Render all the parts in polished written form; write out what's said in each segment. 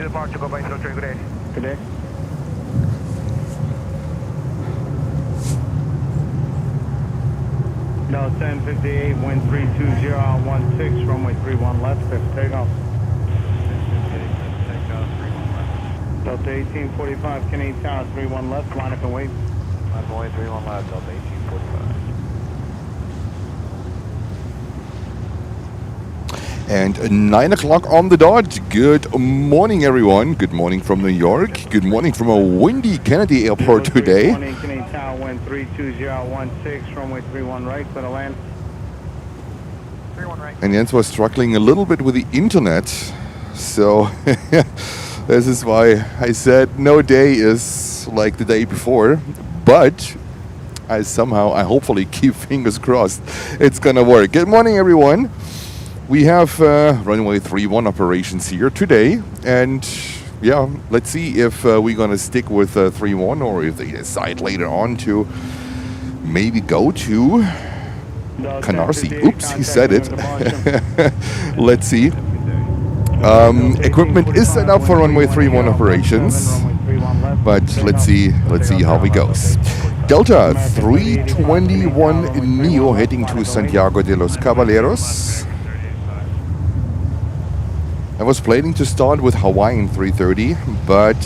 departure, go by filter, good day. Good day. No, 1058, wind 320 on 16, runway 31 left, fifth takeoff. Delta 1845, Canadian Tower, 31 left, line up and wait. Line up and wait, 31 left, Delta 1845. And 9 o'clock on the dot. Good morning, everyone. Good morning from New York. Good morning from a windy Kennedy Airport today. Canadian Tower, wind 320 runway 31 right, clear to land. 31 right. And Jens was struggling a little bit with the internet. So this is why I said no day is like the day before. But I hopefully keep fingers crossed it's gonna work. Good morning, everyone. We have runway 31 operations here today, and yeah, let's see if we're gonna stick with 31 or if they decide later on to maybe go to Canarsie. Oops, he said it. Let's see. Equipment is set up for runway 31 operations, but let's see how it goes. Delta 321 Neo heading to Santiago de los Caballeros. I was planning to start with Hawaiian 330, but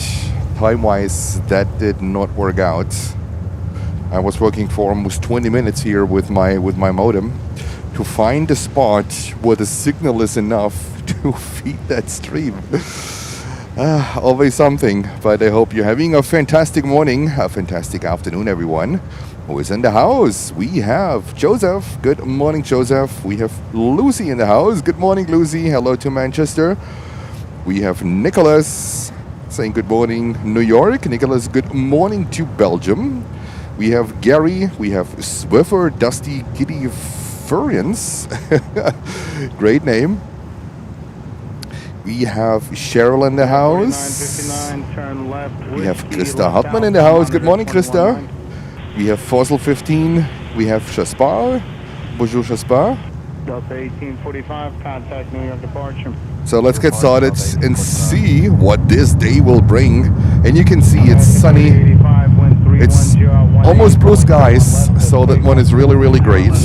time-wise that did not work out. I was working for almost 20 minutes here with my modem to find a spot where the signal is enough to feed that stream. Always something, but I hope you're having a fantastic morning, a fantastic afternoon, everyone. Who is in the house? We have Joseph. Good morning, Joseph. We have Lucy in the house. Good morning, Lucy. Hello to Manchester. We have Nicholas saying good morning, New York. Nicholas, good morning to Belgium. We have Gary. We have Swiffer, Dusty, Giddy Furians. Great name. We have Cheryl in the house. Turn left. We have Krista Hartmann in the house. Good morning, Krista. We have Fossil 15. We have Chaspar. Bonjour, Chaspar. Delta 1845, contact New York departure. So let's get started and see what this day will bring. And you can see it's sunny. It's almost blue skies, so that one is really, really great.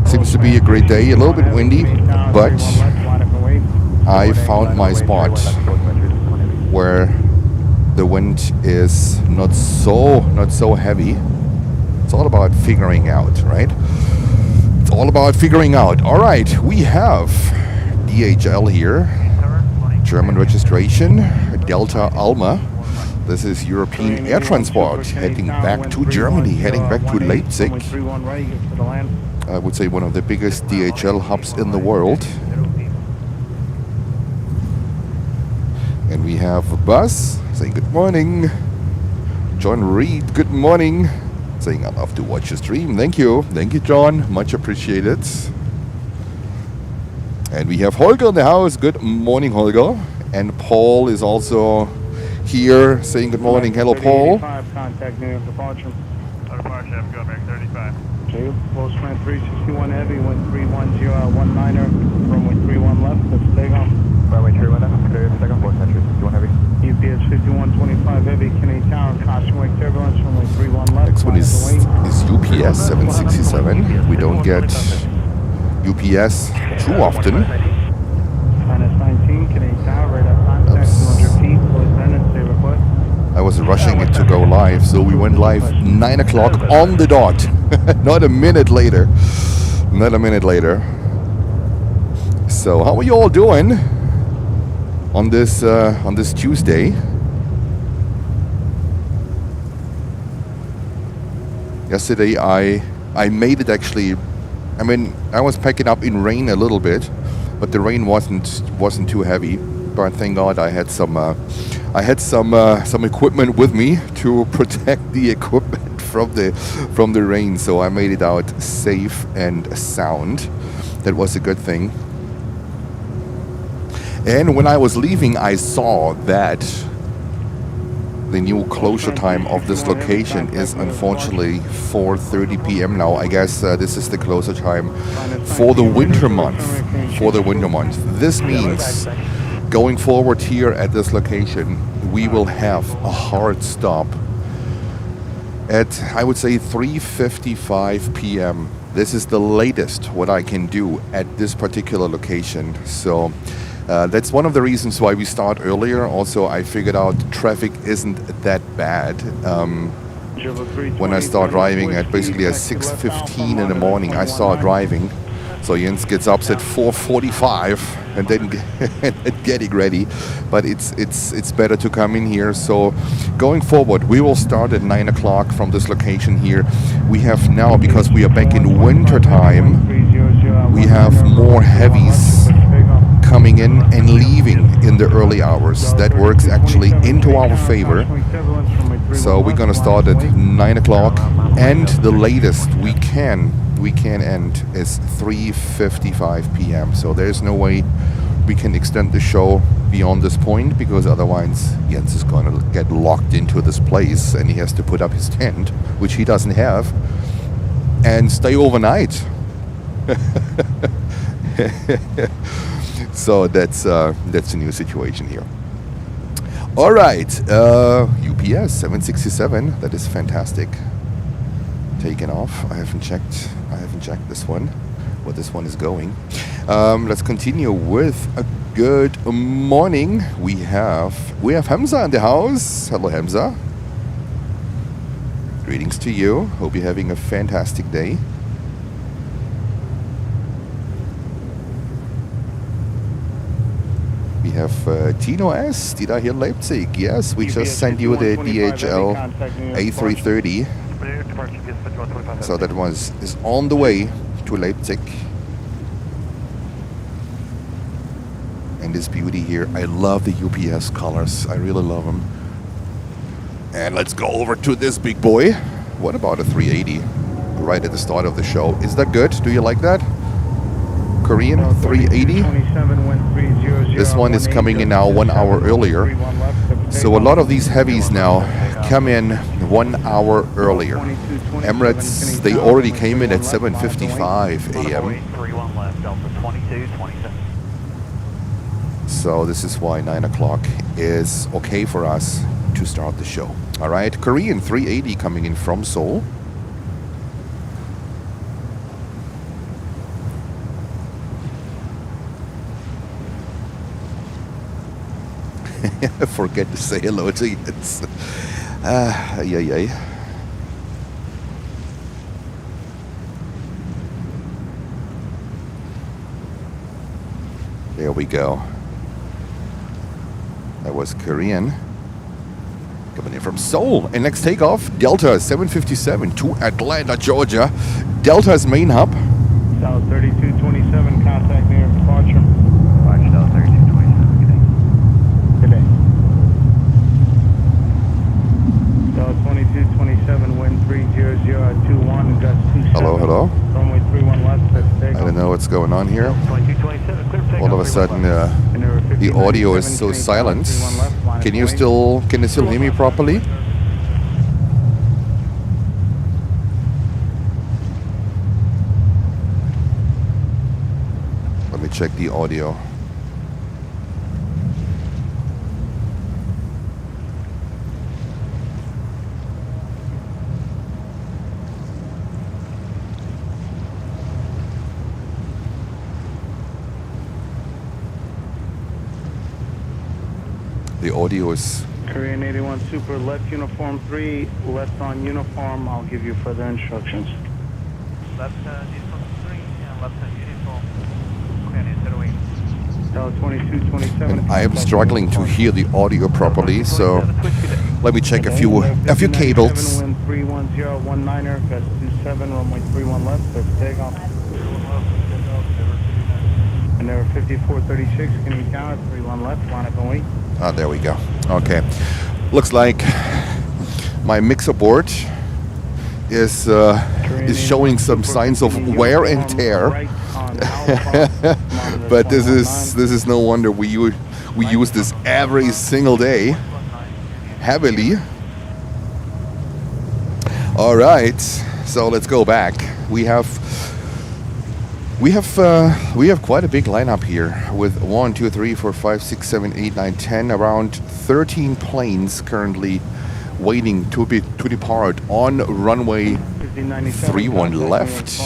Seems to be a great day. A little bit windy, but I found my spot where the wind is not so heavy. It's all about figuring out, right? It's all about figuring out. All right, we have DHL here, German registration, Delta Alma. This is European Air Transport heading back to Germany, heading back to Leipzig. I would say one of the biggest DHL hubs in the world. And we have a bus saying good morning. John Reed, good morning. Saying I love to watch the stream. Thank you, John. Much appreciated. And we have Holger in the house. Good morning, Holger. And Paul is also here saying good morning. Hello, Paul. Contact New York departure. Departure, have go back 35. Postman 361 heavy, wind 31019er, runway 31 left, let's take off. Runway 31 left, clear second, Post Century 61 heavy. UPS 5125 heavy, Canadian Tower, caution wake turbulence, runway 31 left. Next one is UPS 767. We don't get UPS too often. Minus 19, Canadian Tower, right up contact, 200 feet, close sentence, stay request. I was rushing it to go live, so we went live 9 o'clock on the dot. Not a minute later. Not a minute later. So how are you all doing on this Tuesday? Yesterday I made it actually. I mean, I was packing up in rain a little bit, but the rain wasn't too heavy. But thank God I had some equipment with me to protect the equipment from the rain. So I made it out safe and sound. That was a good thing. And when I was leaving, I saw that the new closure time of this location is unfortunately 4:30 p.m. now. I guess this is the closure time for the winter month. This means Going forward here at this location, we will have a hard stop at, I would say, 3:55 p.m. This is the latest what I can do at this particular location. So that's one of the reasons why we start earlier. Also, I figured out traffic isn't that bad. When I start driving at basically at 6:15 in the morning, I start driving. So Jens gets up at 4:45 and then getting ready. But it's better to come in here. So going forward, we will start at 9 o'clock from this location here. We have now, because we are back in winter time, we have more heavies coming in and leaving in the early hours. That works actually into our favor. So we're gonna start at 9 o'clock, and the latest we can end is 3:55 p.m. So there's no way we can extend the show beyond this point, because otherwise Jens is gonna get locked into this place and he has to put up his tent, which he doesn't have, and stay overnight. So that's the new situation here. All right, UPS 767. That is fantastic. Taken off. I haven't checked this one, where this one is going. Let's continue with a good morning. We have Hamza in the house. Hello, Hamza. Greetings to you. Hope you're having a fantastic day. We have Tino S. Did I hear Leipzig? Yes, we just sent you the DHL A330. So that one is on the way to Leipzig. And this beauty here, I love the UPS colors. I really love them. And let's go over to this big boy. What about a 380? Right at the start of the show. Is that good? Do you like that? Korean 380. This one is coming in now 1 hour earlier. So a lot of these heavies now come in 1 hour earlier. Emirates, they already came in at 7:55 a.m. So this is why 9 o'clock is okay for us to start the show. All right, Korean 380 coming in from Seoul. Forget to say hello to Jens. Yeah. There we go. That was Korean. Coming in from Seoul. And next takeoff, Delta 757 to Atlanta, Georgia. Delta's main hub. South 3227, contact near departure. Roger, South 3227, good day. Good day. South 2227, wind 30021, gust 27. Hello. Runway 31 left, that's I takeoff. don't know what's going on here. 2227, clear for takeoff. All of a sudden, the audio is so silent. Can you still hear me properly? Let me check the audio. The audio is... Korean 81 Super, left uniform 3, left on uniform. I'll give you further instructions. Left uniform 3 and left uniform. Korean 08. South 2227. And I am struggling to hear the audio properly, so let me check a few cables. Wind 31019er, gust 27, runway 31 left, clear for takeoff. And there 5436, can you count it? 31 left, line up and wait. Ah, there we go. Okay. Looks like my mixer board is showing some signs of wear and tear. But this is no wonder. We use this every single day, heavily. All right. So let's go back. We have We have quite a big lineup here with 1, 2, 3, 4, 5, 6, 7, 8, 9, 10, around 13 planes currently waiting to depart on runway 31 left.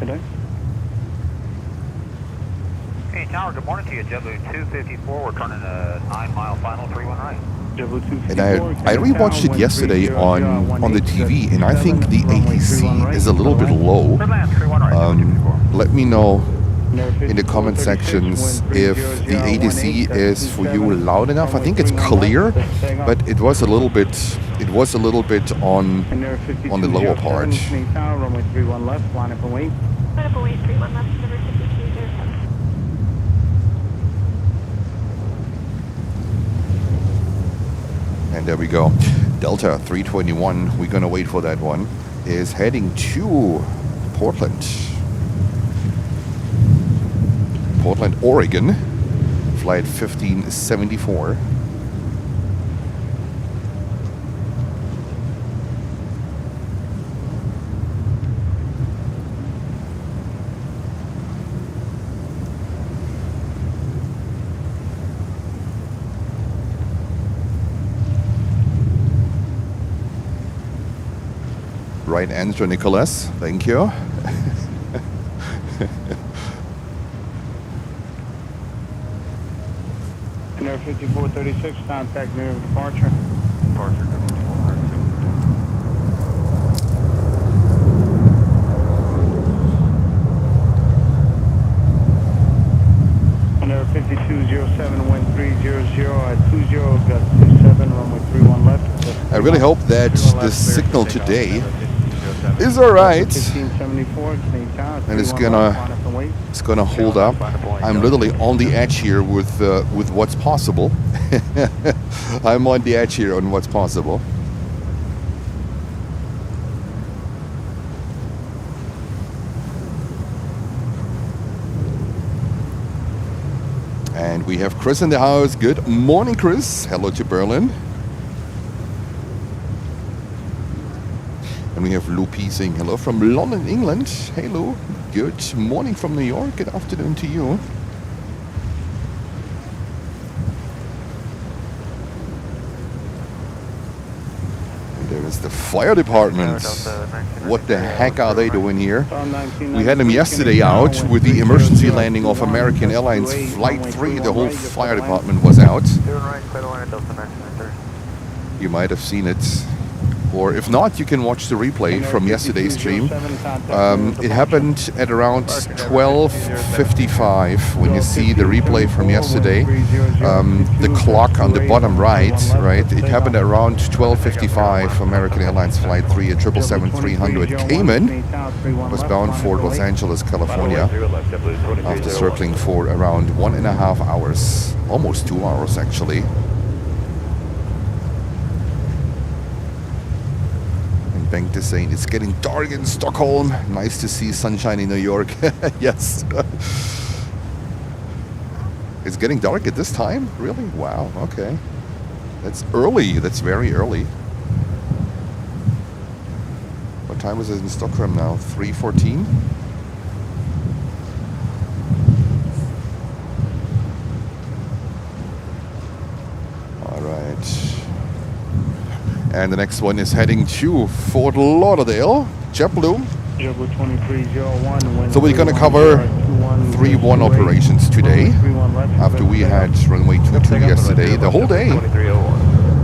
Today? Hey, Tower, good morning to you. JetBlue 254, we're turning a 9-mile final, 31 right. And I rewatched it yesterday on the TV, and I think the ATC is a little bit low. Let me know in the comment sections if the ATC is for you loud enough. I think it's clear, but it was a little bit on the lower part. Runway 31 left, line up and wait. Line up and wait, 31 left, number 5207. And there we go. Delta 321, we're gonna wait for that one, is heading to Portland, Oregon, flight 1574. Right answer, Nicholas. Thank you. Air 5436, contact near departure. Departure, Air 5207, wind 300 at 20, got 27, runway 31 left. I really hope that the signal today is alright, and it's gonna hold up. I'm literally on the edge here with what's possible. I'm on the edge here on what's possible. And we have Chris in the house. Good morning, Chris. Hello to Berlin. And we have Lou P saying hello from London, England. Hey Lou, good morning from New York. Good afternoon to you. And there is the fire department. What the heck are they doing here? We had them yesterday out with the emergency landing of American Airlines Flight 3. The whole fire department was out. You might have seen it. Or if not, you can watch the replay from yesterday's stream. It happened at around 12:55 when you see the replay from yesterday. The clock on the bottom right, it happened at around 12:55. American Airlines Flight 3 at 777-300 came in, was bound for Los Angeles, California, after circling for around 1.5 hours, almost 2 hours actually. Bengt is saying it's getting dark in Stockholm. Nice to see sunshine in New York. Yes. It's getting dark at this time? Really? Wow. Okay. That's early. That's very early. What time is it in Stockholm now? 3:14? All right. And the next one is heading to Fort Lauderdale, JetBlue. JetBlue 2301. So we're going to cover 3-1 operations today, after we had runway 22 yesterday, the whole day,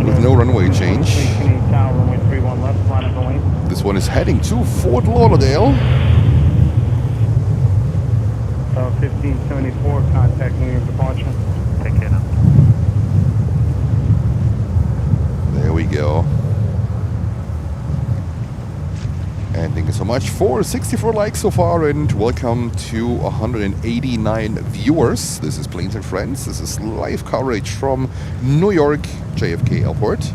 with no runway change. This one is heading to Fort Lauderdale. 1574, contacting your departure. Take care now. There we go. And thank you so much for 64 likes so far, and welcome to 189 viewers. This is Planes and Friends. This is live coverage from New York JFK Airport.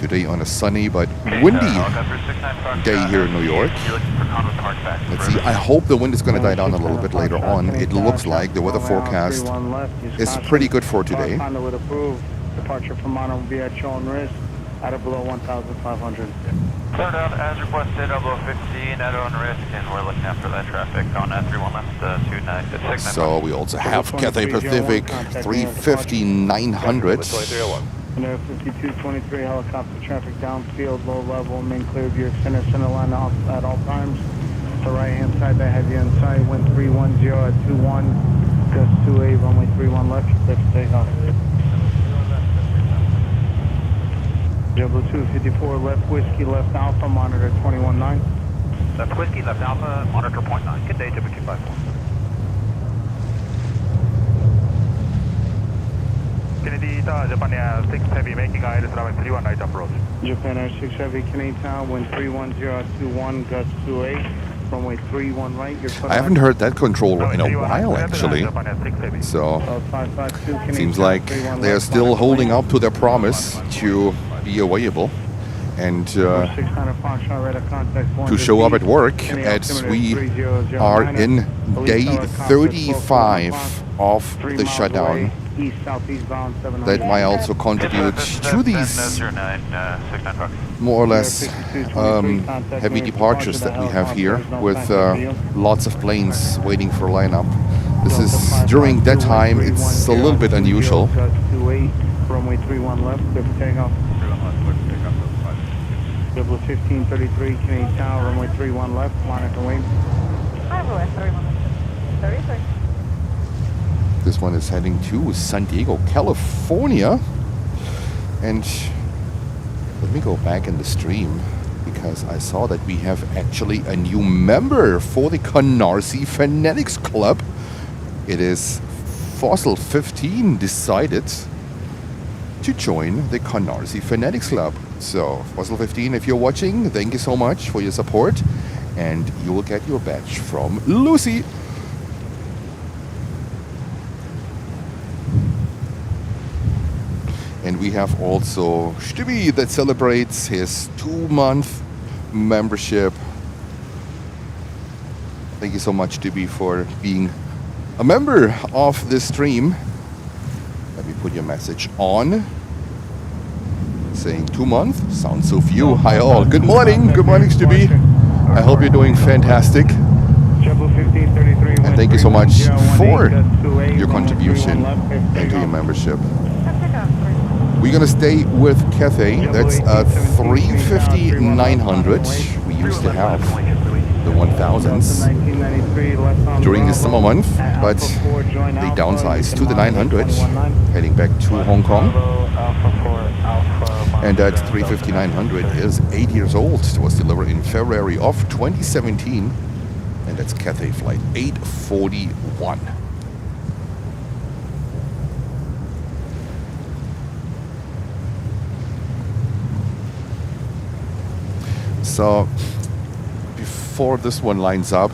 Today on a sunny but windy day here in New York. Let's see, I hope the wind is going to die down a little bit later on. It looks like the weather forecast is pretty good for today. Departure from Mono will be at your own risk, at or below 1,500. Cleared out as requested, elbow 15, at on risk, and we're looking after that traffic on 31 left, 29 So we also have Cathay Pacific 350-900. And 5223 helicopter traffic downfield, low level, main clear of your center line off at all times. The right hand side, they have you inside, wind 310 at 21, gust 28, runway 31 left, clear for takeoff. JetBlue 254 left whiskey, left alpha, monitor 21.9. Left whiskey, left alpha, monitor 0.9. Good day, JetBlue 254. Kennedy, Japan Air 6 Heavy, making ILS runway 31 right approach. Japan Air 6 Heavy, Canadian Town, wind 310 at 21, gust 28, runway 31 right. I haven't heard that control in a while, actually. So, seems like they are still holding up to their promise to be available and to show up at work, as we are in day 35 of the shutdown. That might also contribute to these more or less heavy departures that we have here, with lots of planes waiting for lineup. This is during that time, it's a little bit unusual. Runway 31 left, clear for takeoff. JetBlue 1533, Canadian Tower, runway 31 left, monitor wing. Runway 31 left, 33. This one is heading to San Diego, California. And let me go back in the stream, because I saw that we have actually a new member for the Canarsie Fanatics Club. It is Fossil 15 decided to join the Canarsie Fanatics Club. So, Fossil 15, if you're watching, thank you so much for your support, and you will get your badge from Lucy. And we have also Stubby that celebrates his 2-month membership. Thank you so much, Stubby, for being a member of this stream. Let me put your message on. Saying 2 months sounds so few. Hi all. Good morning, Stubby. I hope you're doing fantastic. And thank you so much for your contribution and to your membership. We're gonna stay with Cathay. That's a 350-900. We used to have the 1000s during the summer month, but they downsized to the 900, heading back to Hong Kong. And that 350-900 is 8 years old. It was delivered in February of 2017, and that's Cathay flight 841. So, before this one lines up,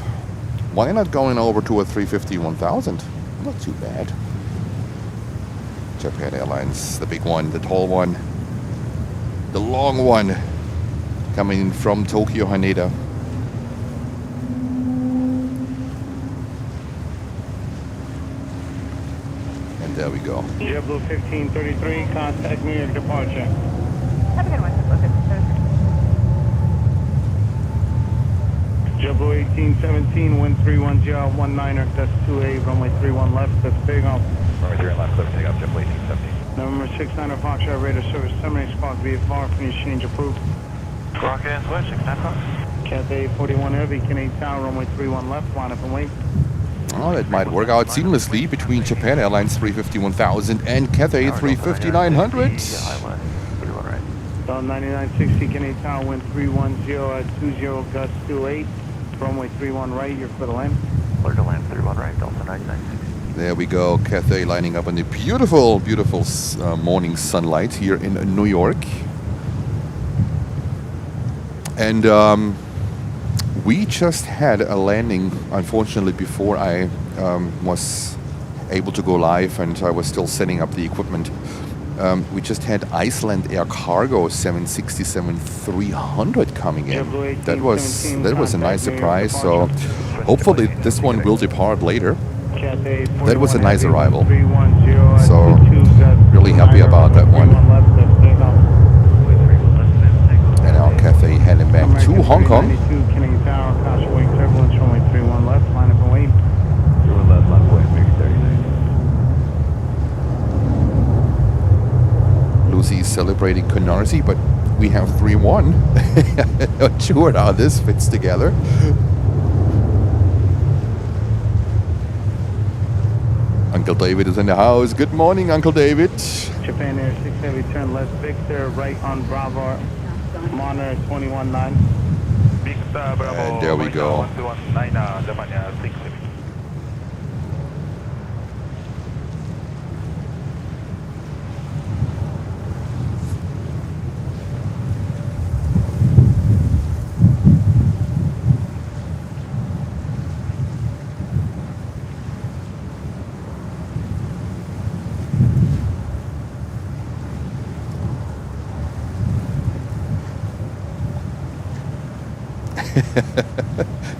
why not going over to a 350-1000? Not too bad. Japan Airlines, the big one, the tall one, the long one, coming in from Tokyo, Haneda. And there we go. JetBlue 1533, contact New York departure. Have a good one, JetBlue 1533. JetBlue 1817, wind 310, 19er, that's 2A, runway 31 left, that's big off. Runway 31 left, clear for takeoff, JetBlue 1817. November 69 Foxtrot radar service, terminating spot VFR, finish change approved. Rocket and switch, 69 Fox. Cathay 41 Heavy, Canadian Tower, runway 31 left, line up and wait. Oh, that might work out seamlessly between Japan Airlines 350-1000 and Cathay 350-900. 31 right. 9960, Canadian Tower, wind 310 at 20, gust 28, runway 31 right, you're clear to land. Clear to land, 31 right, Delta 9960. There we go, Cathay lining up in the beautiful, beautiful morning sunlight here in New York. And we just had a landing, unfortunately, before I was able to go live and I was still setting up the equipment. We just had Icelandair cargo 767-300 coming in. That was a nice surprise. So hopefully this one will depart later. That was a nice arrival. So really happy about that one. And our Cathay heading back to Hong Kong. 92 Canning Tower, crosswind turbulence, runway 31 left, line up and wait. 31 left, line up and wait, big 39. Lucy is celebrating Canarsie, but we have 3-1. Not sure how this fits together. Uncle David is in the house. Good morning, Uncle David. Japan Air 6 Heavy, turn left Victor, right on Bravo, monitor 21-9. And there we go.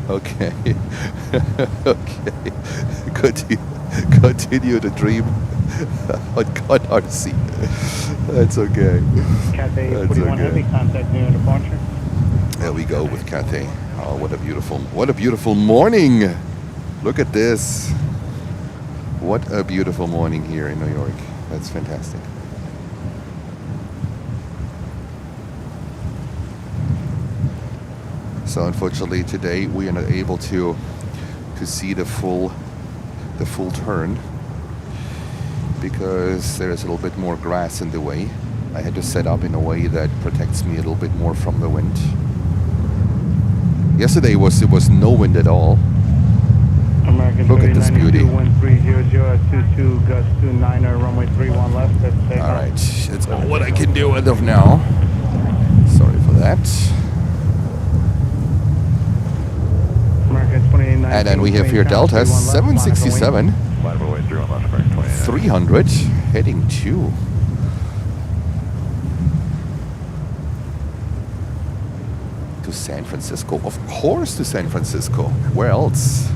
Okay. Okay. Continue the dream on Canarsie. That's okay. Cathay That's 41 okay. Heavy, contact near departure. There we go with Cathay. Oh, what a beautiful morning. Look at this. What a beautiful morning here in New York. That's fantastic. So unfortunately today we are not able to see the full turn because there is a little bit more grass in the way. I had to set up in a way that protects me a little bit more from the wind. Yesterday there was no wind at all. American Look at this beauty. Wind 300 at 22, gust 29er, runway 31 left. That's takeoff. All right, that's all what I can do as of now. Sorry for that. American 2819. And then we have here Delta 767, 300, heading to San Francisco. Of course to San Francisco. Where else?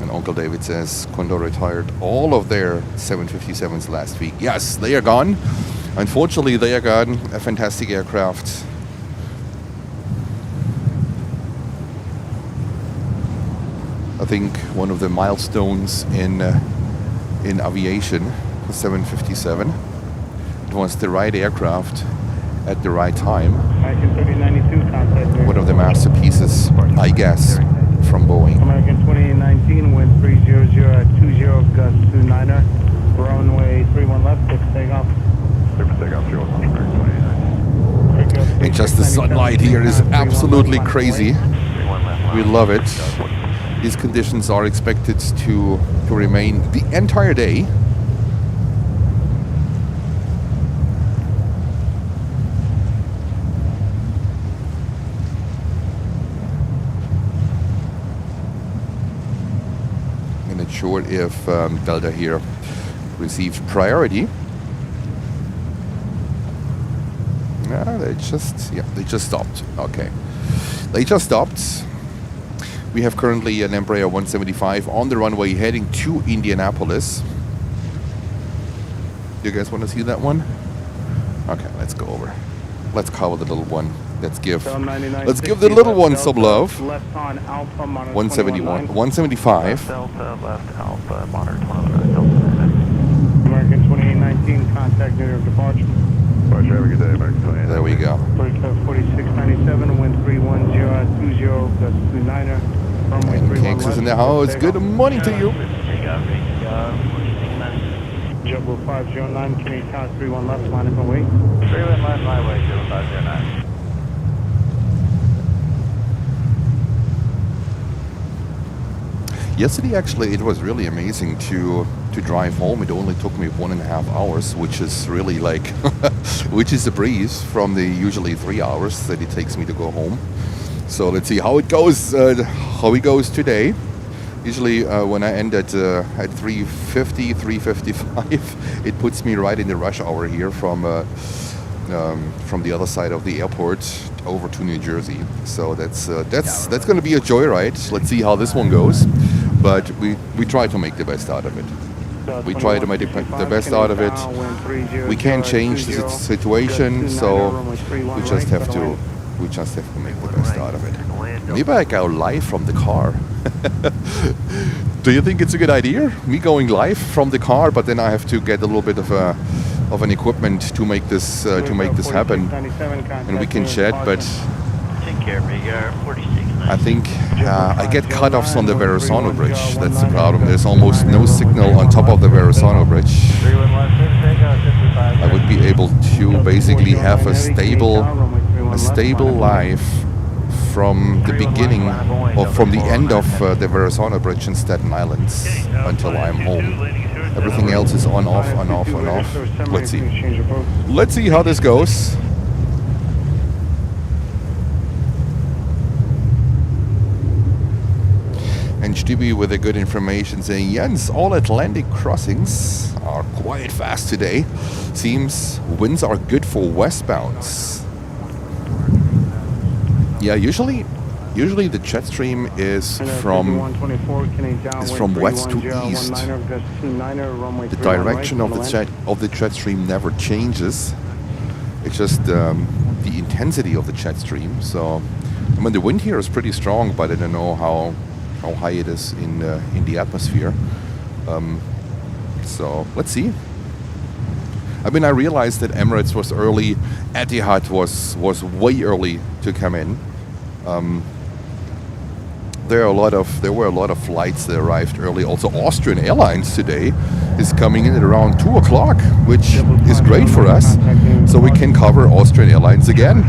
And Uncle David says Condor retired all of their 757s last week. Yes, they are gone. Unfortunately, they are gone. A fantastic aircraft. I think one of the milestones in aviation, the 757. It was the right aircraft at the right time. American 3092, contact. One of the masterpieces, I guess, from Boeing. American 2819, wind 300 at 20, gust 29er, runway 31 left, fix takeoff. And just the sunlight here is absolutely crazy. We love it. These conditions are expected to remain the entire day. I'm not sure if Delta here received priority. They just stopped. Okay, they just stopped. We have currently an Embraer 175 on the runway heading to Indianapolis. Do you guys want to see that one? Okay, let's go over. Let's cover the little one. Let's give the little one some love. 171, 175. Delta left Alpha, monitor 21. American 2819, contact near departure. Roger, have a good day, American 28. There we go. 4697, wind 310 at 20, gust 29er, runway And 31 Kinks left. is in the house. Good morning to you. JetBlue 509, Canadian Tower 31 left, line up and wait. 31 left, my way, 0509. Yesterday, actually, it was really amazing to drive home. It only took me 1.5 hours, which is really like, which is a breeze from the usually 3 hours that it takes me to go home. So let's see how it goes. Today. Usually, when I end at 3:50, 3:55, it puts me right in the rush hour here from from the other side of the airport over to New Jersey. So that's going to be a joyride. Let's see how this one goes. But we try to make the best out of it. We try to make the best out of it. We can't change the situation, so we just have to make the best out of it. Maybe I go live from the car. Do you think it's a good idea? Me going live from the car, but then I have to get a little bit of an equipment to make this happen, and we can chat. But I think I get cutoffs on the Verrazano Bridge. That's the problem. There's almost no signal on top of the Verrazano Bridge. I would be able to basically have a stable live from the beginning or from the end of the Verrazano Bridge in Staten Island until I'm home. Everything else is on, off, on, off, on, off. Let's see. Let's see how this goes. And Stibby with a good information saying, Jens, all Atlantic crossings are quite fast today. Seems winds are good for westbounds. Yeah, usually the jet stream is from west to east. The direction of the jet stream never changes. It's just the intensity of the jet stream. So, I mean, the wind here is pretty strong, but I don't know how high it is in the atmosphere. So let's see. I mean, I realized that Emirates was early. Etihad was way early to come in. There were a lot of flights that arrived early. Also, Austrian Airlines today is coming in at around 2 o'clock, which is great for us. So we can cover Austrian Airlines again.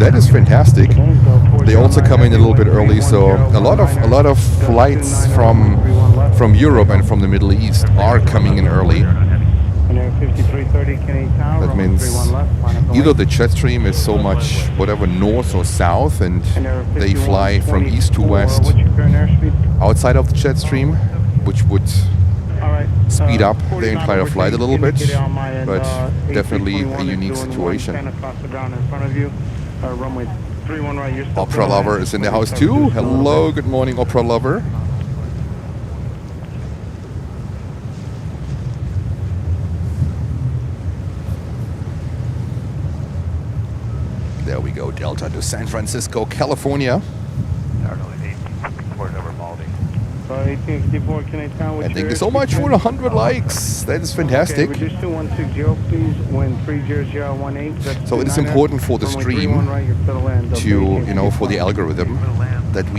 That is fantastic. They also come in a little bit early, so a lot of flights from Europe and from the Middle East are coming in early. That means either the jet stream is so much whatever north or south, and they fly from east to west outside of the jet stream, which would speed up the entire flight a little bit, but definitely a unique situation. Opera Lover is in the house too. Hello, good morning, Opera Lover. There we go, Delta to San Francisco, California. And thank you so much for 100 likes. That is fantastic. So it is important for the stream to, for the algorithm, that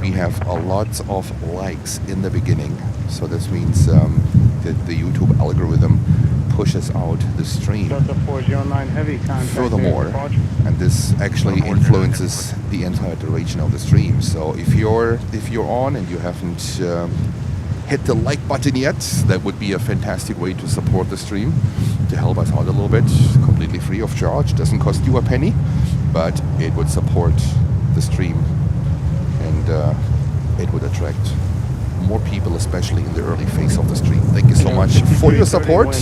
we have a lot of likes in the beginning. So this means that the YouTube algorithm pushes out the stream furthermore, and this actually influences the entire duration of the stream. So if you're on and you haven't hit the like button yet, that would be a fantastic way to support the stream, to help us out a little bit, completely free of charge, doesn't cost you a penny, but it would support the stream, and it would attract more people, especially in the early phase of the stream. Thank you so much for your support.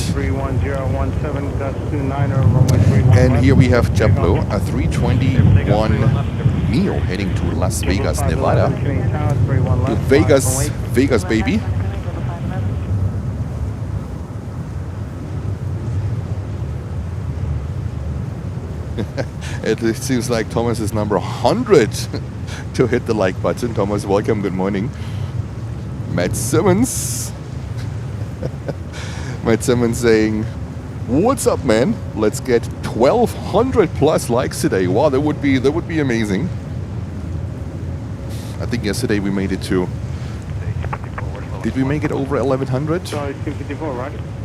And here we have JetBlue, a 321 Neo heading to Las Vegas, Nevada. To Vegas, baby. It seems like Thomas is number 100 to hit the like button. Thomas, welcome, good morning. Matt Simmons. Matt Simmons saying, what's up, man? Let's get 1,200 plus likes today. Wow, that would be amazing. I think yesterday we made it to... Did we make it over 1,100?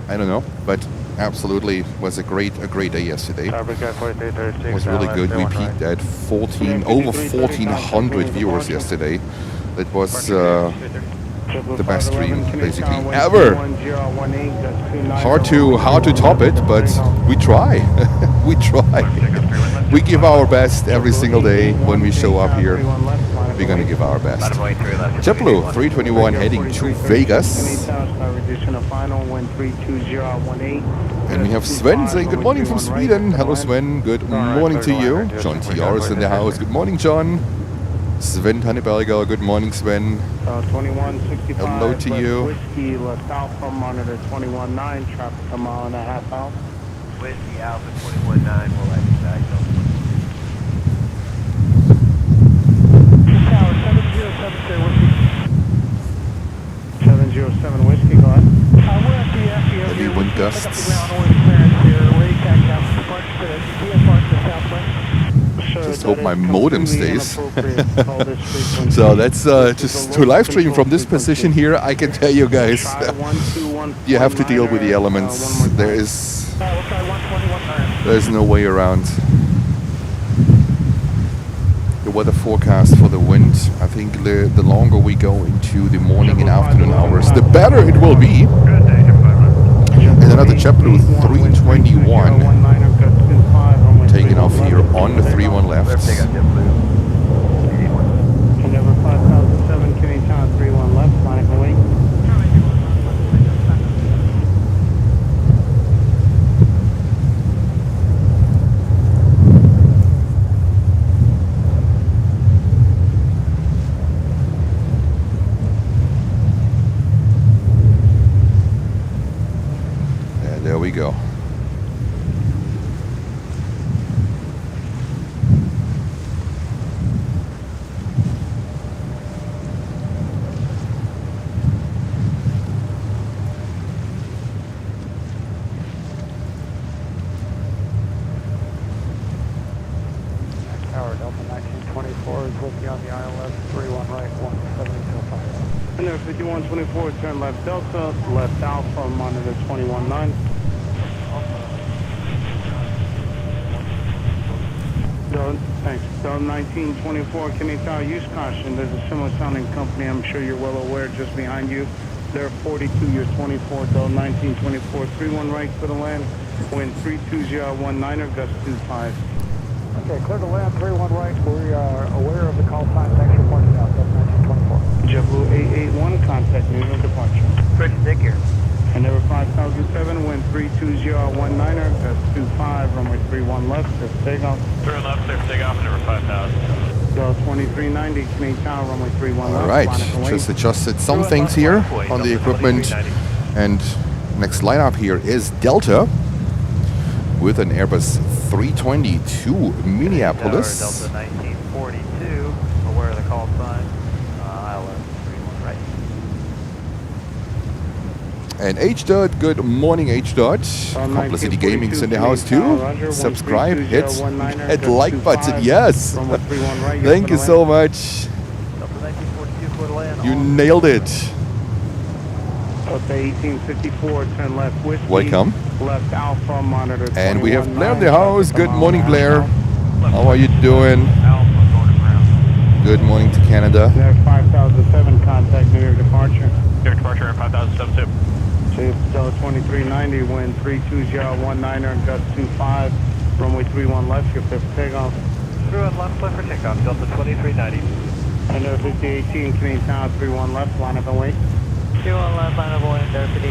I don't know, but absolutely was a great day yesterday. It was really good. We peaked at over 1,400 viewers yesterday. That was the best stream basically ever. Hard to top it, but we try. We try. We give our best every single day when we show up here. We're gonna give our best. JetBlue 321 heading to Vegas. additional final, wind 320 at 18. And we have Sven saying good morning from Sweden. Hello Sven, good morning to you. John TR is in the house. Good morning, John. Sven Tanneberger, good morning, Sven. 2165. Hello to you. Whiskey left Alpha, monitor 21.9, traffic a mile and a half out. Whiskey Alpha 21.9 will exercise. Tower 707 Whiskey. 707 Whiskey, go ahead. We're at the FBO. Heavy wind gusts. Just hope my modem stays. So that's just to live stream from this position here. I can tell you guys, you have to deal with the elements. There's no way around. The weather forecast for the wind, I think the longer we go into the morning and afternoon hours, the better it will be. And another JetBlue 321 taking off here on the 31 left. Number 5007, Kenny Town 31 left, line of wing. And there we go. Tower Delta 1924 is with you on the ILS 31 right, 170 and there 5124, turn left Delta, left Alpha, monitor 21.9. Thanks. Delta 1924, Kenny Tower, use caution. There's a similar sounding company, I'm sure you're well aware, just behind you. They're 42, you're 24, Delta 1924, 31 right for the land, wind 320 at 19er, gust 25. Okay, clear to land, 31 right. We are aware of the call sign. Thanks for pointing out. That's 1924. JetBlue 881, contact news of departure. Pretty thick here. And number 5007, wind 320 at 19er, gust 25, runway 31 left, just takeoff. 3 left, clear for takeoff, number 5000. Delta 2390, Canadian Tower, runway 31 left. All right, just adjusted some things here on the equipment. And next lineup here is Delta with an Airbus 320 to Minneapolis. Delta 1942, aware of the call sign, ILS 31 right. And H-Dot, good morning H-Dot. Complicity Gaming's in the house too. Subscribe, hit that like button, yes. Thank you so much. Delta 1942, clear to land. You nailed it. Delta 1854, turn left Whiskey. Welcome. Left Alpha, monitor 21.9. And we have Blair in the house. Good morning, Blair. How are you doing? Good morning to Canada. There 5007, contact New York departure. New York departure at 5007 too. Delta 2390, wind 320 at 19er, gust 25, runway 31 left, your fifth takeoff. 31 left, clear for takeoff, Delta 2390. And 5018, Canadian Tower 31 left, line up and wait. 21 left, line of wing, there 50.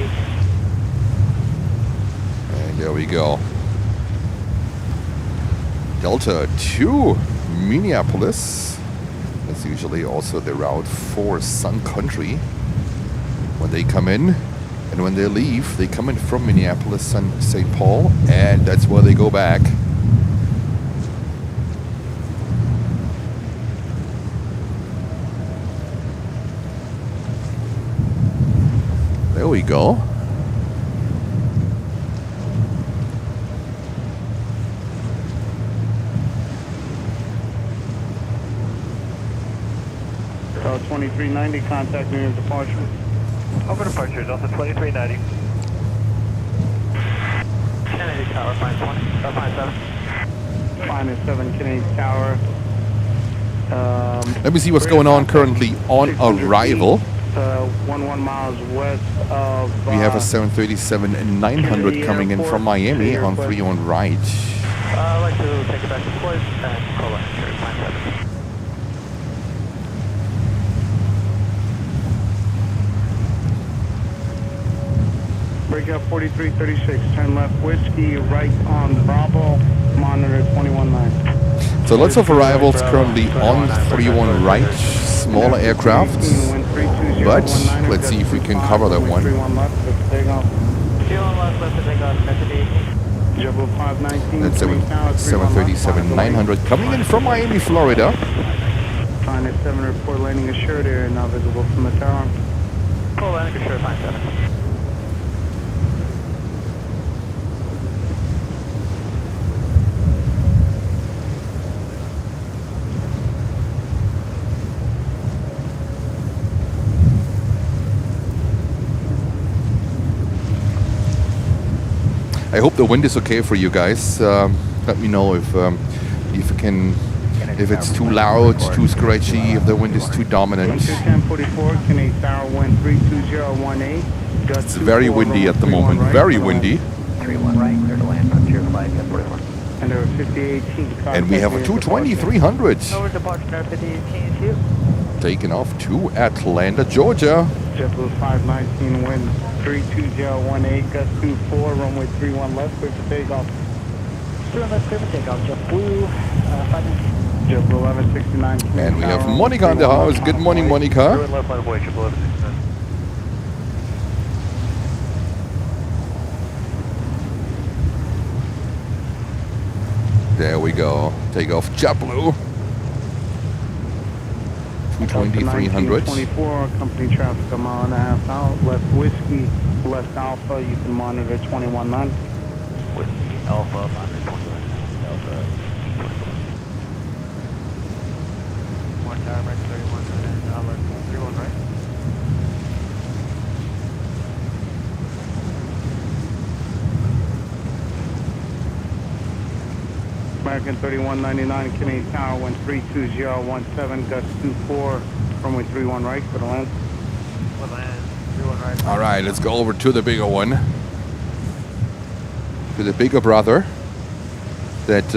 And there we go. Delta to Minneapolis. That's usually also the route for Sun Country. When they come in and when they leave, they come in from Minneapolis and St. Paul, and that's where they go back. There we go. Delta 2390, contact New York departure. Over departure, Delta 2390. Kennedy Tower, fine 20, 57. Finest 7, Canadian Tower. Let me see what's going on currently on arrival. 11 miles west of... We have a 737-900 coming in from Miami on 31 right. I'd like to take it back to place and call back to fine 7. Breakout 4336, turn left whiskey, right on Bravo, monitor 21-9. So lots of arrivals currently on 31 right, smaller aircraft. But let's see if we can cover that one. 31 left, let's take off. 21 left to take off, Message 18. JetBlue 519. That's 737-900 coming in from Miami, Florida. Fine at 7, report landing assured area now visible from the tower. Full landing assured, fine 7. I hope the wind is okay for you guys. Let me know if it's too loud, too scratchy, if the wind is too dominant. 1044, Canadian Tower, wind 32018. It's very windy at the moment, very windy. 31 right, clear to land, Frontier flight 1041. And there were 5018. And we have a 220-300 Over departure, now 5018 to you. taking off to Atlanta, Georgia. JetBlue 519, wind 32018, gust 24, runway 31 left, clear for takeoff. 31 left, clear for takeoff, JetBlue 519. JetBlue 1169. And we have Monica in the house. Good morning, Monica. Left by the boy, JetBlue 1169. There we go. Take off JetBlue. 220-300. 24, company traffic a mile and a half out, left whiskey, left alpha, you can monitor 21-9. Whiskey Alpha, monitor 21. Alpha. One tower, right, 31, and 31 right. American 3199, Canadian Tower, wind 32017, gust 24, runway 31 right, for the land. One land, 31 right. All right, let's go over to the bigger one. To the bigger brother. That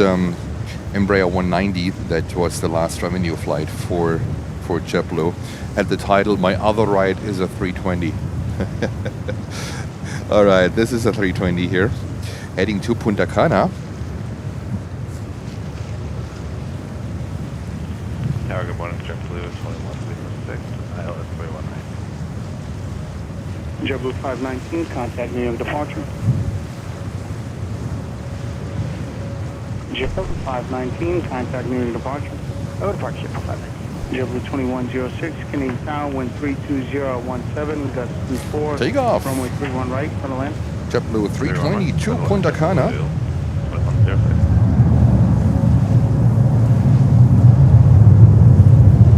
Embraer 190, that was the last revenue flight for JetBlue. At the title, my other ride is a 320. All right, this is a 320 here. Heading to Punta Cana. Tower, good morning, JetBlue 2136, ILS 319. JetBlue 519, contact New York departure. JetBlue 519, contact New York departure. Over departure, JetBlue 519. JetBlue 2106, Canadian Tower, wind 32017, gust 24. Take off. Runway 31 right, for the land. JetBlue 320 to Punta Cana.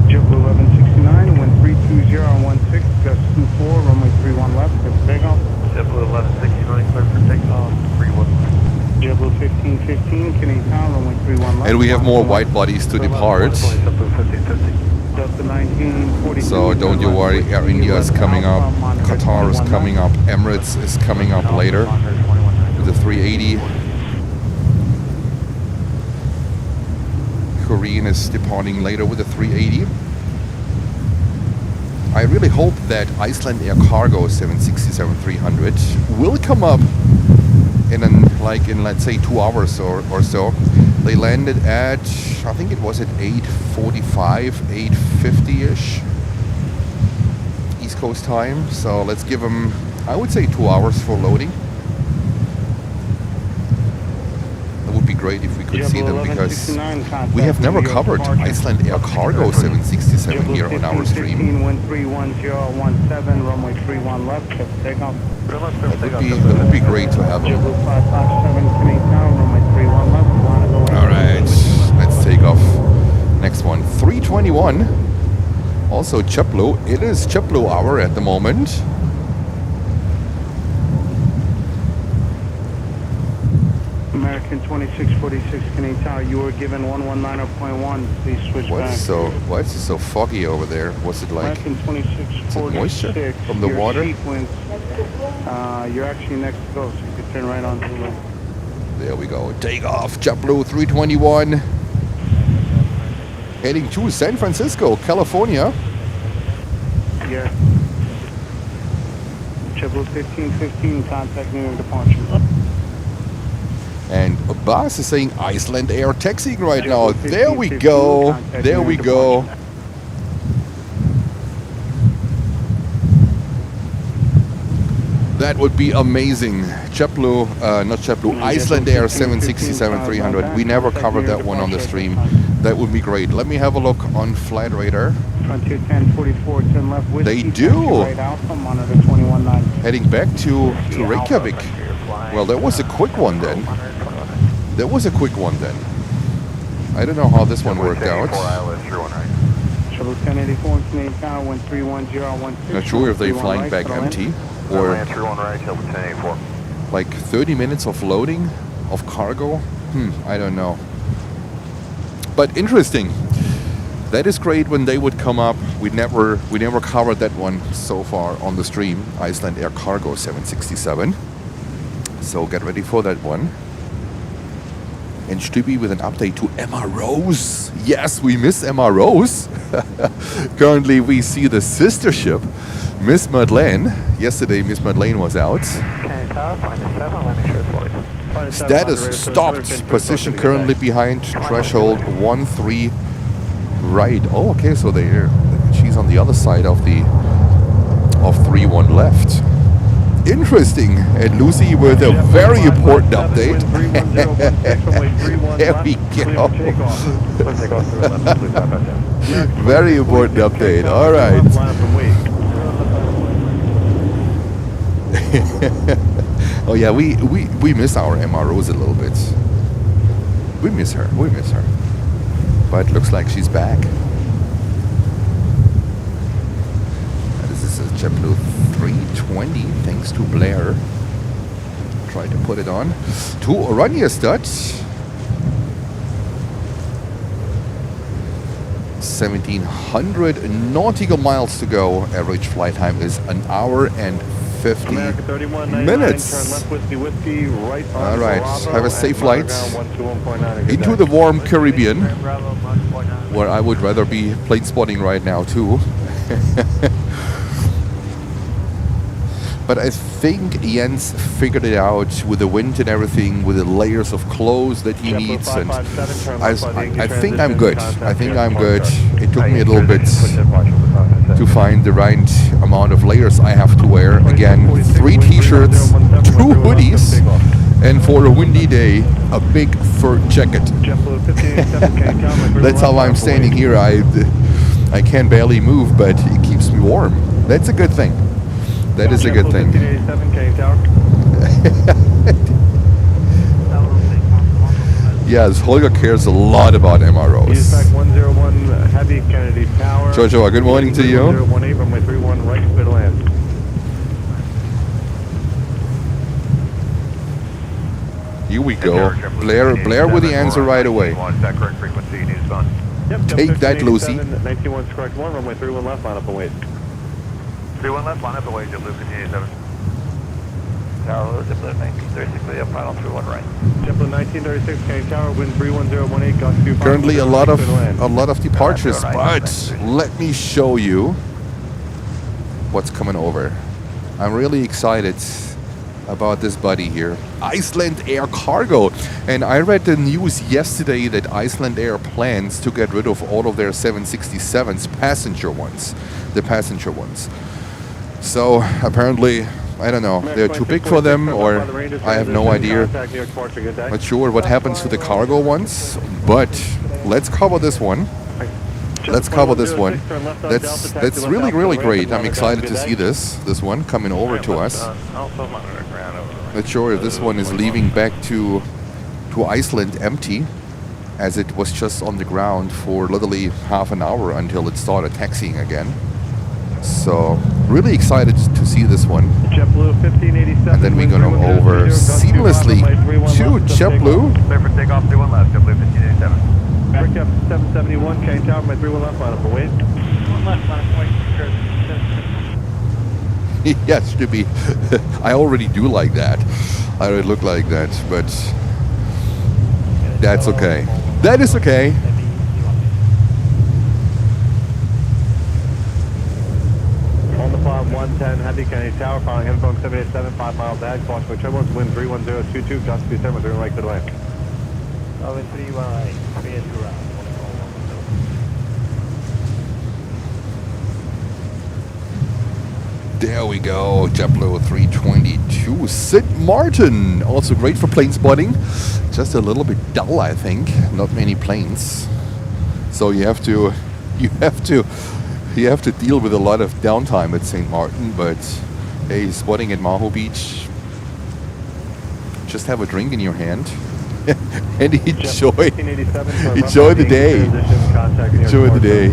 JetBlue 1169, wind 32016, gust 24, runway 31 left, for takeoff. JetBlue 1169, clear for takeoff, 31. JetBlue 1515, Canadian Tower, runway 31 left. And we have more white bodies to depart. JetBlue 1550. Delta 1942. So don't you worry, Air India is coming up, Qatar is coming up, Emirates is coming up later with the 380. Korean is departing later with the 380. I really hope that Icelandair cargo 767-300 will come up in let's say 2 hours or so. They landed at, I think it was at 8:45, 8:50ish East Coast time. So let's give them, I would say, 2 hours for loading. That would be great if we could see them, because we have never covered Icelandair cargo 767 here on our stream. Wind 31017, runway 31 left, takeoff. That would be great to have them. JetBlue 557, Canadian Tower, runway 31 left. All right, let's take off. Next one, 321. Also JetBlue. It is JetBlue hour at the moment. American 2646, Canadian Tower, you were given 119.1. Please switch Why back. is it so foggy over there? What's it like? American 2646. moisture from the your water? sequence, you're actually next to go, so you can turn right on to the left. There we go. Take off. JetBlue 321. Heading to San Francisco, California. Yeah. JetBlue 1515, contact near departure. And Abbas is saying Icelandair taxiing right now. JetBlue There we 1515, go. contact There near we go. departure. That would be amazing. JetBlue, not JetBlue, Icelandair 767-300. We never covered that one on the stream. That would be great. Let me have a look on Flight Radar. Frontier 1044, turn left. They Whiskey, do. taxi Right Alpha, monitor 219. Heading back to Reykjavik. Well, that was a quick one then. That was a quick one then. I don't know how this one worked out. JetBlue 1084, Canadian Tower, 1310, Not sure if they're flying back empty or like 30 minutes of loading of cargo. I don't know. But interesting. That is great when they would come up. We never covered that one so far on the stream. Icelandair Cargo 767. So get ready for that one. And Stübi with an update to Emma Rose. Yes, we miss Emma Rose. Currently we see the sister ship, Miss Madeleine. Yesterday Miss Madeleine was out. Status stopped. Position currently behind threshold 13 right. Oh, okay, so she's on the other side of 31 left. Interesting. And Lucy with a very important update. There we go. Very important update. All right. Oh yeah, we miss our MROs a little bit. We miss her. But looks like she's back. This is a JetBlue 320, thanks to Blair. Try to put it on. To Oranjestad. 1,700 nautical miles to go. Average flight time is 1 hour and 50 minutes. All right, have a safe flight into the warm Caribbean, where I would rather be plane spotting right now too. But I think Jens figured it out with the wind and everything, with the layers of clothes that he needs, and I think I'm good. It took me a little bit to find the right amount of layers I have to wear. Again, 3 t-shirts, 2 hoodies, and for a windy day, a big fur jacket. That's how I'm standing here. I can barely move, but it keeps me warm. That's a good thing. That is a good thing. Yes, Holger cares a lot about MROs. Joshua, good morning to you. Here we go. Blair with the answer right away. Take that, Lucy. 91's correct one, runway 31 left, line up and wait. 31 left, line up and wait, JetBlue continues 7. Tower low, JetBlue 1936, up final 31 right. JetBlue 1936, Canadian Tower, wind 31018, gust 2. Currently a lot of departures, but let me show you what's coming over. I'm really excited about this buddy here, Icelandair Cargo. And I read the news yesterday that Icelandair plans to get rid of all of their 767s, passenger ones, the passenger ones. So apparently, I don't know, they're too big for them, or I have no idea. Not sure what happens to the cargo ones, but let's cover this one. That's really, really great. I'm excited to see this one coming over to us. Not sure if this one is leaving back to Iceland empty, as it was just on the ground for literally half an hour until it started taxiing again. So really excited to see this one. And then we're gonna over seamlessly to JetBlue. Clear for takeoff, 31 left, JetBlue 1587. Back up 771, Canadian Tower, my 31 left, line up and wait. 1 left, line up and wait. Yes, to be. I already do like that. I already look like that, but that's okay. That is okay. On the fly 110, heavy Kennedy Tower, following info 787, 5 miles ahead, caution with turbulence, wind 31022, gust 27, doing right to the land. Over 318, clear to route. There we go, JetBlue 322. St. Martin, also great for plane spotting. Just a little bit dull, I think. Not many planes, so you have to deal with a lot of downtime at St. Martin. But hey, spotting at Maho Beach, just have a drink in your hand and enjoy the day. Enjoy the day.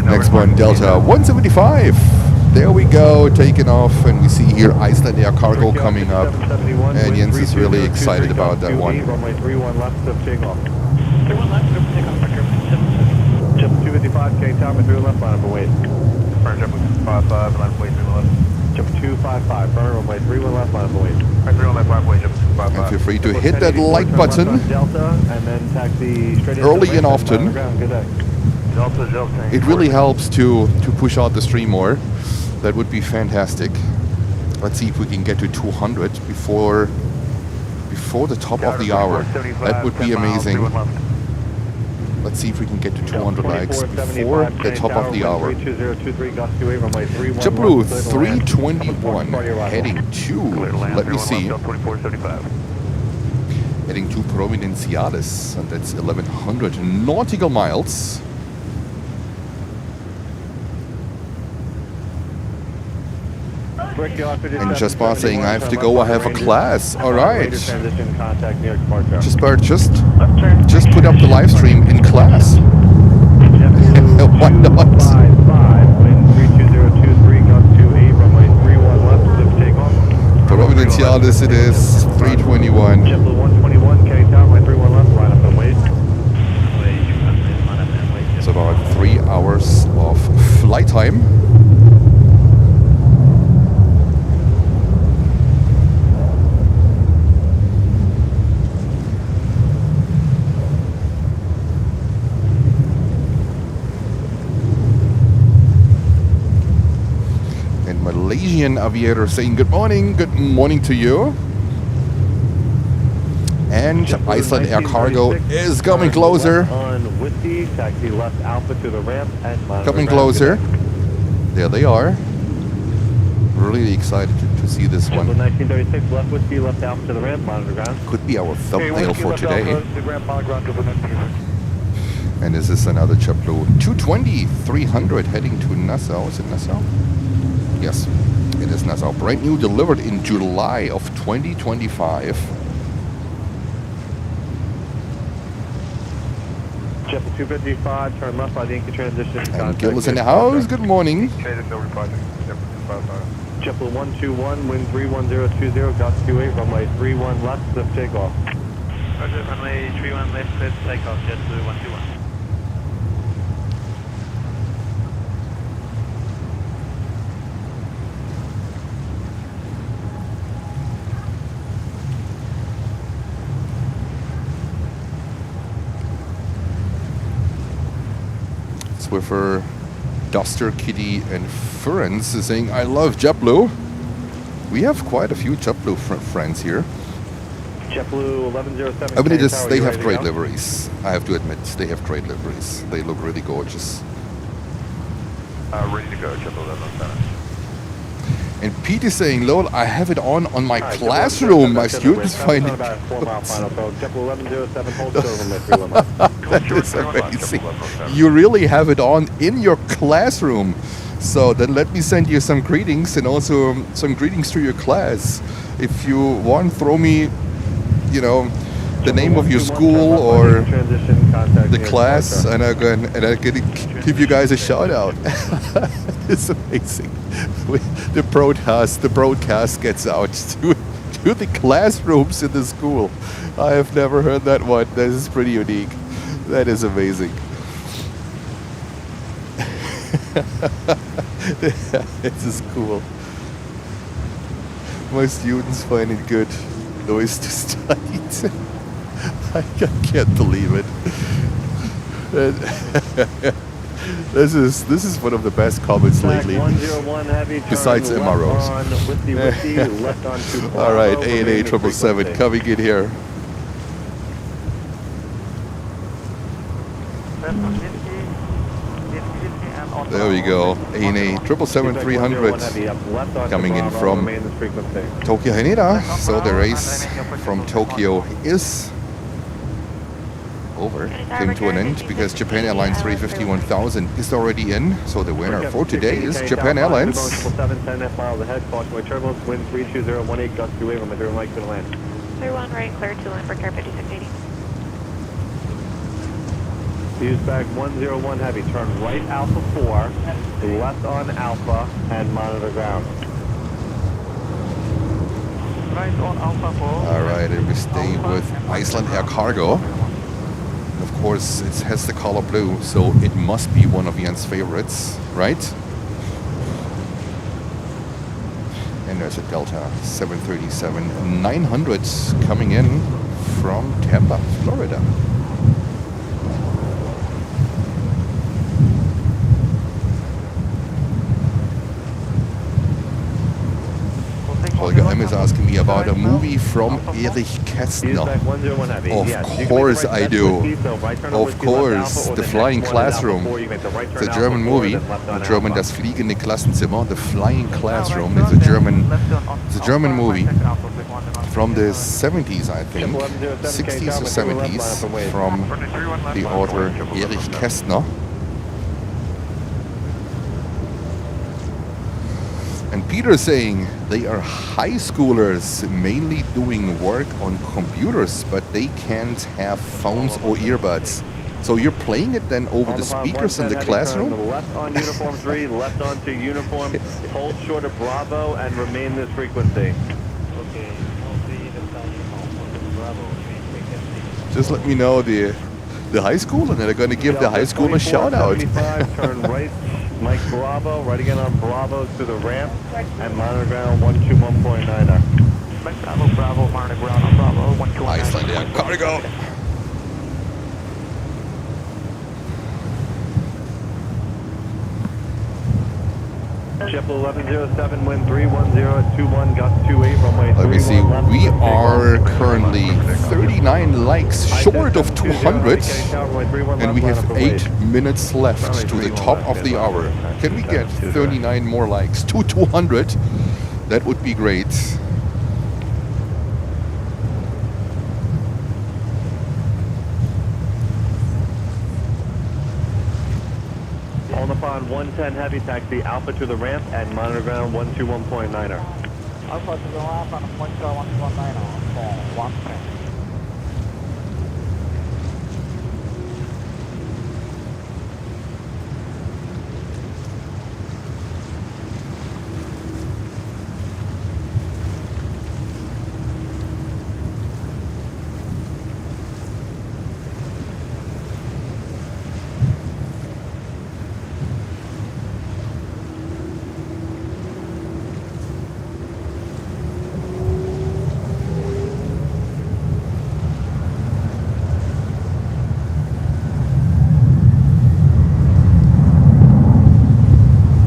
Next one, Delta 175. There we go, taking off, and we see here Icelandair cargo coming up, and Jens is really excited about that one. Runway 31 left of takeoff. 31 left of takeoff, Jet 255, K Tower, 3 left, line up and wait. Jet 255, line up and wait, 3 left. Jet 255, burn runway 31 left, line up and wait. 31 left, line up and wait, Jet 255. And feel free to hit that like button Delta, and then taxi straight early and often. Good day. Delta. It really helps to push out the stream more. That would be fantastic. Let's see if we can get to 200 before the top of the hour. That would be amazing. Let's see if we can get to 200 likes before the top of the hour. JetBlue 321 heading to, let me see, heading to Providenciales, and that's 1100 nautical miles. And just by saying I have to go, I have a class. All right. Just put up the live stream in class. Why not? Providenciales it is, 321. JetBlue 121, K Tower, 31 left, line up and wait. It's about 3 hours of flight time. Malaysian aviator saying good morning to you. And Icelandair cargo is coming closer. On Whiskey, taxi left Alpha to the ramp and coming closer. There they are. Really excited to see this one. 1936 left Whiskey, left Alpha to the ramp, monitor ground. Could be our thumbnail for today. And this is another JetBlue 220 300 heading to Nassau. Is it Nassau? Yes, it is Nassau. Brand new, delivered in July of 2025. Jet 255, turn left by the Inca transition. And Gil is in the house. Good morning. JetBlue 121, wind 31020, gust 28, runway 31 left, lift takeoff. Roger, runway 31 left, lift takeoff, JetBlue 121. Swiffer, Duster, Kitty, and Ferens is saying, I love JetBlue. We have quite a few JetBlue friends here. JetBlue 1107. I mean, they have great liveries. I have to admit, they have great liveries. They look really gorgeous. Ready to go, JetBlue 1107. And Pete is saying, lol, I have it on my classroom. My students find it. That is amazing. You really have it on in your classroom. So then let me send you some greetings, and also some greetings to your class. If you want, throw me, the name of your school or the class, and I'm going to give you guys a shout out. It's amazing. The broadcast gets out to the classrooms in the school. I have never heard that one. That is pretty unique. That is amazing. This is cool. My students find it good noise to study. I can't believe it. This is one of the best comments lately. 101 heavy, turn Besides left MROs. on whiskey, left on to Bravo, All right, remain ANA the 777 frequency. coming in here. There we go. ANA 777-300 coming in from Tokyo Haneda. So the race from Tokyo is over, came to an end because Japan Airlines 350-1000 is already in. So the winner for today is Japan Airlines. 710 mile ahead, caution with turbulence, wind 32018, gust 2 from Madrid, Mike to land. Clear 1 right, clear 2 land for Care 5680. Use back 101 heavy, turn right Alpha 4, left on Alpha, and monitor ground. Right on Alpha 4. All right, and we stay with Icelandair Cargo. Of course, it has the color blue, so it must be one of Jens' favorites, right? And there's a Delta 737-900 coming in from Tampa, Florida. Holger M is asking me about a movie from Erich Kästner. Of course I do. Of course, The Flying Classroom. It's a German movie. In German, Das fliegende Klassenzimmer. The Flying Classroom is a German movie from the 70s, I think. 60s or 70s, from the author Erich Kästner. And Peter saying they are high schoolers mainly doing work on computers, but they can't have phones or earbuds. So you're playing it then over the speakers in the classroom? Left on uniform 3, left on to uniform, hold short of Bravo and remain this frequency. Just let me know the high school, and they're going to give the high school a shout out. Turn right, Mike Bravo, right again on Bravo to the ramp, and monitor ground 121.9. Mike Bravo, Bravo, monitor ground on Bravo, 121. Icelandair Cargo. JetBlue 1107, wind 31021, gust 28, runway 31. Let me see, we are currently 39 likes short of 200, and we have 8 minutes left to the top of the hour. Can we get 39 more likes to 200? That would be great. On upon 110 heavy, taxi Alpha to the ramp and monitor ground 121.9er. Alpha to the ramp and monitor 119 for 110.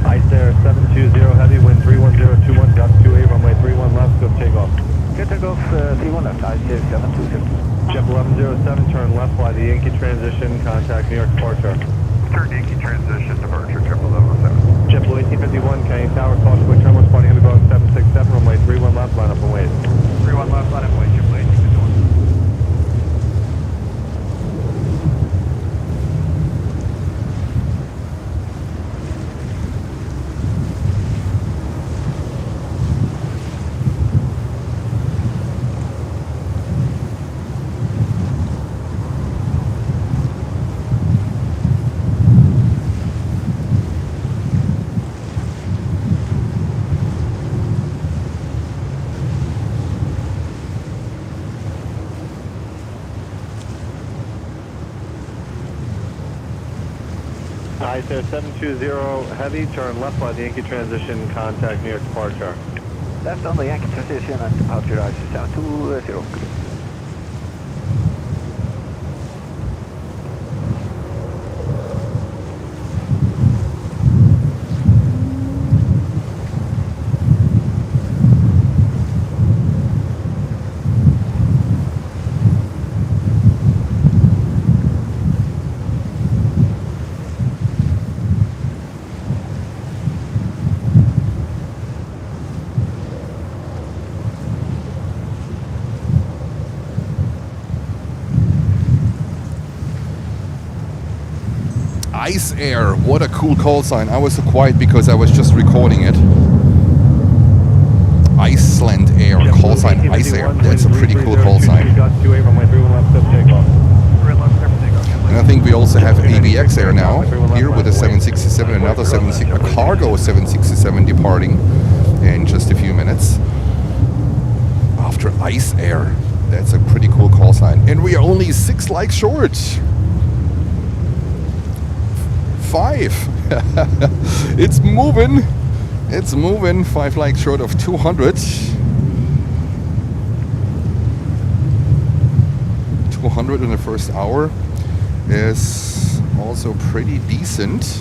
Icelandair 720 heavy, wind 31021, gust 28, runway 31 left, go takeoff. Get takeoff 31 left, Icelandair 720. JetBlue 1107, turn left, fly the Yankee transition, contact New York departure. Turn Yankee transition, departure, 1107. JetBlue 1851, Canadian Tower, crosswind with terminal, spotting heavy Boeing 767, runway 31 left, line up and wait. 31 left, line up and wait, JetBlue 1851. Icelandair 720 heavy, turn left, fly the Yankee transition, contact New York departure. Left on the Yankee transition and departure Icelandair 720. Icelandair, what a cool call sign. I was so quiet because I was just recording it. Icelandair, call sign Icelandair. That's a pretty cool call sign. And I think we also have ABX Air now, here with a 767, another 76, a cargo 767 departing in just a few minutes. After Icelandair, that's a pretty cool call sign. And we are only 6 likes short. 5. It's moving. It's moving. 5 likes short of 200. 200 in the first hour is also pretty decent.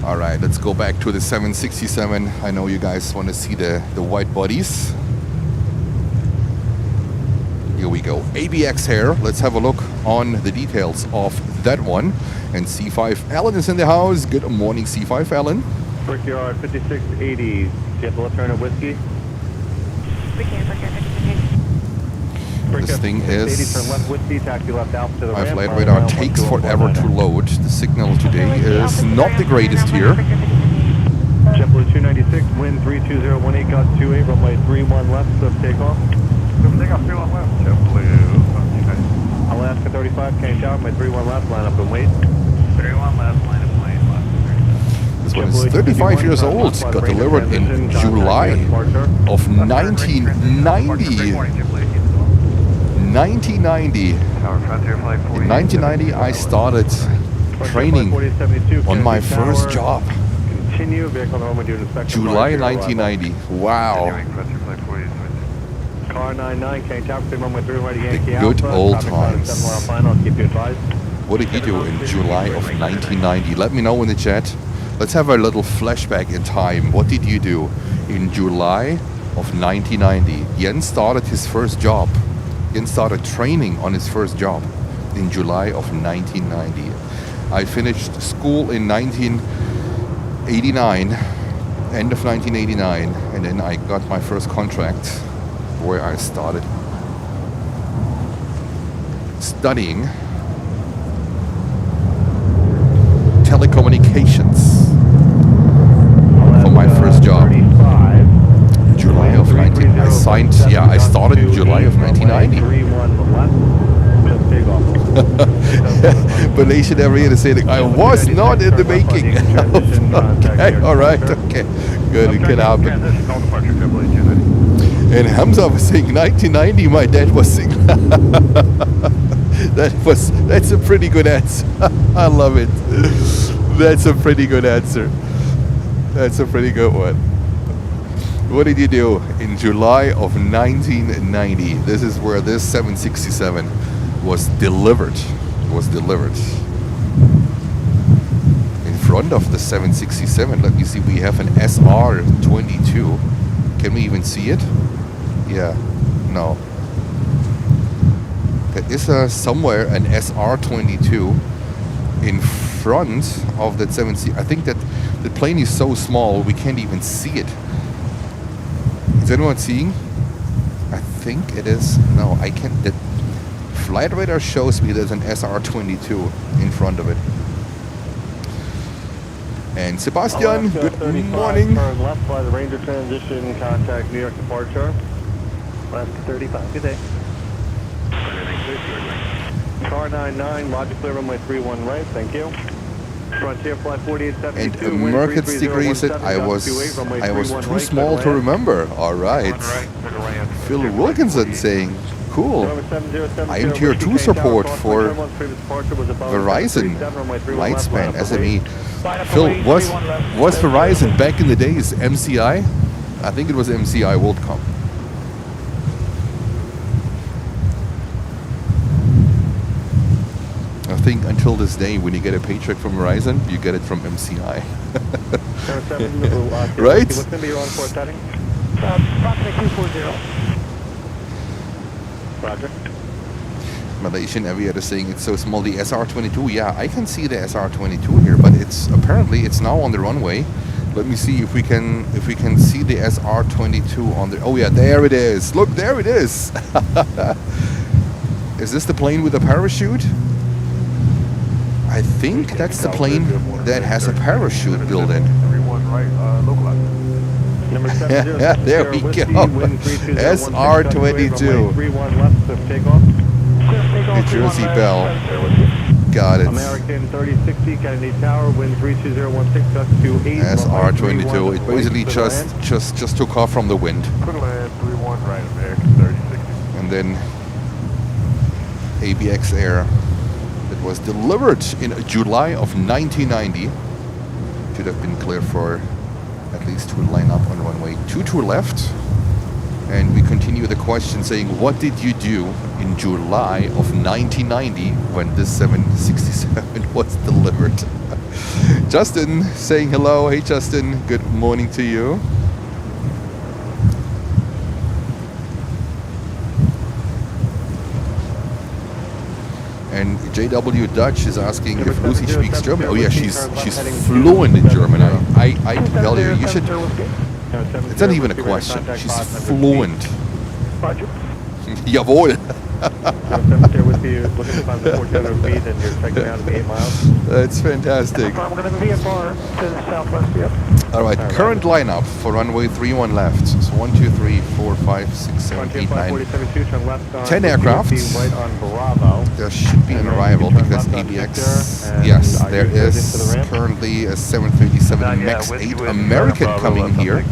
All right, let's go back to the 767. I know you guys want to see the white bodies. Here we go. ABX here. Let's have a look on the details of that one. And C5 Alan is in the house. Good morning, C5 Alan. Brickyard 5680. Jet left turn of whiskey. We can Brickyard 5680. This thing is... 80 turn left whiskey, taxi left out to the My ramp. flight radar takes forever to load. The signal today is not the greatest here. JetBlue 296, wind 32018, got 28, runway 31 left, sub takeoff. Takeoff 31 left. JetBlue. Alaska 35, Cathay and JAL, my 31 left, line up and wait. 31 left, line up and wait. This one is 35 years old. Got delivered in July of 1990. 1990. In 1990, I started training on my first job. July 1990. Wow. Car 99, Cathay Taxi, runway 3 ready, Yankee The good Alpha, old traffic light times. 7 mile final, I'll keep you advised. What did you do in July of 1990? Let me know in the chat. Let's have a little flashback in time. What did you do in July of 1990? Jens started his first job. Jens started training on his first job in July of 1990. I finished school in 1989, end of 1989, and then I got my first contract where I started studying telecommunications for my first job. July of 19. I signed. Yeah, I started in July of 1990. Malaysian Aviation saying I was not in the making. Okay, all right, okay, good. It can happen. And Hamza was saying 1990. My dad was saying. That's a pretty good answer. I love it. That's a pretty good answer. That's a pretty good one. What did you do in July of 1990? This is where this 767 was delivered. In front of the 767, let me see, we have an SR-22. Can we even see it? Yeah, no. There is somewhere an SR-22 in front of that 767. I think that the plane is so small we can't even see it. Is anyone seeing? I think it is. No, I can't. The flight radar shows me there's an SR-22 in front of it. And Sebastian, good morning. Turn left by the Ranger transition, contact New York departure. Left 35, good day. Car 99, logic clear runway 31 right, thank you. Frontier flight 4872. And Americans degree said I was too small to remember. All right. Phil Wilkinson saying, cool. I am tier 2 support for Verizon Lightspan SME. Phil, was Verizon back in the days MCI? I think it was MCI WorldCom. I think until this day, when you get a paycheck from Verizon, you get it from MCI. Right? What's going to be your on-port setting? Approximately 240. Roger. Malaysian Aviator saying it's so small. The SR-22, yeah, I can see the SR-22 here, but it's now on the runway. Let me see if we can see the SR-22 on the. Oh yeah, there it is. Look, there it is. Is this the plane with the parachute? I I think that's the plane that has a parachute built in. 31 right, localize. Number 70, Yeah, there we whiskey, go. wind 320, SR-22. 31 left of takeoff. New Jersey Bell. Got it. American 3060, Kennedy Tower, wind 32016, gust to 8. SR-22. It basically just took off from the wind. Clear to land, 31 right, American 3060. And then ABX Air. It was delivered in July of 1990. Should have been clear for at least to line up on runway 22 left. And we continue the question saying, what did you do in July of 1990 when this 767 was delivered? Justin saying hello. Hey Justin, good morning to you. And JW Dutch is asking if Lucy speaks German. Oh yeah, she's fluent in German. I tell you, you should. It's not even a question. She's fluent. Jawohl. That's fantastic. I'm going to VFR to the southwest, yep. All right, current lineup for runway 31 left. So 1, 2, 3, 4, 5, 6, 7, 8, 9. 10 aircraft. There should be an arrival because ABX. Yes, there is currently a 737 MAX 8 American coming here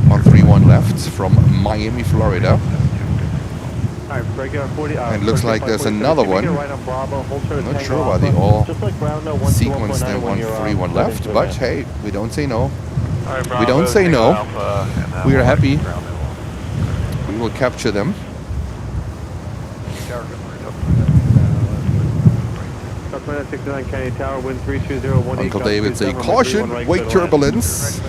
on 31 left from Miami, Florida. And looks like there's another one. I'm not sure why they all sequenced them on 31 left, but hey, we don't say no. We don't say no. We are happy. We will capture them. Uncle David say caution, wake turbulence.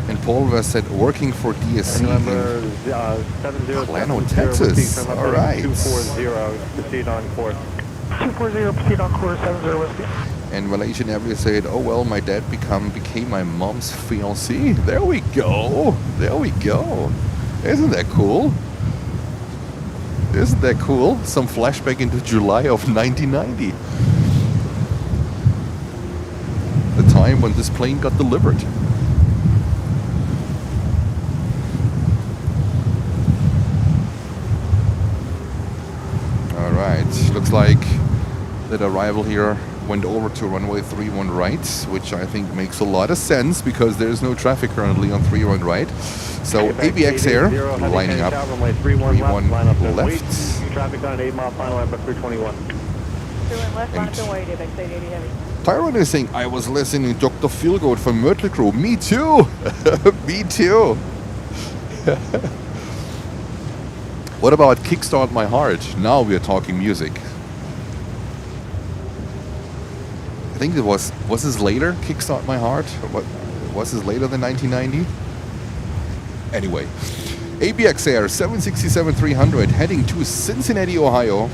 And Paul was said working for DSC in Plano, Texas. All right. 240, proceed on course. 240, proceed on course, 70 whiskey. And Malaysian Airways said, oh well, my dad became my mom's fiancé. There we go. There we go. Isn't that cool? Isn't that cool? Some flashback into July of 1990. The time when this plane got delivered. Looks like that arrival here went over to runway 31 right, which I think makes a lot of sense because there's no traffic currently on 31 right. So ABX Air lining up 31 left. Traffic on 8 mile final line by 321. 31 left, line up and wait, ABX 880 heavy. Tyron is saying, I was listening to Dr. Feelgood from Mötley Crüe. Me too. Me too. What about Kickstart My Heart? Now we are talking music. I think it was this later, Kickstart My Heart? Or what, was this later than 1990? Anyway, ABX Air 767-300 heading to Cincinnati, Ohio.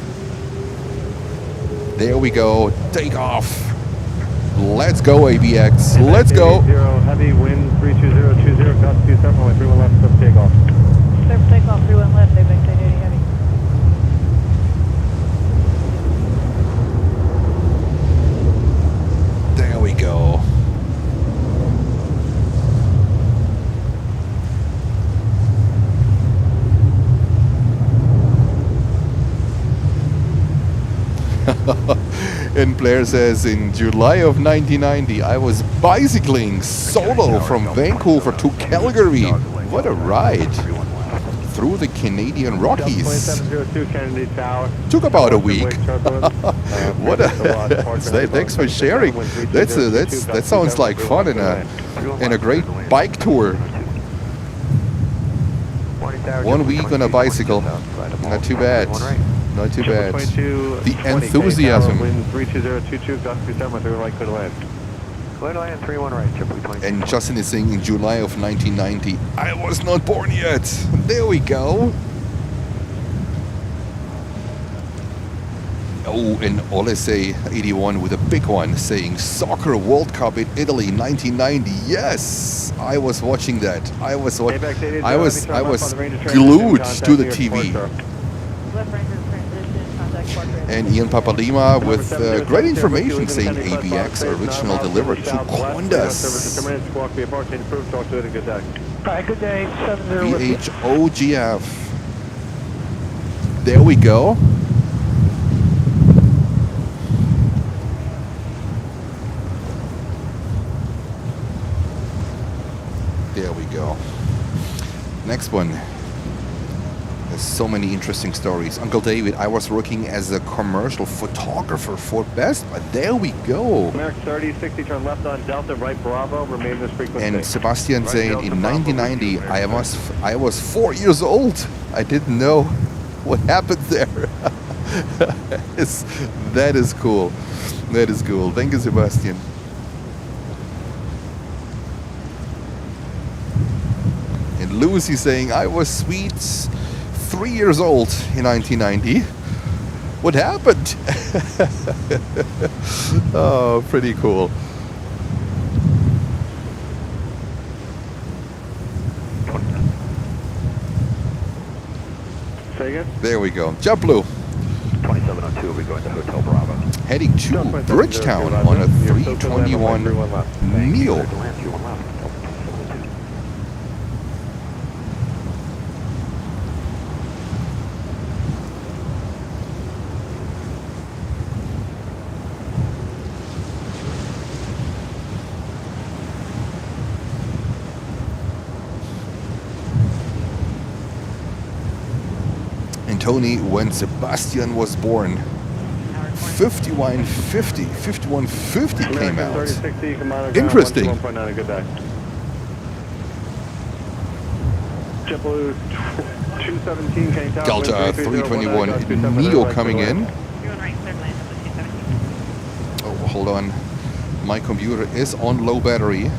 There we go, take off. Let's go ABX, let's go. Heavy wind 32020, gust 27, 31 left, stop takeoff. Clear for takeoff, 31 left, ABX 880 heavy. There we go. And Blair says, in July of 1990, I was bicycling solo from Vancouver to Calgary. What a ride. Through the Canadian Rockies. Took about a week. What a thanks for sharing. That sounds like fun and a great bike tour. 1 week on a bicycle. Not too bad. Not too bad. The enthusiasm. And Justin is saying in July of 1990, I was not born yet. There we go. Oh, and Olesei 81 with a big one saying Soccer World Cup in Italy 1990. Yes, I was watching that. I was glued to the TV. Left Ranger transition, contact And Ian Papalima with great information saying ABX original delivered to Qantas. Alright, good day, 70 with you. VHOGF. There we go. There we go. Next one. There's so many interesting stories. Uncle David, I was working as a commercial photographer for Best, but there we go. American 30, 60, turn left on Delta, right Bravo, remain this frequency. And Sebastian Right saying Delta, in Bravo, 1990 repeat, I was 4 years old. I didn't know what happened there. That is cool. That is cool. Thank you, Sebastian. And Lucy saying I was sweet 3 years old in 1990. What happened? Oh, pretty cool. Say again? There we go. JetBlue 2702, we go into Hotel Bravo. heading to Bridgetown on a 321 Neo. And Tony, when Sebastian was born, 5150 came out. Interesting. JetBlue 217, can you tell? Delta 321 Neo coming in. Oh, hold on. My computer is on low battery.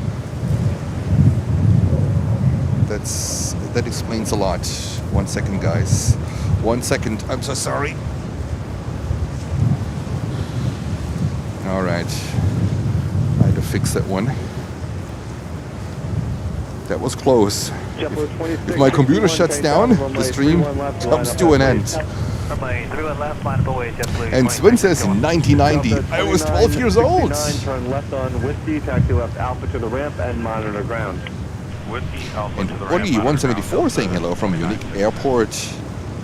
That explains a lot. 1 second, guys. 1 second. I'm so sorry. All right. I had to fix that one. That was close. If my computer shuts down, the stream comes to an end. And Sven says 1990. I was 12 years old. Turn left on Whiskey, taxi left Alpha to the ramp and monitor ground. And Oli 174 saying hello from Munich Airport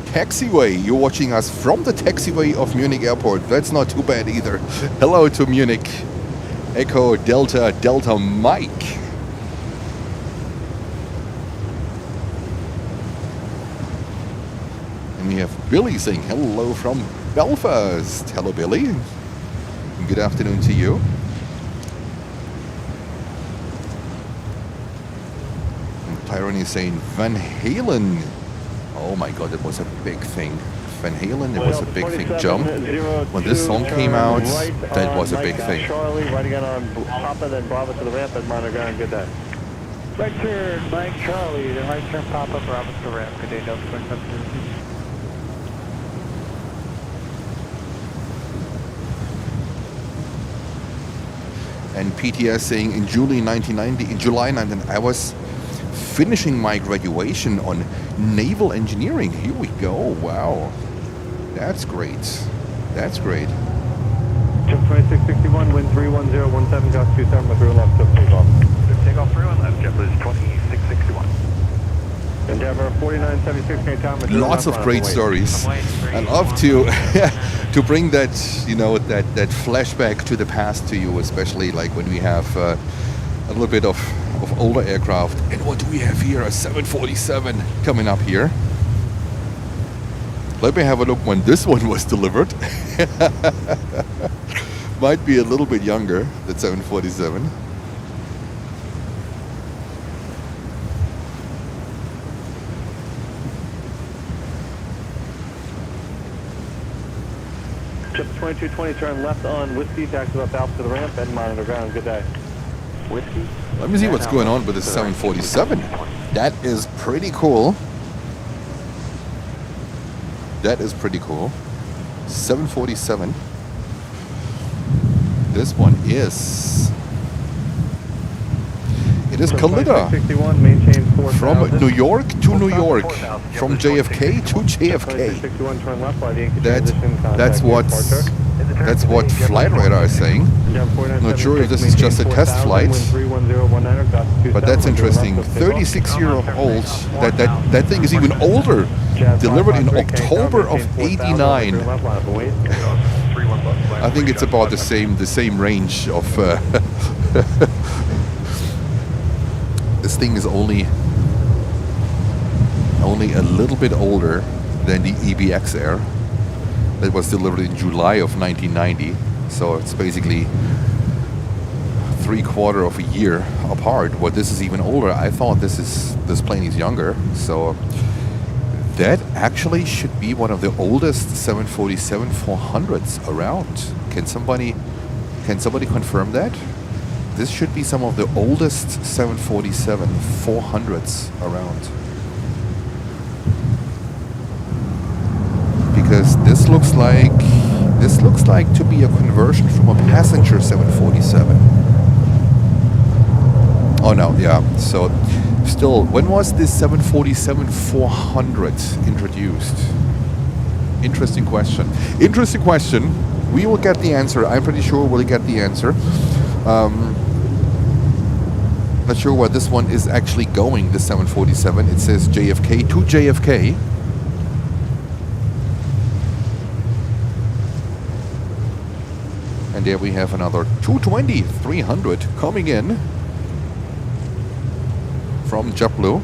taxiway. You're watching us from the taxiway of Munich Airport. That's not too bad either. Hello to Munich. Echo Delta Delta Mike. And we have Billy saying hello from Belfast. Hello, Billy. Good afternoon to you. And Tyrone is saying Van Halen. Oh my god, it was a big thing. Van Halen, it was a big thing. Jump. When this song came out, that was a big thing. Charlie, right again on Papa, then Bravo to the ramp and monitor ground. Good day. Right turn, Mike Charlie, then right turn Papa, Bravo to the ramp. Good day, Delta 27. And PTS saying in July 1990, I was finishing my graduation on naval engineering. Here we go. Wow. That's great. That's great. Jump 2661, wind 31017, got 27 with 3 left, took takeoff. Takeoff 31 left, JetBlue 2661. Endeavor 4976, can you tell me? Lots of great stories. I love to to bring that, you know, that flashback to the past to you, especially like when we have a little bit of older aircraft. And what do we have here? A 747 coming up here. Let me have a look when this one was delivered. Might be a little bit younger, that 747. Chip 2220, turn left on Whiskey, taxi left Alpha to the ramp and monitor ground. Good day. Whiskey. Let me see what's going on with the 747. That is pretty cool. That is pretty cool. 747. This one is It is Kalida. 61, maintain 4,000. From New York to New York. From JFK to JFK. 61, turn left, flying transition, That's what flight radar is saying. Not sure if this is just a test flight, but that's interesting. 36-year-old. That thing is even older. Delivered in October of '89. I think it's about the same range of. This thing is only a little bit older than the EBX Air that was delivered in July of 1990. So it's basically 3/4 of a year apart. Well, this is even older. I thought this plane is younger. So that actually should be one of the oldest 747-400s around. Can somebody confirm that? This should be some of the oldest 747-400s around. Because this looks like to be a conversion from a passenger 747. Oh no, yeah. So still, when was this 747-400 introduced? Interesting question. Interesting question. We will get the answer. I'm pretty sure we'll get the answer. Not sure where this one is actually going, the 747. It says JFK to JFK. And there we have another 220-300 coming in from JetBlue.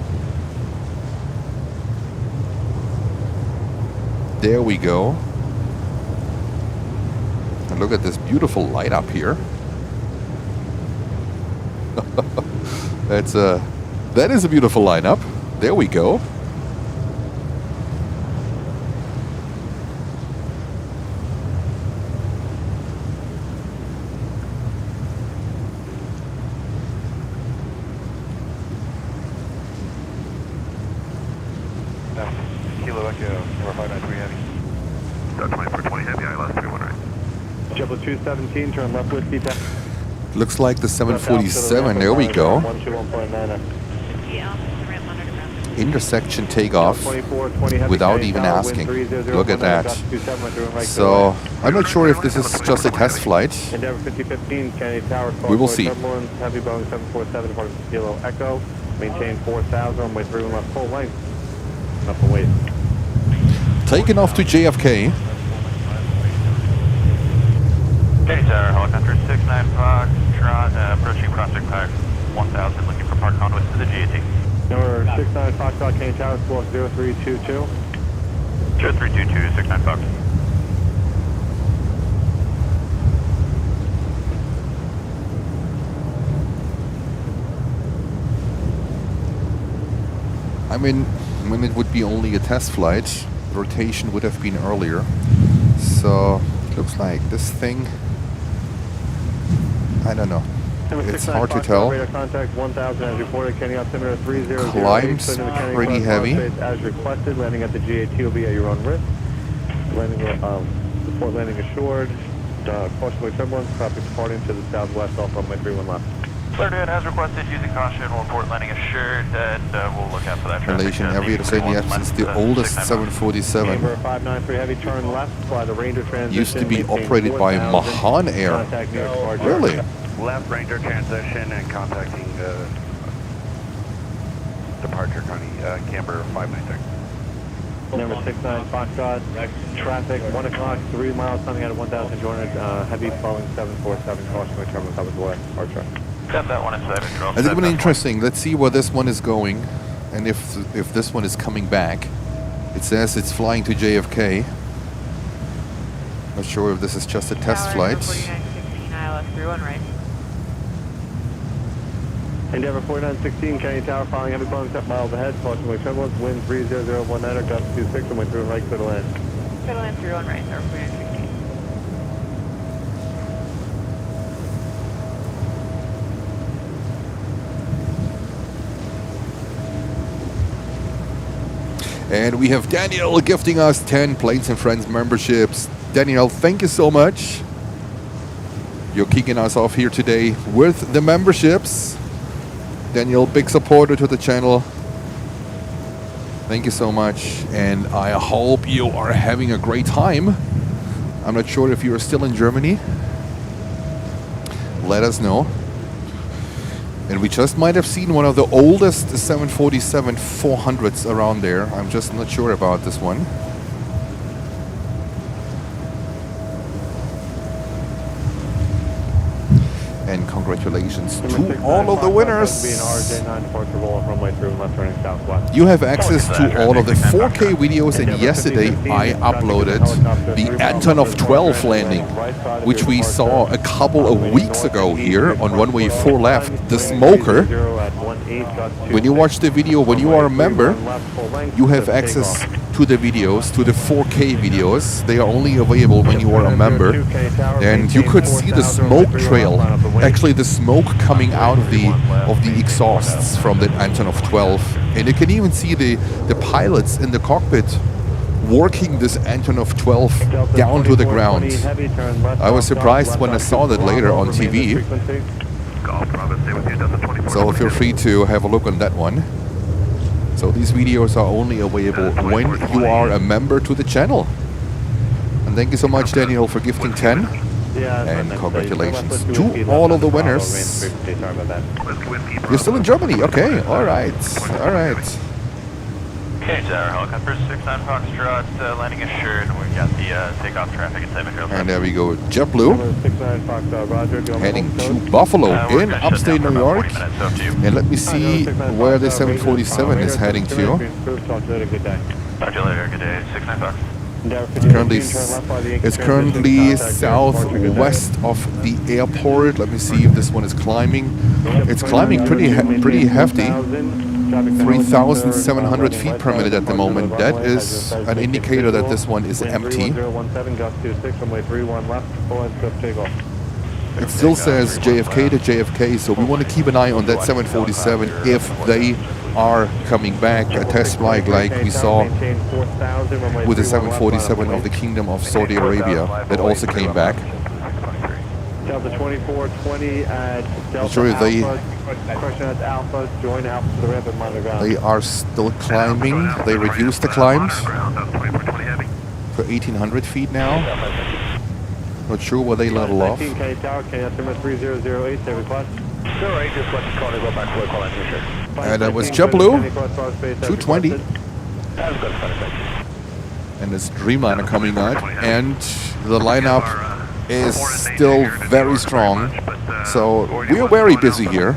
There we go. And look at this beautiful light up here. That is a beautiful lineup. There we go. Kilo Echo, number 593 Heavy. 2420 Heavy, ILS 31 right. JetBlue 217, turn left with feedback. Looks like the 747. There we go. Intersection takeoff without even asking. Look at that. So I'm not sure if this is just a test flight. We will see. Heavy Boeing 747 departing Kilo Echo. Maintain 4,000 runway 31 left full length. Enough to wait. Taken off to JFK. Kenny Tower, helicopter 69 Fox, approaching prospect park 1000, looking for park conduits to the GAT. Number 69 Foxtrot, Kenny Tower, squawk 0322. 0322, 69 Fox. I mean, when it would be only a test flight, rotation would have been earlier. So it looks like this thing, I don't know. It's hard to tell. Contact 1000 as reported. Kenny altimeter 3008. Climbs pretty heavy. As requested, landing at the GAT will be at your own risk. Landing, support landing assured. Caution with turbulence. Traffic departing to the southwest off runway 31 left. Clear as requested, using caution, we'll report landing assured, and we'll look out for that traffic. Malaysian Aviation saying yes, it's the oldest 747. Number 593 Heavy, turn left, fly the Ranger transition. Used to be operated by Mahan Air. Really? Left Ranger transition and contacting departure camber 596. Number 69 Foxtrot, traffic 1 o'clock, 3 miles coming out of 1000 joined, heavy Boeing 747, caution with terminal coverage west, departure. Got that one at 712. It's going to be interesting. Let's see where this one is going, and if this one is coming back. It says it's flying to JFK. Not sure if this is just a test flight. 4916 ILS 31 right. Endeavor 4916, Kenny Tower, following heavy Boeing 7 miles ahead, caution with turbulence, wind 30019, gust 26, and went through right, clear to land. Clear to land 31 right, Endeavor 4916. And we have Daniel gifting us 10 Planes and Friends memberships. Daniel, thank you so much. You're kicking us off here today with the memberships. Daniel, big supporter to the channel. Thank you so much, and I hope you are having a great time. I'm not sure if you are still in Germany. Let us know. And we just might have seen one of the oldest 747-400s around there. I'm just not sure about this one. And congratulations to all of the winners. You have access to all of the 4K videos, and yesterday I uploaded the Antonov 12 landing, which we saw a couple of weeks ago here on runway 4 left, the smoker. When you watch the video, when you are a member, you have access to the videos, to the 4K videos. They are only available when you are a member. And you could see the smoke trail, actually the smoke coming out of the exhausts from the Antonov 12. And you can even see the pilots in the cockpit working this Antonov 12 down to the ground. I was surprised when I saw that later on TV. So feel free to have a look on that one. So these videos are only available when you are a member to the channel. And thank you so much, Daniel, for gifting 10. And congratulations to all of the winners. You're still in Germany? Okay, alright, alright. Okay, Tower helicopter 69 Foxtrot, landing assured. We've got the takeoff traffic inside material. And there we go, JetBlue, heading to Buffalo in upstate New York. And let me see where the 747 is heading to. Talk to you later, good day, 69 Fox. It's currently southwest of the airport. Let me see if this one is climbing. It's climbing pretty hefty. 3,700 feet per minute at the moment. That is an indicator that this one is empty. It still says JFK to JFK, so we want to keep an eye on that 747 if they are coming back. A test flight like we saw with the 747 of the Kingdom of Saudi Arabia that also came back. Delta 2420 at Delta Sure, they are still climbing. They reduced the climbs for 1,800 feet now. Not sure where they level off. And that was JetBlue 220. And this Dreamliner coming out, and the lineup is still very strong, so we are very busy here.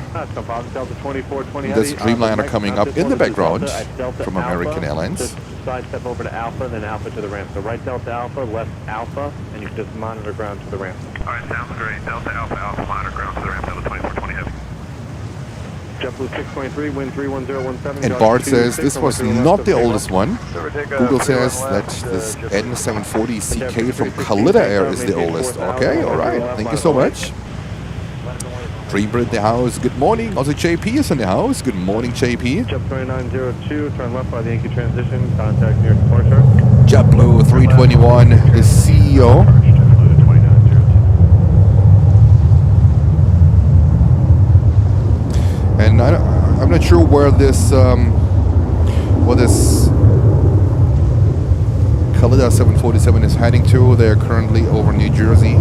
This Dreamliner coming up in the background from American Airlines. Side step over to Alpha, then Alpha to the ramp. So right Delta Alpha, left Alpha, and you can just monitor ground to the ramp. Alright, sounds great. Delta Alpha, Alpha, monitor ground to the ramp, Delta 2420 heavy. JetBlue 623, wind 31017. And Bart says this was not the oldest one. Google says that this N740CK from Air is the oldest. Okay, alright, thank you so much. Dreamer in the house, good morning. Also JP is in the house, good morning JP. Jet 2902, turn left by the Yankee transition, contact near departure. JetBlue 321, the CEO. And I'm not sure where this Khalida 747 is heading to. They're currently over New Jersey.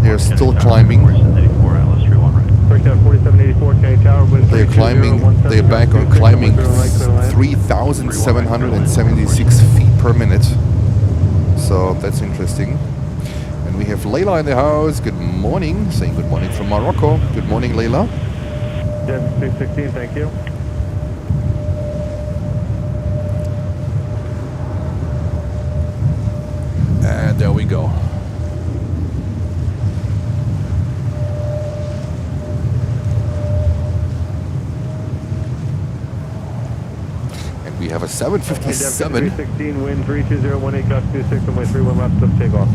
They're still climbing. They're climbing. They're back on climbing 3,776 feet per minute. So that's interesting. And we have Layla in the house. Good morning. Saying good morning from Morocco. Good morning, Layla. Jet 316, thank you. And there we go. And we have a 757. 316, wind 32018, gust 26, runway 31 left, lift takeoff.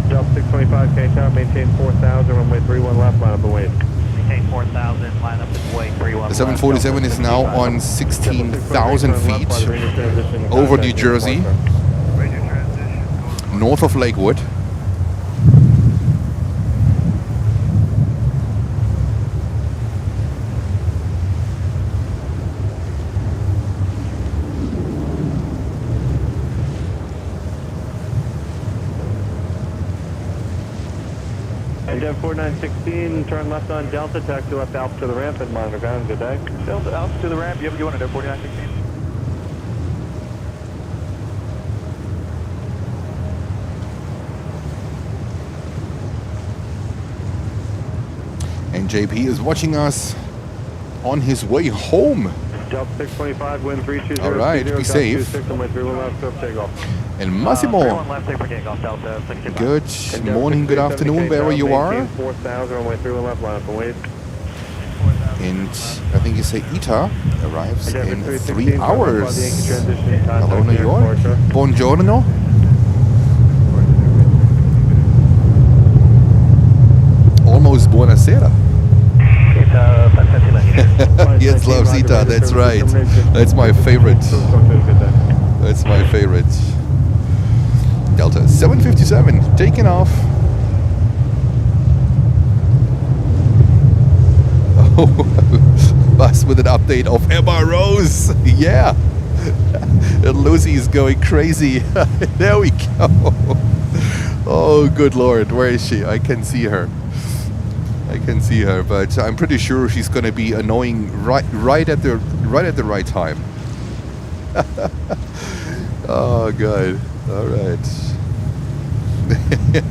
Delta 625, K-Tower, maintain 4,000, runway 31 left, line up and wait. Maintain 4,000, line up and wait, 31 The 747 is now on 16,000 feet over New Jersey, north of Lakewood. Jet 4916, turn left on Delta, taxi left Alpha to the ramp and monitor ground. Good day. Delta Alpha to the ramp. You have a good one at 4916. And JP is watching us on his way home. Delta 625, wind 320. All right, be safe. 26, and 31 left, stroke takeoff. And Massimo, 31 left, take for takeoff, Delta 625. good morning, good afternoon, wherever you are. 4000, runway 31 left, line up and wait. And I think you say Ita arrives Jet in 316, 3 hours. transition, Hello, contact New York. airport, sir. Buongiorno. Almost buonasera. Yes, love Zita, that's right. That's my favorite. That's my favorite. Delta 757, taking off. Oh, us with an update of MROs. Yeah. And Lucy is going crazy. There we go. Oh, good Lord. Where is she? I can see her. I can see her, but I'm pretty sure she's going to be annoying right at the right time. Oh god. All right.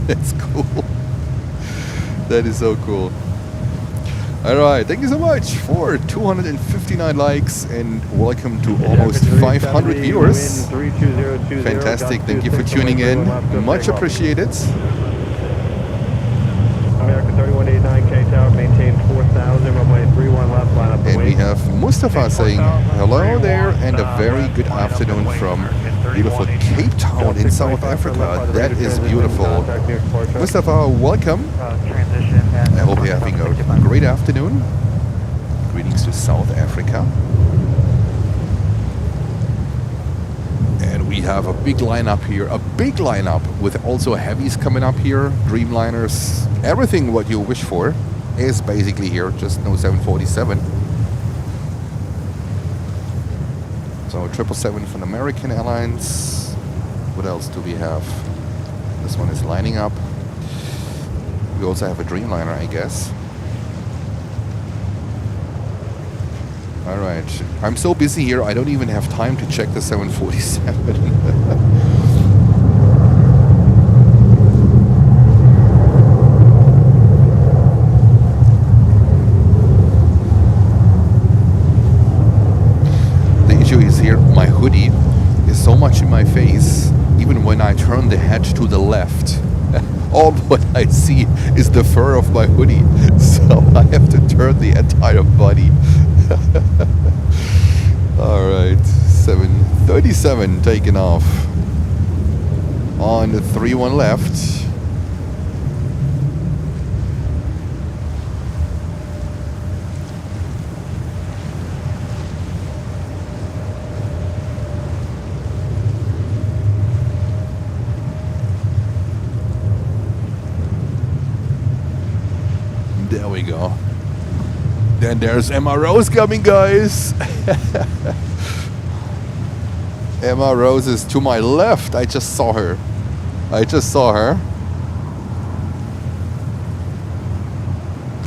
That's cool. That is so cool. All right, thank you so much for 259 likes and welcome to almost 500 viewers. Fantastic. Thank you for tuning in. Much appreciated. American 3189 K Tower, maintain 4000, runway 31 left, line up And we have Mustafa saying hello there and a very good afternoon from beautiful Cape Town in South Africa. That is beautiful. Mustafa, welcome. I hope you're having a great afternoon. Greetings to South Africa. And we have a big lineup here, a big lineup with also heavies coming up here, Dreamliners, everything what you wish for is basically here, just no 747. So 777 from American Airlines. What else do we have? This one is lining up. We also have a Dreamliner, I guess. Alright, I'm so busy here, I don't even have time to check the 747. Here, my hoodie is so much in my face, even when I turn the head to the left. All what I see is the fur of my hoodie, so I have to turn the entire body. Alright, 737 taking off on the 31 left. There we go. Then there's Emma Rose coming, guys. Emma Rose is to my left. I just saw her.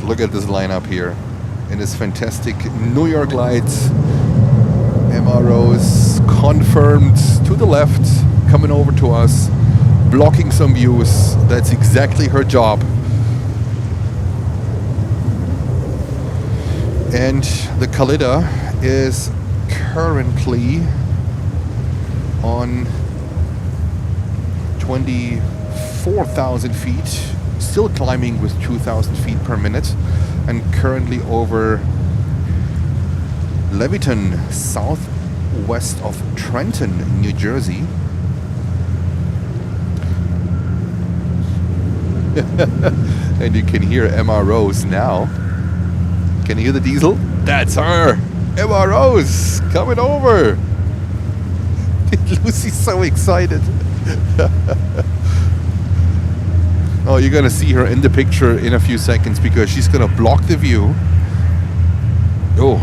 Look at this lineup here. In this fantastic New York lights. Emma Rose confirmed to the left, coming over to us, blocking some views. That's exactly her job. And the Khalida is currently on 24,000 feet, still climbing with 2,000 feet per minute, and currently over Leviton, southwest of Trenton, New Jersey. And you can hear Emma Rose now. Can you hear the diesel? That's her! Emma Rose! Coming over! Lucy's so excited. Oh, you're gonna see her in the picture in a few seconds because she's gonna block the view. Oh,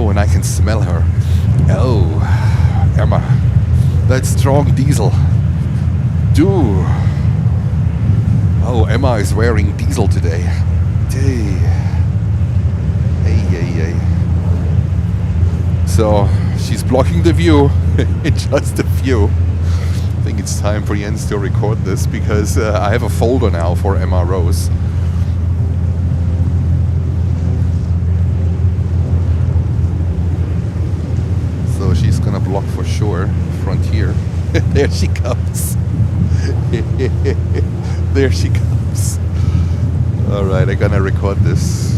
and I can smell her. Oh, Emma. That strong diesel. Oh, Emma is wearing diesel today. Hey. So she's blocking the view in just a few. I think it's time for Jens to record this because I have a folder now for Emma Rose. So she's gonna block for sure. Frontier. There she comes. There she comes. Alright, I'm gonna record this.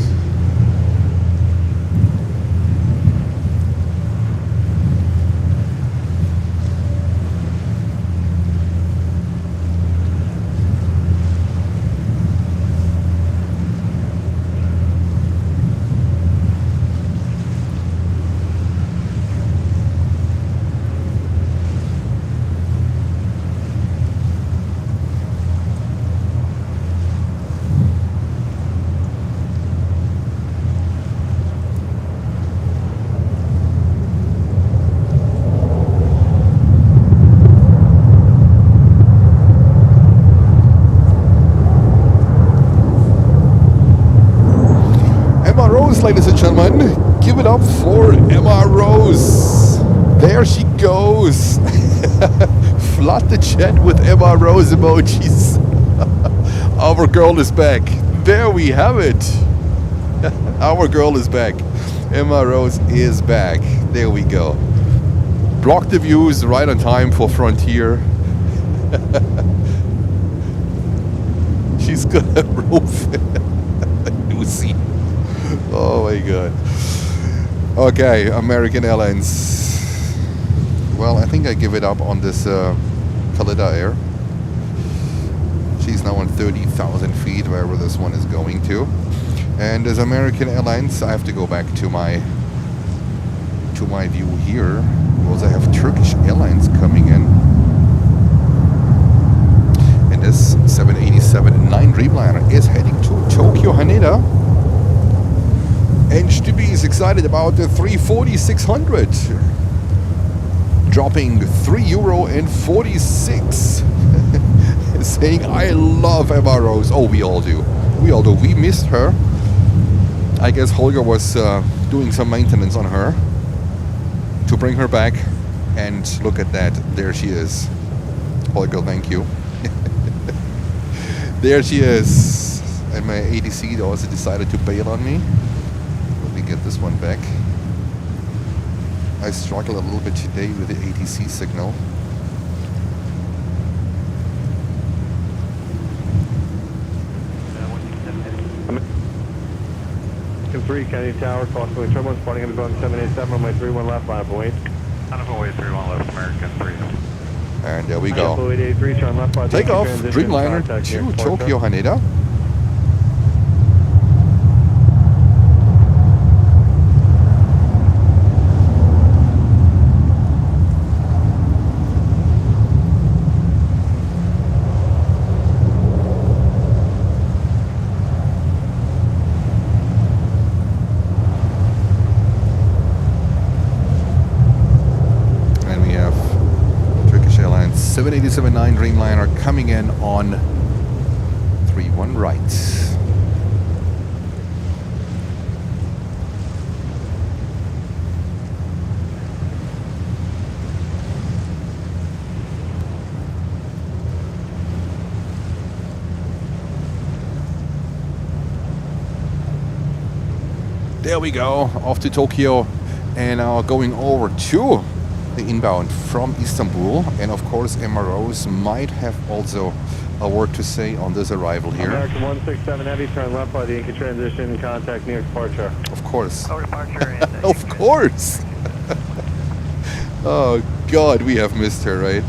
Ladies and gentlemen, give it up for Emma Rose. There she goes. Flood the chat with Emma Rose emojis. Our girl is back. There we have it. Our girl is back. Emma Rose is back. There we go. Block the views right on time for Frontier. She's gonna roof. You see. Oh my god. Okay, American Airlines. Well, I think I give it up on this Air. She's now on 30,000 feet, wherever this one is going to. And as American Airlines, I have to go back to my view here. Because I have Turkish Airlines coming in. And this 787-9 Dreamliner is heading to Tokyo Haneda. And Stubby is excited about the 340-600, dropping €3.46, saying, I love Emma Rose. Oh, we all do. We all do. We missed her. I guess Holger was doing some maintenance on her to bring her back. And look at that. There she is. Holger, thank you. There she is. And my ADC also decided to bail on me. Get this one back. I struggle a little bit today with the ATC signal. American 3, Kennedy Tower, crosswind turbulence, spotting heavy Boeing 787, runway 31 left, line point. Runway 31 left, American 3. And there we go. JetBlue 883, turn left by Take off, Dreamliner to Tokyo Haneda. And we have Turkish Airlines 787-9 Dreamliner coming in on 31 right. There we go, off to Tokyo, and now going over to the inbound from Istanbul. And of course, Emma Rose might have also a word to say on this arrival here. American 167 Heavy, turn left by the Inca transition, contact near departure. Of course. Oh, departure and Of course. Oh God, we have missed her, right?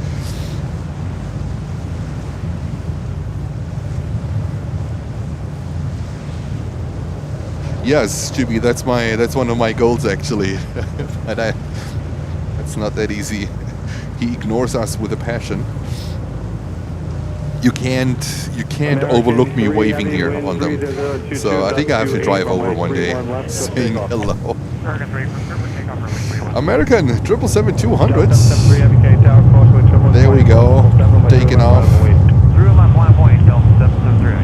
Yes, Jimmy, that's one of my goals actually. But that's not that easy. He ignores us with a passion. You can't overlook me waving here on them. So I think I have to drive over one day saying hello. American 777-200. There we go, taking off. Through left line point, Delta 773.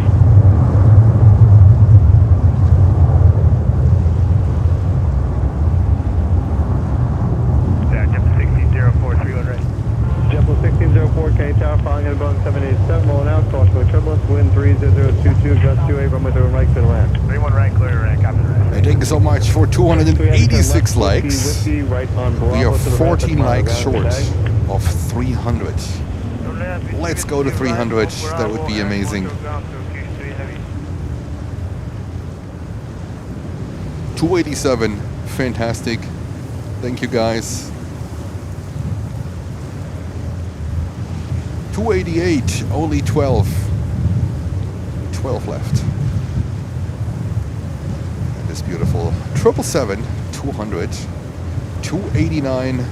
104K tower, following in Boeing 787, rolling out, crosswind turbulence, wind 30022, gust 28, runway 30 right, clear to land. 31 right, clear, right, copy. And thank you so much for 286 likes. Right on We are Bravo to the 14 right, likes short today. of 300. Let's go to 300. That would be amazing. 287. Fantastic. Thank you guys. 288. Only 12. 12 left. That is beautiful. 777. 200. 289.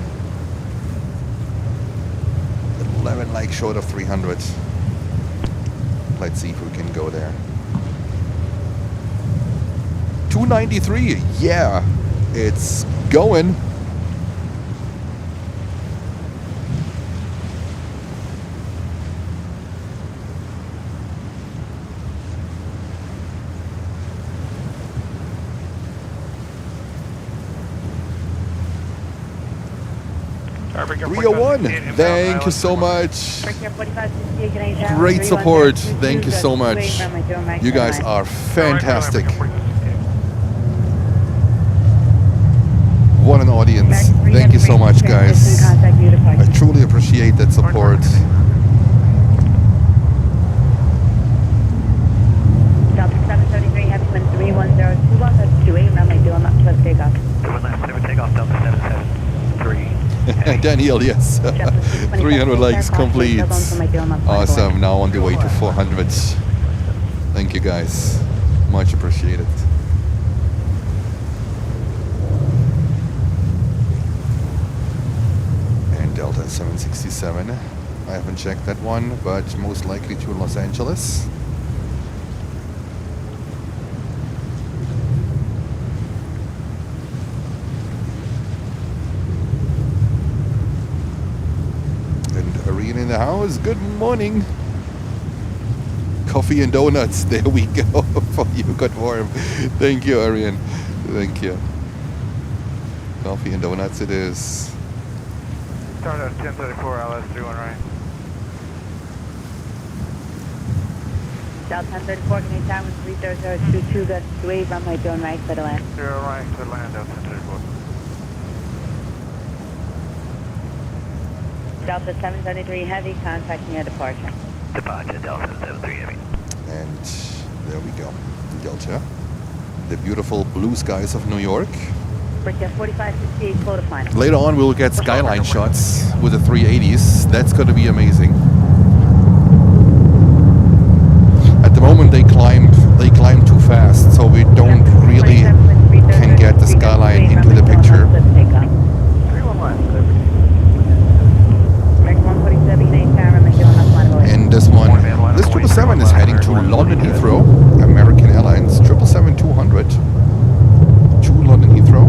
11 likes short of 300. Let's see if we can go there. 293. Yeah, it's going. Traffic Air 301. Thank you so much. Great support. Thank you so much. You guys are fantastic. What an audience. Thank you so much, guys. I truly appreciate that support. Delta 733, heavy wind 31021, that's 28, runway doing up to takeoff. Doing left, 7 takeoff, Delta 773. Daniel, yes. 300 likes complete. Awesome. Now on the way to 400. Thank you, guys. Much appreciated. And Delta 767. I haven't checked that one, but most likely to Los Angeles. In the house. Good morning. Coffee and donuts. There we go. For you got warm. Thank you, Arian. Thank you. Coffee and donuts it is. Start at 1034, LS 31 right. Delta 1034, can you time with 30022, that's 28, runway doing right, clear to land. 0 right, clear to land, Delta 1034. Delta 773 heavy, contacting your departure. Departure, Delta 73 heavy. And there we go. Delta. The beautiful blue skies of New York. Bridge 4568, flow to final. Later on we'll get skyline shots with the 380s. That's going to be amazing. At the moment they climb too fast, so we don't really can get the skyline into the picture. And this one, this 777 is heading to London Heathrow, American Airlines, 777-200 to London Heathrow.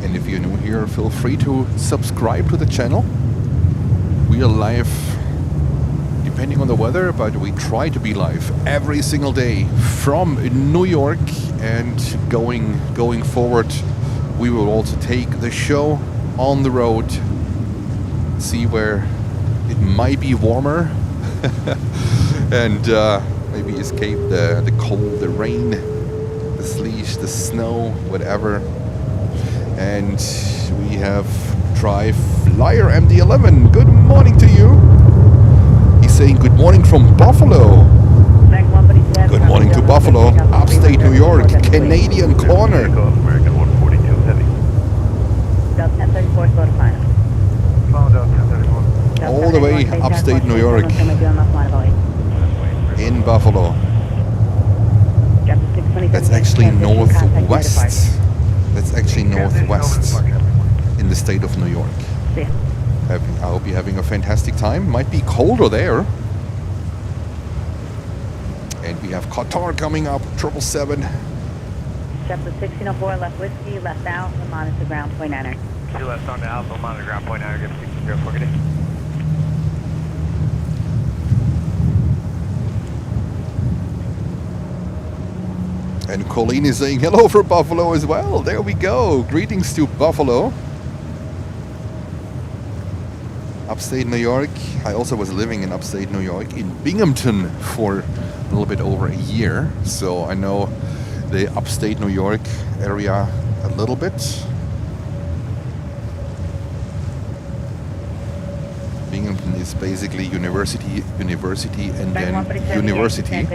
And if you're new here, feel free to subscribe to the channel. We are live depending on the weather, but we try to be live every single day from New York, and going forward we will also take the show on the road, see where it might be warmer and maybe escape the cold, the rain, the sleet, the snow, whatever. And we have Drive Flyer MD-11. Good morning to you. Saying good morning from Buffalo. Good morning to Buffalo, upstate New York, Canadian corner. American 142 heavy. Delta 1034, slow to final. Delta 1034. All the way upstate New York, in Buffalo. That's actually northwest. That's actually northwest in the state of New York. I hope you're having a fantastic time. Might be colder there. And we have Qatar coming up, 777. Delta 1604, left whiskey, left out, and monitor ground point enter. 2 left on the Alpha, monitor ground point enter, give 604, good day. And Colleen is saying hello for Buffalo as well. There we go. Greetings to Buffalo. Upstate New York. I also was living in upstate New York in Binghamton for a little bit over a year. So I know the upstate New York area a little bit. Binghamton is basically university, and then university.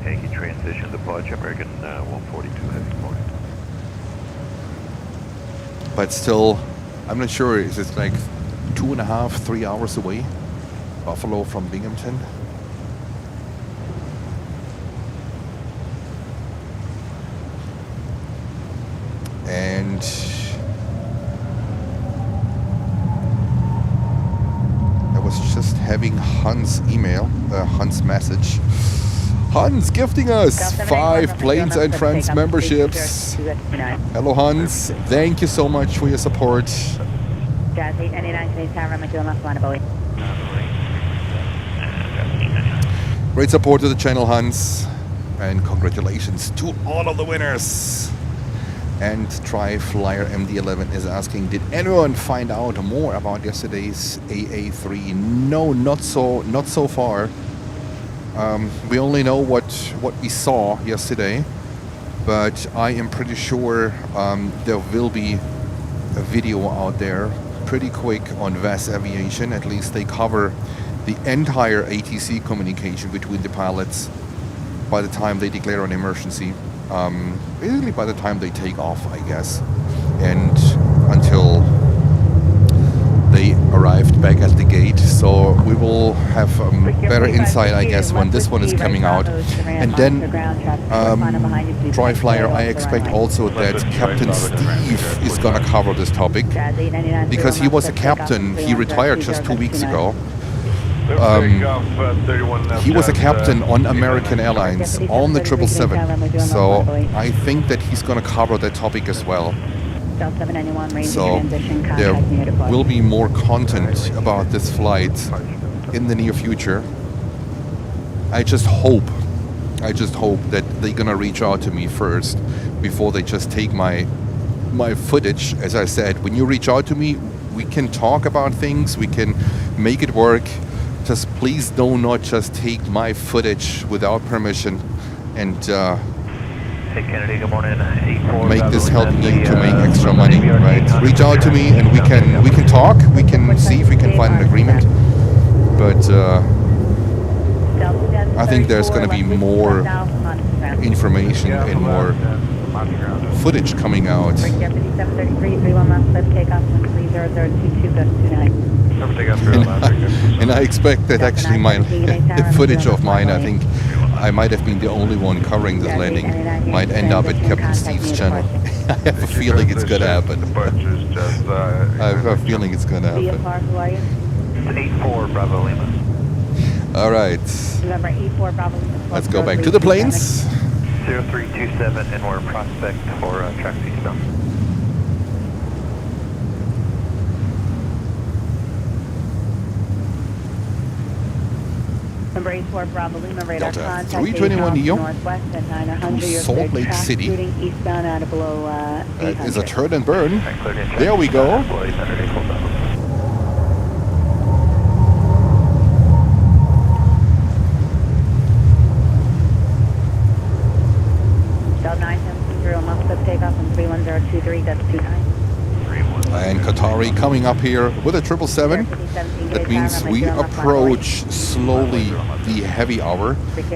Yankee transition departure, American 142 heavy morning. But still, I'm not sure. Is it like 2.5, 3 hours away? Buffalo from Binghamton. And I was just having Hans' email, Hans' message. Hans gifting us 5 Planes and Friends memberships. Hello Hans, thank you so much for your support. Jazz 899, today's time, I'm doing left line of Bowie. Great support to the channel, Hans. And congratulations to all of the winners. And Try Flyer MD11 is asking, did anyone find out more about yesterday's AA3? No, not so far. We only know what we saw yesterday, but I am pretty sure there will be a video out there pretty quick on VAS Aviation. At least they cover the entire ATC communication between the pilots by the time they declare an emergency. Basically by the time they take off, I guess, and until they arrived back at the gate. So we will have better insight, I guess, when this one is coming out. And then Try Flyer, I expect also that Captain Steve is gonna cover this topic, because he was a captain. He retired just 2 weeks ago. He was a captain on American Airlines on the 777, so I think that he's going to cover that topic as well. So there will be more content about this flight in the near future. I just hope that they're going to reach out to me first before they just take my footage. As I said, when you reach out to me, we can talk about things, we can make it work. Just please do not just take my footage without permission and Hey Kennedy, good morning. 84, make this help me to make extra money, right? Reach out to me and we can talk, we can see if we can find an agreement. But I think there's going to be more information and more footage coming out. And I expect that actually the footage of mine, I think I might have been the only one covering this landing, might end up at Captain Steve's channel. I have a feeling it's going to happen. I have a feeling it's going to happen. 84 Bravo Lima. All right. Let's go back to the planes. 0327 and we're prospect for traffic eastbound. Delta 321 Neo to Salt Lake City. That is a turn and burn. There we go. And Qatari coming up here with a 777. That means we approach slowly the heavy hour,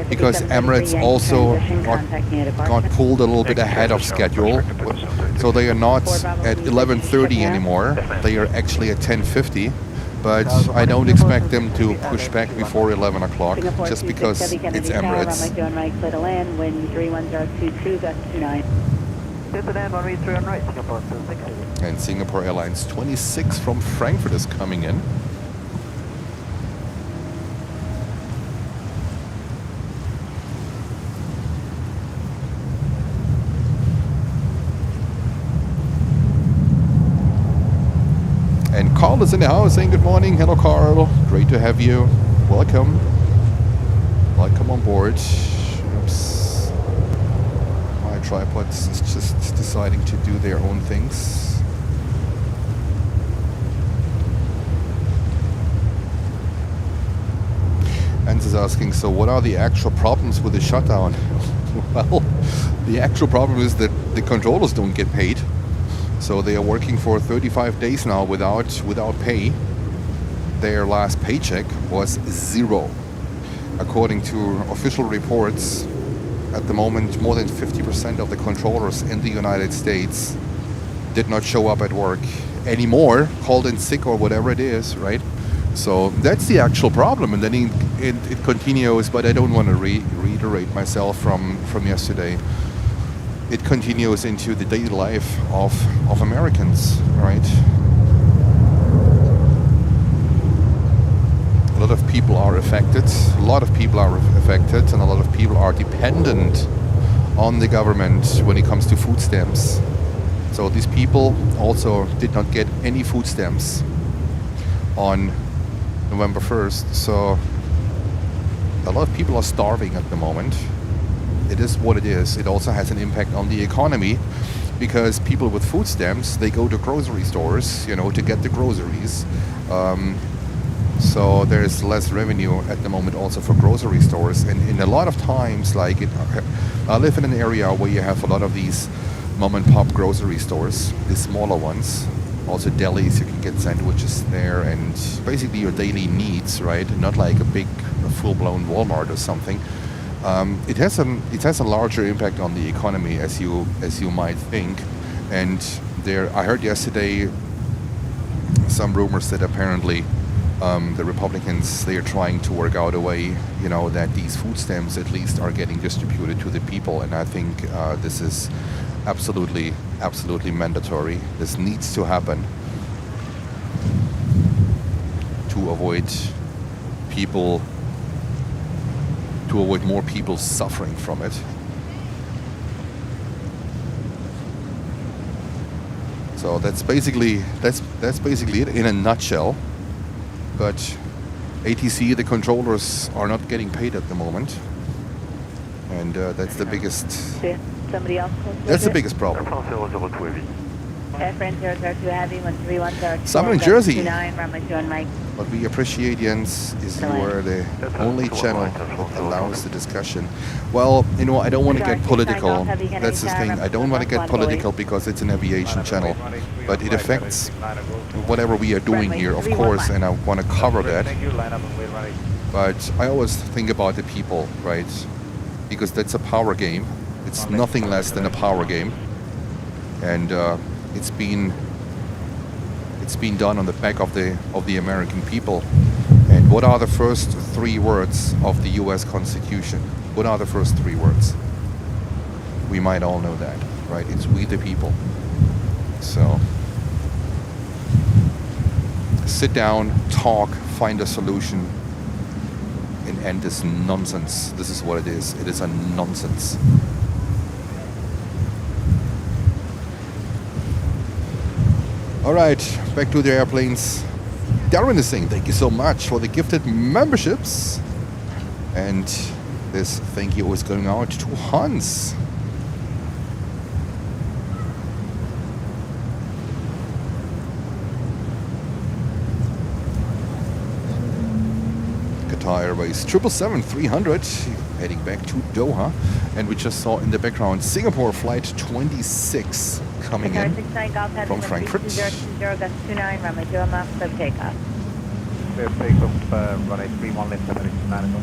because Emirates also got pulled a little bit ahead of schedule. So they are not at 11:30 anymore. They are actually at 10:50. But I don't expect them to push back before 11 o'clock, just because it's Emirates. And Singapore Airlines 26 from Frankfurt is coming in. And Carl is in the house saying good morning. Hello Carl, great to have you. Welcome. Welcome on board. Oops. tripods is just deciding to do their own things. Hans is asking, so what are the actual problems with the shutdown? Well, the actual problem is that the controllers don't get paid. So they are working for 35 days now without pay. Their last paycheck was 0. According to official reports, at the moment more than 50% of the controllers in the United States did not show up at work anymore, called in sick or whatever it is, right? So that's the actual problem, and then it continues, but I don't want to reiterate myself from yesterday. It continues into the daily life of Americans, right? A lot of people are affected, and a lot of people are dependent on the government when it comes to food stamps. So these people also did not get any food stamps on November 1st, so a lot of people are starving at the moment. It is what it is. It also has an impact on the economy, because people with food stamps, they go to grocery stores, you know, to get the groceries. So there's less revenue at the moment also for grocery stores. And in a lot of times, like I live in an area where you have a lot of these mom and pop grocery stores, the smaller ones. Also delis, you can get sandwiches there and basically your daily needs, right? Not like a big full-blown Walmart or something. It has a larger impact on the economy, as you might think. And I heard yesterday some rumors that apparently the Republicans, they are trying to work out a way, you know, that these food stamps at least are getting distributed to the people. And I think this is absolutely mandatory. This needs to happen to avoid more people suffering from it. So that's basically it in a nutshell. But ATC, the controllers, are not getting paid at the moment, and that's the biggest. Somebody else close to That's the it? biggest problem. Airframe 002 Heavy, 1310. Summer in Jersey. 29, runway 21 Mike. What we appreciate, Jens, is you are the only channel that allows the discussion. Well, you know, I don't want to get political. That's the thing. I don't want to get political because it's an aviation channel. But it affects whatever we are doing here, of course, and I want to cover that. But I always think about the people, right? Because that's a power game. It's nothing less than a power game. And it's been done on the back of the American people. And what are the first 3 words of the US Constitution? What are the first 3 words? We might all know that, right? It's we the people. So sit down, talk, find a solution, and end this nonsense. This is what it is. It is a nonsense. All right, back to the airplanes. Darren is saying, thank you so much for the gifted memberships. And this thank you is going out to Hans. Qatar Airways 777-300 heading back to Doha. And we just saw in the background Singapore flight 26 coming in from Frankfurt. 29, runway 0 miles, sub takeoff. Runway 31 left 79.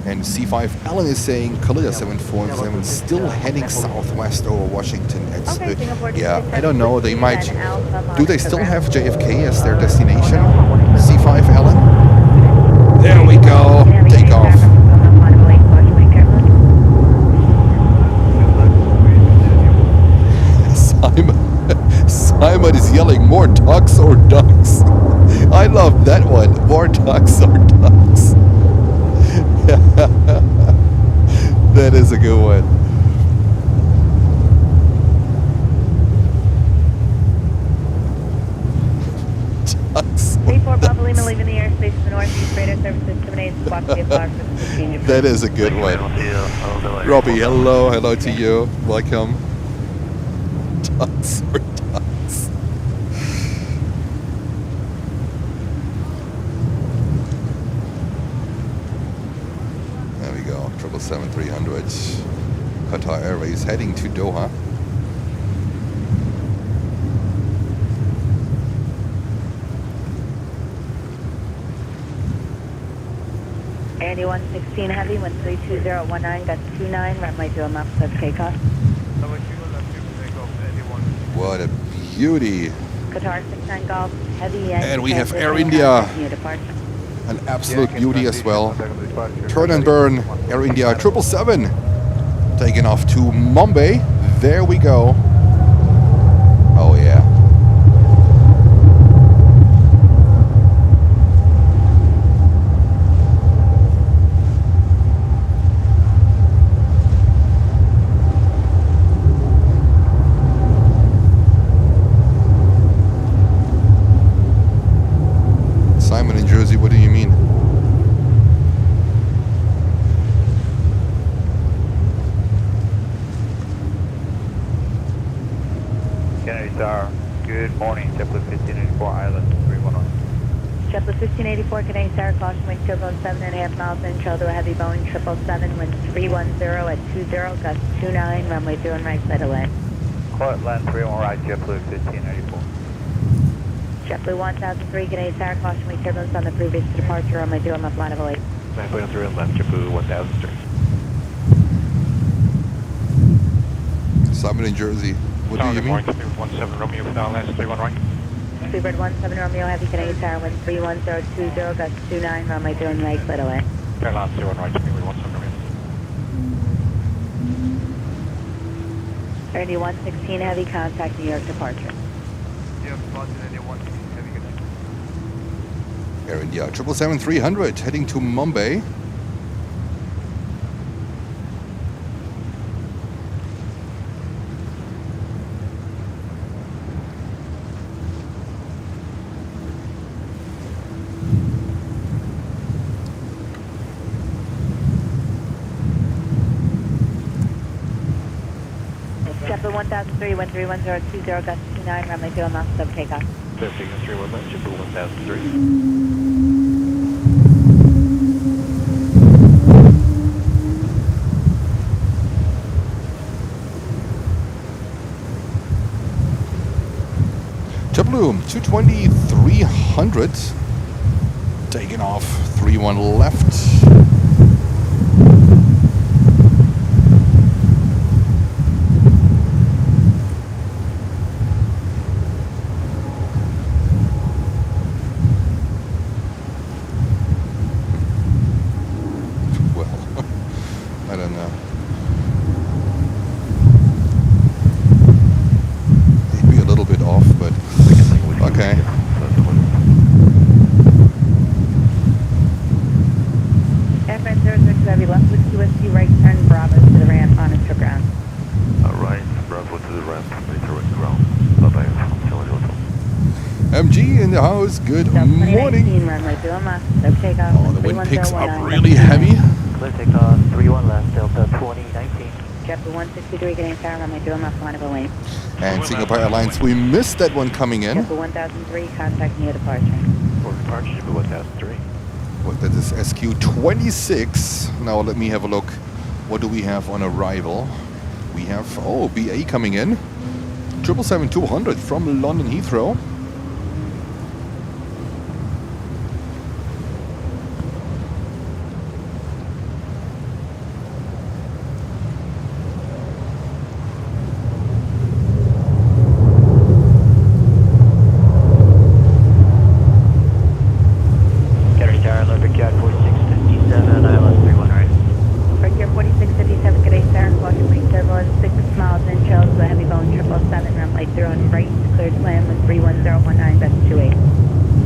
And C5 Alan is saying Kalida 747 still heading southwest over Washington. It's, yeah, I don't know. They might. Do they still have JFK as their destination? C5 Alan. There we go. Take off. Simon is yelling, more ducks or ducks. I love that one. More ducks or ducks. That is a good one. Ducks. 34 Papa Lima leaving the airspace of the northeast. Radar services terminated. Squawk VFR for 15 Japan. That is a good one. Robbie, hello to you. Welcome. Dots or dots. There we go. 777-300. Qatar Airways heading to Doha. Andy 116 Heavy, 132019, got 29, runway 0 miles plus takeoff. What a beauty. Qatar 69 Golf, Heavy, And we have Air India. An absolute beauty as well. Turn and burn, Air India 777. Taking off to Mumbai. There we go. Oh yeah. Simon in Jersey, what do you mean? Kennedy Tower, good morning, JetBlue 1584 Island, 311. JetBlue 1584, Canadian Tower, caution wind chill zone 7.5 miles in, trail to a heavy Boeing 777, wind 310 at 20, gust 29, runway 0 and right side away. Quiet land 31 right, JetBlue 1584. JetBlue 1003, Canadian Tower, caution wind turbulence on the previous departure, runway 0 left line of 08. 9.3 and left, JetBlue 1003. Simon in Jersey, what do you mean? 17 Romeo, now last 31 right. Freebird 17 Romeo, heavy Canadian Tower, wind 31020, gust 29, runway 0 and right side away. Carolina 01 right, Freebird 17 Romeo. Indy 116 Heavy, contact New York departure. Air India 777-300 heading to Mumbai. JetBlue 1003, wind 31020, gust 29, runway 0 miles sub takeoff. 13.3 left, JetBlue 1003. JetBlue 220-300 taking off 31 left. Well, I don't know. Maybe a little bit off, but okay. Airframe 06 Heavy, left with QSC, right turn Bravo to the ramp on its ground. Right, Bravo to the ramp, later at ground. Bye-bye, MG in the house, good Delta morning. 2019, runway 0 miles sub takeoff. Oh, the wind picks up 31019, really heavy. Clear takeoff, 31 left, Delta 2019. JetBlue 163, Canadian Tower, runway 0 miles line of 08. And Singapore Airlines, we missed that one coming in. JetBlue 1003, contact near departure. For departure, JetBlue 1003. Well, that is SQ26. Now let me have a look. What do we have on arrival? We have, oh, BA coming in. 777-200 from London Heathrow. Kennedy Tower, London Cat 4657, ILS 31 right. Breaker 4657, Canadian Tower, caution wind turbulence 6 miles in, trail to a heavy Boeing 777, runway 0 and right, cleared to land with 31019, gust 28.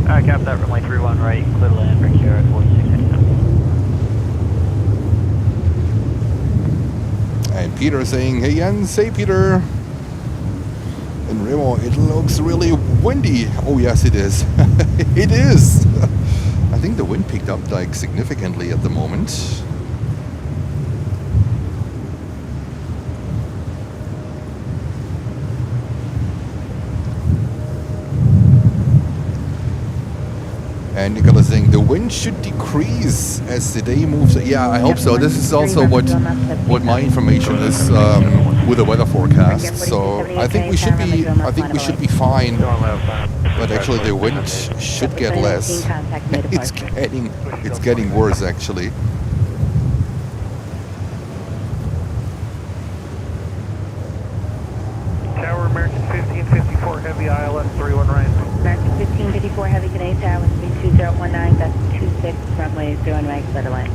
Alright, cap that, runway 31 right, clear to land, break here at 4657. And Peter saying, hey Jens, hey Peter. And Remo, it looks really windy. Oh yes, it is. It is. I think the wind picked up like significantly at the moment. And Nicola saying the wind should decrease as the day moves. Yeah, I hope so. This is also what my information is with the weather forecast. So I think we should be fine. But actually, the wind should get less. It's getting worse actually. Tower American 1554 Heavy ILS 31 right. American 1554 Heavy Canadian Tower, 2019, that's 26, runway 01 right, clear to land.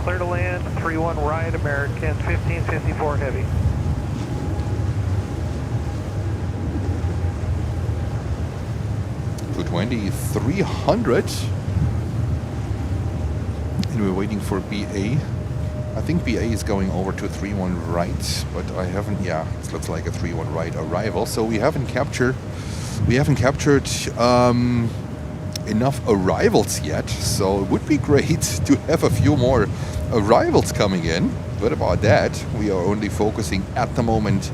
Clear to land, 31 right, American 1554 Heavy. To 300. And we're waiting for BA. I think BA is going over to 31 right, but I haven't. Yeah, it looks like a 31 right arrival. So we haven't captured enough arrivals yet. So it would be great to have a few more arrivals coming in. But about that, we are only focusing at the moment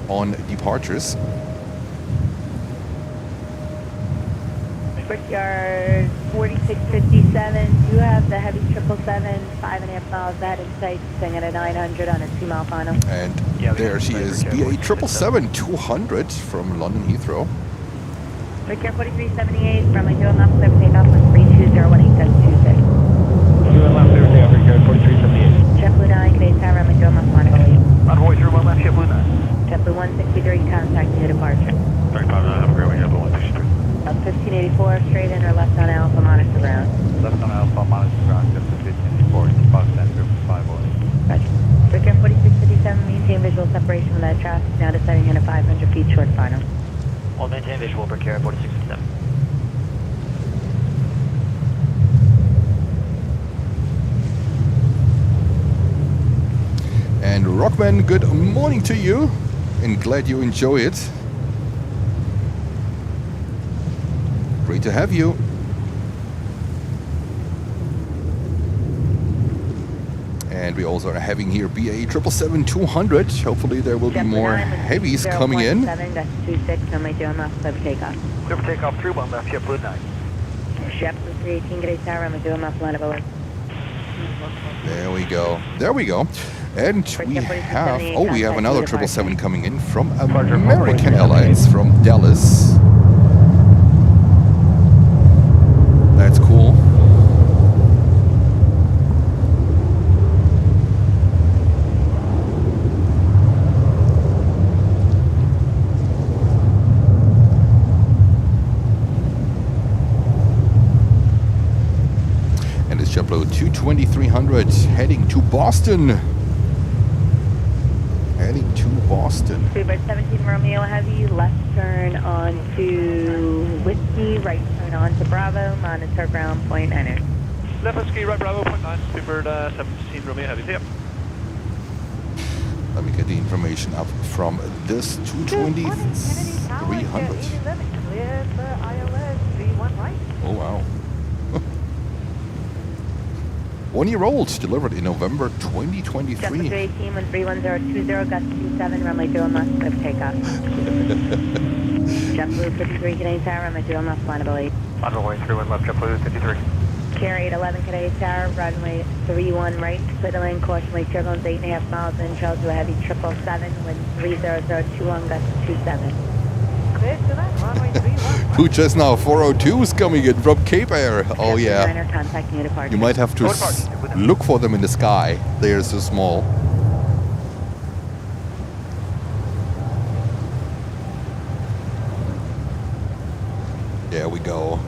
on departures. Brickyard 4657, you have the heavy 777, 5.5 miles ahead in sight, staying at a 900 on a 2-mile final. And there she is, BA 777-200 from London Heathrow. Brickyard 4378, runway 0 left, clear for takeoff on 32018726. 2 left, clear for takeoff, Brickyard 4378. JetBlue 9, Cathay Tower, runway 0 left, final lead. Envoy 31 left, JetBlue 9. JetBlue 163, contact new departure. 35, have a great one, JetBlue 163. 1584, straight in or left on Alpha, monitor ground. Left on Alpha, monitor ground, just 1584, Fox Center, 5 Roger. Brickyard 4657, maintain visual separation from that traffic, now descending into 500 feet short final. All maintain visual, Brickyard 4657. And Rockman, good morning to you, and glad you enjoy it. Great to have you. And we also are having here BA 777-200. Hopefully there will be more heavies coming in. That's 26, runway 0 left, clear for takeoff. Clear for takeoff, 31 left, JetBlue 9. JetBlue 318, Cathay Tower, runway 0 left, line of alert. There we go. There we go. And we have, oh, we have another 777 coming in from American Airlines from Dallas. That's cool. And it's JetBlue 22300 heading to Boston. Heading to Boston. Freebird 17 Romeo Heavy, left turn onto Whiskey, right turn onto Bravo, monitor ground point enter. Left Whiskey, right Bravo, point 9, Freebird 17 Romeo Heavy, yep. Let me get the information up from this 220-300. Oh wow. 1 year old, delivered in November 2023. JetBlue 318, 13120, gust 27, runway 0 left, clear for takeoff. JetBlue 53, Canadian Tower, runway 0 left, line of alert. Runway 31 left, JetBlue 53. Carry at 11 Canadian Tower, runway 31 right, clear to land, caution wake turbulence 8.5 miles in, trail to a heavy 777, wind 30021, gust 27. Clear to land, runway 31. Who just now 402 is coming in from Cape Air. Oh yeah. Contact new departure. You might have to look for them in the sky. They are so small. There we go.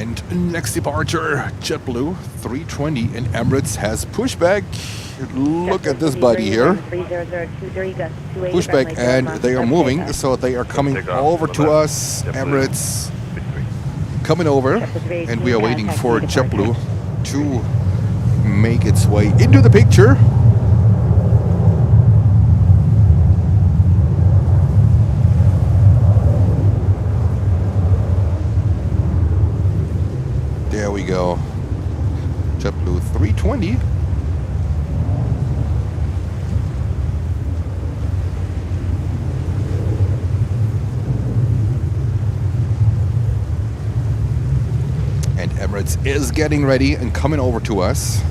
And next departure, JetBlue 320 and Emirates has pushback. Look at this buddy here. Pushback, and they are moving, so they are coming over to us. Emirates coming over, and we are waiting for JetBlue to make its way into the picture. There we go. JetBlue 320. And Emirates is getting ready and coming over to us.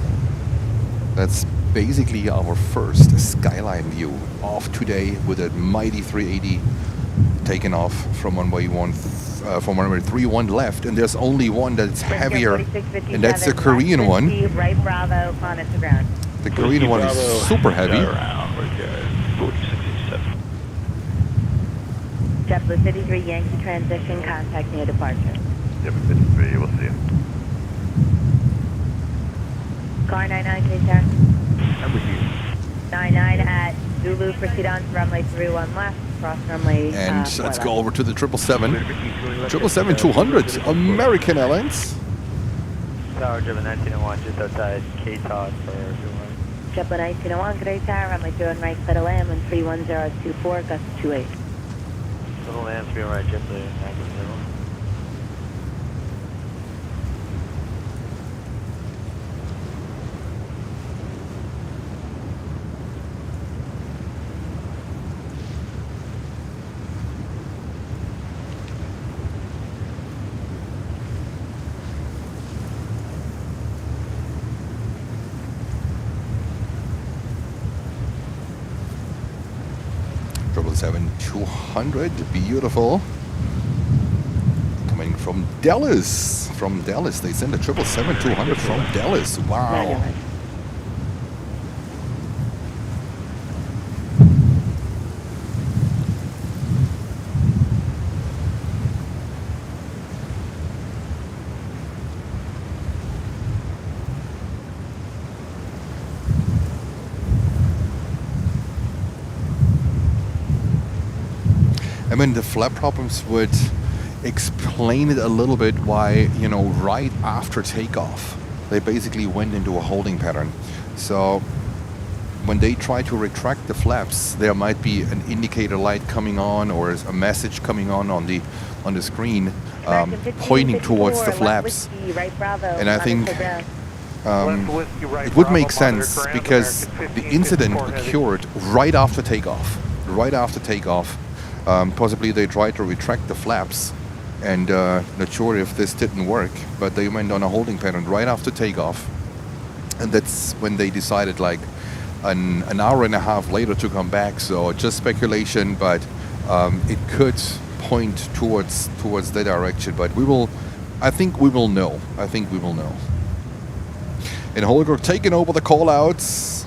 That's basically our first skyline view of today with a mighty 380 taken off from runway 31 left, and there's only one that's heavier, and that's the Korean one. Right, Bravo, on its ground. The Korean one is super heavy. JetBlue 53 Yankee transition, contact near departure. Yep, 53, we'll see you. Car 99, please, sir. 99 at Zulu, proceed on to runway 31 left, cross runway. And let's go over to the 777. 777-200, American Airlines. Tower driven 1901, just outside Qatar for 21. JetBlue 1901, good day, tower, runway 31 right, clear to land, wind 31024, gust 28. Little land 3 right, JetBlue 1901. Seven 200, beautiful. Coming from Dallas. From Dallas, they send a 777-200 from Dallas. Wow. I mean, the flap problems would explain it a little bit why, you know, right after takeoff, they basically went into a holding pattern. So when they try to retract the flaps, there might be an indicator light coming on or a message coming on the screen pointing towards the flaps. And I think it would make sense because the incident occurred right after takeoff. Right after takeoff. Possibly they tried to retract the flaps, and not sure if this didn't work, but they went on a holding pattern right after takeoff, and that's when they decided, like an hour and a half later, to come back. So just speculation, but it could point towards that direction. But I think we will know. And Holger taking over the call-outs.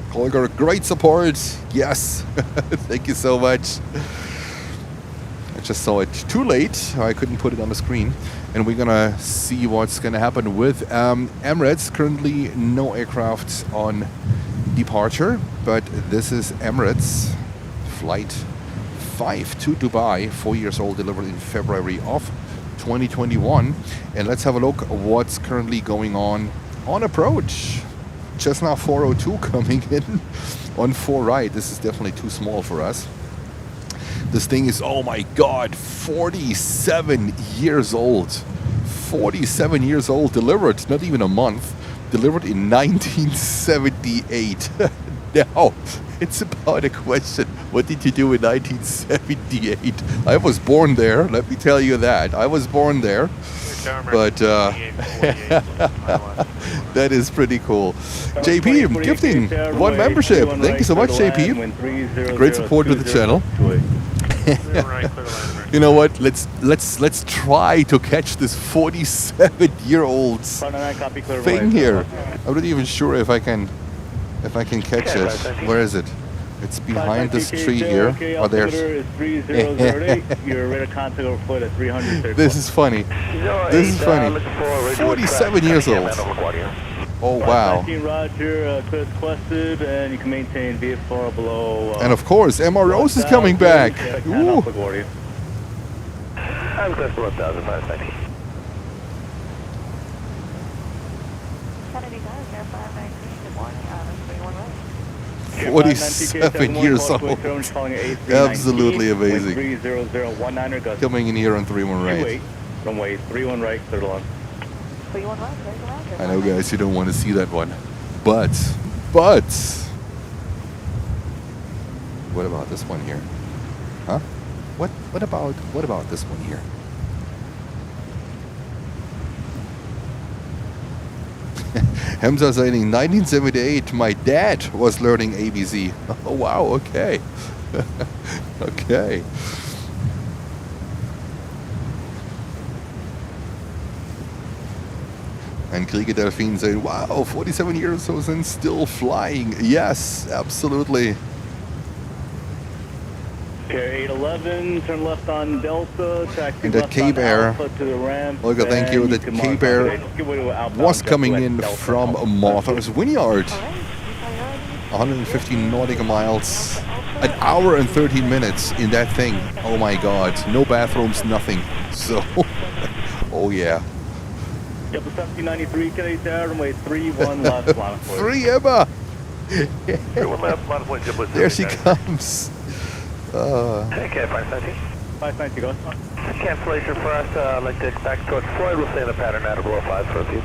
Holger, great support. Yes, thank you so much. I just saw it too late. I couldn't put it on the screen. And we're gonna see what's gonna happen with Emirates. Currently no aircraft on departure, but this is Emirates flight 5 to Dubai, 4 years old, delivered in February of 2021. And let's have a look at what's currently going on approach. Cessna 402 coming in on 4 right. This is definitely too small for us. This thing is, oh my god, 47 years old. 47 years old, delivered, not even a month. Delivered in 1978. Now, it's about a question. What did you do in 1978? I was born there, let me tell you that. I was born there. But that is pretty cool. JP, gifting 1 membership. Thank you so much, JP. Great support with the channel. You know what? Let's try to catch this 47-year-old thing here. I'm not even sure if I can catch it. Where is it? It's behind this tree here. JFK Oh, there's. altimeter is 3008. Your radar contact over flight at 334. This is funny. This is funny. 47 years old. Oh, wow. 19 Roger, clear as requested, and you can maintain VFR below. And of course, Emirates is coming back. Ooh. I'm close to 1,000, minus 90. Kennedy Tower, Air 593, good morning, 31 right. 47 years old. Absolutely amazing. 30019er gust. Coming in here on 3-1 right. Runway 31 right, clear to launch. 31 right, clear to land. I know, guys, you don't want to see that one. But, what about this one here? Huh? What about this one here? Hamza saying 1978, my dad was learning ABC. Oh wow, okay. Okay. And Kriege Delphine saying, wow, 47 years old and still flying. Yes, absolutely. Okay, 811, turn left on Delta, taxi And that left Cape on Air, Alpha to the ramp. Olga, thank you. and That can Cape modify Air today. Just give way to outbound was coming JetBlue in Delta. from Martha's Vineyard. All right, priority. 150 nautical miles. An hour and 13 minutes in that thing. Oh my god. No bathrooms, nothing. So, oh yeah. JetBlue 1793, Cathay Tower, runway 31 left, line of flight. 3 Emma! 31 left, line of flight, JetBlue. There she comes. Okay, 590. 590, go. Cancellation for us, like to back towards Floyd. We'll stay in the pattern now to below 5 for a few.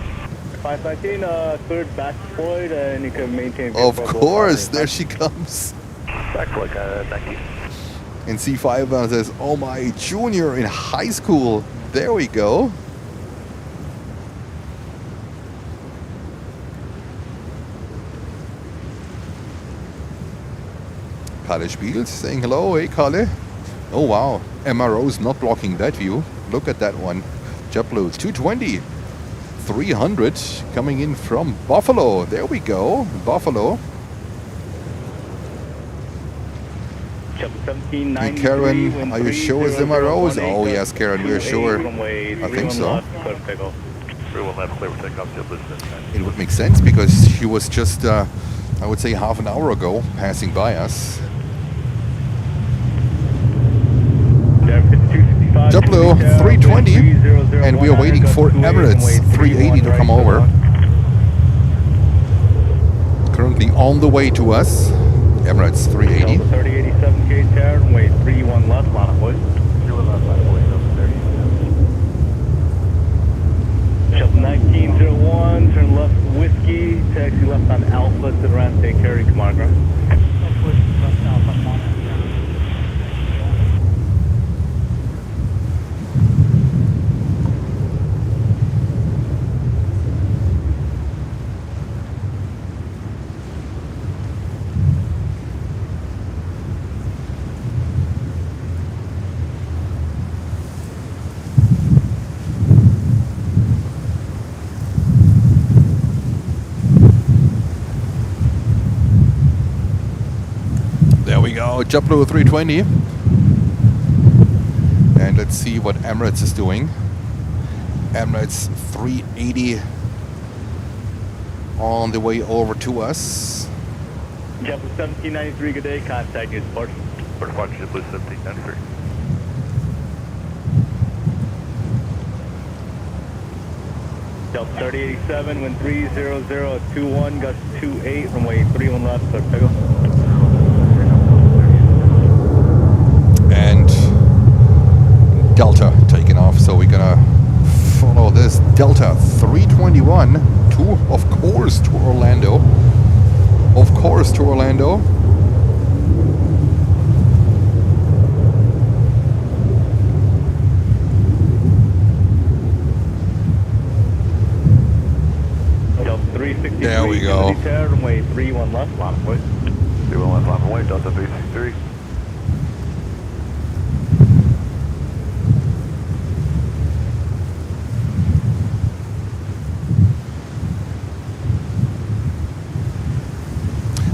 519, cleared back to Floyd, and you can maintain... Of VFR below course, 5. there she comes. Back to like 90. And C5 says, oh my, junior in high school. There we go. Kalle Spiels saying hello. Hey, Kalle. Oh, wow. MRO's not blocking that view. Look at that one. JetBlue 220. 300 coming in from Buffalo. There we go. Buffalo. And Karen, are you sure it's MRO's? Oh, yes, Karen, we're sure. I think so. 31 left, clear for takeoff, JetBlue. It would make sense because she was just, I would say, half an hour ago passing by us. JetBlue 320, and we are waiting for Emirates 380 to come over. Currently on the way to us. Emirates 380. 3087 K tower, runway 31 left, line of flight. 31 left, line of flight, 3087. Shelf 1901, turn left Whiskey, taxi left on Alpha to the ramp, take carry, come on ground. JetBlue 320. And let's see what Emirates is doing. Emirates 380 on the way over to us. JetBlue 1793, good day, contact news support. For departure, JetBlue 1793. Delta 3087, wind 300 at 21, gust 28, runway 31 left, clear takeoff. And Delta taking off, so we're gonna follow this Delta 321 to, of course, to Orlando. Of course, to Orlando. There we go. Runway 31 left, line of way. 31 left, line of way, Delta 363.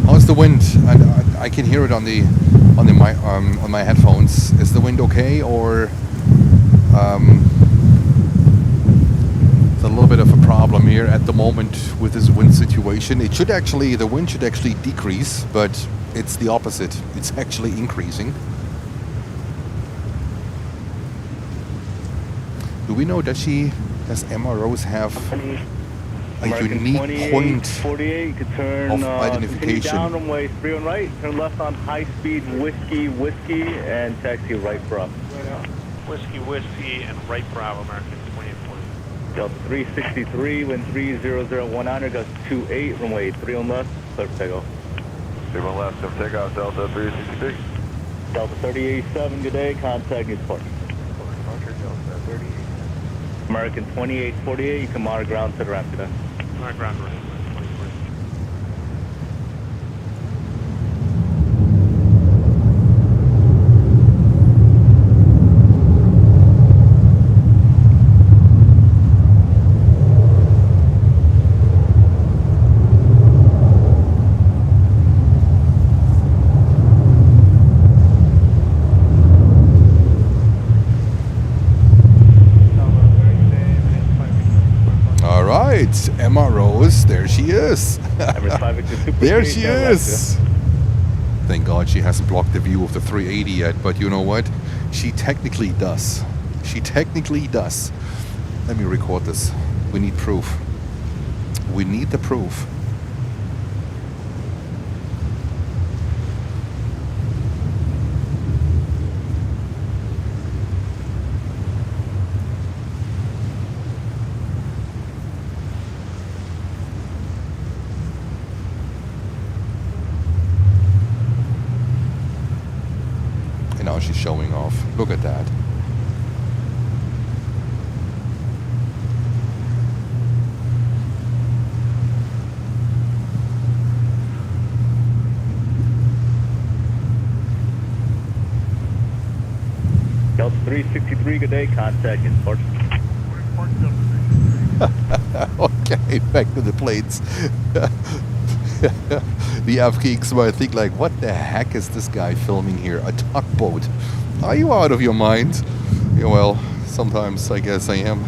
How's the wind? I I can hear it on the on my headphones. Is the wind okay, or it's a little bit of a problem here at the moment with this wind situation. It should actually, the wind should actually decrease, but it's the opposite. It's actually increasing. Do we know, does Emma Rose have a unique point 48, you could turn of continue identification? down runway 31 right, turn left on high speed whiskey, and taxi right for us. Whiskey, and right Bravo, American 2840. Delta 363, wind 30019, goes 28, runway 31 left, clear for takeoff. 31 left, clear for takeoff, Delta 363. Delta 387, good day, contact Newport. Roger, Delta 38. American 2848, you can monitor ground to the ramp today. Monitor ground right, 2040. Emma Rose, there she is. Emirates 5 Victor Super. There she is. Thank God she hasn't blocked the view of the 380 yet, but you know what? She technically does. She technically does. Let me record this. We need proof. We need the proof. Now she's showing off. Look at that. Delta 363, good day, contact Newport. Okay, back to the planes. The Afghans might think like, what the heck is this guy filming here? A tugboat? Are you out of your mind? Yeah, well, sometimes I guess I am.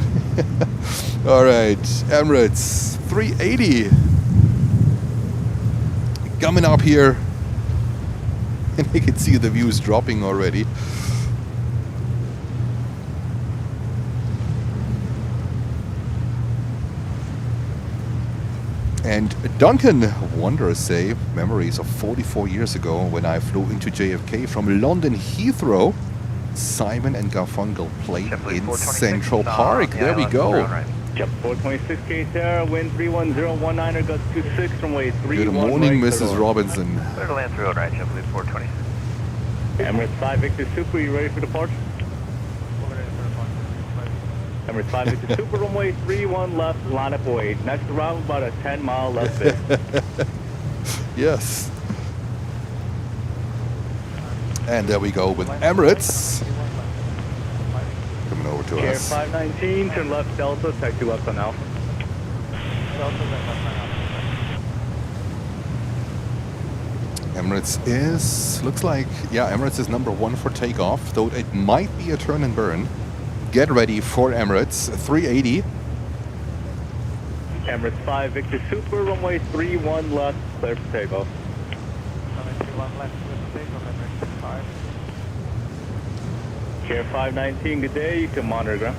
Alright, Emirates 380 coming up here. And I can see the views dropping already. And Duncan Wanderers say memories of 44 years ago when I flew into JFK from London Heathrow. Simon and Garfunkel played in Central Park. There we go. Jet 426 K-Terra, wind 31019, goes 26 from way 31. Good morning, right, Mrs. Robinson. Clear to land through road right, JetBlue 426. Emirates 5 Victor Super, you ready for departure? Emirates 5 Victor Super, runway 31 left, line up away. Next round, about a 10-mile left bit. Yes. And there we go with Emirates. Coming over to Air us. 519, turn left Delta, taxi left on Alpha. Emirates is, looks like, yeah, Emirates is number 1 for takeoff, though it might be a turn and burn. Get ready for Emirates 380. Emirates 5 Victor Super, runway 31 left, clear for takeoff. Air 519, good day, you can monitor ground.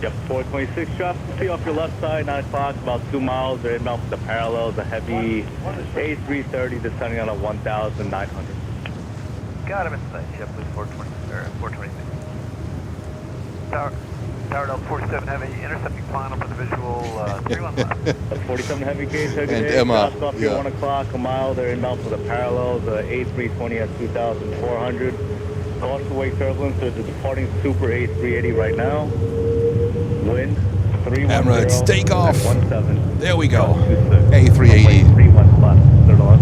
Yep, 426 traffic, see off your left side, 9 o'clock, about 2 miles, they're inbound for the parallels, a heavy A330 descending on a 1,900. Got him inside, JetBlue 426. Tower Delta 47 Heavy, intercepting final for the visual 31 left. 47 Heavy gauge, And Emma, off yeah. 1 o'clock, a mile, they're inbound for the parallels, A320 at 2,400. Caution wake turbulence, there's a departing Super A380 right now. Wind 310. Emirates, take off. 17. There we go. 26. A380. 31 left, clear to land.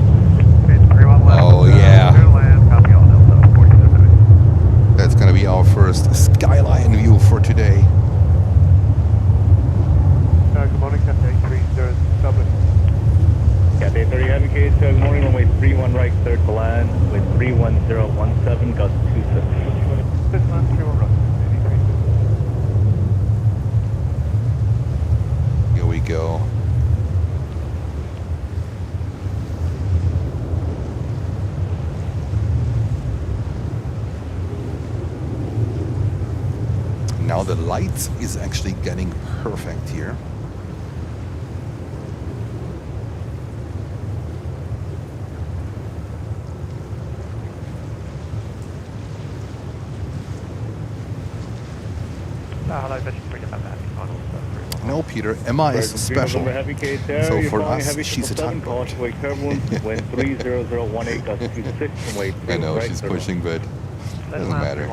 31 left. Oh, yeah. Clear to land, copy all, Delta 47 Heavy. That's going to be our first skyline view for today. Good morning, Cathay 30 Dublin. Cathay 30 Heavy gauge, good 31017, gust 26. 693 Russell, 83. Here we go. Now the light is actually getting perfect here. Hello, Aviation, bring it back to final stuff. No, Peter, Emma is special. So for us, she's a tugboat. Wind 30018, gust 26, and wait I know she's pushing, but doesn't matter.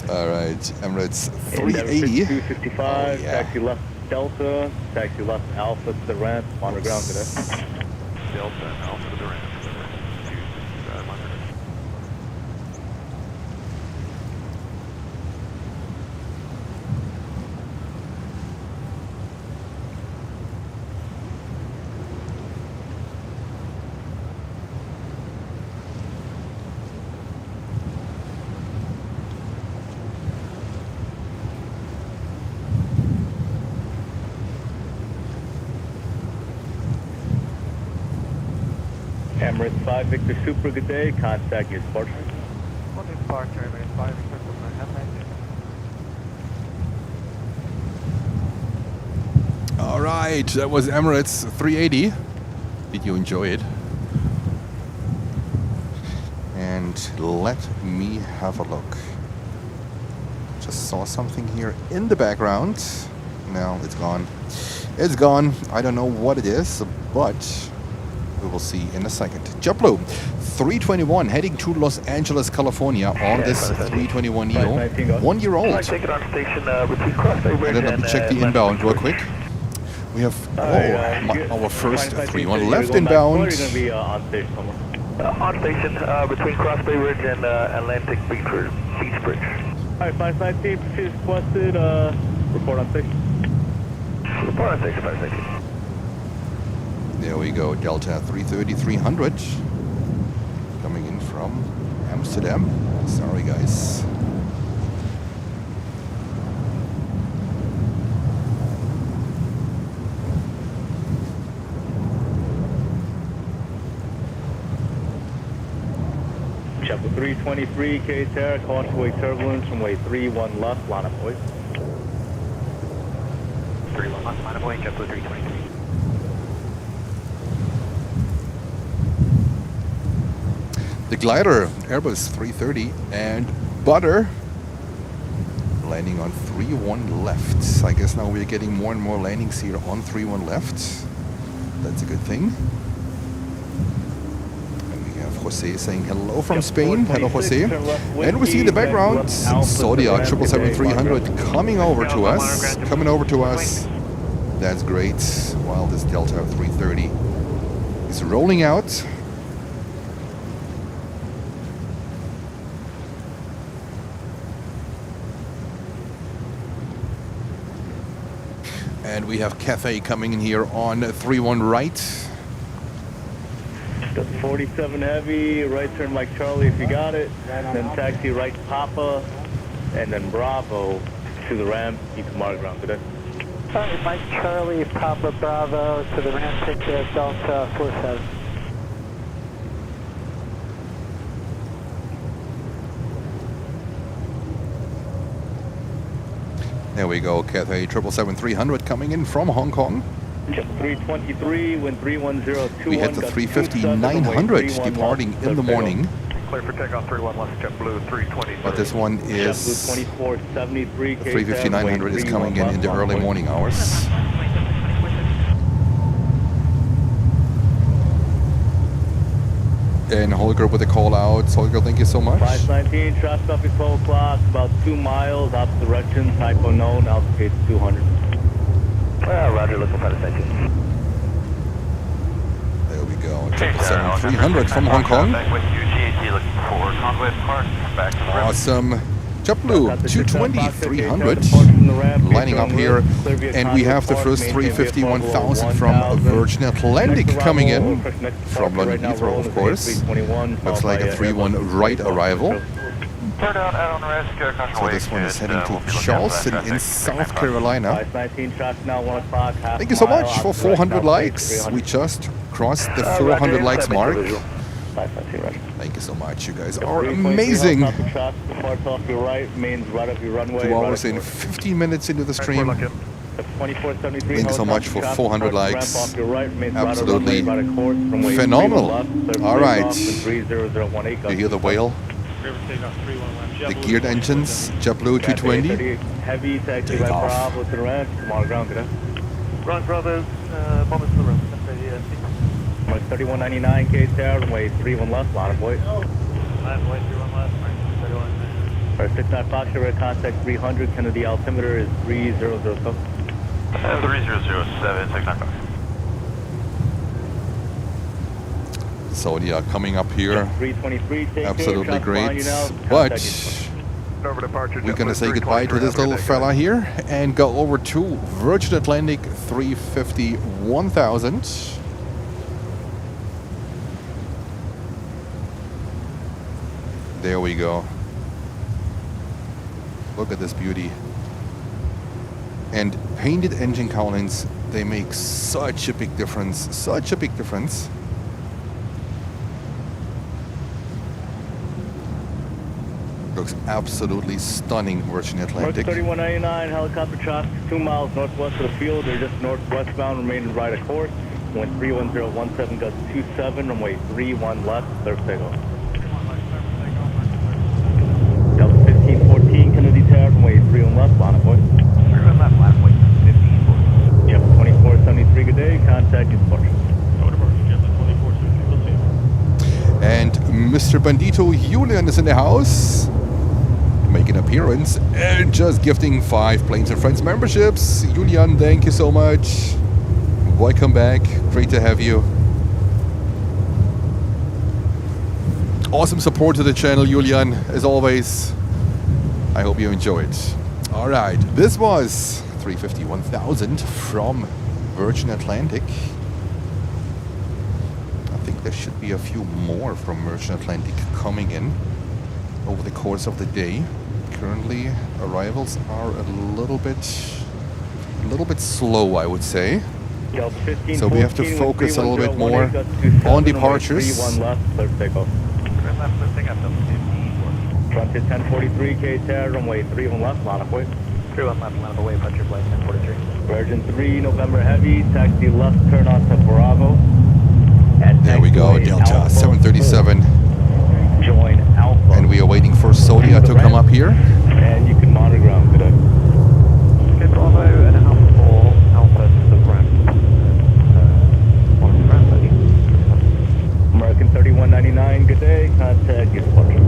All right, Emirates 380. 255, Oh, yeah. taxi left Delta, taxi left Alpha to the ramp, on the ground today. Delta and Alpha to the ramp. Emirates 5 Victor Super, good day. Contact your departure. One departure, Emirates 5, Victor, have a nice day. All right, that was Emirates 380. Did you enjoy it? And let me have a look. Just saw something here in the background. No, it's gone. It's gone. I don't know what it is, but we will see in a second. JetBlue 321 heading to Los Angeles, California on this 321 Neo. 1 year old. Take it on station between Crossway And then let me check the inbound real quick. We have our first 3-1 left inbound. You're going to be on station somewhere. On station between Crossway Ridge and Atlantic Beach Bridge. Alright, 519, proceed requested, report on station. Report on station, 519. There we go, Delta 330-300 coming in from Amsterdam. Sorry guys. JetBlue 323, Qatar, cautiously turbulence from way 31 left, line up boys. 31 left, line of way, JetBlue 323. The glider, Airbus 330 and Butter landing on 3-1 left. I guess now we're getting more and more landings here on 3-1 left. That's a good thing. And we have Jose saying hello from Spain. Hello, Jose. And we see in the background Zodiac 777-300 coming over to us. That's great. While this Delta 330 is rolling out. And we have Cathay coming in here on 3-1 right. Got 47 heavy, right turn Mike Charlie if you got it. Then taxi right Papa, and then Bravo to the ramp, keep the mark ground today. Mike Charlie, Papa Bravo to the ramp, take Delta 47. There we go, Cathay 777-300 coming in from Hong Kong. 323, wind 31021. We hit the 350-900 departing in the morning. Clear for takeoff 31 left, JetBlue 323. But this one is JetBlue 2473, the 350-900 is coming in the early morning hours. And Holger with a call out. Holger, thank you so much. 519, traffic off at 12 o'clock, about 2 miles, opposite direction, type unknown, altitude 200. Roger, looking for the station. There we go, 777-300 from Hong Kong. With UGAT looking for Conway Park, back to Awesome. JetBlue 220, 300, lining up here, and we have the first 350 1000 from Virgin Atlantic coming in, from London Heathrow, of course. Looks like a 3-1 right arrival. Turn out on risk, caution So this one is heading to Charleston in South Carolina. Thank you so much for 400 likes. We just crossed the 400 likes mark. Thank you so much. You guys are amazing. 2 hours and 15 minutes into the stream. Thank you so much for 400 likes. Absolutely phenomenal. All right. You hear the whale? The geared engines, JetBlue 220. Take off. Run, Bravo, bombers to the room. 3199 K-Tower, runway 31 left, line of way. Line of way, 31 left, 31. Our 69 Foxtrot, contact 300, Kennedy altimeter is 3007. 3007, 69 Fox. Saudi coming up here. 323, Absolutely great. But we're going to say goodbye to this little fella here and go over to Virgin Atlantic 350 1000. There we go. Look at this beauty. And painted engine cowlings, they make such a big difference. Such a big difference. Looks absolutely stunning, Virgin Atlantic. 3199, helicopter traffic 2 miles northwest of the field. They're just northwestbound, remaining right of course. Wind 31017, gust 27, runway 31 left, surf takeoff. Delta 1514, Kennedy Tower, runway 31 left, line of way. 31 left, line of way, 1514. Yep, 2473, good day, contact departure. And Mr. Bandito Julian is in the house, making an appearance and just gifting 5 Planes and Friends memberships. Julian, thank you so much. Welcome back. Great to have you. Awesome support to the channel, Julian, as always. I hope you enjoy it. All right, this was 350 1000 from Virgin Atlantic. I think there should be a few more from Virgin Atlantic coming in over the course of the day. Currently, arrivals are a little bit slow, I would say. So we have to focus a little bit more on departures. Frontier 1043, K-Tower, runway 31 left, line of way. 31 left, line of way, Frontier flight 1043. Virgin 3, November Heavy, taxi left, turn on to Bravo. There we go, Delta Alpha 737. Join Alpha. And we are waiting for Sodia to come up here. And you can monitor ground, good day. Okay, Bravo and Alpha 4, Alpha to the ramp. On the ramp, buddy. American 3199, good day, contact your departure.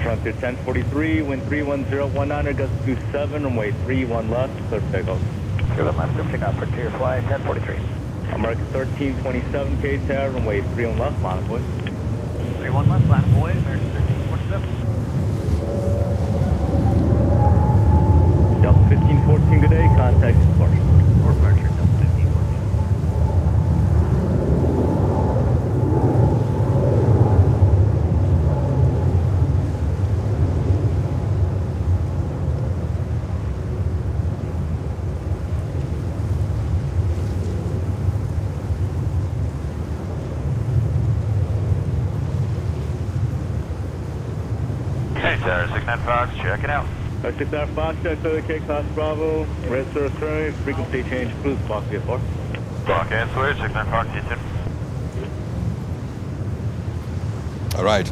Frontier 1043, wind 31019, gust 27, runway 31 left, clear for takeoff. 31 left, clear for takeoff, Frontier flight 1043. American 1327, K-Tower, runway 31 left, line of way. 31 left, line of way, American 1327. Delta 1514, good day, contact departure. Or departure, Delta 1514. Tower 69 Fox, check it out. 69 Fox, check to the K Class Bravo, red sir current, frequency change, cruise box VFR. Block and switch, 69 Fox, you All right,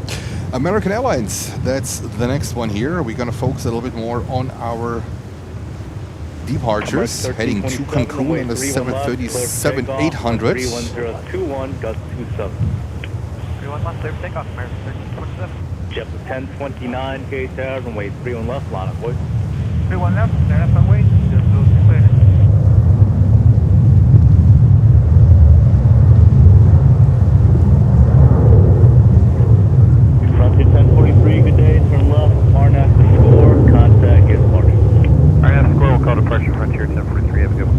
American Airlines, that's the next one here. We're going to focus a little bit more on our departures, heading to Cancun on the 737-800. 31021, gust 27. 31 left, clear for takeoff, American 1327. JetBlue 1029, K tower, runway 31 left, line up, boys. 31 left, stand up and wait, just those clear. Frontier 1043, good day, turn left, RNAV score, contact, get started. RNAV score, we'll call departure, Frontier 1043, have a good one.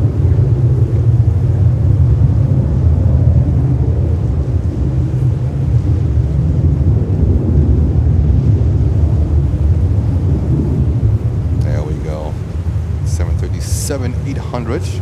There we go. 737-800.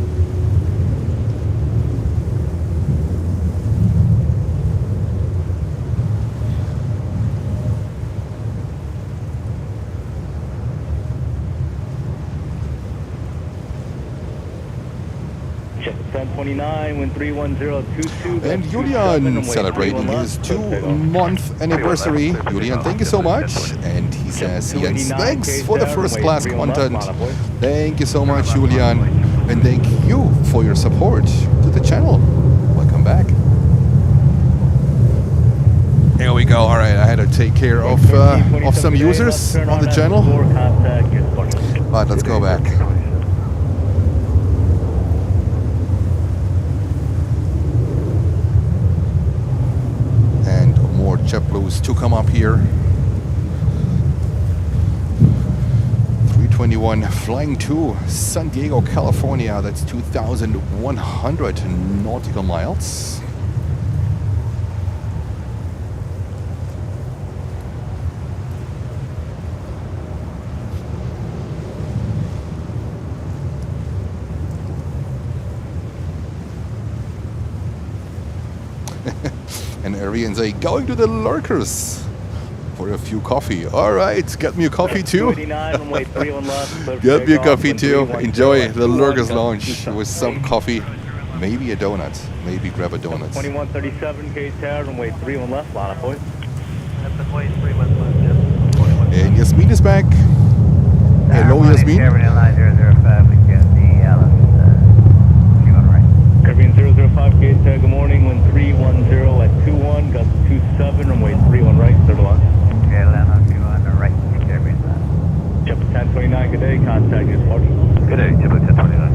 Check 1029, wind 31022. And Julian celebrating his 2-month anniversary. Julian, thank you so much. And he says, yes, thanks for the first class content. Thank you so much, Julian. And thank you for your support to the channel. Welcome back. Here we go. All right, I had to take care of some users on the channel. But let's go back. More JetBlues to come up here. 321 flying to San Diego, California. That's 2,100 nautical miles. And Arian say, going to the Lurkers for a few coffee. All right, get me a coffee too. Get me a coffee too. Enjoy the Lurkers lounge with some coffee, maybe a donut. Maybe grab a donut. 2137 K tower, runway 31 left, line up, boys. And Yasmin is back. Hello, Yasmin. Caribbean 905, we get the Alice, you on right. Caribbean 005 K tower, good morning, wind 310 at 21, gust 27, runway 31 right, third line. Okay, land on you on the right, Caribbean 9. JetBlue 1029, good day, contact is 40. Good day, JetBlue 1029.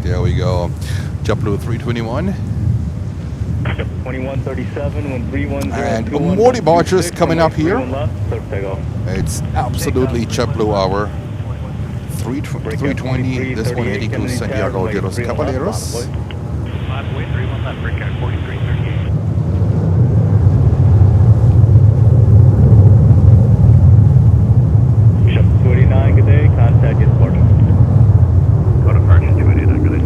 There we go. JetBlue 321. 2137, wind 310. And more departures coming up here. It's absolutely JetBlue hour. 320, this one heading to Santiago de los Caballeros. Ship 289, good day, contact is 40. Go to departure 289, good day.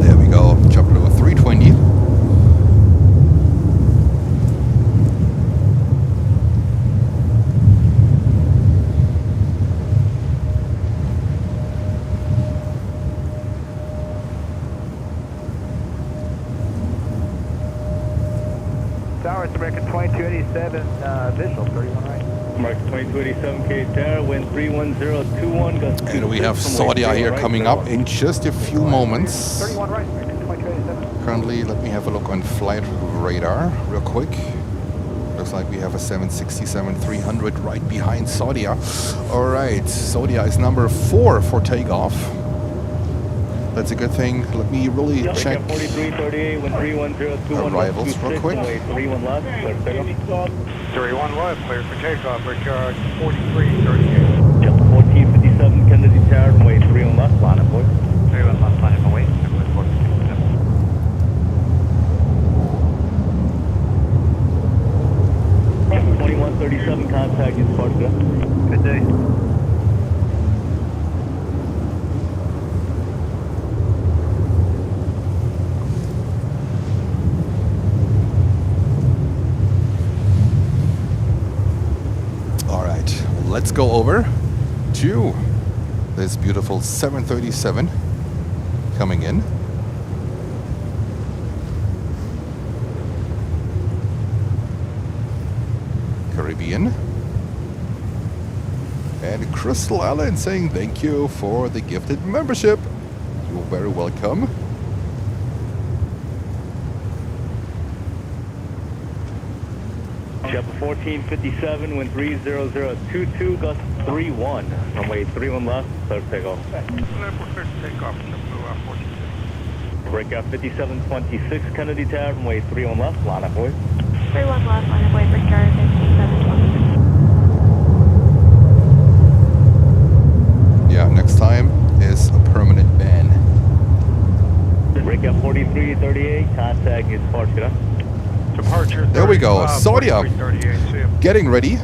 There we go, JetBlue 320. Tower, it's American 2287, visual, 31 right. Mark 2287 K tower, wind 31021, gust 26. And we have Saudia here coming up in just a few moments. 31 right, American 2287. Currently, let me have a look on flight radar real quick. Looks like we have a 767-300 right behind Saudia. All right, Saudia is number 4 for takeoff. That's a good thing. Let me really check 4338, wind 31021, arrivals real quick. 31 left, clear for takeoff. 31 left, clear for takeoff, Richard 4338. Jet 1457 Kennedy Tower, runway 31 left, line up, boys. 31 left, line up, away. let's go over to this beautiful 737 coming in. Caribbean. And Crystal Island saying thank you for the gifted membership. You're very welcome. Jet 1457, wind 30022, gust 31. Runway 31 left, clear for takeoff. Breakout 5726, Kennedy Tower, runway 31 left, line up, boys. 31 left, line of way for Charlie 5726. Yeah, next time is a permanent ban. Breakout 4338, contact is departure. Departure. There we go. Saudia, 4338, getting ready.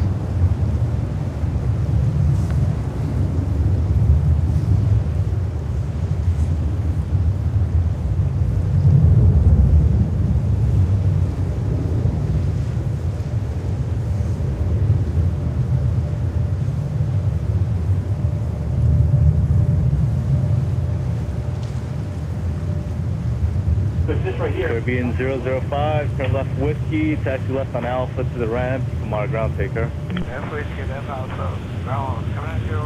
Caribbean 005, turn left whiskey, taxi left on Alpha to the ramp, you can mark ground taker. F whiskey, F Alpha, ground, coming at you,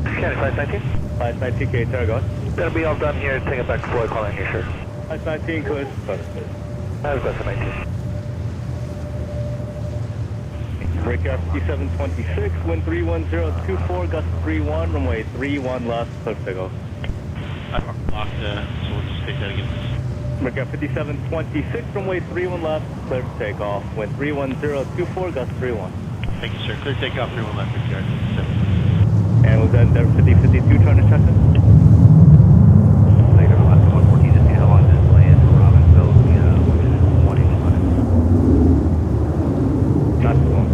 070. County 519? 519K, Tower, go ahead. That'll be all done here, take it back to Floyd, call in here, sure. 519, clear. I was about to 19. Breakout 5726, wind 31024, gust 31, runway 31 left, clear for takeoff. I'm locked, so we'll just take that again. Breakout 5726, runway 31 left, clear for takeoff. Wind 31024, gust 31. Thank you, sir. Clear takeoff, 31 left, Richard. And was that Endeavor 5052 trying to check in? Later, last 114, just see how long this land to Robbinsville, which is 185. Not too long.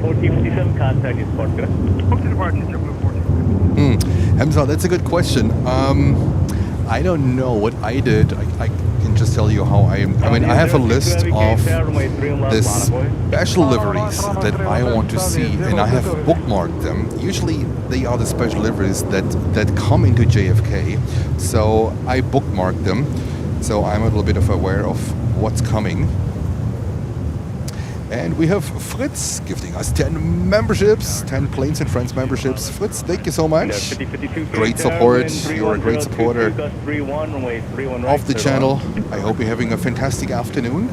1457, contact is departure. Hope to departure, JetBlue 14. Hamza, that's a good question. I don't know what I did. I can just tell you how I mean, I have a list of the special liveries that I want to see, and I have bookmarked them. Usually, they are the special liveries that come into JFK, so I bookmarked them. So I'm a little bit aware of what's coming. And we have Fritz gifting us 10 memberships, 10 Planes and Friends memberships. Fritz, thank you so much. Great support. You're a great supporter of the channel. I hope you're having a fantastic afternoon.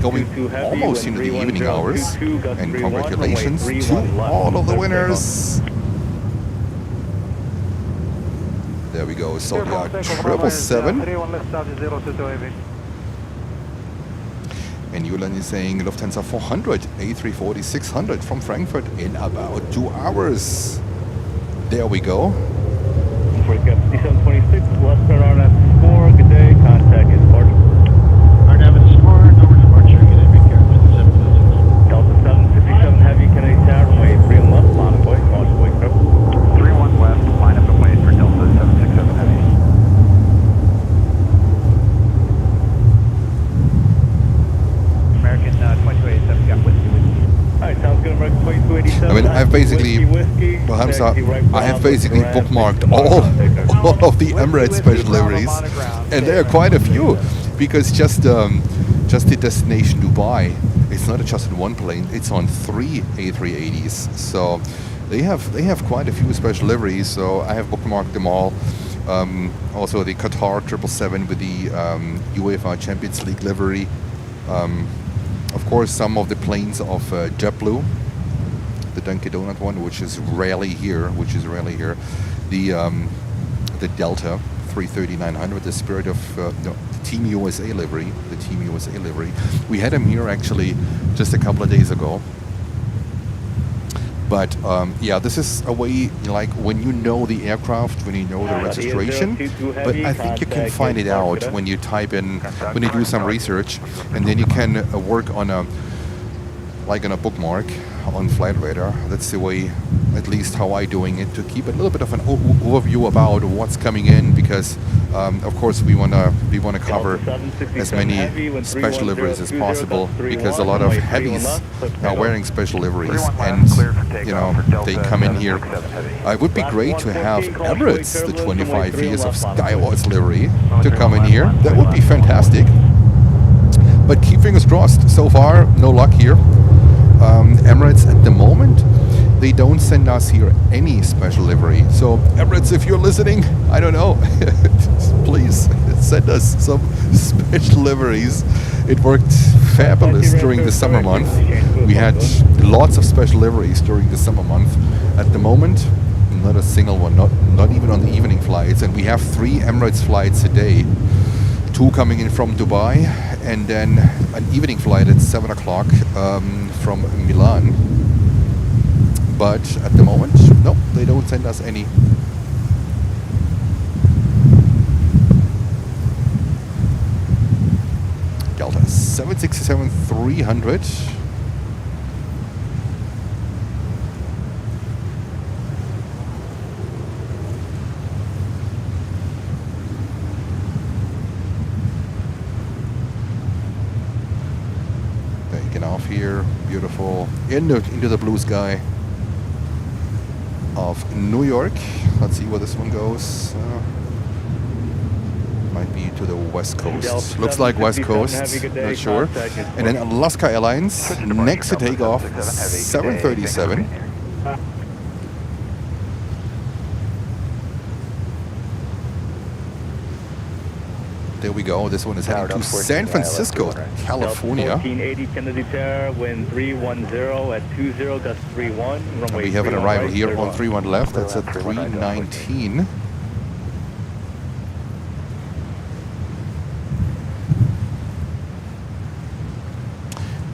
Going almost into the evening hours. And congratulations to all of the winners. There we go. Saudia 777. And Yulan is saying Lufthansa 400, A340 600 from Frankfurt in about 2 hours. There we go. Breakup 5726, left turn RNAV 4, good day, contact is departure. RNAV is 4, over departure, good day, big care, 5726. Delta 767 Heavy, Kennedy Tower, runway 31 left, line of way, launch way, crap. 31 left, line up and wait for Delta 767 Heavy. American 2287, got whiskey. Alright, sounds good, American 2287. I mean, I've basically, well, Hamza, I have basically bookmarked all of the Emirates special liveries, and there are quite a few, because just the destination Dubai, it's not just on one plane, it's on 3 A380s. So they have quite a few special liveries. So I have bookmarked them all. Also the Qatar 777 with the UEFA Champions League livery. Of course, some of the planes of JetBlue, the Dunkin' Donut one, which is rarely here. The Delta 330-900, the Spirit of the Team USA livery. We had them here actually just a couple of days ago. But yeah, this is a way, like, when you know the aircraft, when you know the registration. But I think you can find it out when you type in, when you do some research, and then you can work on a bookmark on Flight Radar. That's the way, at least how I doing it, to keep a little bit of an overview about what's coming in, because of course we wanna cover as many special liveries as possible, because a lot of heavies are wearing special liveries, and you know, they come in here. It would be great to have Emirates, the 25 years of Skywars livery, to come in here. That would be fantastic. But keep fingers crossed. So far, no luck here. Emirates at the moment, they don't send us here any special livery. So Emirates, if you're listening, I don't know, please send us some special liveries. It worked fabulous during the summer month. We had lots of special liveries during the summer month. At the moment, not a single one, not even on the evening flights. And we have 3 Emirates flights a day. 2 coming in from Dubai, and then an evening flight at 7 o'clock from Milan. But at the moment, no, they don't send us any. Delta 767-300. Off here, beautiful, into the blue sky of New York. Let's see where this one goes. Might be to the west coast. Looks like west coast, not sure. And then Alaska Airlines, next to take off, 737. There we go. This one is heading to San Francisco, California. 1480 Kennedy Tower, wind 310 at 20, gust 31. And we have an arrival here on 31 left. That's at 319.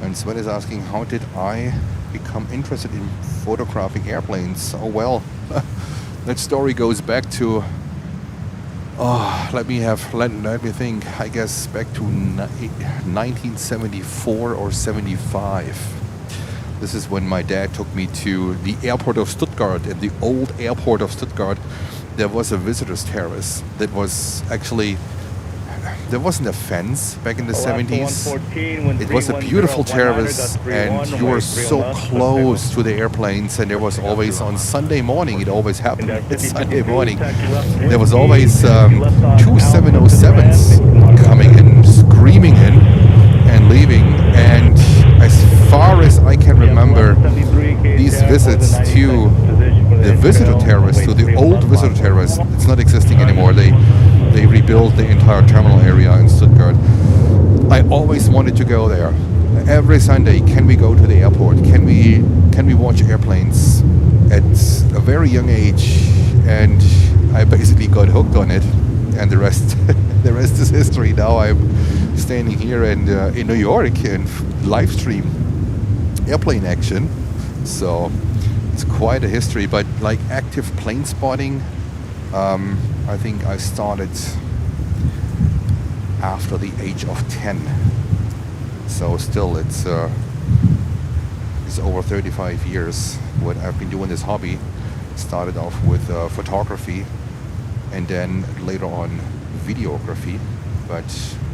And Sven is asking, how did I become interested in photographing airplanes? Oh well, that story goes back to let me think. I guess back to 1974 or 75. This is when my dad took me to the airport of Stuttgart. At the old airport of Stuttgart, there was a visitors terrace that was actually, there wasn't a fence back in the 70s. It was a beautiful terrace, and you were so close to the airplanes, and there was always on Sunday morning, it always happened on Sunday morning, there was always 2 707s coming in, screaming in and leaving. And as far as I can remember, these visits to the visitor terrace, to the old visitor terrace, it's not existing anymore. They rebuilt the entire terminal area in Stuttgart. I always wanted to go there. Every Sunday, can we go to the airport? Can we watch airplanes? At a very young age, and I basically got hooked on it, and the rest is history. Now I'm standing here and in New York and live stream airplane action. So it's quite a history. But like active plane spotting, I think I started after the age of 10. So still, it's over 35 years what I've been doing this hobby. Started off with photography, and then later on videography. But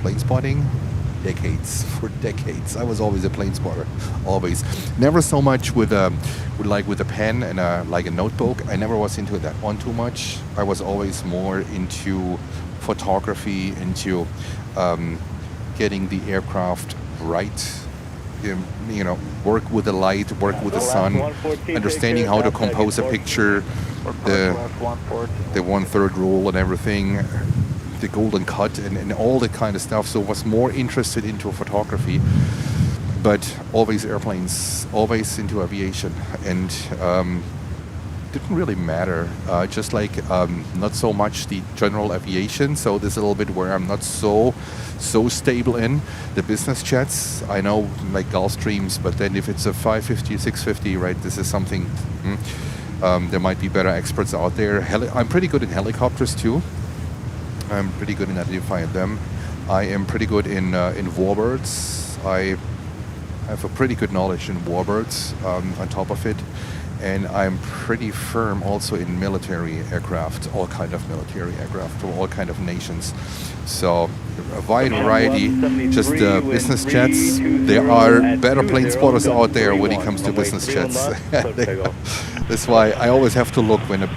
plane spotting, for decades. I was always a plane spotter, always. Never so much with a pen and like a notebook. I never was into that one too much. I was always more into photography, into getting the aircraft right. You know, work with the light, work with the sun, understanding how to compose a picture, the 1/3 rule and everything, the golden cut and all that kind of stuff. So I was more interested into photography, but always airplanes, always into aviation, and didn't really matter. Just like not so much the general aviation. So this is a little bit where I'm not so stable in the business jets. I know like Gulfstreams, but then if it's a 550, 650, right? This is something. There might be better experts out there. I'm pretty good in helicopters too. I'm pretty good in identifying them. I am pretty good in warbirds. I have a pretty good knowledge in warbirds on top of it. And I'm pretty firm also in military aircraft, all kind of military aircraft from all kind of nations. So a wide variety, just business jets. There are better plane spotters out there when it comes to business jets. That's why I always have to look when a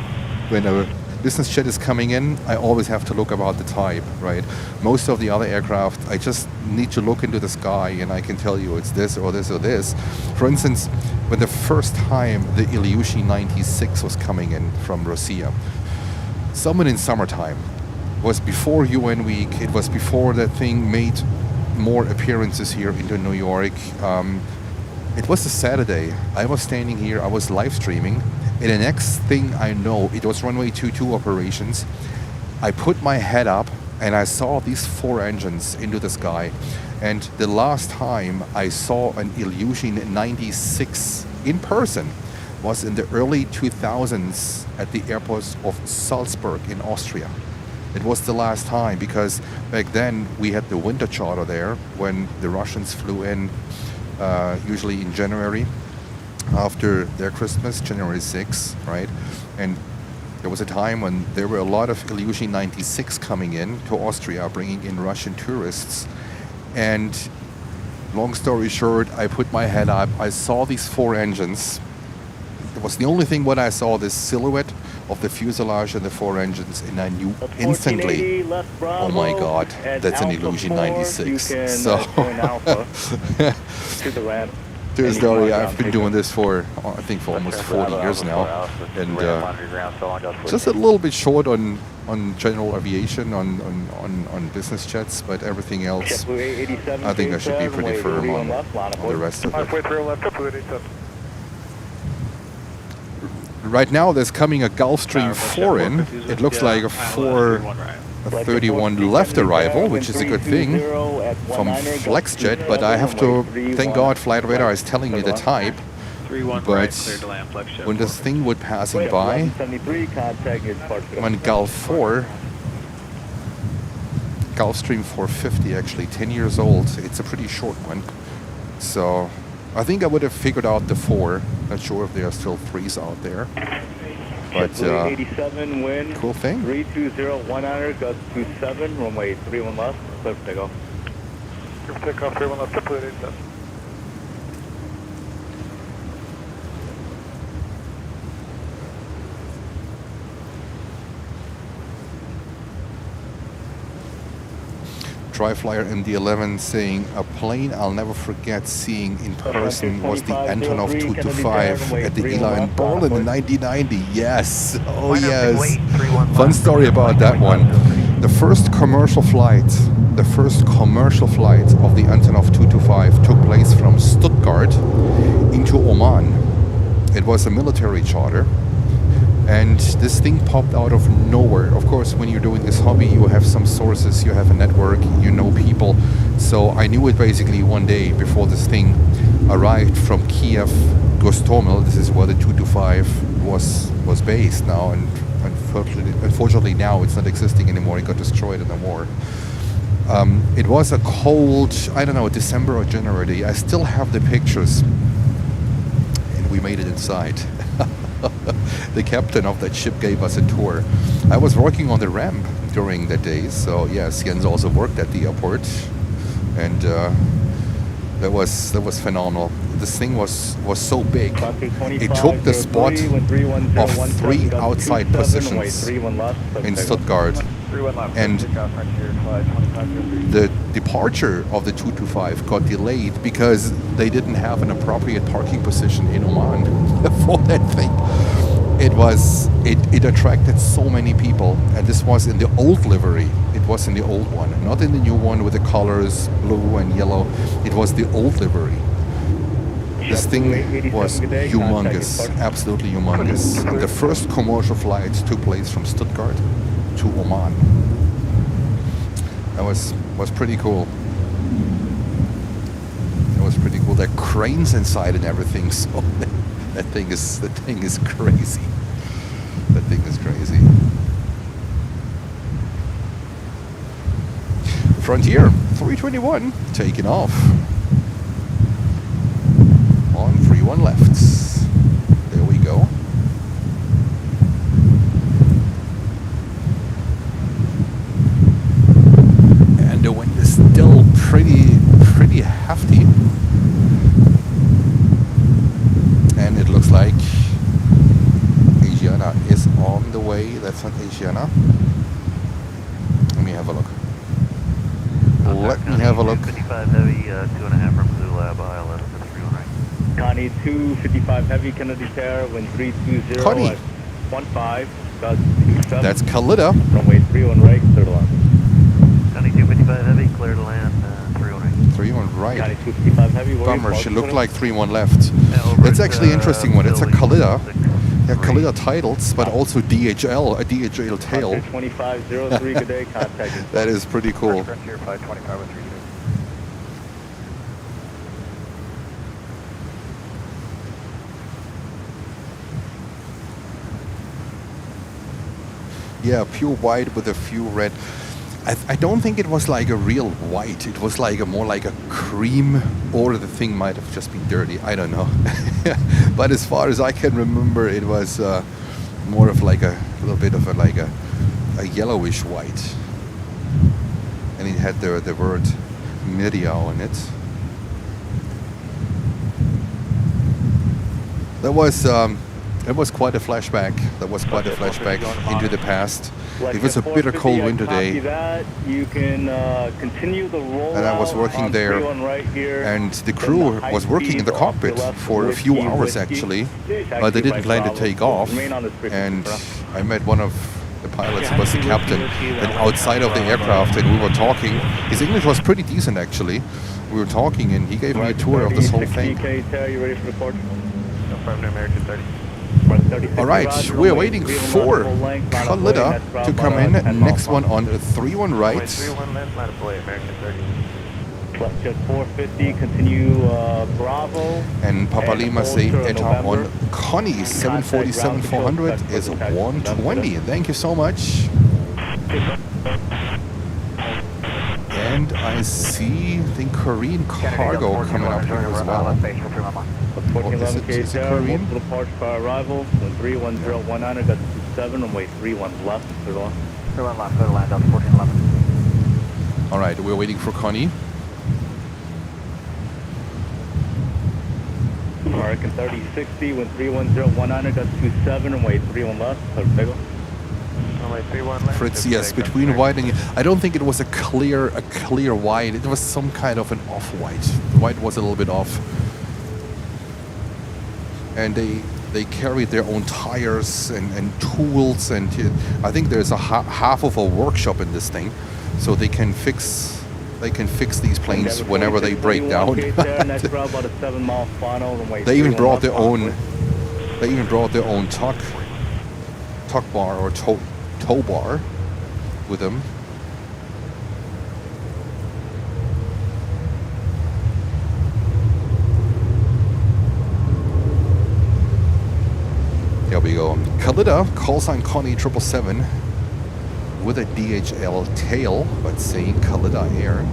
business jet is coming in. I always have to look about the type, right? Most of the other aircraft, I just need to look into the sky and I can tell you it's this or this or this. For instance, when the first time the Ilyushin 96 was coming in from Russia, someone in summertime, was before UN week, it was before that thing made more appearances here into New York. It was a Saturday. I was standing here, I was live streaming, and the next thing I know, it was runway 22 operations. I put my head up and I saw these 4 engines into the sky. And the last time I saw an Ilyushin 96 in person was in the early 2000s at the airport of Salzburg in Austria. It was the last time because back then we had the winter charter there when the Russians flew in usually in January after their Christmas, January 6th, right? And there was a time when there were a lot of Ilyushin 96 coming in to Austria, bringing in Russian tourists. And long story short, I put my head up, I saw these 4 engines. It was the only thing what I saw, this silhouette of the fuselage and the 4 engines, and I knew instantly, oh my god, that's an Ilyushin 96. So, to the ramp. True story, I've been doing this for, I think, for almost 40 years now, and just a little bit short on general aviation, on business jets, but everything else, I think I should be pretty firm on the rest of it. Right now there's coming a Gulfstream 4 in. It looks like a 431 left arrival, which is a good thing from FlexJet, but I have to, thank God Flight Radar is telling me the type. But when this thing would passing by, when Gulf 4, Gulfstream 450 actually, 10 years old, it's a pretty short one. So I think I would have figured out the 4. Not sure if there are still 3s out there. But 87 wind, cool thing. 320, 100, gust 27, runway 31 left, clear for takeoff. Clear for takeoff, 31 left, JetBlue 87. Flyer MD-11 saying a plane I'll never forget seeing in person was the Antonov 225 at the Ela in Berlin in 1990. Yes, oh yes. Fun story about that one. The first commercial flight of the Antonov 225 took place from Stuttgart into Oman. It was a military charter. And this thing popped out of nowhere. Of course, when you're doing this hobby, you have some sources, you have a network, you know people. So I knew it basically one day before this thing arrived from Kiev, Gostomel. This is where the 225 was based now. And unfortunately now it's not existing anymore. It got destroyed in the war. It was a cold, I don't know, December or January. I still have the pictures. And we made it inside. The captain of that ship gave us a tour. I was working on the ramp during the day, so yes, Jens also worked at the airport, and that was phenomenal. This thing was so big. It took the spot of 3 outside positions in Stuttgart, and the departure of the 225 got delayed because they didn't have an appropriate parking position in Oman for that thing. It attracted so many people, and this was in the old livery. It was in the old one, not in the new one with the colors blue and yellow. It was the old livery. This thing was humongous, absolutely humongous. And the first commercial flight took place from Stuttgart to Oman. That was pretty cool. It was pretty cool. There are cranes inside and everything. So that thing is crazy. That thing is crazy. Frontier 321 taking off. Sienna. Let me have a look. Let me have a look. 55 heavy, 2.5 from Blue Lab, ILS to 31 right. Connie 255 heavy, Kennedy Tower, wind 320 Connie. at 15, gust 27. That's Kalida. Runway 31 right, clear to land. Connie 255 heavy, clear to land, 31 right. 3-1 right. Connie 255 heavy, where Bummer, you she parked looked for? like 3-1 left. Over It's at, actually an interesting one. It's a Philly, Kalida. 6-3. Yeah, Kalida titles, but also DHL, a DHL tail. 2503, good day, contacting. That is pretty cool. Frontier 525 with 36. Yeah, pure white with a few red. I don't think it was like a real white. It was like more like a cream, or the thing might have just been dirty. I don't know. But as far as I can remember, it was more of like a little bit of a yellowish white, and it had the word media on it. It was quite a flashback. That was quite a flashback into the past. It was a bitter cold winter day. You can continue the roll. And I was working there, and the crew was working in the cockpit for a few hours actually, but they didn't plan to take off. And I met one of the pilots, who was the captain, and outside of the aircraft, and we were talking. His English was pretty decent actually. We were talking, and he gave me a tour of this whole thing. You ready for report? Affirmative, American 30. All right, we're waiting for Kalida to come in. Next one on 3-1 right. 31 left, line of play, American 30. Left jet 450, continue Bravo. And Papa Lima say ETA on Connie 747-400 is 120. Thank you so much. And I see the Korean cargo coming up here as well. 1411 is it Tower, Korean? multiple departure for arrival. 31019, got 27, runway 31 left, clear to land. 31 left, clear to land, Delta 1411. All right, we're waiting for Connie. American 3060, wind 31019, got 27, runway 31 left, clear to takeoff. Runway 31 left. Fritz, yes, between white and... I don't think it was a clear white. It was some kind of an off-white. The white was a little bit off. And they carried their own tires and tools, and I think there's a half of a workshop in this thing, so they can fix these planes whenever they break down. They even brought their own tuck bar or tow bar with them. Here we go. Kalida, call sign Connie 777 with a DHL tail, but saying Kalida Air.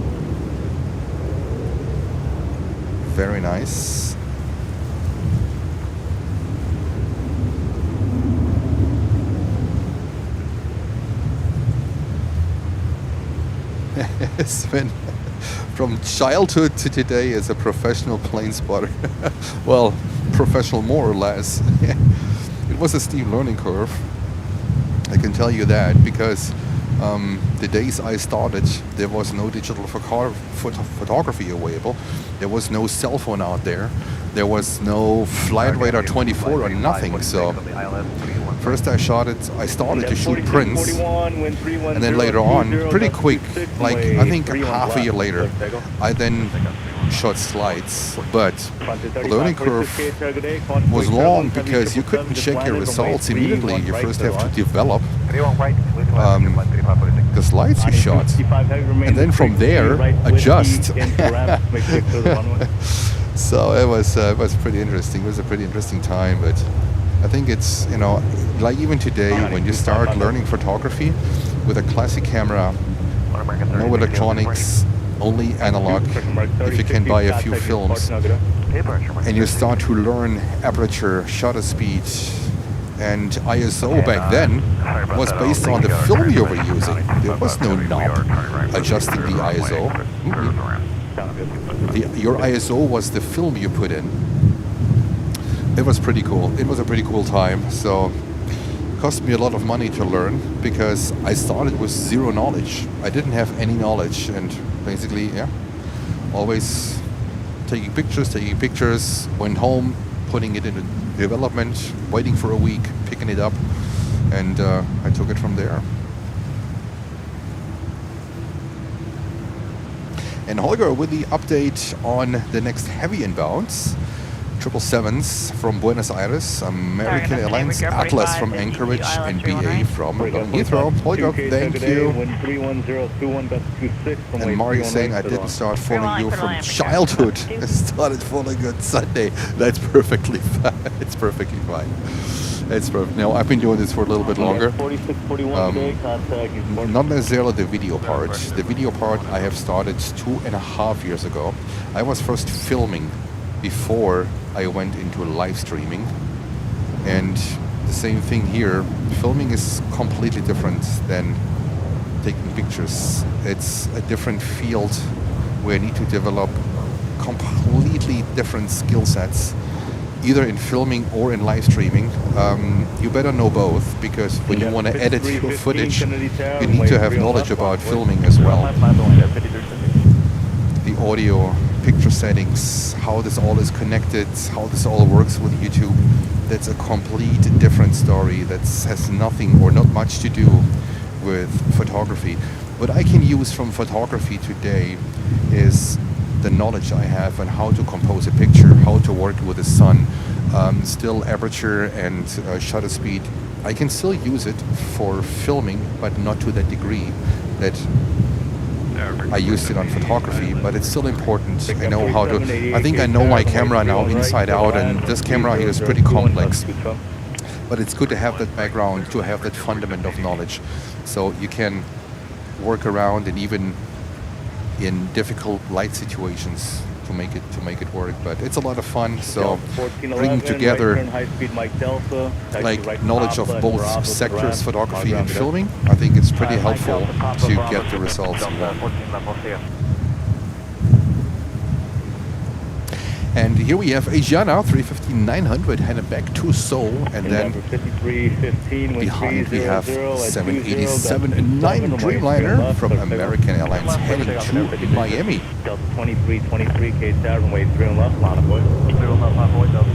Very nice. Sven, from childhood to today as a professional plane spotter. Well, professional more or less. It was a steep learning curve, I can tell you that, because the days I started, there was no digital photography available. There was no cell phone out there. There was no Flight Radar 24 or nothing. So first I started to shoot prints, and then later on, pretty quick, like I think half a year later, I then shot slides. But the learning curve was long because you couldn't check your results immediately. You first have to develop the slides you shot, and then from there adjust. So it was pretty interesting. It was a pretty interesting time, but I think it's, you know, like even today when you start learning photography with a classic camera, no electronics, only analog, if you can buy a few films, and you start to learn aperture, shutter speed, and ISO back then was based on the film you were using. There was no knob adjusting the ISO. Your ISO was the film you put in. It was pretty cool. It was a pretty cool time. So cost me a lot of money to learn because I started with zero knowledge. I didn't have any knowledge, and basically, yeah, always taking pictures, went home, putting it into development, waiting for a week, picking it up, and I took it from there. And Holger with the update on the next heavy inbounds. 777s from Buenos Aires, American Airlines, Atlas from Anchorage, and BA from Heathrow. Holger, thank you. And Mark is saying I didn't start following you from childhood. I started following you on Sunday. That's perfectly fine. It's perfectly fine. It's perfect. No, I've been doing this for a little bit longer. Not necessarily the video part. The video part I have started 2.5 years ago. I was first filming before I went into live streaming, and the same thing here. Filming is completely different than taking pictures. It's a different field where you need to develop completely different skill sets, either in filming or in live streaming. You better know both, because when you want to edit your footage, you need to have knowledge about filming as well. The audio, picture settings, how this all is connected, how this all works with YouTube. That's a complete different story that has nothing or not much to do with photography. What I can use from photography today is the knowledge I have on how to compose a picture, how to work with the sun, still aperture and shutter speed. I can still use it for filming, but not to that degree that I used it on photography, but it's still important. I know how to, I think I know my camera now inside out, and this camera here is pretty complex. But it's good to have that background, to have that fundament of knowledge. So you can work around, and even in difficult light situations to make it work. But it's a lot of fun. So bringing together like knowledge of both sectors, photography and filming, I think it's pretty helpful to get the results you want. And here we have Asiana 350-900 headed back to Seoul, and then behind we have 787-9 Dreamliner from American Airlines heading to Miami. Delta 2323, K-Tower, runway 3 on left, line of voice. 3 on left, line of voice, Delta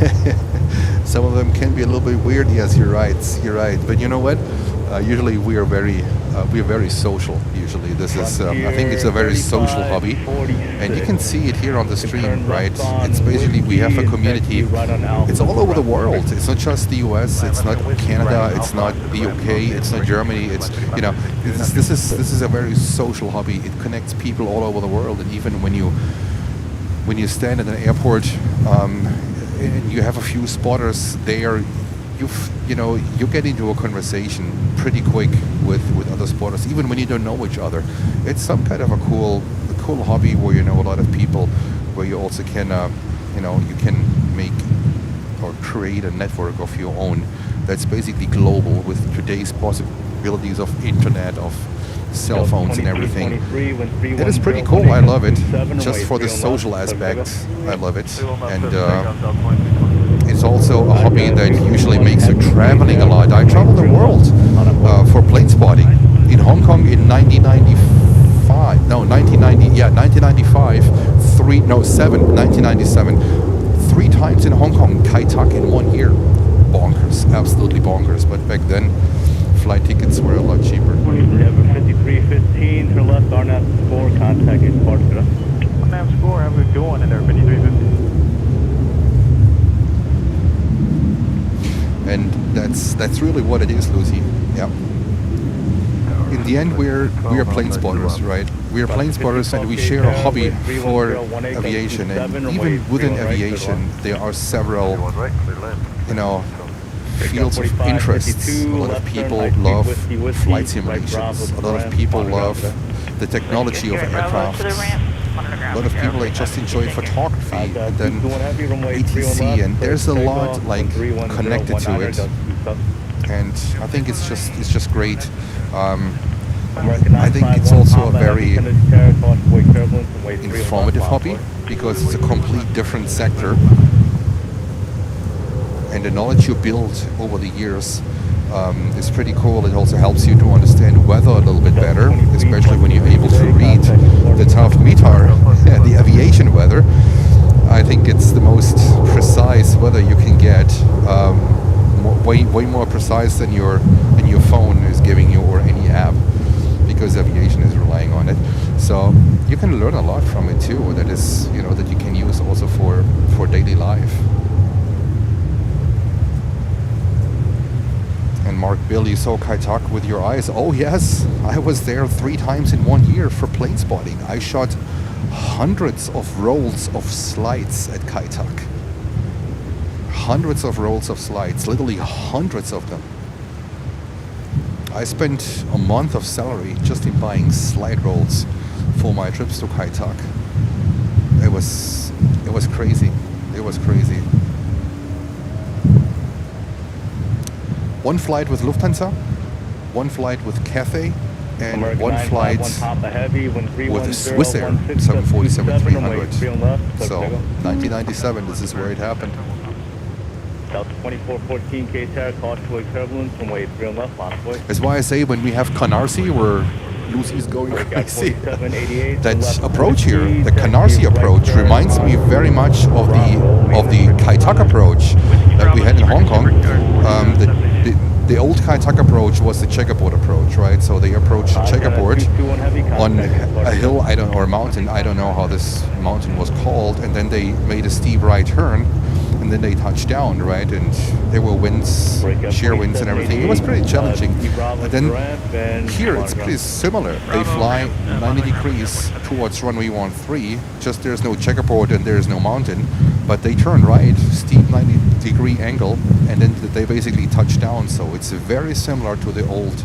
2323. Some of them can be a little bit weird. Yes, you're right. But you know what? Usually we are very social. Usually this is, I think it's a very social hobby, and you can see it here on the stream, right? It's basically we have a community. It's all over the world. It's not just the US. It's not Canada. It's not the UK. It's not Germany. It's, you know, this is a very social hobby. It connects people all over the world, and even when you stand at an airport and you have a few spotters there, you get into a conversation pretty quick with other spotters, even when you don't know each other. It's some kind of a cool hobby where you know a lot of people, where you also can, you can make or create a network of your own that's basically global with today's possibilities of internet, of cell phones and everything. It is pretty cool. I love it. Just for the social aspect, I love it. And it's also a hobby that usually makes you traveling a lot. I traveled the world for plane spotting in Hong Kong in 1995. 1997. 3 times in Hong Kong, Kai Tak in 1 year. Bonkers, absolutely bonkers. But back then, flight tickets were a lot cheaper. 5315 to left, RNAV score, contact is part of it. RNAV score, how's it going in there, 5315? And that's really what it is, Lucy. Yeah. In the end, we're plane spotters, right? We are plane spotters, and we share a hobby for aviation. And even within aviation, there are several, fields of interests. A lot of people love flight simulations. A lot of people love the technology of aircraft. A lot of people, they just enjoy photography, and then ATC, and there's a lot connected to it. And I think it's just great I think it's also a very informative hobby because it's a complete different sector, and the knowledge you build over the years is pretty cool. It also helps you to understand weather a little bit better, especially when you're able to read the tough METAR, the aviation weather. I think it's the most precise weather you can get, way more precise than your phone is giving you or any app, because aviation is relying on it. So you can learn a lot from it too. That is, that you can use also for daily life. And Mark Bill, you saw Kaitak with your eyes. Oh yes, I was there 3 times in 1 year for plane spotting. I shot hundreds of rolls of slides at Kaitak. Hundreds of rolls of slides, literally hundreds of them. I spent a month of salary just in buying slide rolls for my trips to Kaitak. It was crazy. It was crazy. One flight with Lufthansa, one flight with Cathay, and one flight with a Swiss Air 747-300. So 1997, this is where it happened. Delta 2414 Qatar, cautiously turbulence, runway 3 on left, line of way. That's why I say when we have Canarsie, where Lucy's going crazy, that approach here, the Canarsie approach, reminds me very much of the Kaitak approach that we had in Hong Kong. The old Kaitak approach was the checkerboard approach, right? So they approached the checkerboard on a hill, or a mountain, I don't know how this mountain was called, and then they made a steep right turn, and then they touched down, right? And there were winds, shear winds and everything. It was pretty challenging. But then here it's pretty similar. They fly 90 degrees towards runway 13, just there's no checkerboard and there's no mountain, but they turn right, steep 90-degree angle, and then they basically touch down. So it's very similar to the old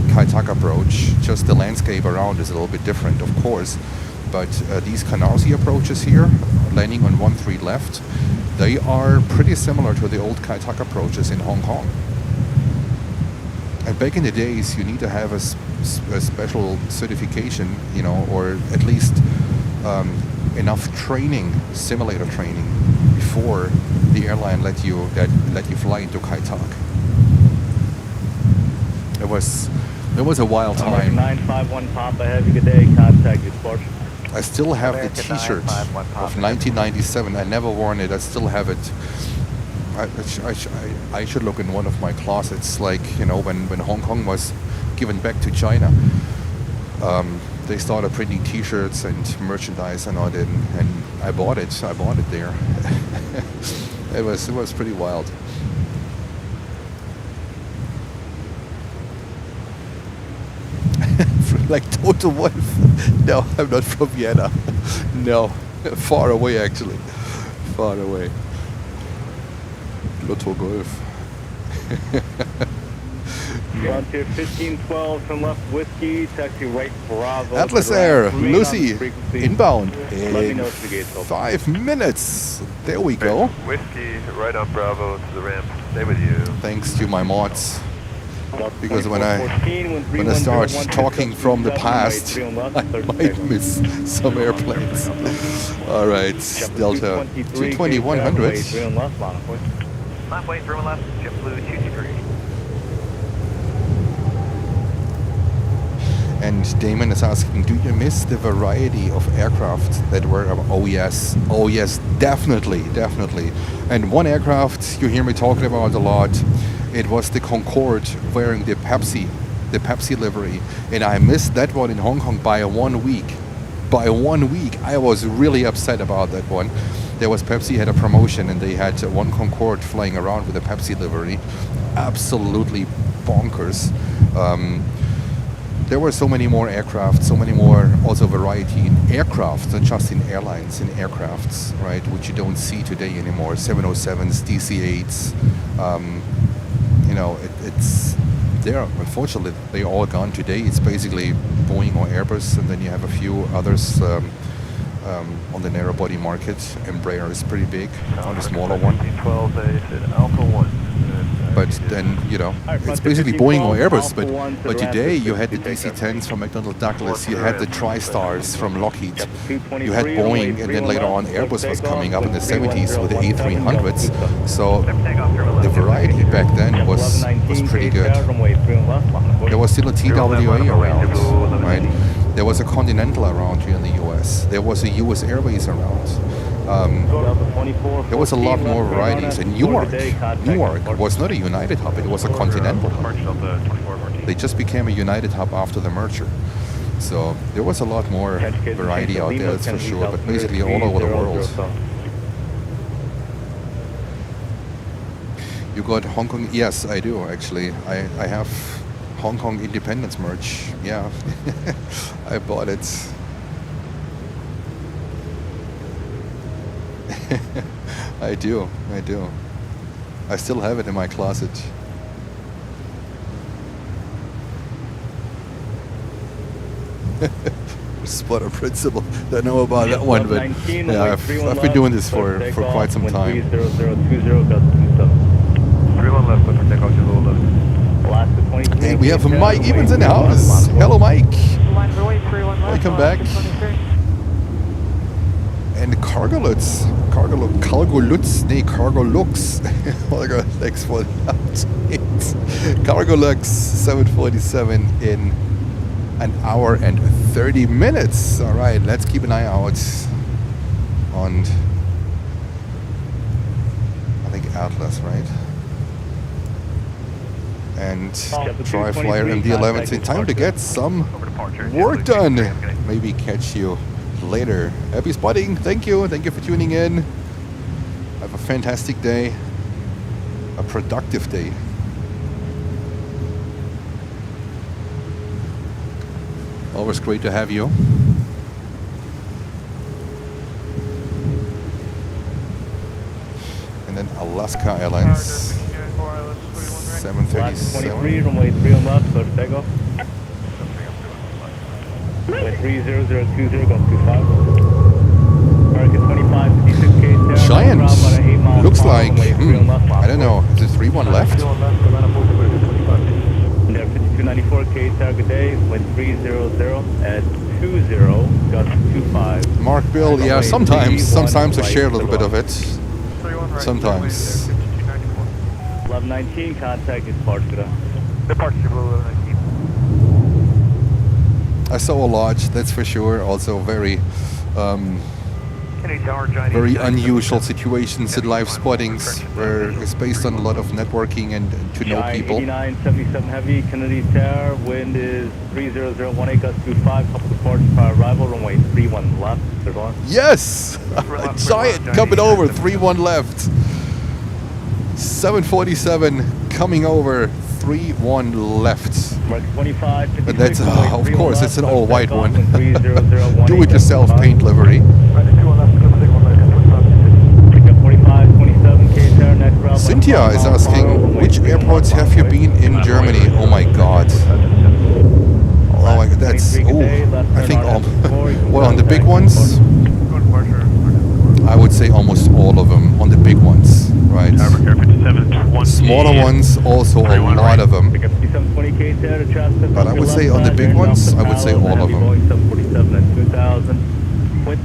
Kaitak approach, just the landscape around is a little bit different, of course. But these Canarsie approaches here, landing on 13 left, they are pretty similar to the old Kaitak approaches in Hong Kong. And back in the days, you need to have a special certification, or at least enough training, simulator training, before the airline let you fly into Kaitak. It was a wild time. 951 Papa, have a good day. Contact your departure. I still have the T-shirt of 1997. I never worn it. I still have it. I should look in one of my closets. Like when Hong Kong was given back to China, they started printing T-shirts and merchandise and all that, and I bought it. I bought it there. It was pretty wild. Like Total Wolf. No, I'm not from Vienna. No, far away actually. Far away. Lotto Golf. Frontier 1512 from left whiskey, taxi right Bravo. Atlas Air, Lucy, inbound in 5 minutes. There we go. Whiskey right on Bravo to the ramp. Stay with you. Thanks to my mods. Because when I start talking from the past, I might miss some airplanes. All right, Delta 220-100. Halfway through left, JetBlue 23. And Damon is asking, do you miss the variety of aircraft that were? Oh yes, definitely. And one aircraft you hear me talking about a lot. It was the Concorde wearing the Pepsi livery, and I missed that one in Hong Kong by 1 week. By 1 week, I was really upset about that one. Pepsi had a promotion, and they had one Concorde flying around with a Pepsi livery. Absolutely bonkers. There were so many more aircraft, so many more also variety in aircraft, not just in airlines, in aircrafts, right, which you don't see today anymore. 707s, DC-8s. It's there. Unfortunately, they're all gone today. It's basically Boeing or Airbus, and then you have a few others on the narrow body market. Embraer is pretty big, on the smaller one. Alpha 1. but then, you know, it's basically Boeing or Airbus. But today you had the DC-10s from McDonnell Douglas, you had the TriStars from Lockheed, you had Boeing, and then later on Airbus was coming up in the 70s with the A300s. So the variety back then was pretty good. There was still a TWA around, right? There was a Continental around here in the US. There was a US Airways around. There was a lot more varieties. And Newark was not a United hub, it was a Continental hub. They just became a United hub after the merger. So there was a lot more variety out there, that's for sure, but basically all over the world. You got Hong Kong? Yes, I do actually. I have Hong Kong Independence merch. Yeah, I bought it. I do. I still have it in my closet. Spotter principle. Don't know about that one, but yeah, I've been doing this for quite some time. 31 left, but for takeoff to hold left. And we have Mike Evans in the house. Hello, Mike. Welcome back. And Cargo Lutz. Holger, thanks for the update. Cargo Lux 747 in an hour and 30 minutes. All right, let's keep an eye out on, I think, Atlas, right? And Dry Flyer MD-11 in time to get some work done. Maybe catch you later. Happy spotting. Thank you for tuning in. Have a fantastic day, a productive day. Always great to have you. And then Alaska Airlines 737. Runway 3 on left, go to takeoff. Runway 30020, go 25. American 25, 56K. Giant. Looks like, I don't know, is it 3-1 left? There 5294K, target day, wind 300 at 20, gust 25. Mark Bill, yeah, sometimes I share a little bit of it. Sometimes. 1119, contact departure. Departure below 19. I saw a lot, that's for sure. Also very unusual situations in live spottings where it's based on a lot of networking and to know people. 8977 heavy, Kennedy Tower, wind is 30018, gust 25, couple departure prior arrival, runway 31 left, clear on. Yes! A Giant coming over, 3-1 left. 747 coming over, 3-1 left. 25, And that's, of course, it's an all-white one. Do-it-yourself paint livery. Cynthia is asking, which airports have you been in Germany? Oh my god. Oh my god, that's, I think all, well, on the big ones, I would say almost all of them on the big ones, right? Smaller ones, also a lot of them. But I would say on the big ones, I would say all of them.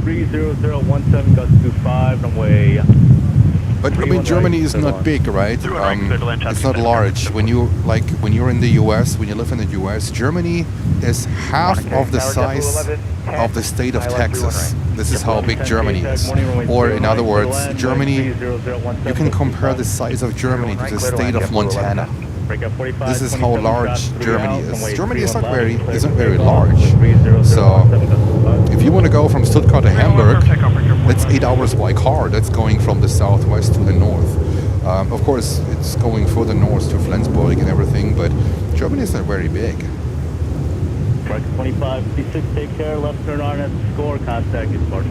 30017, gust 25, runway. But I mean, Germany is not big, right? It's not large. When you're in the US, when you live in the US, Germany is half of the size of the state of Texas. This is how big Germany is. Or in other words, Germany, you can compare the size of Germany to the state of Montana. This is how large Germany is. Germany isn't very large. So if you want to go from Stuttgart to Hamburg, that's 8 hours by car. That's going from the southwest to the north. Of course, it's going further north to Flensburg and everything, but Germany is not very big. 25, 56, take care, left turn on at score, contact is party.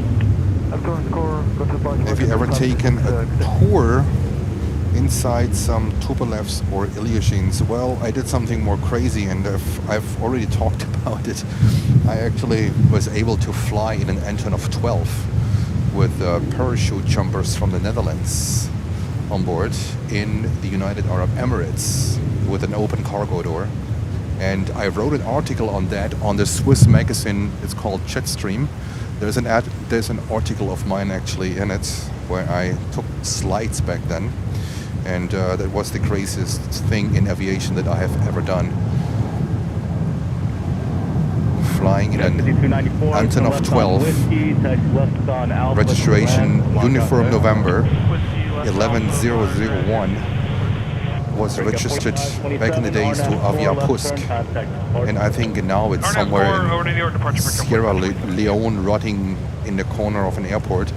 Have you ever taken a tour inside some Tupolevs or Ilyushins? Well, I did something more crazy, and I've already talked about it. I actually was able to fly in an Antonov 12 with parachute jumpers from the Netherlands. on board in the United Arab Emirates with an open cargo door. And I wrote an article on that on the Swiss magazine. It's called Jetstream. There's an article of mine actually in it where I took slides back then, and that was the craziest thing in aviation that I have ever done. Flying in an Antonov 12, registration Uniform November 11001, was registered back in the days to Aviapusk, and I think now it's somewhere in Sierra Leone, rotting in the corner of an airport.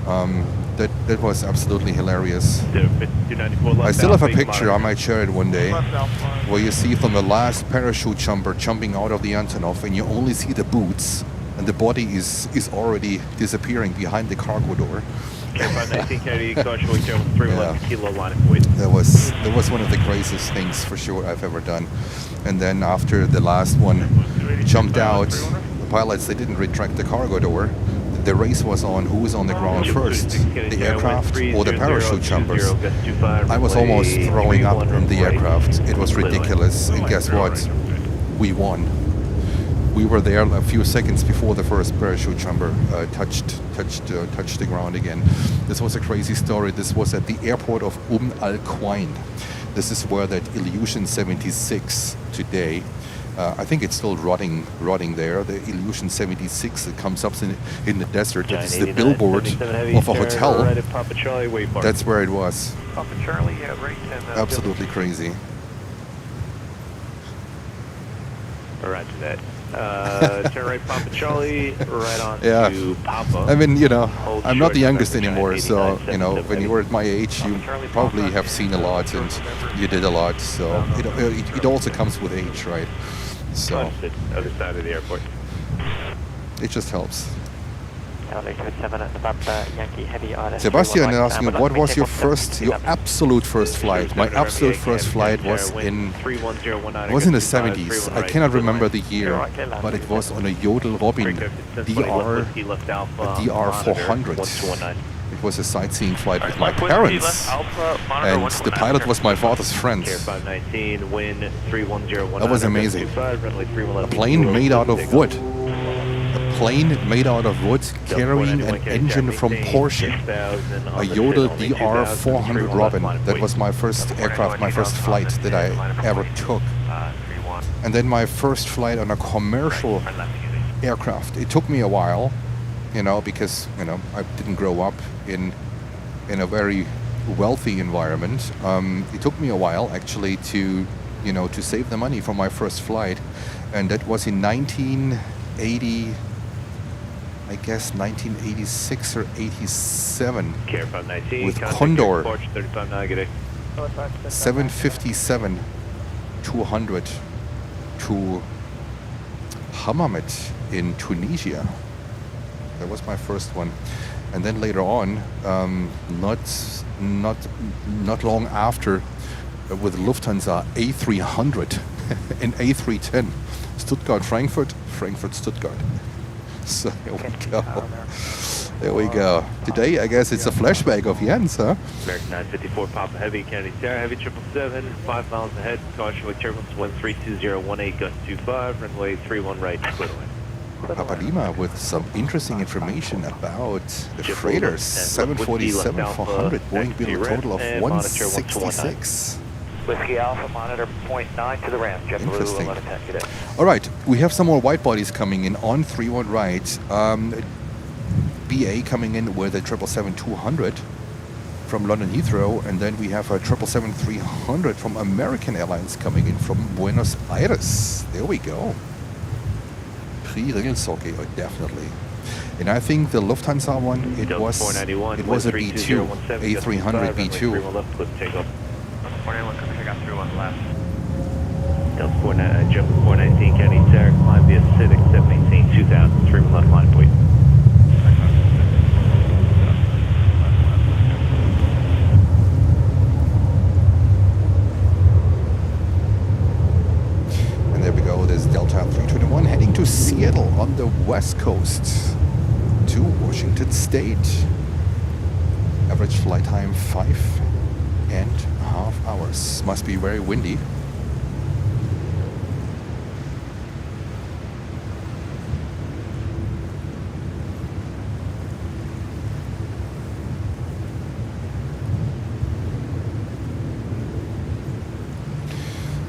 That was absolutely hilarious. I still have a picture, I might share it one day, where you see from the last parachute jumper jumping out of the Antonov, and you only see the boots, and the body is already disappearing behind the cargo door. That was one of the craziest things for sure I've ever done. And then after the last one jumped out, the pilots, they didn't retract the cargo door. The race was on who was on the ground first, the aircraft or the parachute jumpers. I was almost throwing up in the aircraft. It was ridiculous. And guess what? We won. We were there a few seconds before the first parachute jumper touched the ground again. This was a crazy story. This was at the airport of Al Quwain. This is where that Illusion 76 today. I think it's still rotting there. The Illusion 76 that comes up in the desert. It's the billboard of a hotel. That's where it was. Papa Charlie, yeah, right. Absolutely crazy. Roger that. Turn right, Papa Charlie, right on to Papa. I mean, you know, I'm not the youngest anymore, so, you know, when you were at my age, you probably have seen a lot and you did a lot, so it also comes with age, right? So, other side of the airport. it just helps. Sebastian Sebastian asking, what was your absolute first flight? My absolute first flight was in the 70s. I cannot remember the year, but it was on a Yodel Robin DR 400. It was a sightseeing flight with my parents, and the pilot was my father's friend. That was amazing. A plane made out of wood. Carrying an engine from Porsche, a Yodel DR 400 Robin. That was my first aircraft, my first flight that I ever took. And then my first flight on a commercial aircraft. It took me a while, you know, because, you know, I didn't grow up in a very wealthy environment. It took me a while actually to, you know, to save the money for my first flight, and that was in 1980. I guess 1986 or 87 with Condor 757-200 to Hammamet in Tunisia. That was my first one, and then later on, not long after, with Lufthansa A300 and A310, Stuttgart Frankfurt, Frankfurt Stuttgart. So here we go. There we go. Today, I guess it's a flashback of Jens, huh? American 954 Papa Heavy, County Sarah Heavy 777, 5 miles ahead, caution with turbulence 132018, gust 25, runway 31 right, clear away. Papa Lima with some interesting information about the freighters 747-400 Boeing built a total of 166. Whiskey Alpha, monitor 0.9 to the ramp. JetBlue 1110, good day. All right, we have some more white bodies coming in on 31 right. BA coming in with a 777-200 from London Heathrow, and then we have a 777-300 from American Airlines coming in from Buenos Aires. There we go. Pre-Ringelsocke, definitely. And I think the Lufthansa one, it was a B2, A300 B2. 491, come check out 31 left. Delta 419, County Sarah, climb via Civic 718, 2000, 31 left line, please. And there we go, there's Delta 321 heading to Seattle on the west coast to Washington State. average flight time 5.5 hours. Must be very windy.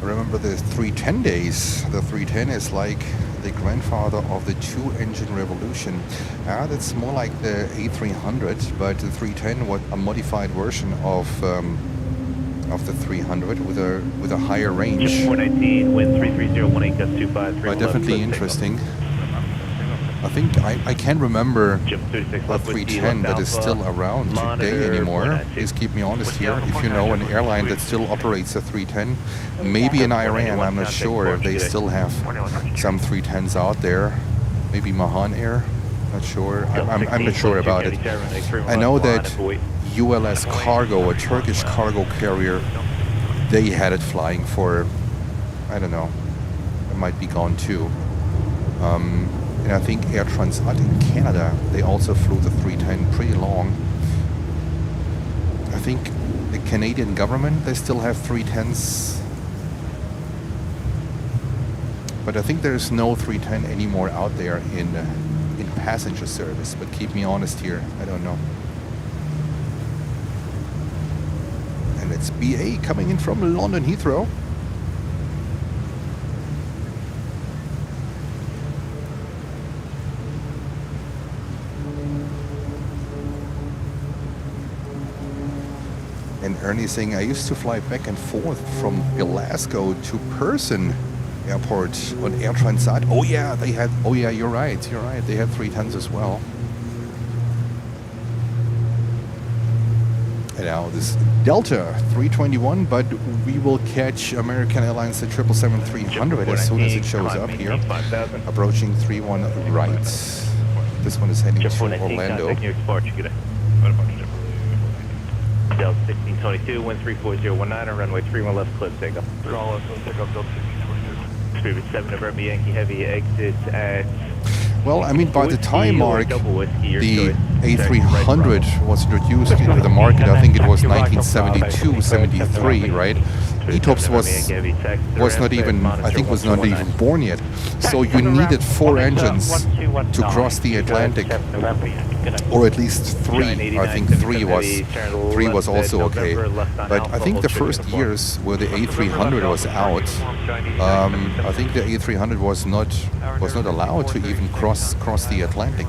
Remember the 310 days. The 310 is like the grandfather of the two-engine revolution. That's more like the A300, but the 310 was a modified version of the 300 with a higher range. 419, wind 330, 18 gust 25, But definitely interesting. I think I can't remember the 310 that is still around today anymore. Please keep me honest here. If you know an airline that still operates a 310, maybe in Iran, I'm not sure if they still have some 310s out there. Maybe Mahan Air, not sure. I'm not sure about it. I know that ULS Cargo, a Turkish cargo carrier, they had it flying for, I don't know, it might be gone too. And I think Air Transat in Canada, they also flew the 310 pretty long. I think the Canadian government, they still have 310s. But I think there's no 310 anymore out there in passenger service. But keep me honest here, I don't know. And it's BA coming in from London Heathrow. And Ernie saying, I used to fly back and forth from Glasgow to Person Airport on Air Transat. Oh yeah, they had, oh yeah, you're right. They had 310s as well. And now this Delta 321, but we will catch American Airlines the 777-300 as soon as it shows up here. Approaching 31 right. This one is heading to Orlando. Delta 1622, wind 34019, runway 31 left, clear takeoff. All left, takeoff Delta 1622. Spirit 7 November Yankee Heavy exit at... Well, I mean, by the time mark, the A300 was introduced into the market. I think it was 1972, 73, right? ETOPS was not even, I think, was not even born yet. So you needed 4 engines to cross the Atlantic, or at least 3. I think 3 was also okay. But I think the first years where the A300 was out, I think the A300 was not allowed to even cross the Atlantic.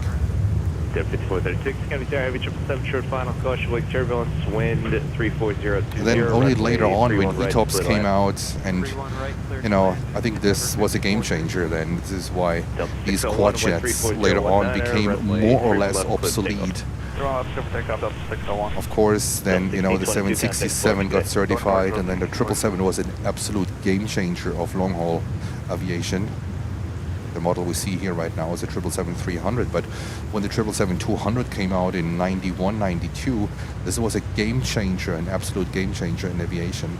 5436, County Tower, Heavy 777, short final caution, wake turbulence, wind 34020. And then only later on when ETOPS came out, and you know, I think this was a game changer then. This is why these quad jets later on became more or less obsolete. Of course, then, you know, the 767 got certified, and then the 777 was an absolute game changer of long-haul aviation. The model we see here right now is a 777-300, but when the 777-200 came out in 91, 92, this was a game changer, an absolute game changer in aviation.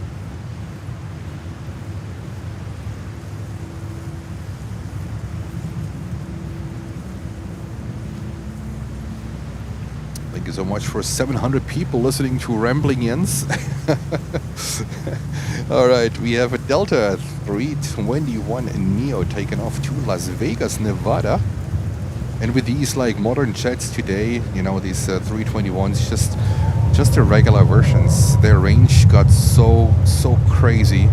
Thank you so much for 700 people listening to Rambling Jens. All right, we have a Delta 321 Neo taken off to Las Vegas, Nevada. And with these like modern jets today, you know, these 321s, just the regular versions, their range got so crazy.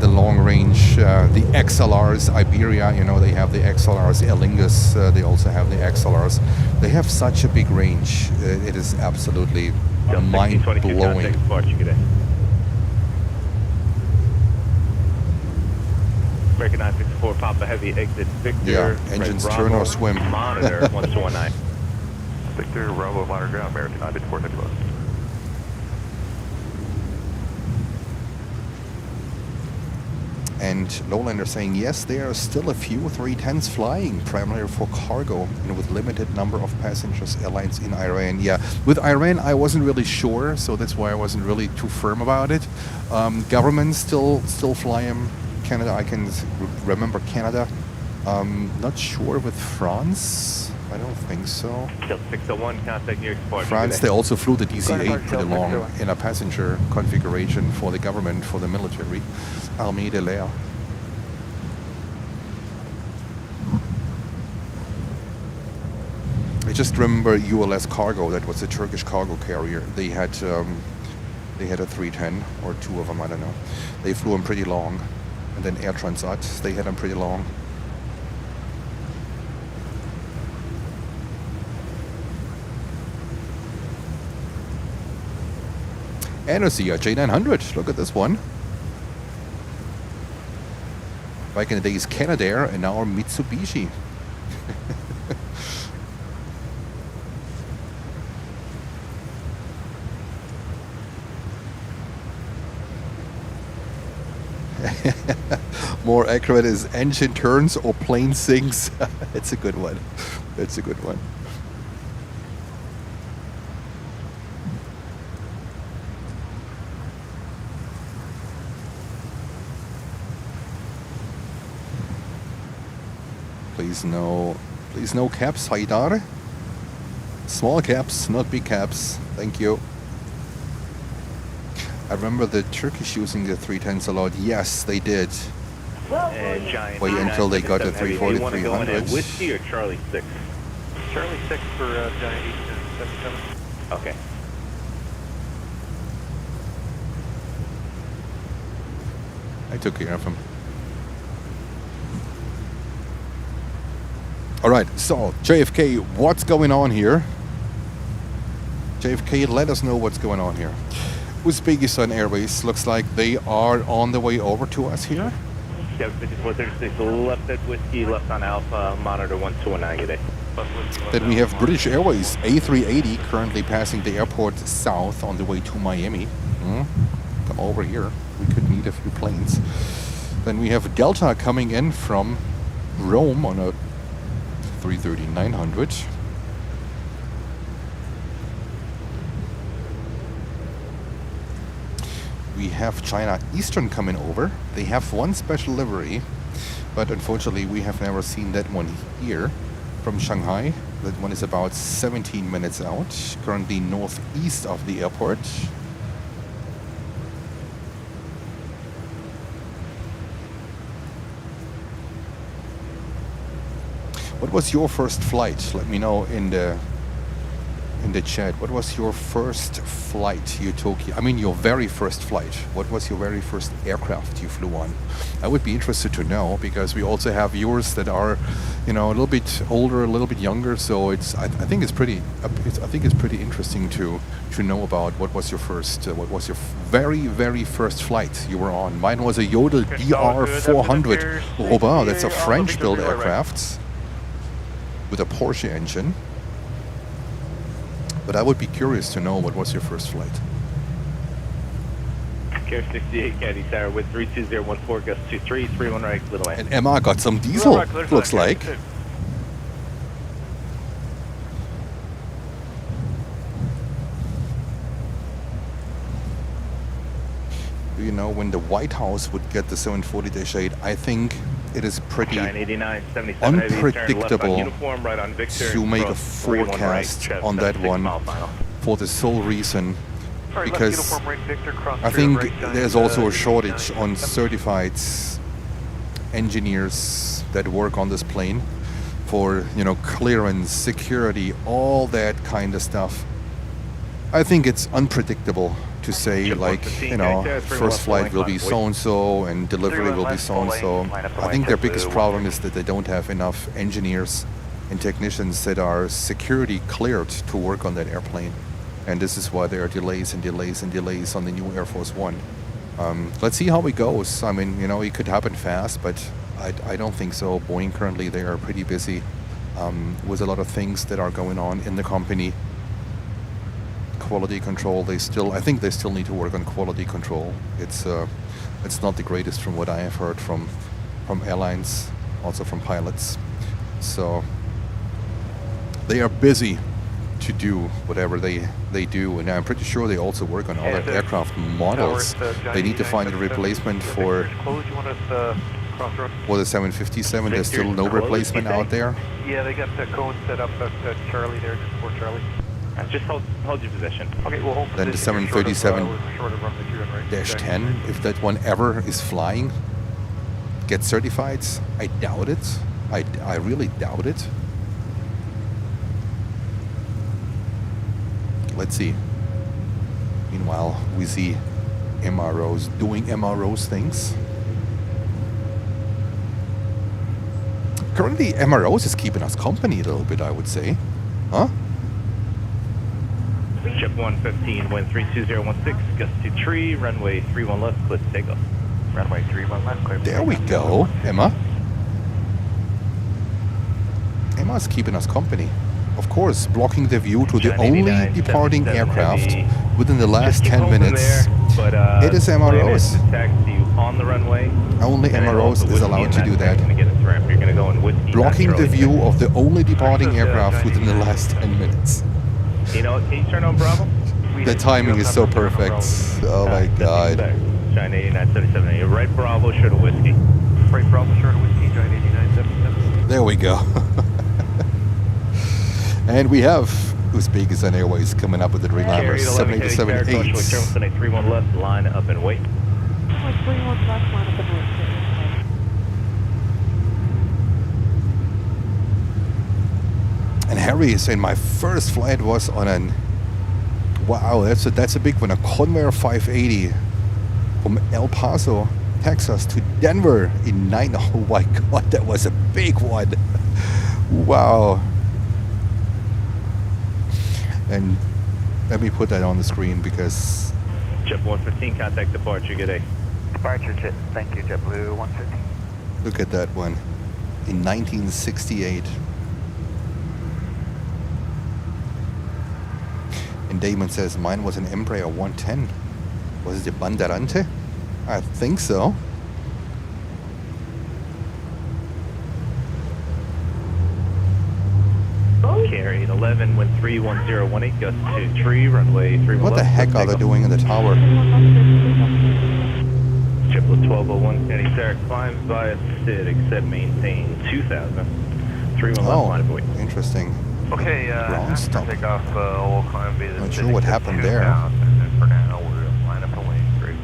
The long range, the XLRs, Iberia, you know, they have the XLRs, Aer Lingus, they also have the XLRs. They have such a big range. It is absolutely mind-blowing. American 964, Papa Heavy, exit Victor. Yeah, engines turn or swim. Monitor 1219. Victor, Bravo, monitor ground, American 964, heavy low. And Lowlander saying, yes, there are still a few 310s flying, primarily for cargo and with limited number of passengers airlines in Iran. Yeah, with Iran, I wasn't really sure, so that's why I wasn't really too firm about it. Governments still fly them. Canada, I can remember Canada. Not sure with France. I don't think so. Delta 601, contact New York Airport. France, they also flew the DC-8 Delta pretty long 601. in a passenger configuration for the government, for the military. Armée de l'air. I just remember ULS Cargo, that was a Turkish cargo carrier. They had a 310, or two of them, I don't know. They flew them pretty long. And then Air Transat, they had them pretty long. And I see a J900, look at this one. Back in the days, Canadair, and now Mitsubishi. More accurate is engine turns or plane sinks. It's a good one. It's a good one. Please no caps, Haidar. Small caps, not big caps. Thank you. I remember the Turkish using the 310s a lot. Yes, they did. And Giant. Wait until they got the 340, Do you want to go in at 300s. Whiskey or Charlie 6? Charlie 6 for Giant Eastern 77. Okay. I took care of him. All right, so JFK, what's going on here? JFK, let us know what's going on here. Uzbekistan Airways looks like they are on the way over to us here. 5436, left at Whiskey, left on Alpha, monitor 1219, good day. Then we have British Airways A380 currently passing the airport south on the way to Miami. Come over here. We could need a few planes. Then we have Delta coming in from Rome on a 330-900. We have China Eastern coming over. They have one special livery, but unfortunately we have never seen that one here. From Shanghai, that one is about 17 minutes out, currently northeast of the airport. What was your first flight? Let me know in the chat. What was your first flight you took? I mean, your very first flight. What was your very first aircraft you flew on? I would be interested to know, because we also have viewers that are, you know, a little bit older, a little bit younger. So it's I think it's pretty interesting to know about what was your first, what was your very first flight you were on. Mine was a Yodel DR400. Oh wow, that's a French-built aircraft with a Porsche engine. But I would be curious to know, what was your first flight? Care 68, Caddy Tower with 32014, gust 23, 31 right, little way. And Emma got some diesel, looks like. Do you know when the White House would get the 740-8? I think it is pretty unpredictable to make a forecast on that one, for the sole reason because I think there's also a shortage on certified engineers that work on this plane for, you know, clearance, security, all that kind of stuff. I think it's unpredictable to say, like, you know, first flight will be so-and-so and delivery will be so-and-so. I think their biggest problem is that they don't have enough engineers and technicians that are security cleared to work on that airplane. And this is why there are delays and delays and delays on the new Air Force One. Let's see how it goes. I mean, you know, it could happen fast, but I don't think so. Boeing currently, they are pretty busy with a lot of things that are going on in the company. Quality control, I think they still need to work on quality control. It's not the greatest from what I have heard from airlines, also from pilots. So they are busy to do whatever they do, and I'm pretty sure they also work on other aircraft models. They need to find a replacement for Crossroad. Or the 757, there's still no replacement out there. Yeah, they got the cone set up at Charlie there, just before Charlie. Just hold your position. Okay, we'll hold Then the position. We're short of, 737 short of runway 2 right. Dash 10, if that one ever is flying, get certified. I doubt it. I really doubt it. Let's see. Meanwhile, we see MROs doing MROs things. Currently, MROs is keeping us company a little bit, I would say. Huh? Ship 115, wind 32016, gust to tree, runway 31 left, clear to takeoff. Runway 31 left, clear. There we go, Emma. Emma's keeping us company. Of course, blocking the view to the only departing aircraft within the last 10 minutes. It is MROs. Taxi on the runway. Only MROs is allowed to do that. Blocking the view of the only departing aircraft within the last 10 minutes. You know, can you turn on Bravo? The timing is so perfect. Oh my god. Giant 8977. You're right, Bravo, short of whiskey. Right, Bravo, short of whiskey, Giant 8977. There we go. And we have Uzbekistan Airways coming up with the Dreamliners 787-8. 31 left, line up and wait. 31 left, line up and wait. And Harry is saying my first flight was on an, wow, that's a big one, a Convair 580 from El Paso, Texas to Denver in 9. Oh my god, that was a big one. Wow. And let me put that on the screen because... Jet 115, contact departure, good day. Departure jet, thank you, JetBlue 115. Look at that one. In 1968. And Damon says mine was an Embraer 110. Was it the Banderante? I think so. Carried 11, wind 31018, gust to tree, runway 31 What the left, heck are they doing in the tower? Triplet 1201, Kenny Sarah climbs via SID, except maintain 2000. 31 left, line of wait. Interesting. Okay, Ground stop. take off, we'll climb via the Not sure what happened there. And for now, we're line up and wait. Great.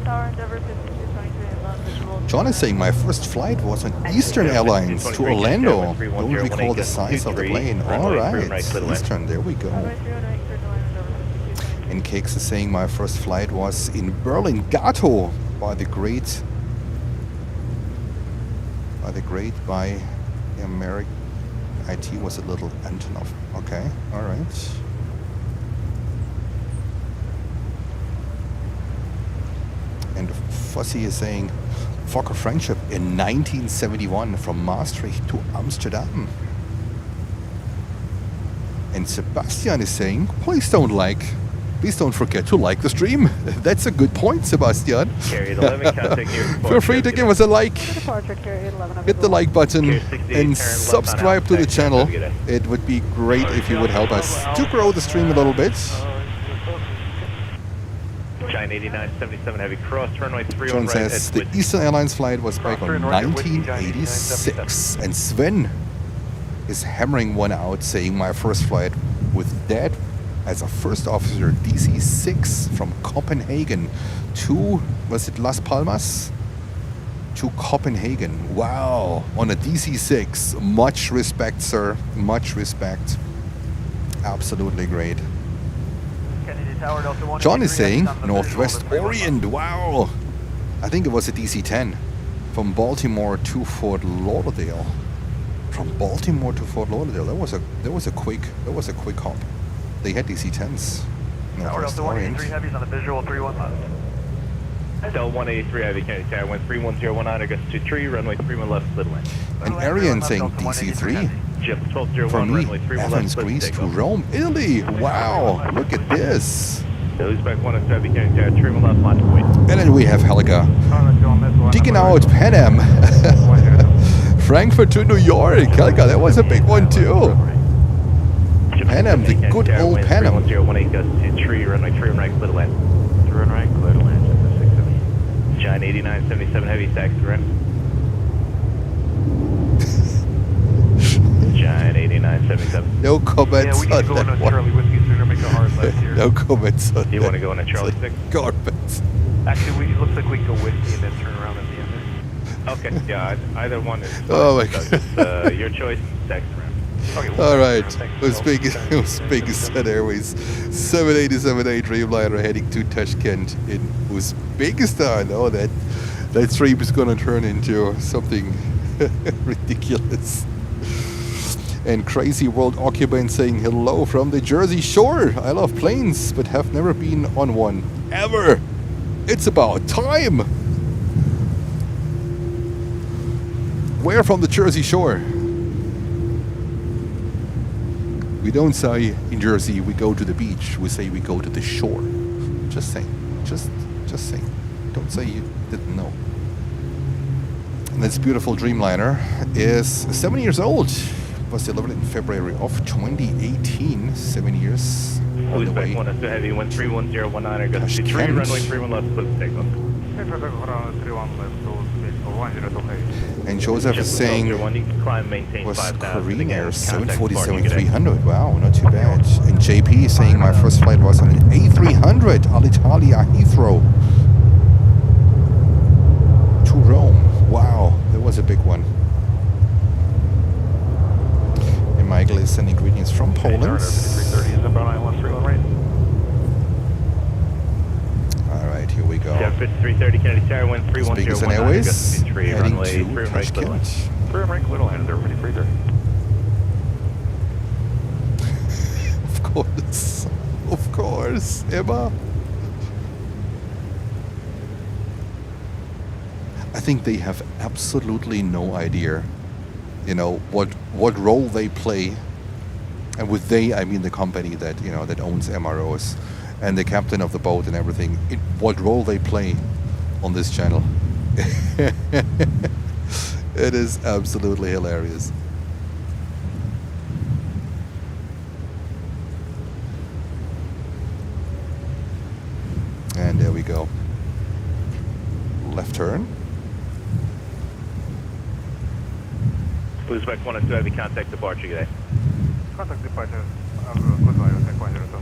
Tower Endeavor 5223 left visual. John is saying my first flight was on Eastern Airlines to Orlando. Don't recall the size of the plane. Alright, Eastern, there we go. Runway 308, clear to land over 5223. And Cakes is saying my first flight was in Berlin Gato by the great American. IT was a little Antonov. Okay, alright. And Fossey is saying Fokker Friendship in 1971 from Maastricht to Amsterdam. And Sebastian is saying, please don't forget to like the stream. That's a good point, Sebastian. Carried 11, contact your Feel free to give us a like. Departure carried 11. Hit the like button and subscribe to the channel. It would be great if you would help us to grow the stream a little bit. Giant 8977 heavy cross, runway 31 John right. says the Eastern Airlines flight was back on 1986. And Sven is hammering one out, saying my first flight with Dad as a first officer, DC-6 from Copenhagen to, was it Las Palmas? To Copenhagen. Wow, on a DC-6. Much respect, sir. Much respect. Absolutely great. John is saying Northwest Orient. Wow. I think it was a DC-10 from Baltimore to Fort Lauderdale. From Baltimore to Fort Lauderdale. That was a quick hop. They had DC-10s. Tower Delta 183 Heavies on the visual 31 left. Del 183 heavy, Kenny Sarah, wind 31019, gust to tree, runway 31 left, split lane. And Arian saying DC-3. Jet For 1201, me, runway 31 left, Athens, split Greece to takeoff. Rome, Italy. Wow, look at this. Uzbek 107 heavy, Kenny Sarah, 31 left, line of wait. And then we have Helga digging out Pan Am. Frankfurt to New York. Helga, that was a big one too. Pan Am, the good old Pan Am. 1018, gust to tree, runway 31 right, split lane. 31 right, clear to land, Jet 678. Giant 8977 Heavy, taxi ramp. Giant 8977. No comments Yeah, we can on go that on a one. Charlie Whiskey Sooner, make a hard left here. No comments on Do you that. want to go on a Charlie 6? Garbage. Actually, it looks like we can go whiskey and then turn around at the end there. Okay, yeah, either one is fine. Oh my So God. just, your choice, taxi ramp. Okay, well, All right, thanks. Uzbekistan Airways 787A Dreamliner heading to Tashkent in Uzbekistan. Oh, that stream is gonna turn into something ridiculous. And Crazy World Occupant saying hello from the Jersey Shore. I love planes, but have never been on one ever. It's about time. Where from the Jersey Shore? We don't say in Jersey we go to the beach. We say we go to the shore. Just saying. Just saying. Don't say you didn't know. And this beautiful Dreamliner is 7 years old. Was delivered in February of 2018. 7 years on the way. Uzbek 1 to Heavy, 131019, goes to 3, Tashkent. runway 31 left, split take off. And Joseph is saying You can climb, maintain was 5,000. Korean Air Again, contact 747-300. Wow, not too bad. And JP is saying my first flight was on an A300 Alitalia Heathrow to Rome. Wow, that was a big one. And Michael is sending greetings from Poland. 330 is about 9131 right. All right, here we go. Yeah, 5330 Kennedy Tower, wind Uzbekistan 31019, Airways goes to 3, heading runway to 3 right, clear line. Tashkent. Three rank little hand there, pretty free there. Of course, Emma. I think they have absolutely no idea, you know, what role they play, and with they I mean the company that that owns MROs, and the captain of the boat and everything. What role they play on this channel. It is absolutely hilarious. And there we go. Left turn. Uzbek 1 to Heavy, contact departure today. Contact departure. Good line, tech 102.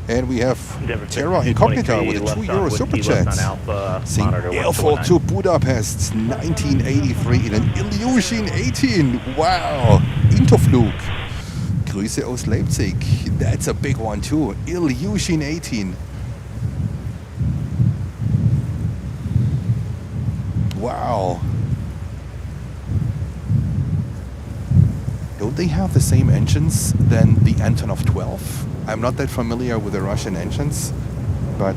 And we have Terra Incognita with a €2 super chat. Saying airfall to Budapest 1983 in an Illusion 18. Wow. Interflug. Grüße aus Leipzig. That's a big one too. Illusion 18. Wow. Don't they have the same engines than the Antonov 12? I'm not that familiar with the Russian engines, but...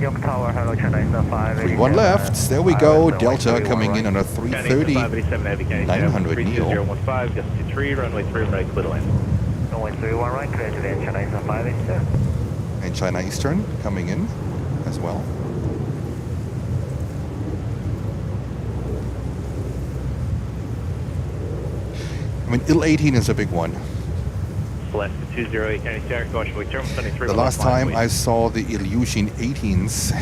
Young Tower, hello, Chennai, 3-1 left, there we go. Delta coming in on a 330, 900 Neo. 015, just to 3, runway 3 right, clear line. Runway 31 right, clear to the Chennai, 587. And China Eastern coming in as well. I mean, IL-18 is a big one. Left 208, Kennedy Tower, caution, we turn 73. The last time I saw the Illusion 18s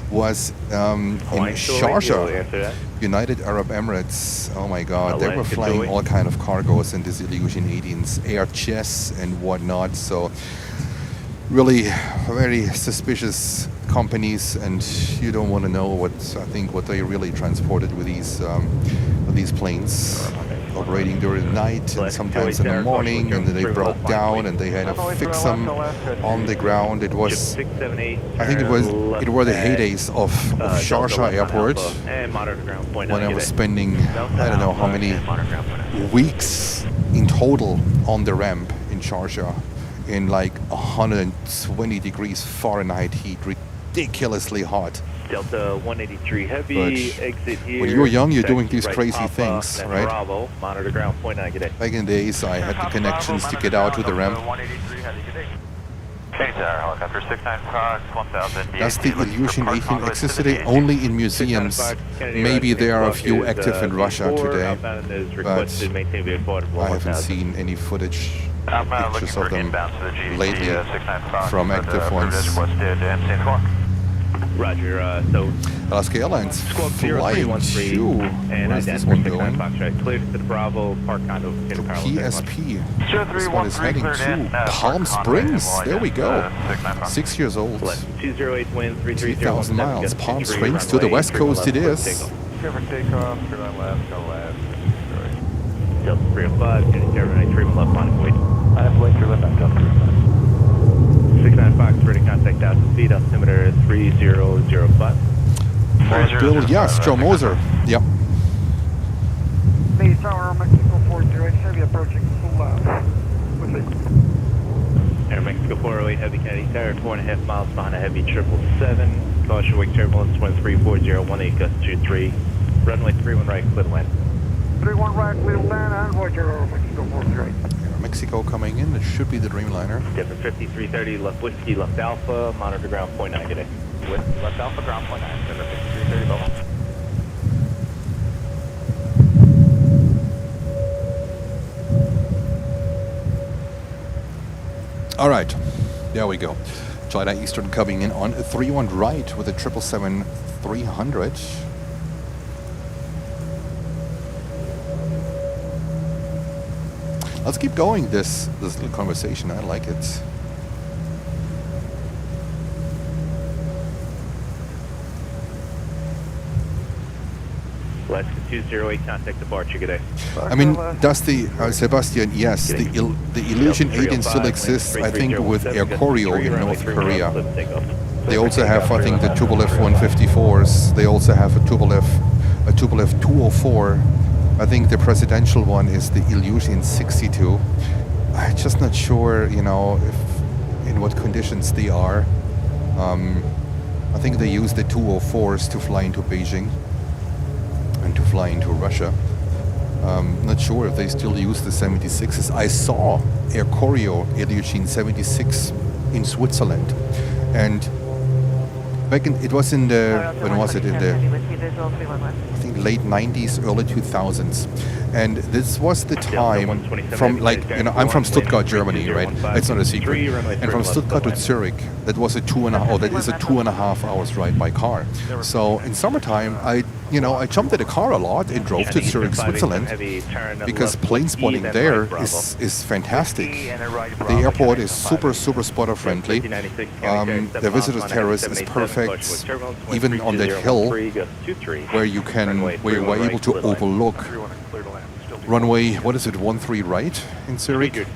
was in Sharjah, United Arab Emirates. Oh my God, they were flying all kind of cargos in these Illusion 18s, air chess and whatnot. So really very suspicious companies, and you don't want to know what they really transported with these planes. Operating during the night and sometimes in the morning, and then they broke down and they had to fix them on the ground. It was, I think it were the heydays of Sharjah Airport, when I was spending I don't know how many weeks in total on the ramp in Sharjah in like 120 degrees Fahrenheit heat, ridiculously hot. Delta 183 Heavy, exit here. When you're young, you're doing these crazy things, right? Bravo, monitor ground, 0.9, good day. Back in the days, I had the connections to get out to the ramp. Change tower, helicopter 69 Fox 1000. Does the Illusion 18 exist today? Only in museums. Maybe there are a few active in Russia today, but I haven't seen any footage, pictures of them lately from active ones. Roger, so Alaska Airlines Squawk flying 0313 to, and where is that's this one 69 going? Foxtrot, clear to the Bravo, park condo, To in parallel. PSP. This one is heading to Palm Springs. There we go. 6 years old. 208 wind, 3,000 miles. Palm Springs to the west coast it is. Cover takeoff, turn on left, go left. Delta 305, Unit Terminal, trim left, on avoid. I have wait through left, I'm Delta 305. 69 Fox, ready contact 1,000 feet, altimeter 3005. Bill, yes, Joe Moser. Yep. Base tower, Mexico 408, heavy approaching full left. Air Mexico 408, heavy Caddy tower, 4.5 miles behind a heavy 777. Caution wake turbulence 134018, gust 23. Runway 31 right, clear to land. 31 right, clear to land, and Voyager, Mexico 408. Mexico coming in. It should be the Dreamliner. Denver 5330, left whiskey, left alpha, monitor ground point 9 today. With left alpha, ground point 9, Denver 5330, Belmont. All right, there we go. China Eastern coming in on 31 right with a 777-300. Let's keep going this little conversation. I like it. Alaska 208, contact departure, good day. I mean, does the Sebastian? Yes, the Illusion 18 still exists. I think with Air Koryo in North Korea. They also have, I think, the Tupolev 154s. They also have a Tupolev 204. I think the presidential one is the Illusion 62. I'm just not sure, you know, if in what conditions they are. I think they use the 204s to fly into Beijing and to fly into Russia. Not sure if they still use the 76s. I saw Air Koryo Illusion 76 in Switzerland, and back in, it was in the, when was it, in the, I think late 90s, early 2000s. And this was the time from, like, you know, I'm from Stuttgart, Germany, right? It's not a secret. And from Stuttgart to Zurich, that was a 2.5 hours ride by car. So in summertime, I jumped in a car a lot and drove to Zurich, Switzerland, because plane spotting there is fantastic. The airport is super spotter friendly. The visitors terrace is perfect, even on that hill where you were able to overlook runway, what is it, 13 right in Zurich?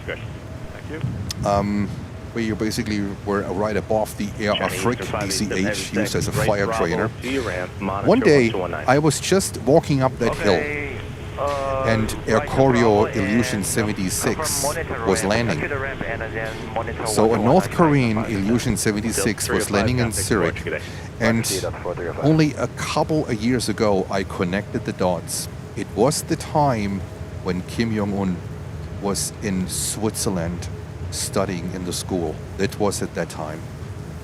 Where you basically were right above the Air Afrique DCH, used as a fire trainer. One day, I was just walking up that hill, and Air Koryo Illusion 76 was landing. So a North Korean Illusion 76 was landing in Zurich, and only a couple of years ago, I connected the dots. It was the time when Kim Jong-un was in Switzerland studying in the school. That was at that time.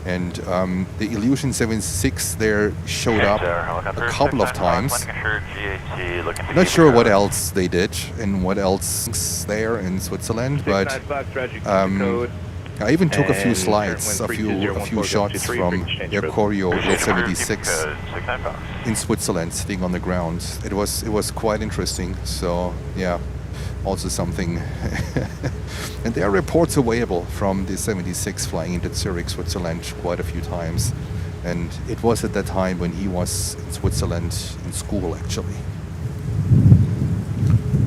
And the Illusion 76 there showed up a couple of times. Not sure what else they did and what else there in Switzerland, but I even took a few slides, a few shots from Air Koryo Il-76 in Switzerland, sitting on the ground. It was quite interesting. So yeah, also something. And there are reports available from the 76 flying into Zurich, Switzerland, quite a few times. And it was at that time when he was in Switzerland in school, actually.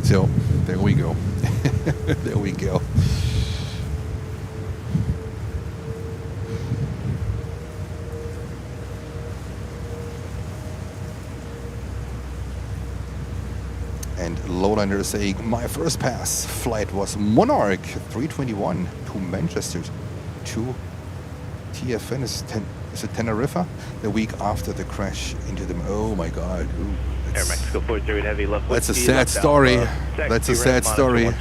So there we go. There we go. And Lowlander is saying, my first pass flight was Monarch 321 to Manchester to TFN. Is it Tenerife? The week after the crash into them. Oh my God. Ooh, Air Mexico 408 heavy left. That's a sad story. That's a sad story.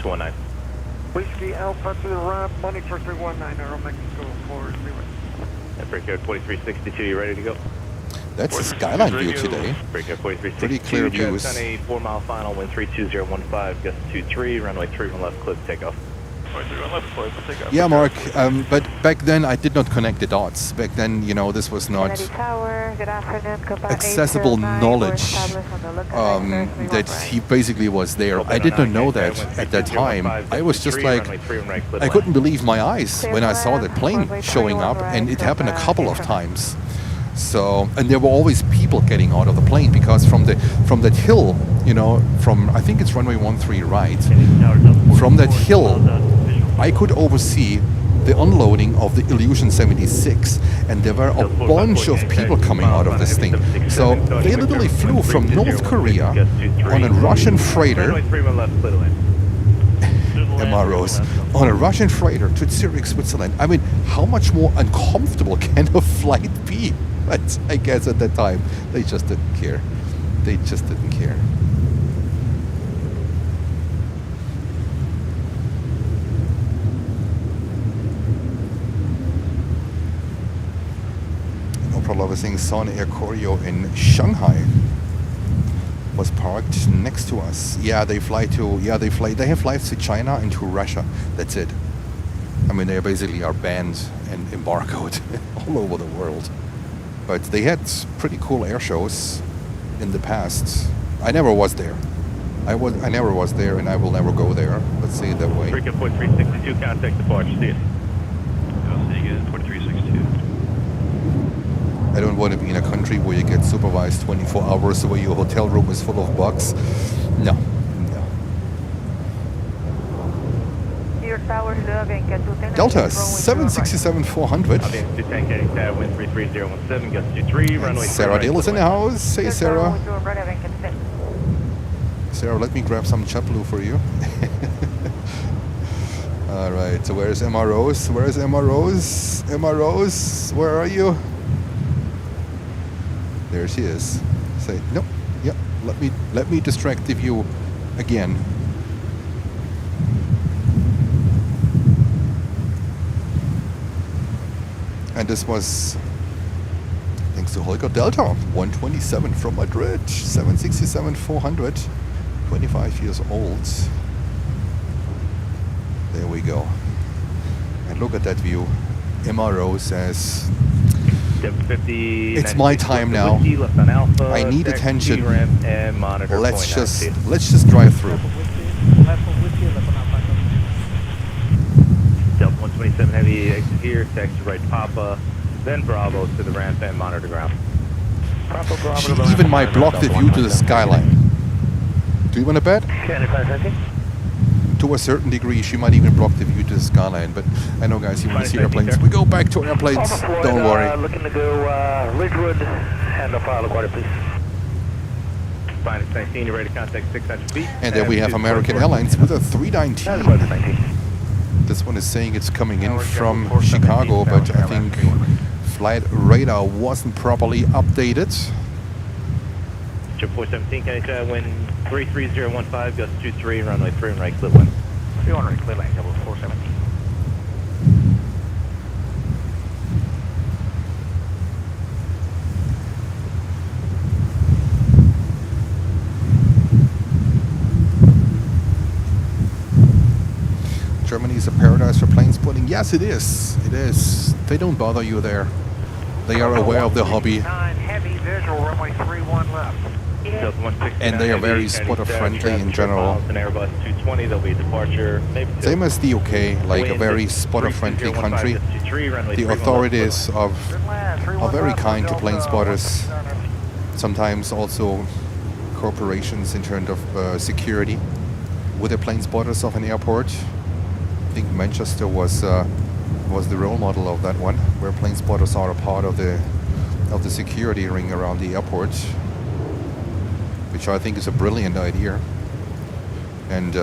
Whiskey Alpha to the ramp, monitor 319, Aero Mexico 40. Breaker 4362, you ready to go? That's a skyline view today. Breaker 4362. Pretty clear views. On a 4-mile final, wind 32015, gust 23, runway 31 left, clear for takeoff. Yeah, Mark, but back then I did not connect the dots. Back then, you know, this was not Tower, good afternoon, accessible knowledge that he basically was there. I did not know that at that time. I was just like, I couldn't believe my eyes when I saw the plane showing up, and it happened a couple of times. So, and there were always people getting out of the plane because from that hill, you know, from I think it's runway 13 right, from that hill, I could oversee the unloading of the Illusion 76, and there were a bunch of people coming out of this thing. So they literally flew from North Korea on a Russian freighter, MROs, on a Russian freighter to Zurich, Switzerland. I mean, how much more uncomfortable can a flight be? But I guess at that time, they just didn't care. They just didn't care. Was saying Sun Air Koryo in Shanghai was parked next to us. Yeah, they fly to. Yeah, they have flights to China and to Russia. That's it. I mean, they basically are banned and embargoed all over the world. But they had pretty cool air shows in the past. I never was there. I never was there, and I will never go there. Let's say it that way. 362, contact departure. See you. I'll see you again, 4362. I don't want to be in a country where you get supervised 24 hours, where your hotel room is full of bugs. No, no. Delta 767-400. Sarah Dale is in the house. Hey, Sarah. Sarah, let me grab some JetBlue for you. All right. So where's MROs? Where's MROs? MROs, where are you? There she is. Say nope. Yep. Let me distract the view again. And this was thanks to Holger Delta 127 from Madrid, 767-400, 25 years old. There we go. And look at that view. MRO says, it's my time now. I need attention. Let's just drive through. Delta 127 Heavy, exit here, taxi right Papa, then Bravo to the ramp and monitor ground. She even might block the view to the skyline. Do you want to bet? To a certain degree, she might even block the view to the skyline, but I know, guys, you want to see airplanes. We go back to airplanes. Don't worry. Looking to go Ridgewood and file the quarter, please. Fine, it's 19, you're ready to contact 600 feet. And then we have American Airlines with a 319. This one is saying it's coming in from Chicago, but I think flight radar wasn't properly updated. Jet 417, can I wind 33015, gust 23, runway 3 and right, clear wind. 300, clear line, double 417. Germany is a paradise for plane spotting. Yes, it is. It is. They don't bother you there. They are aware of the hobby. Heavy visual, runway 31 left. And they are very spotter friendly in general. Same as the UK, like a very spotter friendly country. The authorities are very kind to plane spotters. Sometimes also corporations in terms of security with the plane spotters of an airport. I think Manchester was the role model of that one, where plane spotters are a part of the security ring around the airport, which I think is a brilliant idea. And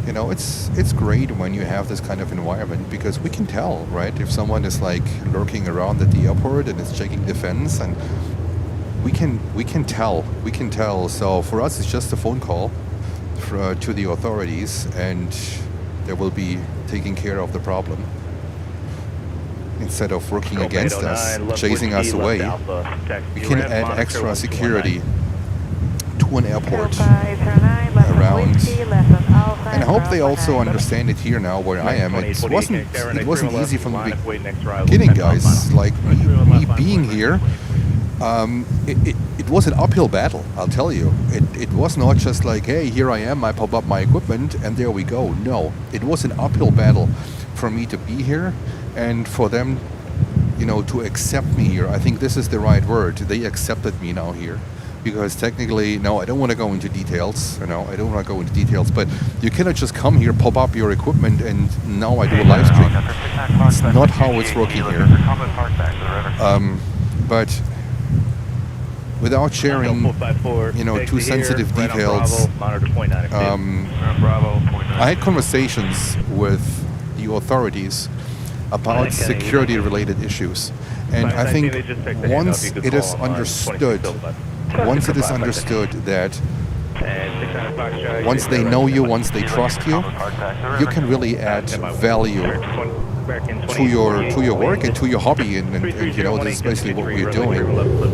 you know, it's great when you have this kind of environment, because we can tell, right, if someone is like lurking around at the airport and is checking the fence, and we can tell. So for us, it's just a phone call to the authorities, and they will be taking care of the problem. Instead of working against us, chasing us away, we can add extra security to an airport around. And I hope they also understand it here now where I am. It wasn't easy from the beginning, guys. Like me being here, it was an uphill battle, I'll tell you. It was not just like, hey, here I am, I pop up my equipment and there we go. No, it was an uphill battle for me to be here and for them, you know, to accept me here. I think this is the right word. They accepted me now here. Because technically, no, I don't want to go into details. You know, I don't want to go into details. But you cannot just come here, pop up your equipment, and now I do a live stream. It's not how it's working here. But without sharing, you know, too sensitive details, I had conversations with the authorities about security-related issues, and I think once it is understood. Once it is understood that once they know you, once they trust you, you can really add value to your work and to your hobby, and you know, this is basically what we're doing.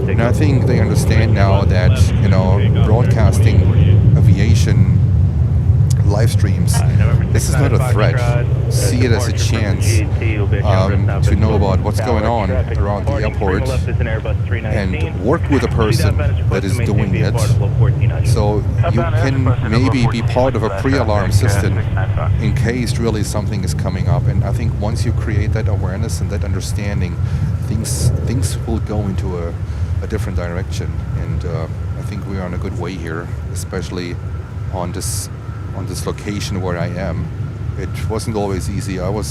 And I think they understand now that, you know, broadcasting aviation live streams, this is not a threat. See it as a chance to know about what's going on around the airport and work with a person that is doing it, so you can maybe be part of a pre-alarm system in case really something is coming up. And I think once you create that awareness and that understanding, things will go into a different direction. And I think we are on a good way here, especially on this location where I am. It wasn't always easy. Oh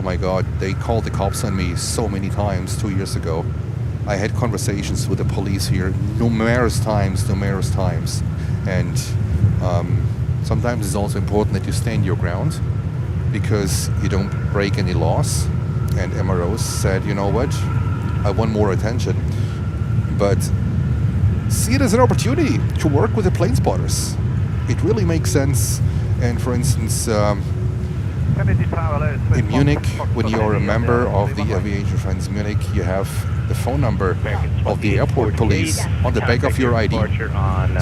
my God, they called the cops on me so many times 2 years ago. I had conversations with the police here numerous times. And sometimes it's also important that you stand your ground because you don't break any laws. And Emirates said, you know what, I want more attention. But see it as an opportunity to work with the planespotters. It really makes sense. And for instance, in Munich, when you're a member of the Aviation Friends Munich, you have the phone number of the airport police on the back of your ID.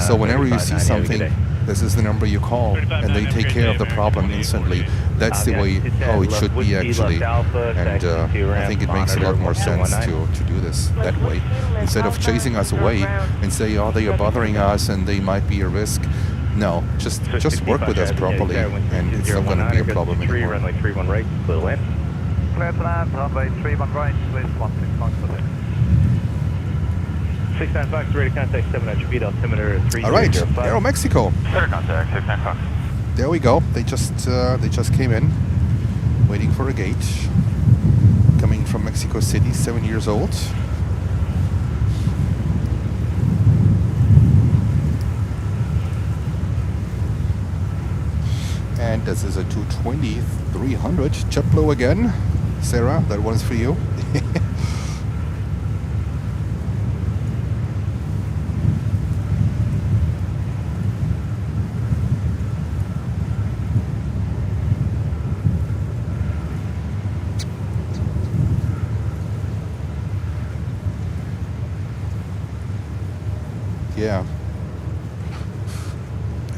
So whenever you see something, this is the number you call, and they take care of the problem instantly. That's the way how it should be, actually. And I think it makes a lot more sense to do this that way, instead of chasing us away and say, oh, they are bothering us and they might be a risk. No, just work with us properly, and it's not going to be a problem anymore. Runway 31 right, clear to land. Clear to land, runway 31 right, please 16 Fox for 69 Fox, ready to contact 7 at your feet, altimeter 3. All right, Aero Mexico. Clear contact, 69 Fox. There we go. They just came in, waiting for a gate. Coming from Mexico City, 7 years old. And this is a 220-300 JetBlue again. Sarah, that one's for you. Yeah.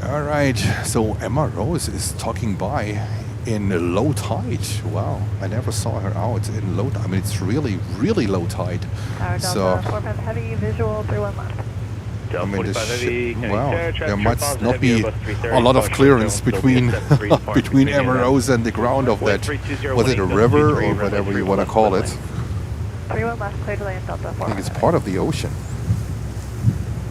All right, so Emma Rose is talking by in low tide. Wow, I never saw her out in low tide. I mean, it's really, really low tide. So, heavy visual 31 left. I mean, wow, there must not be a lot of clearance between between Emma Rose and the ground of that. Was it a river or whatever you want to call it? 31 left, clear to land, Delta 4. I think it's part of the ocean.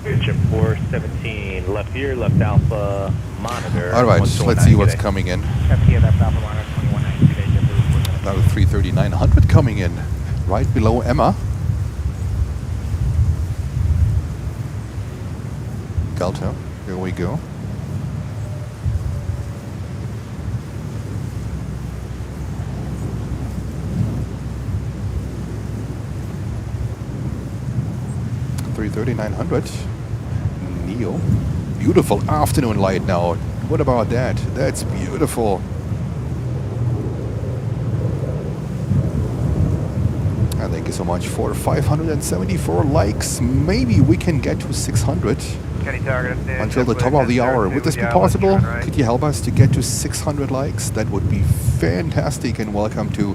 Chip 417, left here, left alpha, monitor. All right, let's see what's coming in. left alpha, monitor 2192. Now 33900 coming in, right below Emma. Delta, here we go. $33900. Neo. Beautiful afternoon light now. What about that? That's beautiful. And thank you so much for 574 likes. Maybe we can get to 600 until the top of the hour. Would this be possible? Could you help us to get to 600 likes? That would be fantastic. And welcome to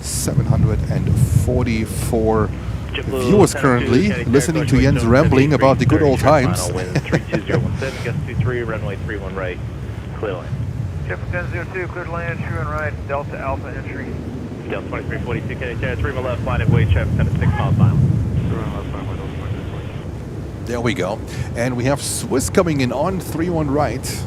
744 viewers currently listening to Jens rambling about the good old times. 3217, gust 23, runway 31 right, clear line. JFK 02, cleared land, true and right, Delta Alpha entry. Delta 2342, Canarsie, 3 left, line of way, traffic 10 to 6 miles an hour. There we go. And we have Swiss coming in on 31 right.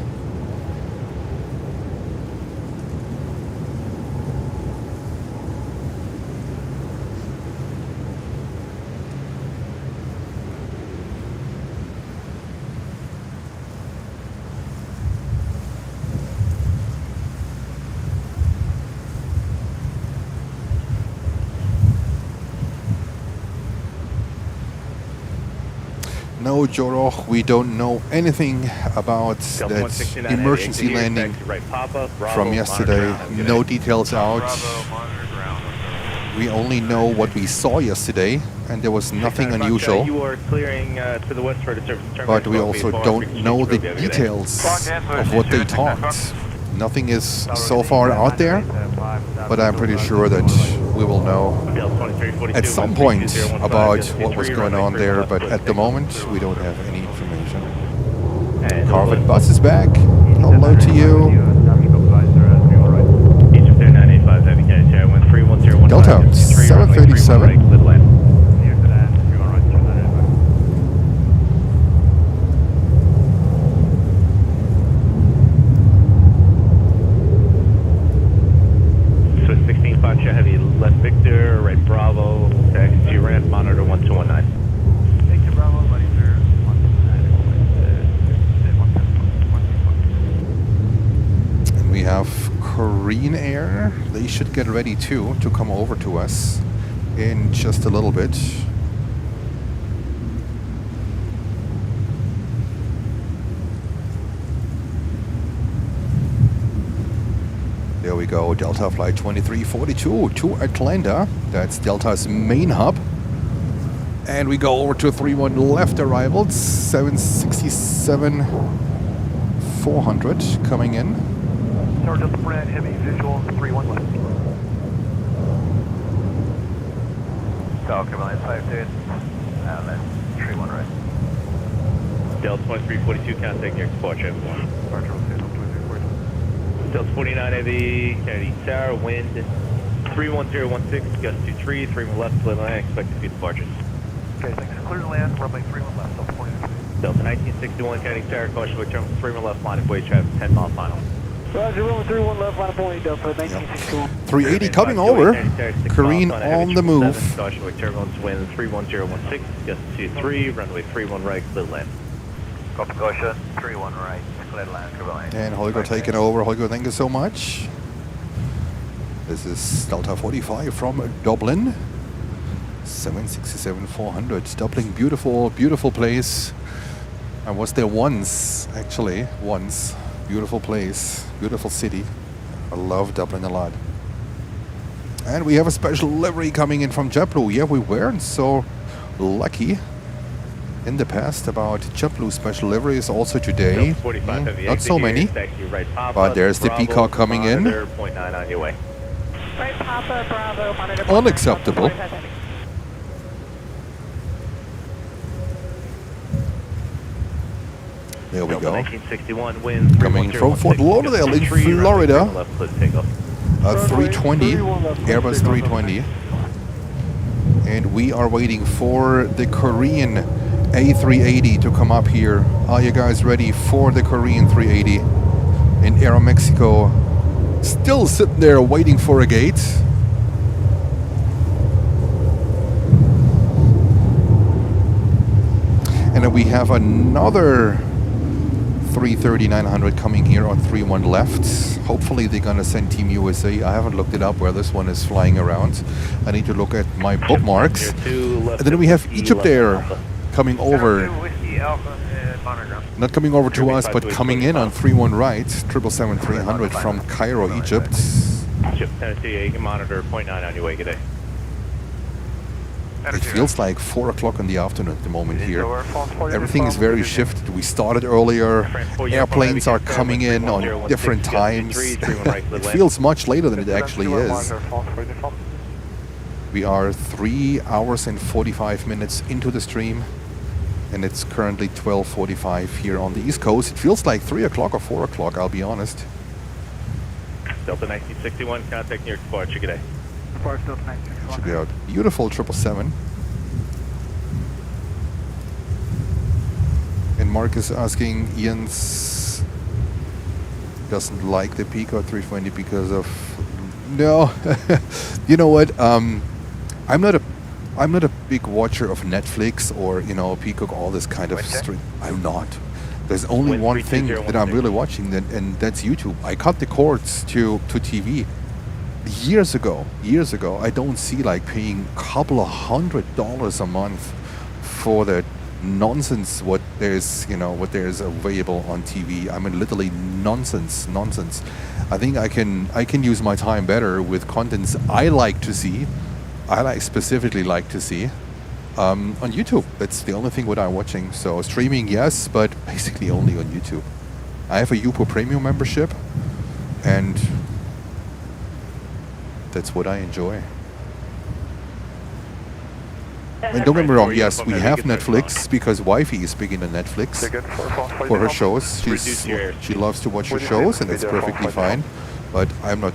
No, Joroch, we don't know anything about that emergency landing from yesterday. No details out. We only know what we saw yesterday, and there was nothing unusual. But we also don't know the details of what they talked. Nothing is so far out there, but I'm pretty sure that we will know at some point about what was going on there, but at the moment we don't have any information. Carvin Bus is back. Hello to you. Delta 737. Heavy left Victor, right Bravo, taxi ramp, monitor 1219. Victor Bravo, monitor 119. And we have Korean Air. They should get ready too to come over to us in just a little bit. There we go, Delta flight 2342 to Atlanta. That's Delta's main hub. And we go over to 31 left arrival, 767 400 coming in. Tower Delta Brand, heavy visual, 31 left. Falcon line 58, outlet, 31 right. Delta 2342, contact your departure, everyone. Delta 49 heavy, Kennedy Tower, wind 31016, gust 23, 3 left, clear line, expected to be departures. Okay, thanks. Clear to land, runway 31 left, Delta 49. Delta 1961, Kennedy Tower, caution with terminal 3 left, line of way, traffic 10 mile final. Roger, runway 31 left, line of point, Delta 1961. 380 coming over. Korean on the move. Caution with turbulence, wind 31016, gust 23, runway 31 right, clear land. Copy caution, 31 right, clear land, clear line. And Holger taking over. Holger, thank you so much. This is Delta 45 from Dublin. 767 400. Dublin, beautiful, beautiful place. I was there once, actually, once. Beautiful place, beautiful city. I love Dublin a lot. And we have a special livery coming in from JetBlue. Yeah, we weren't so lucky in the past about JetBlue special liveries. Also today, not so many. But there's the Peacock coming in. Unacceptable. There we go. 1961 wind coming from Fort Lauderdale in Florida. A 320, Airbus 320. And we are waiting for the Korean A380 to come up here. Are you guys ready for the Korean 380 in Aeromexico? Still sitting there waiting for a gate. And then we have another 330-900 coming here on 31 left. Hopefully they're gonna send Team USA. I haven't looked it up where this one is flying around. I need to look at my bookmarks. And then we have Egypt Air coming over Heavy Alpha and monitor ground. Not coming over to us, but coming in on 31 right, 777-300 from Cairo, Egypt. Chip Tennessee, you can monitor 0.9 on your way today. It feels like 4 o'clock in the afternoon at the moment here. Everything is very shifted. We started earlier. Airplanes are coming in on different times. It feels much later than it actually is. We are 3 hours and 45 minutes into the stream, and it's currently 12:45 here on the East Coast. It feels like 3 o'clock or 4 o'clock, I'll be honest. Delta 1961, contact your departure today. Should be a beautiful 777. And Mark is asking, Ian's doesn't like the Peacock 320 because of... No, you know what? I'm not a big watcher of Netflix or, you know, Peacock, all this kind of stream. I'm not. There's only one thing that I'm really watching, and that's YouTube. I cut the cords to TV years ago. I don't see like paying a couple of $100 a month for the nonsense what there's available on TV. I mean, literally nonsense. I think I can use my time better with contents I like to see. Specifically like to see on YouTube. That's the only thing what I'm watching. So streaming, yes, but basically only on YouTube. I have a YouPro Premium membership, and that's what I enjoy. And don't get me wrong, yes, we have Netflix because wifey is big into Netflix for her shows. She loves to watch her shows, and it's perfectly fine. But I'm not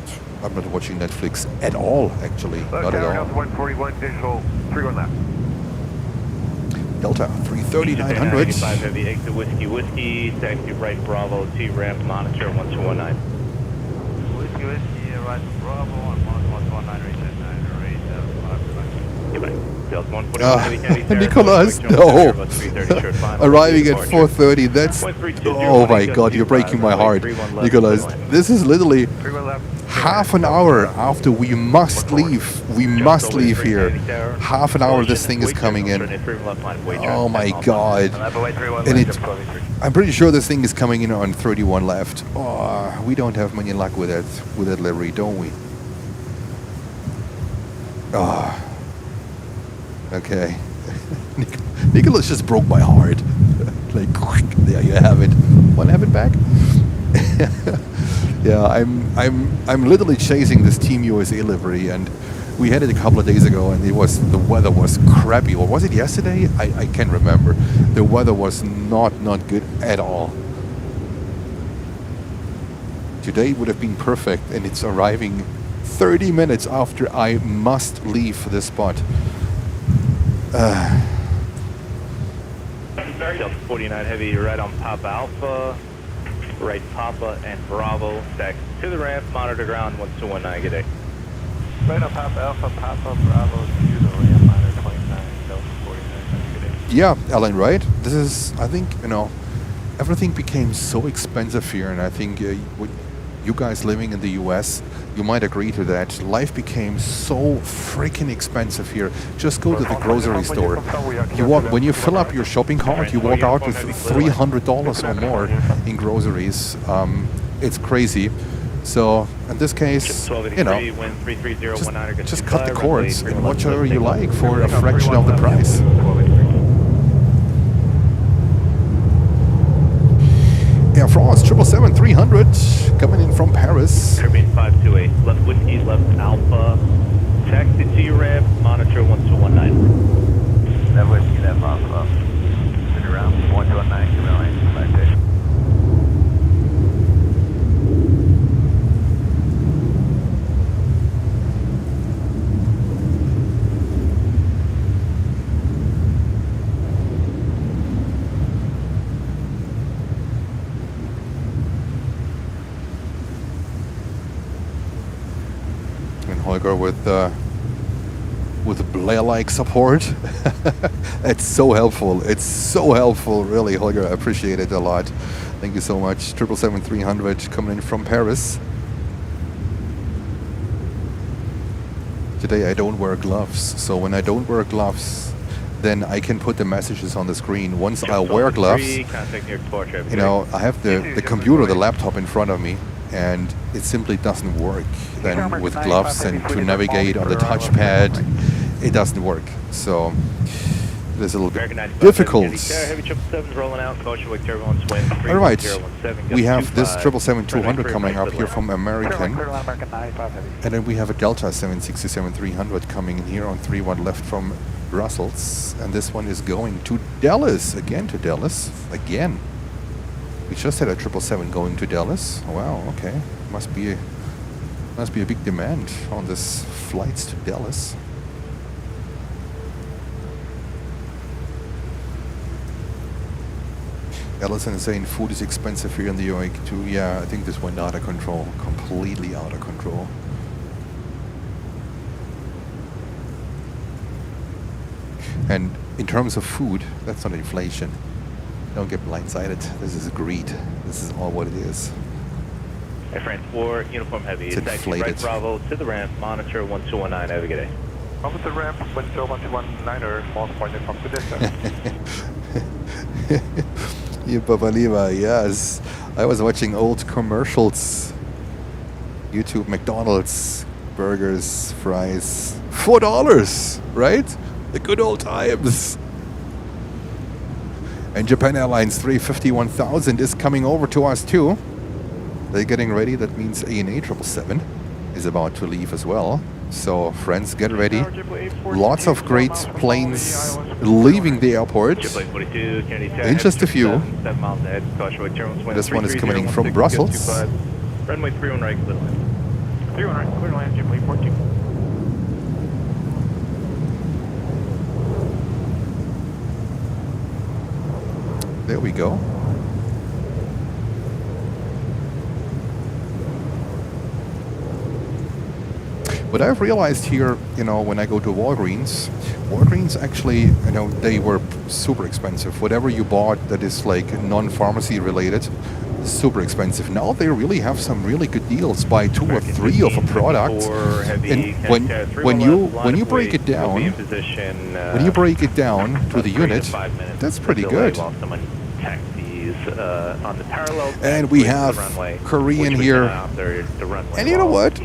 watching Netflix at all, actually. Not at all. 141 digital 31 left. Delta 330-900. 5 Heavy, exit Whiskey, taxi right Bravo, T ramp, monitor 1219. Whiskey, right Bravo, on 1219, Goodbye. Nicholas, no. Arriving at 4:30, that's... Oh my god, you're breaking my heart. Nicholas, this is literally half an hour after we must leave. We must leave here. Half an hour this thing is coming in. Oh my god. And I'm pretty sure this thing is coming in on 31 left. Oh, we don't have many luck with that livery, don't we? Ah. Okay. Nicholas just broke my heart. Like, there you have it. Want to have it back? Yeah, I'm literally chasing this Team USA livery, and we had it a couple of days ago, and the weather was crappy. Or was it yesterday? I can't remember. The weather was not good at all. Today would have been perfect, and it's arriving 30 minutes after I must leave this spot. 49 Heavy, right on Papa Alpha, right Papa and Bravo, back to the ramp, monitor ground 1219, good day. Right on Papa Alpha, Bravo, to the ramp, monitor 29, Delta 49, good day. Yeah, Alan, right? This is, I think, everything became so expensive here, and I think you guys living in the US, you might agree to that. Life became so freaking expensive here. Just go to the grocery store. When you fill up your shopping cart, you walk out with $300 or more in groceries. It's crazy. So in this case, just cut the cords and watch whatever you like for a fraction of the price. Air France 777-300 coming in from Paris. Caribbean 528, left Whiskey, left Alpha, taxi to your ramp, monitor 1219. Left Whiskey, left Alpha, sit around 1219, Caribbean 528. Holger with Blair-like support. It's so helpful. It's so helpful, really, Holger. I appreciate it a lot. Thank you so much. 777-300 coming in from Paris. Today I don't wear gloves, so when I don't wear gloves, then I can put the messages on the screen. Once I wear gloves, you know, I have the computer, the laptop in front of me, and it simply doesn't work. Then with gloves and to navigate on the touchpad, it doesn't work. So it is a little bit difficult. All right, we have this 777-200 coming up here from American, and then we have a Delta 767-300 coming in here on 31 left from Brussels, and this one is going to Dallas, again to Dallas, again. We just had a 777 going to Dallas. Wow, okay, must be a big demand on this flights to Dallas. Ellison is saying food is expensive here in the UAE too. Yeah, I think this went out of control, completely out of control. And in terms of food, that's not inflation. Don't get blindsided. This is greed. This is all what it is. Air France 4, Uniform Heavy. It's inflated. Right Bravo to the ramp, monitor 1219, have a good day. Over the ramp, window 1219 or false pointed from the distance. You Babaliva, yes. I was watching old commercials. YouTube, McDonald's, burgers, fries, $4, right? The good old times. And Japan Airlines 350-1000 is coming over to us too. They're getting ready. That means ANA 777 is about to leave as well. So friends, get ready. Lots of great planes leaving the airport. In just a few. This one is coming from Brussels. Runway 31 right, clear land. 31 right, clear land, JetBlue 42. There we go. What I've realized here, you know, when I go to Walgreens actually, you know, they were super expensive. Whatever you bought that is like non-pharmacy related, super expensive. Now they really have some really good deals. Buy 2 or 3 of a product, and when you break it down, to the unit, that's pretty good. And we have Korean here, and you know what?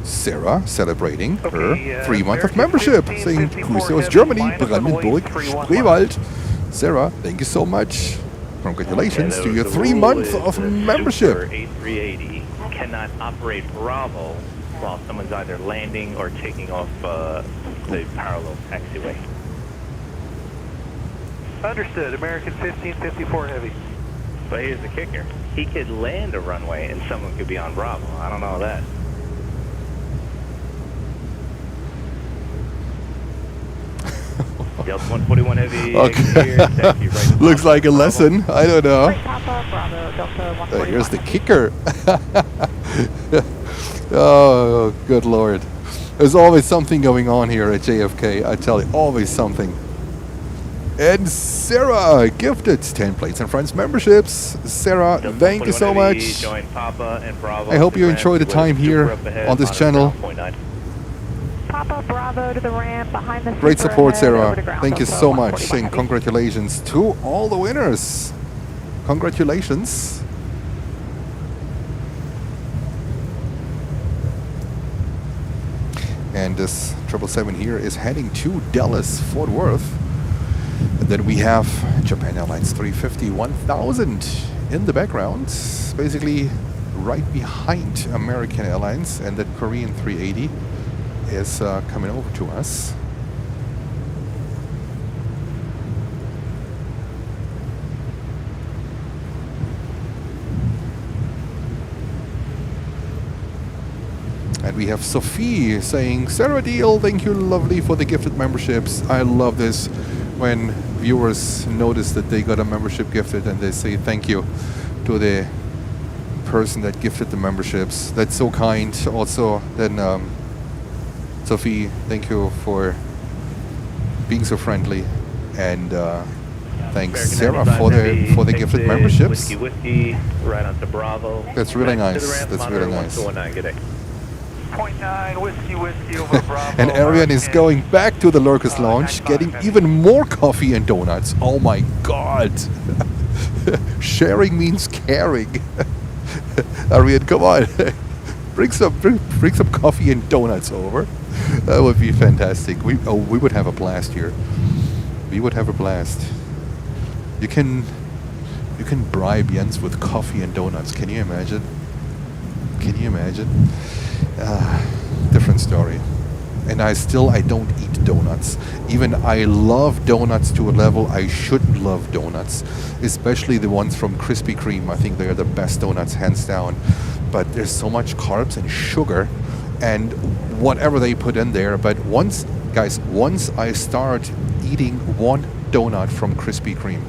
Sarah celebrating her 3 months of membership, saying Grüße aus Germany, Brandenburg, Spreewald. Sarah, thank you so much. Congratulations to your 3 months of membership. A380 cannot operate Bravo while someone's either landing or taking off the parallel taxiway. Understood. American 1554 Heavy. But here's the kicker. He could land a runway and someone could be on Bravo. I don't know that. Delta 141 Heavy. Okay. Right looks like a lesson. I don't know. Papa, Bravo, Delta 141. Here's the kicker. Oh, good Lord. There's always something going on here at JFK. I tell you, always something. And Sarah gifted 10 Plates and Friends memberships. Sarah, thank you so much. I hope you enjoy the time here on this channel. Papa, Bravo to the ramp, behind the Great support, ahead, Sarah. over to ground, Thank you Delta so much. 141 And Heavy. congratulations to all the winners. Congratulations. And this 777 here is heading to Dallas, Fort Worth. And then we have Japan Airlines 350-1000 in the background, basically right behind American Airlines, and that Korean 380 is coming over to us. And we have Sophie saying, Sarah Deal, thank you lovely for the gifted memberships. I love this when viewers notice that they got a membership gifted and they say thank you to the person that gifted the memberships. That's so kind. Also, then Sophie, thank you for being so friendly, and thanks Sarah for the gifted memberships. Whiskey, right onto Bravo. That's really nice. That's really nice. 0.9, whiskey over Bravo. And Ariane is going back to the Lurkers Lounge, getting even more coffee and donuts. Oh my god. Sharing means caring. Ariane, come on. bring some coffee and donuts over. That would be fantastic. We would have a blast here. We would have a blast. You can bribe Jens with coffee and donuts. Can you imagine? Can you imagine? Different story. And I don't eat donuts. Even I love donuts to a level I shouldn't love donuts. Especially the ones from Krispy Kreme. I think they're the best donuts, hands down. But there's so much carbs and sugar and whatever they put in there. But once I start eating one donut from Krispy Kreme,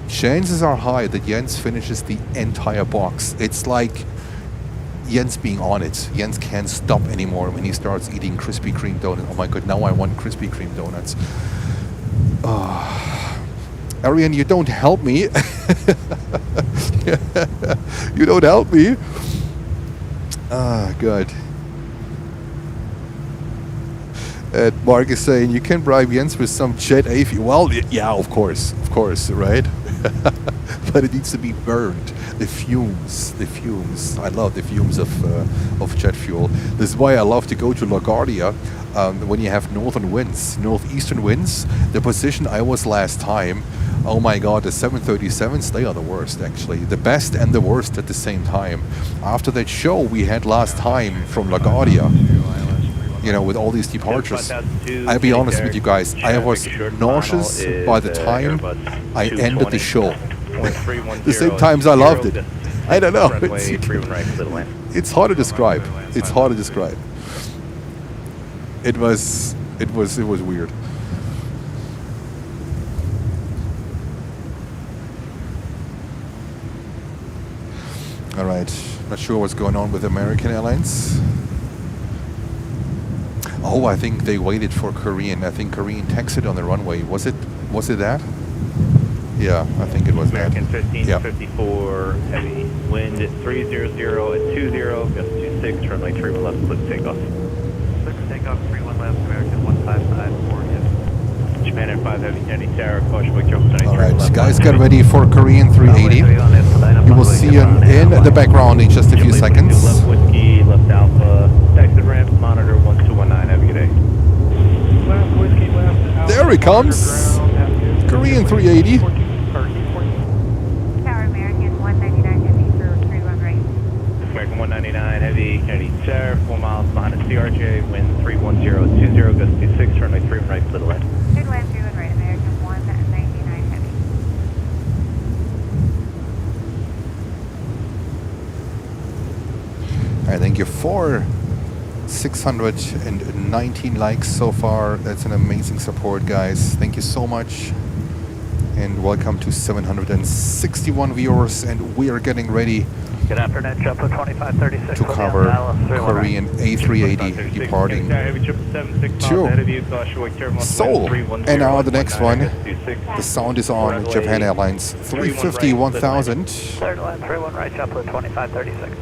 chances are high that Jens finishes the entire box. It's like Jens being on it. Jens can't stop anymore when he starts eating Krispy Kreme donuts. Oh my god, now I want Krispy Kreme donuts. Ariane, you don't help me. You don't help me. Good. And Mark is saying you can bribe Jens with some jet AV. Well, yeah, of course, right? But it needs to be burned. The fumes. I love the fumes of jet fuel. This is why I love to go to LaGuardia when you have northeastern winds. The position I was last time, oh my god, the 737s, they are the worst actually. The best and the worst at the same time. After that show we had last time from LaGuardia, you know, with all these departures, I'll be honest with you guys, I was nauseous by the time I ended the show. The same times I loved it. I don't know. It's hard to describe. It's hard to describe. It was weird. All right. Not sure what's going on with American Airlines. Oh, I think they waited for Korean. I think Korean texted on the runway. Was it that? Yeah, I think it was American that. 1554, heavy wind at 300 at 20, gust 26, runway 31 left, clear takeoff. Clear for takeoff, 31 left, American 1554, yes. Japan Air 5 heavy, Kennedy Tower, caution, wake jump 93. Alright, guys, get ready for Korean 380. You will see him in the background in just a few seconds. Left whiskey, left alpha, exit ramp, monitor 1219, have a good day. Left whiskey, left alpha. There he comes. Korean 380. Tower American 199 heavy for 31 right. American 199 heavy, Kennedy Tower, 4 miles behind a CRJ, wind 310 20, gust 26, runway 31 right, little left. Good left, 31 right, American 199 heavy. I thank you for 619 likes so far. That's an amazing support, guys. Thank you so much. And welcome to 761 viewers. And we are getting ready Good afternoon, JetBlue 2536. to cover Korean A380 departing to Seoul. And now the next one, the sound is on Japan Airlines 350 1000 Clear to land 31 right, JetBlue 2536.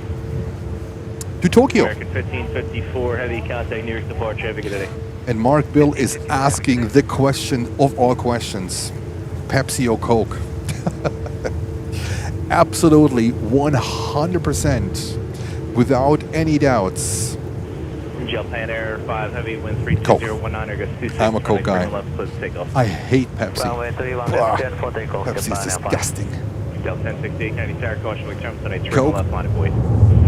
to Tokyo. American 1554 heavy, contact New York departure, have a good day. And Mark Bill is asking the question of all questions. Pepsi or Coke? Absolutely, 100%, without any doubts. Japan Air 5 heavy, wind 32019, gust 26. I'm a Coke guy. Left, close takeoff. I hate Pepsi. Runway 31 Blah. left, 10 for takeoff. Pepsi is disgusting. Delta 1068, Kennedy Tower, caution, wake jump, tonight, Coke left line of void.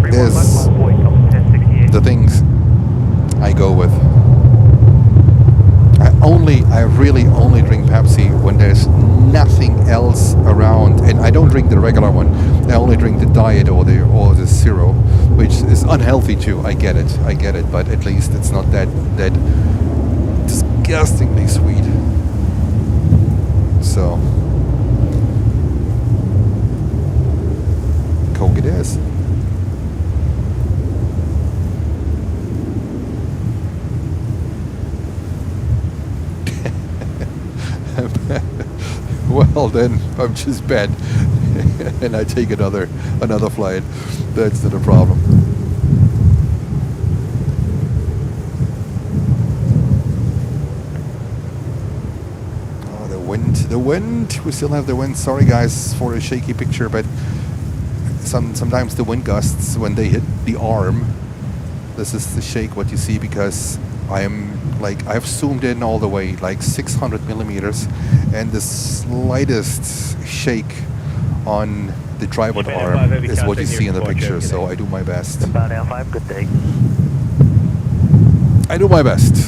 31 is left, line void, couple 1068. the things I go with. I really only drink Pepsi when there's nothing else around, and I don't drink the regular one. I only drink the diet or the zero, which is unhealthy too. I get it, but at least it's not that disgustingly sweet. So Coke it is. Well, then I'm just bad, and I take another flight. That's not a problem. The wind, we still have the wind. Sorry guys for a shaky picture, but sometimes the wind gusts, when they hit the arm, this is the shake what you see, because I've zoomed in all the way, like 600 millimeters, and the slightest shake on the tripod arm is what you see in the picture, so I do my best. About L5, good day. I do my best.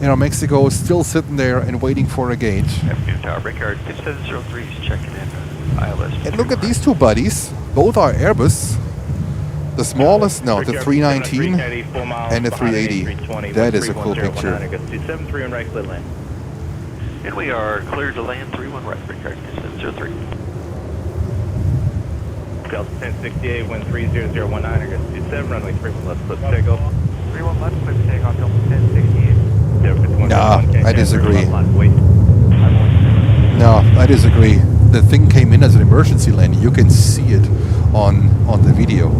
You know, Mexico is still sitting there and waiting for a gate. Afternoon Tower, Brickyard 2703 is checking in. ILS. And look at these two buddies. Both are Airbus. The smallest, no, the 319 and the 380. That is a cool picture. And we are cleared to land 31 right, Brickyard 2703. Delta 1068, wind 30019, I guess 27, runway 31 left, clip takeoff. 31 left, clip takeoff, Delta 1068. Nah, I disagree. No, I disagree. The thing came in as an emergency landing. You can see it on the video,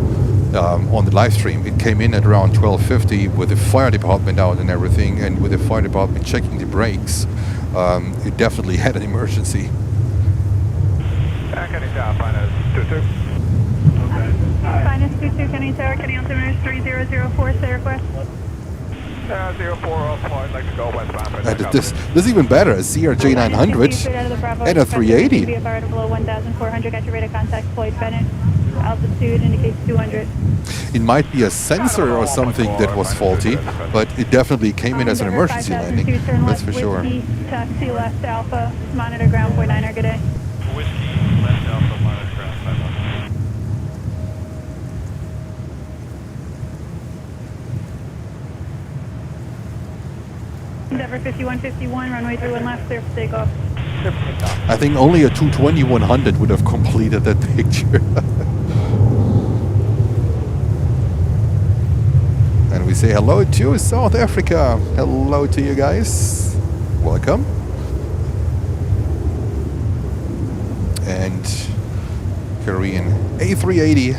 on the live stream. It came in at around 12:50 with the fire department out and everything, and with the fire department checking the brakes. It definitely had an emergency. Finest 22, Kenny Tower, Kenny Altimeter 3004, say request. 04 off point, like to go westbound. This is even better, a CRJ 900 and a 380. Be fired below 1,400, got your radar contact, Floyd Bennett. Altitude indicates 200. It might be a sensor or something that was faulty, but it definitely came in as an emergency landing, that's for sure. Taxi left Alpha, monitor ground point 9, good day. Whiskey, left Alpha, monitor ground 51. Endeavor 5151, runway 31 left, clear for takeoff. I think only a 220-100 would have completed that picture. And we say hello to South Africa. Hello to you guys. Welcome. And Korean A380.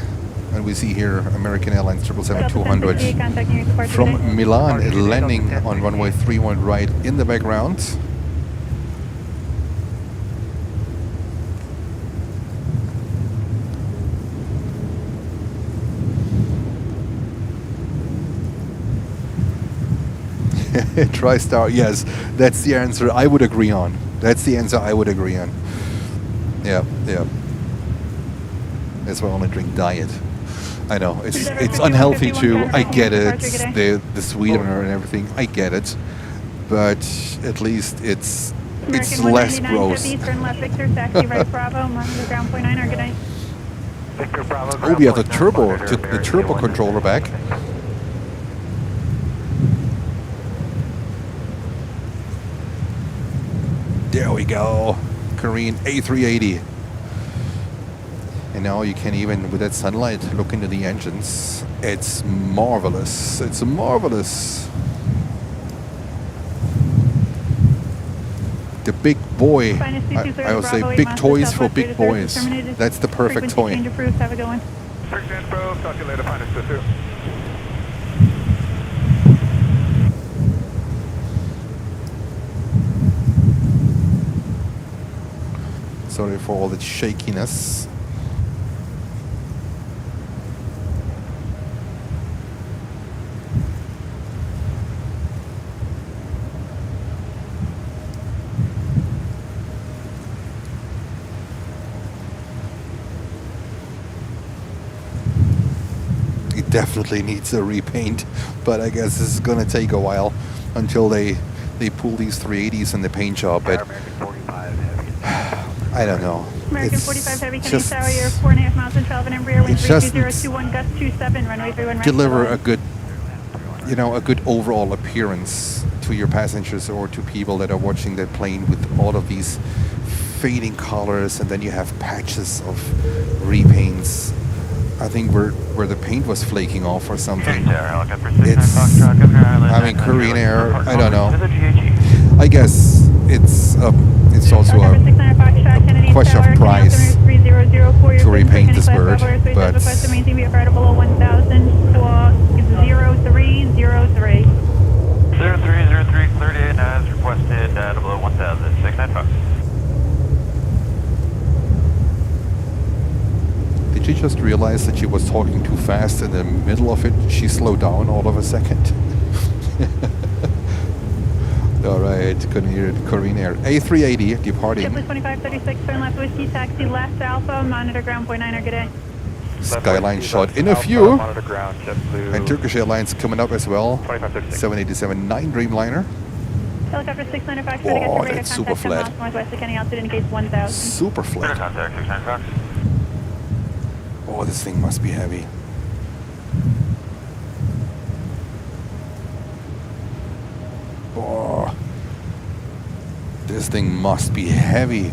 And we see here American Airlines 777-200 from Milan landing on runway 31 right in the background. TriStar, yes, that's the answer I would agree on. That's the answer I would agree on. Yeah, yeah. That's why I only drink diet. I know, it's unhealthy too, I get it, the sweetener and everything, I get it. But at least it's less gross. Oh, we have the turbo controller back. There we go, Korean A380. And now you can even, with that sunlight, look into the engines. It's marvelous. It's marvelous. The big boy. I would say big toys for big boys. That's the perfect toy. Have a good one. Talk to you later, Finest 22. Sorry for all the shakiness. It definitely needs a repaint, but I guess this is gonna take a while until they pull these 380s in the paint job. But I don't know. American 45 Heavy, Canadian Tower, you're 4.5 miles and 12 and in rear wind 32021, gust 27, runway 31 right. Deliver a good, you know, a good overall appearance to your passengers or to people that are watching the plane with all of these fading colors, and then you have patches of repaints. I think where the paint was flaking off or something. It's, I mean, Korean Air, I don't know. I guess it's also a question of price to repaint this bird, but 0303, 0303, cleared in as requested, below 1,000, 695. she just realized that she was talking too fast in the middle of it. She slowed down all of a second. All right, Korean Air. A380 departing. JetBlue 2536, turn left whiskey, taxi left Alpha, monitor ground point 9er, good day. Skyline shot in a few. Monitor ground, JetBlue. And Turkish Airlines coming up as well. 2536. 787-9 Dreamliner. Helicopter 695, try to get Oh, to radar that's super contact 10 miles flat. northwest of Kenny, altitude indicates 1,000. Super flat. Contact 695. Oh, this thing must be heavy. Oh, this thing must be heavy.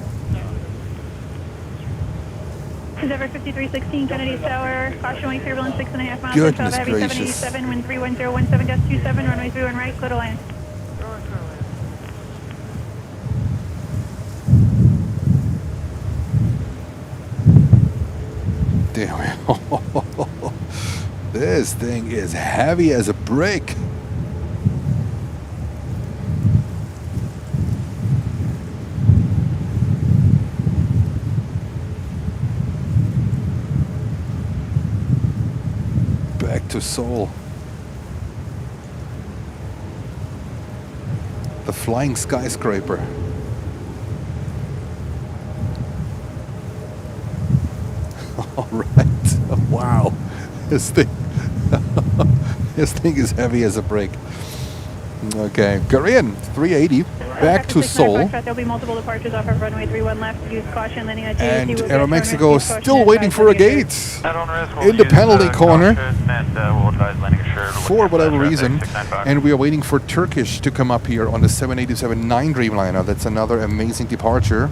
Endeavour 5316, Kennedy Tower, caution wing turbulence 6.5 miles. Goodness Heavy gracious. 787, wind 31017, gust 27, runway 31 right, clear to land. Damn. This thing is heavy as a brick. Back to Seoul. The flying skyscraper. All right. Wow. This thing is heavy as a brick. Okay. Korean 380 back to Seoul. There'll be multiple departures off of runway 31 left. Use caution landing at And JFK. Aeromexico still waiting for a gate in the penalty corner for whatever reason. And we are waiting for Turkish to come up here on the 787-9 Dreamliner. That's another amazing departure.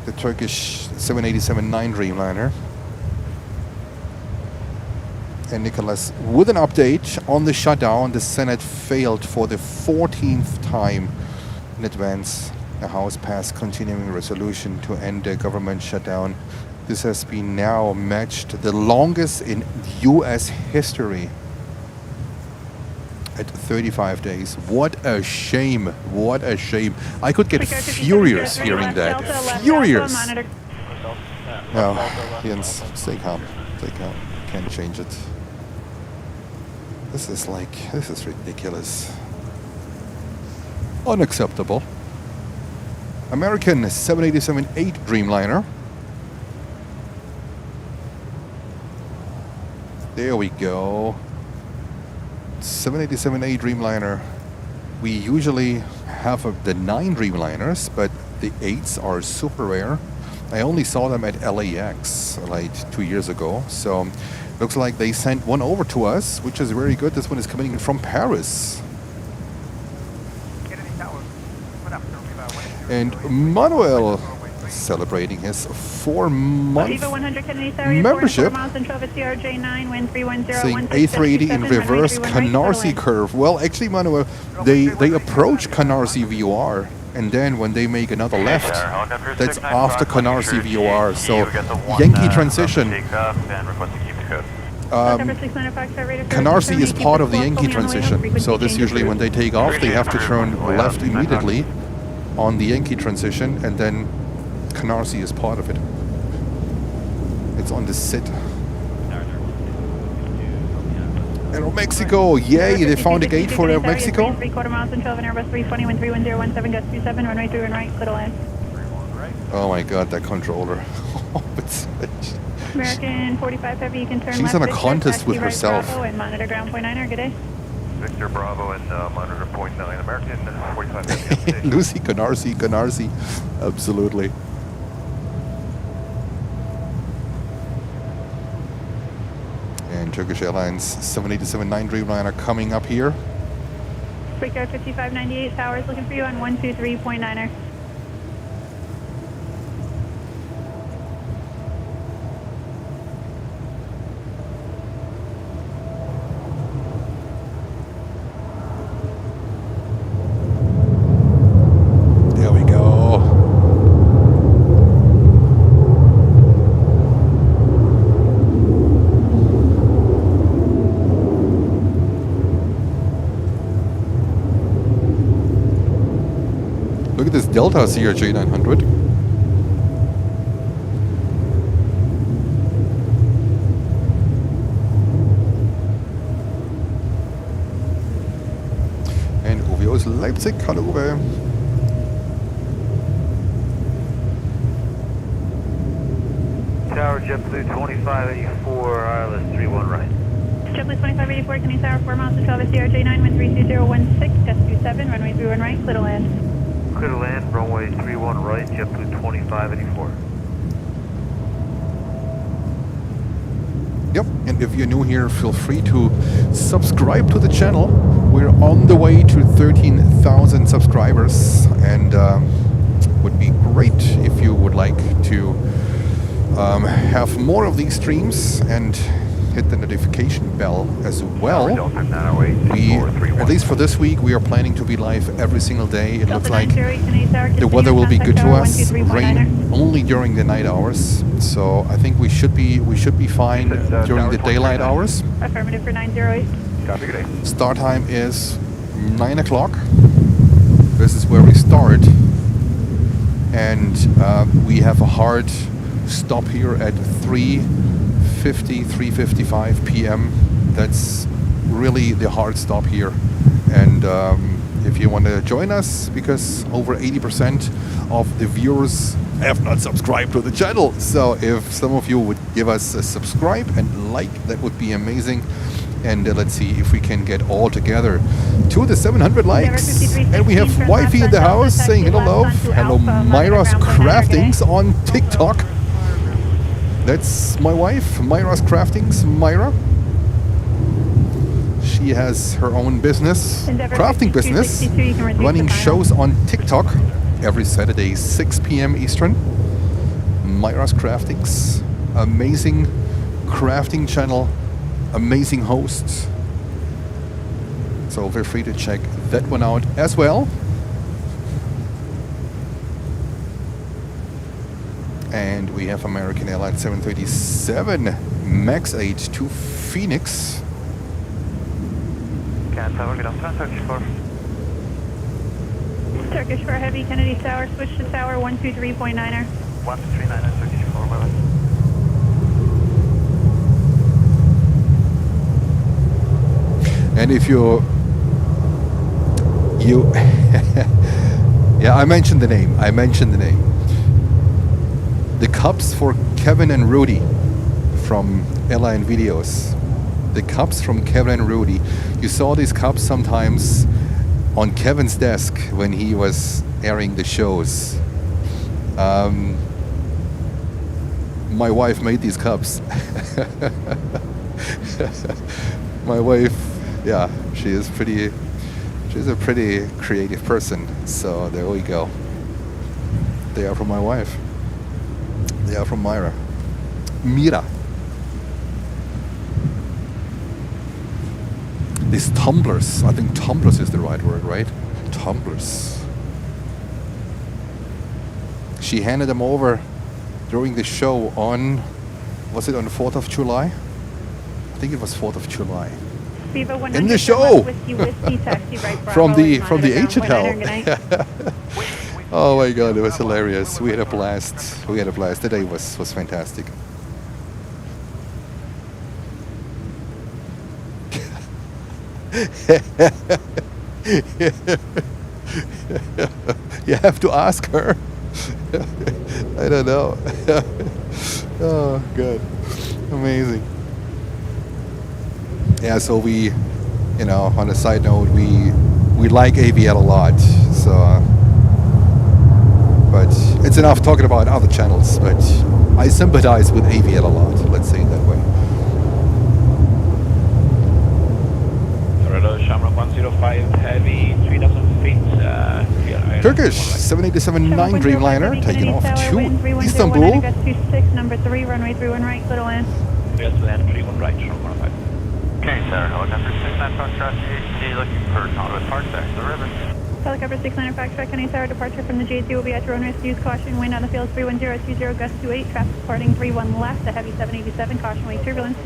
The Turkish 787-9 Dreamliner. And Nicholas, with an update on the shutdown, the Senate failed for the 14th time in advance a House passed continuing resolution to end the government shutdown. This has been now matched the longest in U.S. history at 35 days. What a shame. What a shame. I could get furious hearing that. Furious. No, Jens, stay calm. Stay calm. Can't change it. This is ridiculous. Unacceptable. American 787-8 Dreamliner. There we go. 787-8 Dreamliner. We usually have the 9 Dreamliners, but the 8s are super rare. I only saw them at LAX like 2 years ago, so looks like they sent one over to us, which is very good. This one is coming in from Paris. And Manuel celebrating his 4-month membership, saying A380 in reverse Canarsie curve. Well, actually, Manuel, they approach Canarsie VOR, and then when they make another left, that's after Canarsie VOR. So Yankee transition. Canarsie is part of the Yankee transition. So this usually when they take off, they have to turn left immediately on the Yankee transition, and then Canarsie is part of it. It's on the sit. Aeromexico, yay, they found a gate for Aeromexico. 3/4 miles and 12 and Airbus 320, wind 31017, gust 27, runway 31 right, clear to land. Oh my god, that controller. American 45 Heavy, you can turn She's left. on a Victor, contest taxi with right herself. Bravo and monitor ground point 9er, good day. Victor Bravo and monitor point 9 American 45 Heavy. Lucy, Canarsie, absolutely. And Turkish Airlines 787-9 Dreamliner coming up here. Breakout 5598, towers looking for you on 123.9er. There we go. Look at this Delta CRJ 900. Leipzig, hallo. Tower JetBlue 2584, ILS 31 right. JetBlue 2584, Canadian Tower, 4 miles to 12 CRJ9, wind 32016, gust 27, runway 31 right, clear to land. Clear to land, runway 31 right, JetBlue 2584. Yep, and if you're new here, feel free to subscribe to the channel. We're on the way to 13,000 subscribers, and would be great if you would like to have more of these streams and hit the notification bell as well. We, at least for this week, we are planning to be live every single day. It looks like the weather will be good to us. Rain only during the night hours, so I think we should be fine during the daylight hours. Affirmative for 908. Copy, good day. Start time is 9 o'clock. This is where we start, and we have a hard stop here at 3:55 p.m. That's really the hard stop here. And if you want to join us, because over 80% of the viewers have not subscribed to the channel. So if some of you would give us a subscribe and like, that would be amazing. And let's see if we can get all together to the 700 likes. And we have wifey in the house saying hello, love. Hello, Myra's Craftings on TikTok. That's my wife, Myra's Craftings, Myra. She has her own business, crafting business, running shows on TikTok every Saturday, 6 p.m. Eastern. Myra's Craftings, amazing crafting channel, amazing hosts. So feel free to check that one out as well. And we have American Airlines 737 MAX 8 to Phoenix. Turkish for Heavy, Kennedy Tower, switch to Tower 123.9er. 123.9er, Turkish 4, bye-bye. And if you yeah, I mentioned the name. The cups for Kevin and Rudy from Airline Videos. The cups from Kevin and Rudy. You saw these cups sometimes on Kevin's desk when he was airing the shows. My wife made these cups. My wife, yeah, she's a pretty creative person. So there we go. They are from my wife. They are from Myra. Mira. These tumblers. I think tumblers is the right word, right? Tumblers. She handed them over during the show on, was it on the 4th of July? I think it was 4th of July. In the show! from the HTL. Oh my god, it was hilarious. We had a blast. The day was fantastic. You have to ask her. I don't know. Oh, good. Amazing. Yeah, so we, on a side note, we like AVL a lot. So, but it's enough talking about other channels. But I sympathize with AVL a lot. Let's say it that way. Shamrock 105 Heavy, 3,000 feet. Turkish 787-9 Dreamliner taking off to Istanbul. Number 3, runway 31 right, clear to land. Clear to land, 31 right, Shamrock 105. Okay, sir, helicopter 69 Foxtrot, JHT looking for Conway Park, back to the river. Helicopter 69 Foxtrot, Canadian Tower, departure from the JT will be at your own risk. Use caution, wind on the field 31020, gust 28, traffic departing 31 left, a heavy 787, caution wave turbulence.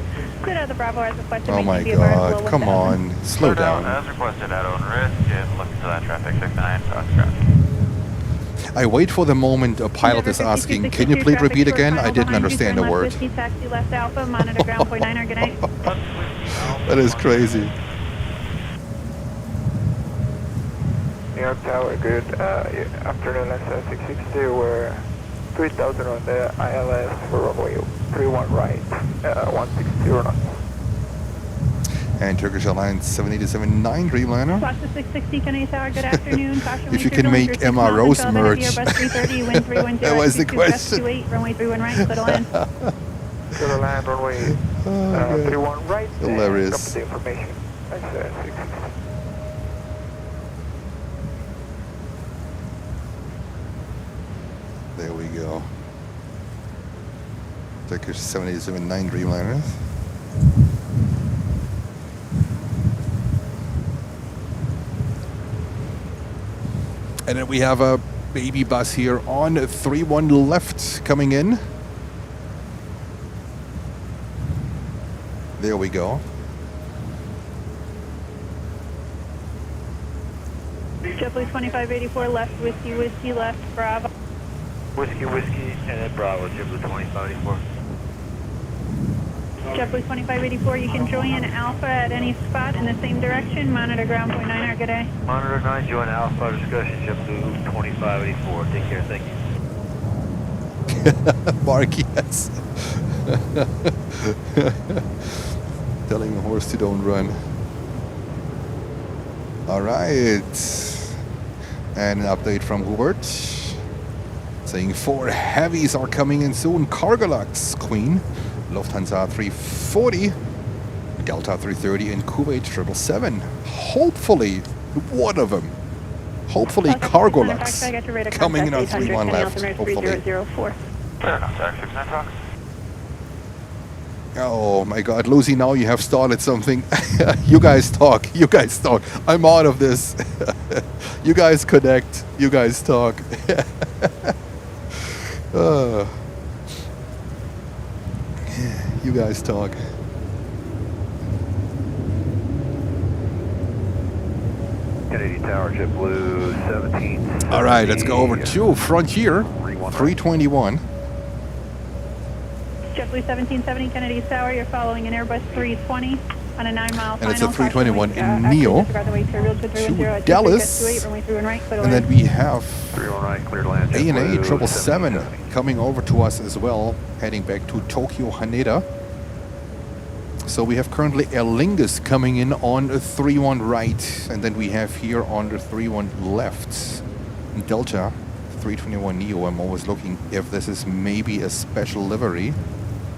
Clear out of the Bravo as requested. Oh my god, come on, slow down. As requested at own risk, and looking for that traffic 69 Foxtrot. I wait for the moment a pilot is asking, can you please repeat again? I didn't understand a word. Taxi left Alpha, monitor ground point 9er, good night. That is crazy. York Tower, good afternoon, S660, we're 3000 on the ILS for runway 31 right, 160 knots. And Turkish Airlines 787-9 Dreamliner. Fox 660, Canadian Tower, good afternoon. Caution, If you can make Emma Rose merch. Airbus 330, wind 310, That was the question. 28, runway 31 right, clear to land. Clear to land, runway 31 right. Hilarious. The information. That's 660. There we go. Turkish 787-9 Dreamliner. And then we have a baby bus here on 31 left coming in. There we go. JetBlue 2584 left, whiskey left, Bravo. Whiskey, and then Bravo, JetBlue 2584. JetBlue 2584, you can join Alpha at any spot in the same direction. Monitor ground point 9, good day. Monitor 9, join Alpha discussion, JetBlue 2584. Take care, thank you. Mark, yes. Telling a horse to don't run. All right. And an update from Hubert saying 4 heavies are coming in soon. Cargolux, Queen, Lufthansa 340, Delta 330, and Kuwait 777. Hopefully, one of them. Hopefully, Cargolux coming in on 31 left. Hopefully. Oh my God, Lucy! Now you have started something. You guys talk. You guys talk. I'm out of this. You guys connect. You guys talk. You guys talk. Kennedy Tower, JetBlue 17. All right, let's go over to Frontier 321. JetBlue 1770, Kennedy Tower, you're following an Airbus 320 on a 9-mile final. And it's a 321 in Neo to Dallas. And then we have ANA 777 coming over to us as well, heading back to Tokyo Haneda. So we have currently Aer Lingus coming in on a 31 right, and then we have here on the 31 left Delta 321 Neo. I'm always looking if this is maybe a special livery.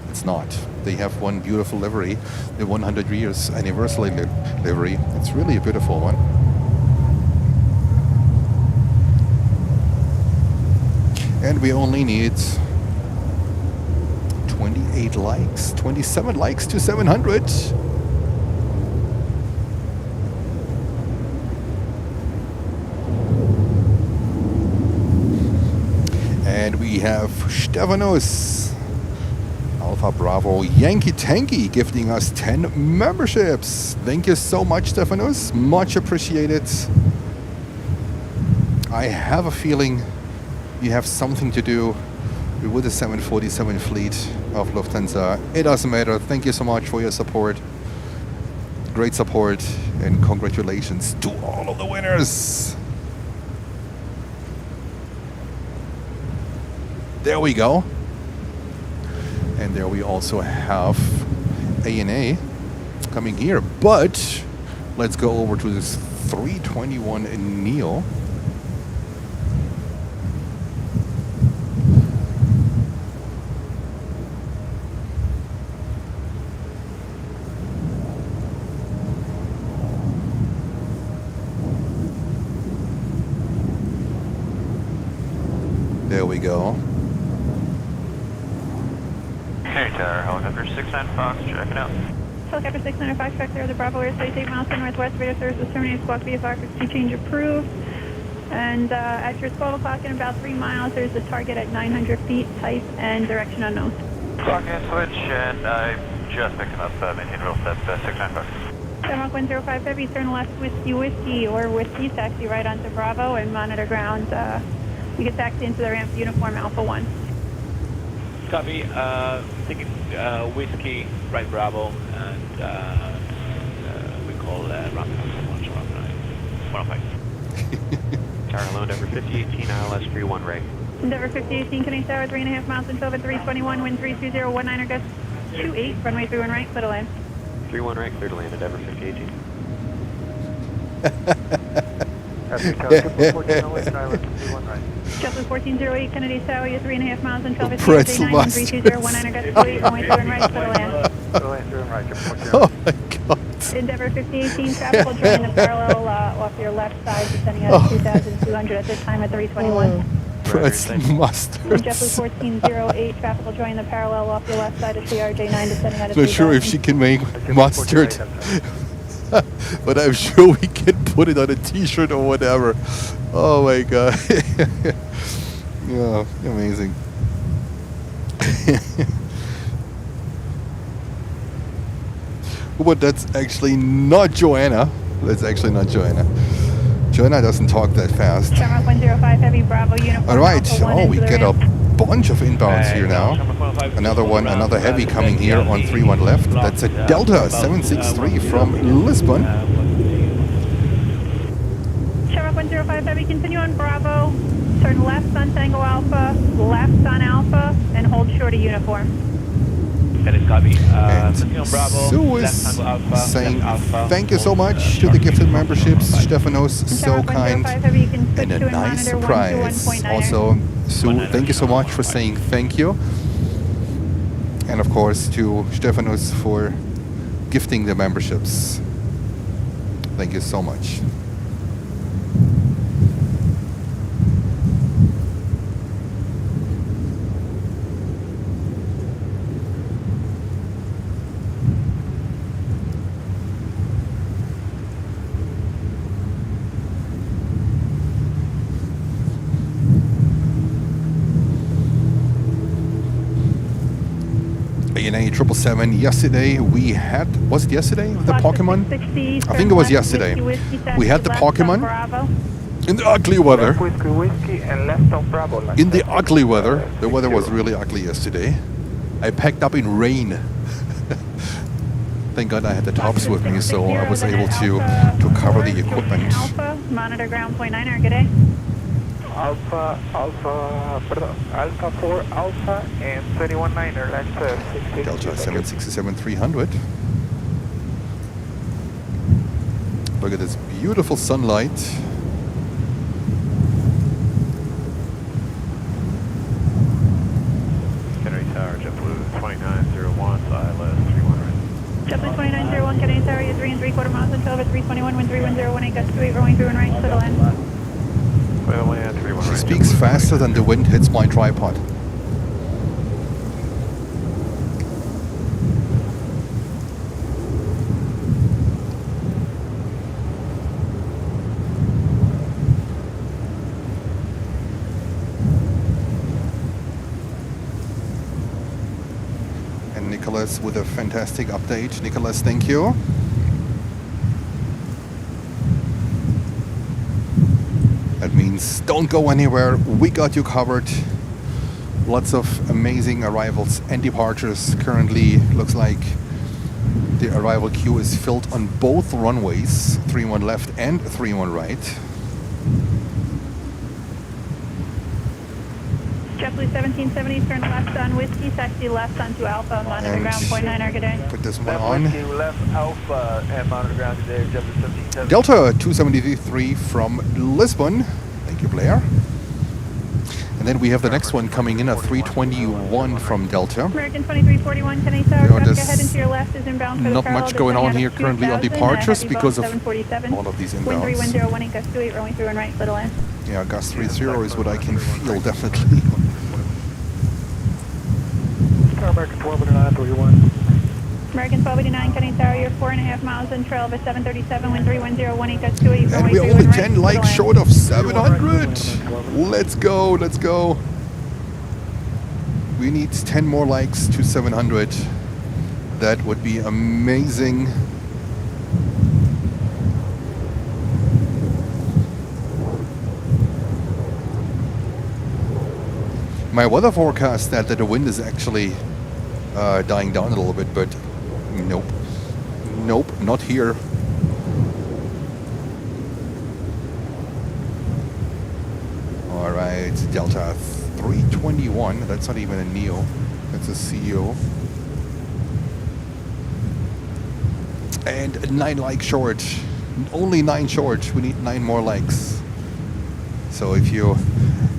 It's not. They have one beautiful livery, the 100 years anniversary livery. It's really a beautiful one. And we only need 28 likes, 27 likes to 700. And we have Stefanos Alpha Bravo Yankee Tanky gifting us 10 memberships. Thank you so much, Stefanos. Much appreciated. I have a feeling you have something to do with the 747 fleet of Lufthansa. It doesn't matter. Thank you so much for your support. Great support, and congratulations to all of the winners. There we go. And there we also have ANA coming here. But let's go over to this 321 in Neo. There we go. Hey, Tower, helicopter 69 Fox, checking out. Helicopter 69 Fox, track there, the Bravo airspace 8 miles to northwest. Radio service terminated, squawk VFR, frequency change approved. And at your 12 o'clock in about 3 miles, there's a target at 900 feet, type and direction unknown. Clock and switch, and I just picked him up, maintain real set 69 Fox. Denmark 105 Heavy, turn left whiskey or whiskey, taxi right onto Bravo and monitor ground. You can taxi into the ramp uniform Alpha 1. Copy, taking whiskey, right Bravo, and we call ramp 105. Tower, hello, Endeavour 5018, ILS 31 right. Endeavour 5018, Canadian Tower, 3.5 miles until over 321, wind 320, 19er, gust 28, runway 31 right, clear to land. 31 right, clear to land, Endeavour 5018. JetBlue 1408, island 31 right. JetBlue 1408, Kennedy Tower, you're 3.5 miles until over Pretzel 329, wind 320, 19er, gust 28, runway 31 right, clear to land. Clear to land, 31 right, JetBlue Oh my god. Endeavour 5018, traffic will join the parallel off your left side, descending out of 2,200 at this time at 321. Pretzel mustard. JetBlue 1408, traffic will join the parallel off your left side at CRJ9, descending out of Not sure if she can make mustard, but I'm sure we can put it on a t-shirt or whatever. Oh my god. Yeah, amazing. But that's actually not Joanna. That's actually not Joanna. Joanna doesn't talk that fast. Shamrock 105, heavy Bravo, uniform. All right. Alpha 1 Oh, we into the get a ramp. bunch of inbounds here now. Another one, another heavy coming here on 31 left. That's a Delta 763 from Lisbon. Shamrock 105, heavy, continue on Bravo. Turn left on Tango Alpha, left on Alpha, and hold short of uniform. That is copy. And Sue is saying thank you so much to the gifted memberships. Stefanos, so kind. And a nice surprise. Also, Sue, thank you so much for saying thank you. And of course to Stefanos for gifting the memberships. Thank you so much. ANA 777 yesterday we had, was it yesterday the Pokemon? I think it was yesterday. We had the Pokemon in the ugly weather. In the ugly weather. The weather was really ugly yesterday. I packed up in rain. Thank God I had the tops with me, so I was able to cover the equipment. Alpha, monitor ground point 9er, good day. Alpha 4 Alpha and 31-9er, that's 660. Delta 767-300. Look at this beautiful sunlight. Canary Tower, JetBlue 2901, ILS 31 right. JetBlue 2901, Canadian Tower, you're 3 3/4 miles until over 321, wind 310, 18, gust 28, rolling through and right, clear to land. She speaks faster than the wind hits my tripod. And Nicholas with a fantastic update. Nicholas, thank you. That means don't go anywhere, we got you covered. Lots of amazing arrivals and departures. Currently looks like the arrival queue is filled on both runways, 31 left and 31 right. JetBlue 1770, turn left on Whiskey, taxi left onto Alpha, monitor And ground point 9er, good day. put this one on. Left Alpha and monitor ground today, JetBlue 1770. Delta 273 from Lisbon. Thank you, Blair. And then we have the next one coming in at 321 from Delta. American 2341, Canadian Tower, traffic ahead and to your left is inbound for the Not parallel, much going on here descending currently out on of 2000, departures heavy because of Boeing 747. all of these Wind inbounds. 310, gust 28, rolling through and right, clear to land. Yeah, gust 30 is what I can feel, definitely. American 1289, American 1289, Canadian Tower, you're 4.5 miles in trail of a 737, wind 310, 18, gust 28, And rolling we're through only and 10 right, clear to likes land. short of 700. Let's go, let's go. We need 10 more likes to 700. That would be amazing. My weather forecast said that the wind is actually dying down a little bit, but nope. Nope, not here. right, Delta 321. That's not even a Neo. That's a CEO. And 9 likes short. Only 9 short. We need 9 more likes. So if you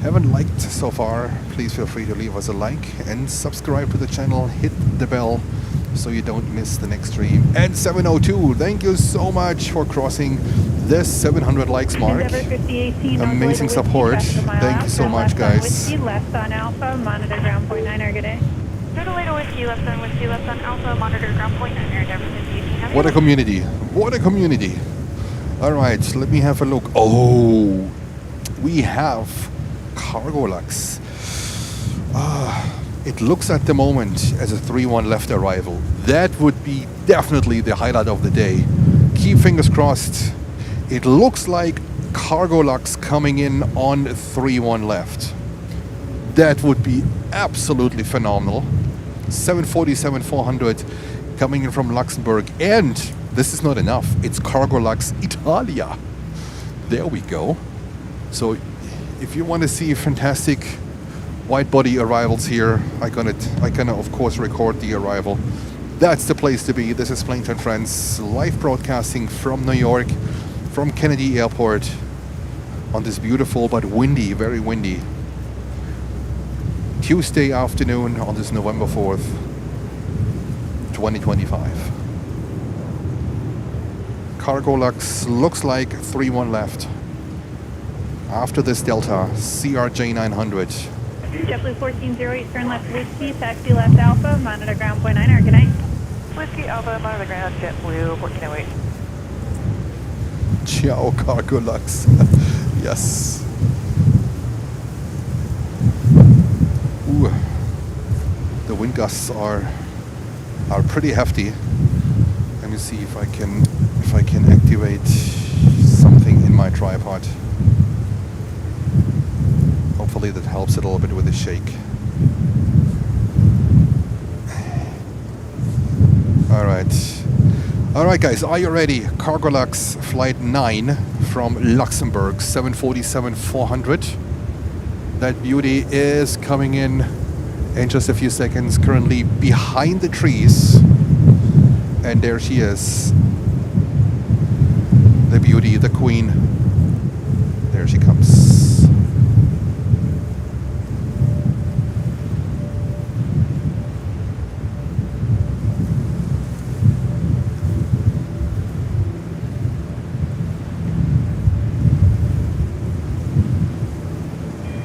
haven't liked so far, please feel free to leave us a like and subscribe to the channel. Hit the bell so you don't miss the next stream. And 702, thank you so much for crossing this 700 likes mark. Amazing support. Thank you so much, guys. Left on Alpha, monitor ground point 9, good day. Toledo Whiskey, left on Alpha, monitor ground point 9, Endeavor 5018. What a community. What a community. All right, let me have a look. Oh, we have Cargo Lux. It looks at the moment as a 3-1 left arrival. That would be definitely the highlight of the day. Keep fingers crossed. It looks like Cargo Lux coming in on 3-1 left. That would be absolutely phenomenal. 747-400 coming in from Luxembourg. And this is not enough. It's Cargo Lux Italia. There we go. So if you want to see fantastic wide body arrivals here, I gonna of course record the arrival. That's the place to be. This is Planes and Friends, live broadcasting from New York, from Kennedy Airport, on this beautiful but windy, very windy Tuesday afternoon on this November 4th, 2025. Cargo Lux looks like 3-1 left. After this Delta, CRJ 900. JetBlue 1408, turn left Whiskey, taxi left Alpha, monitor ground point 9, good night. Whiskey Alpha, monitor ground, JetBlue 1408. Ciao, Cargo Lux. Yes. Ooh. The wind gusts are pretty hefty. Let me see if I can activate something in my tripod. Hopefully that helps it a little bit with the shake. Alright guys, are you ready? Cargo Lux flight 9 from Luxembourg, 747-400. That beauty is coming in just a few seconds, currently behind the trees. And there she is. The beauty, the queen. There she comes.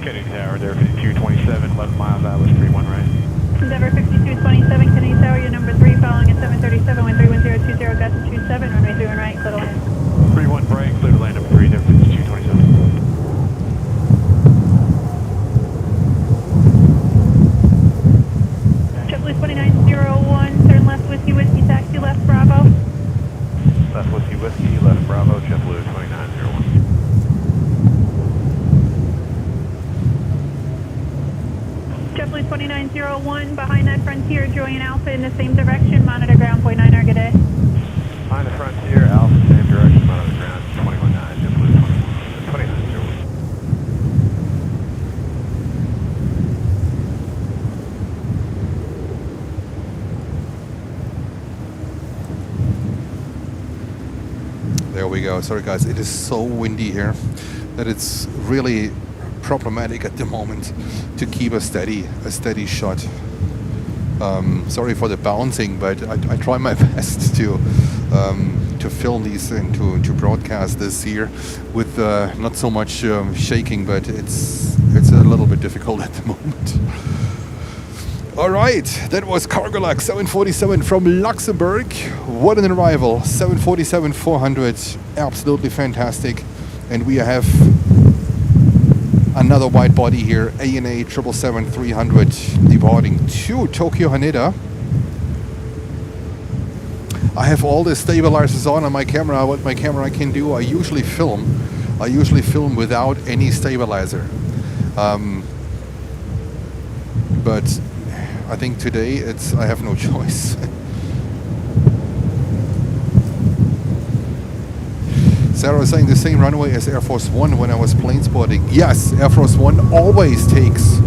Kennedy Tower, there 5227, 11 miles out, 31 right. Endeavor 5227, Kennedy Tower, your number 3, following at 737, wind 31020, gust 27, runway 31 right, clear to land. 31 right, clear to land number 3, there 5227. JetBlue 2901, turn left Whiskey, taxi left Bravo. Left Whiskey, left Bravo, JetBlue 2901. JetBlue 2901, behind that Frontier, join Alpha in the same direction, monitor ground point 9, good day. Behind the Frontier, Alpha, same direction, monitor ground, 219, JetBlue 2901. There we go. Sorry guys, it is so windy here that it's really problematic at the moment to keep a steady shot. Sorry for the bouncing, but I try my best to film these and to broadcast this here with not so much shaking, but it's a little bit difficult at the moment. All right, that was Cargo Lux 747 from Luxembourg. What an arrival! 747-400, absolutely fantastic, and we have another wide body here, ANA 777-300, departing to Tokyo Haneda. I have all the stabilizers on my camera. What my camera can do, I usually film without any stabilizer. But I think today I have no choice. Sarah is saying the same runway as Air Force One when I was plane spotting. Yes, Air Force One always takes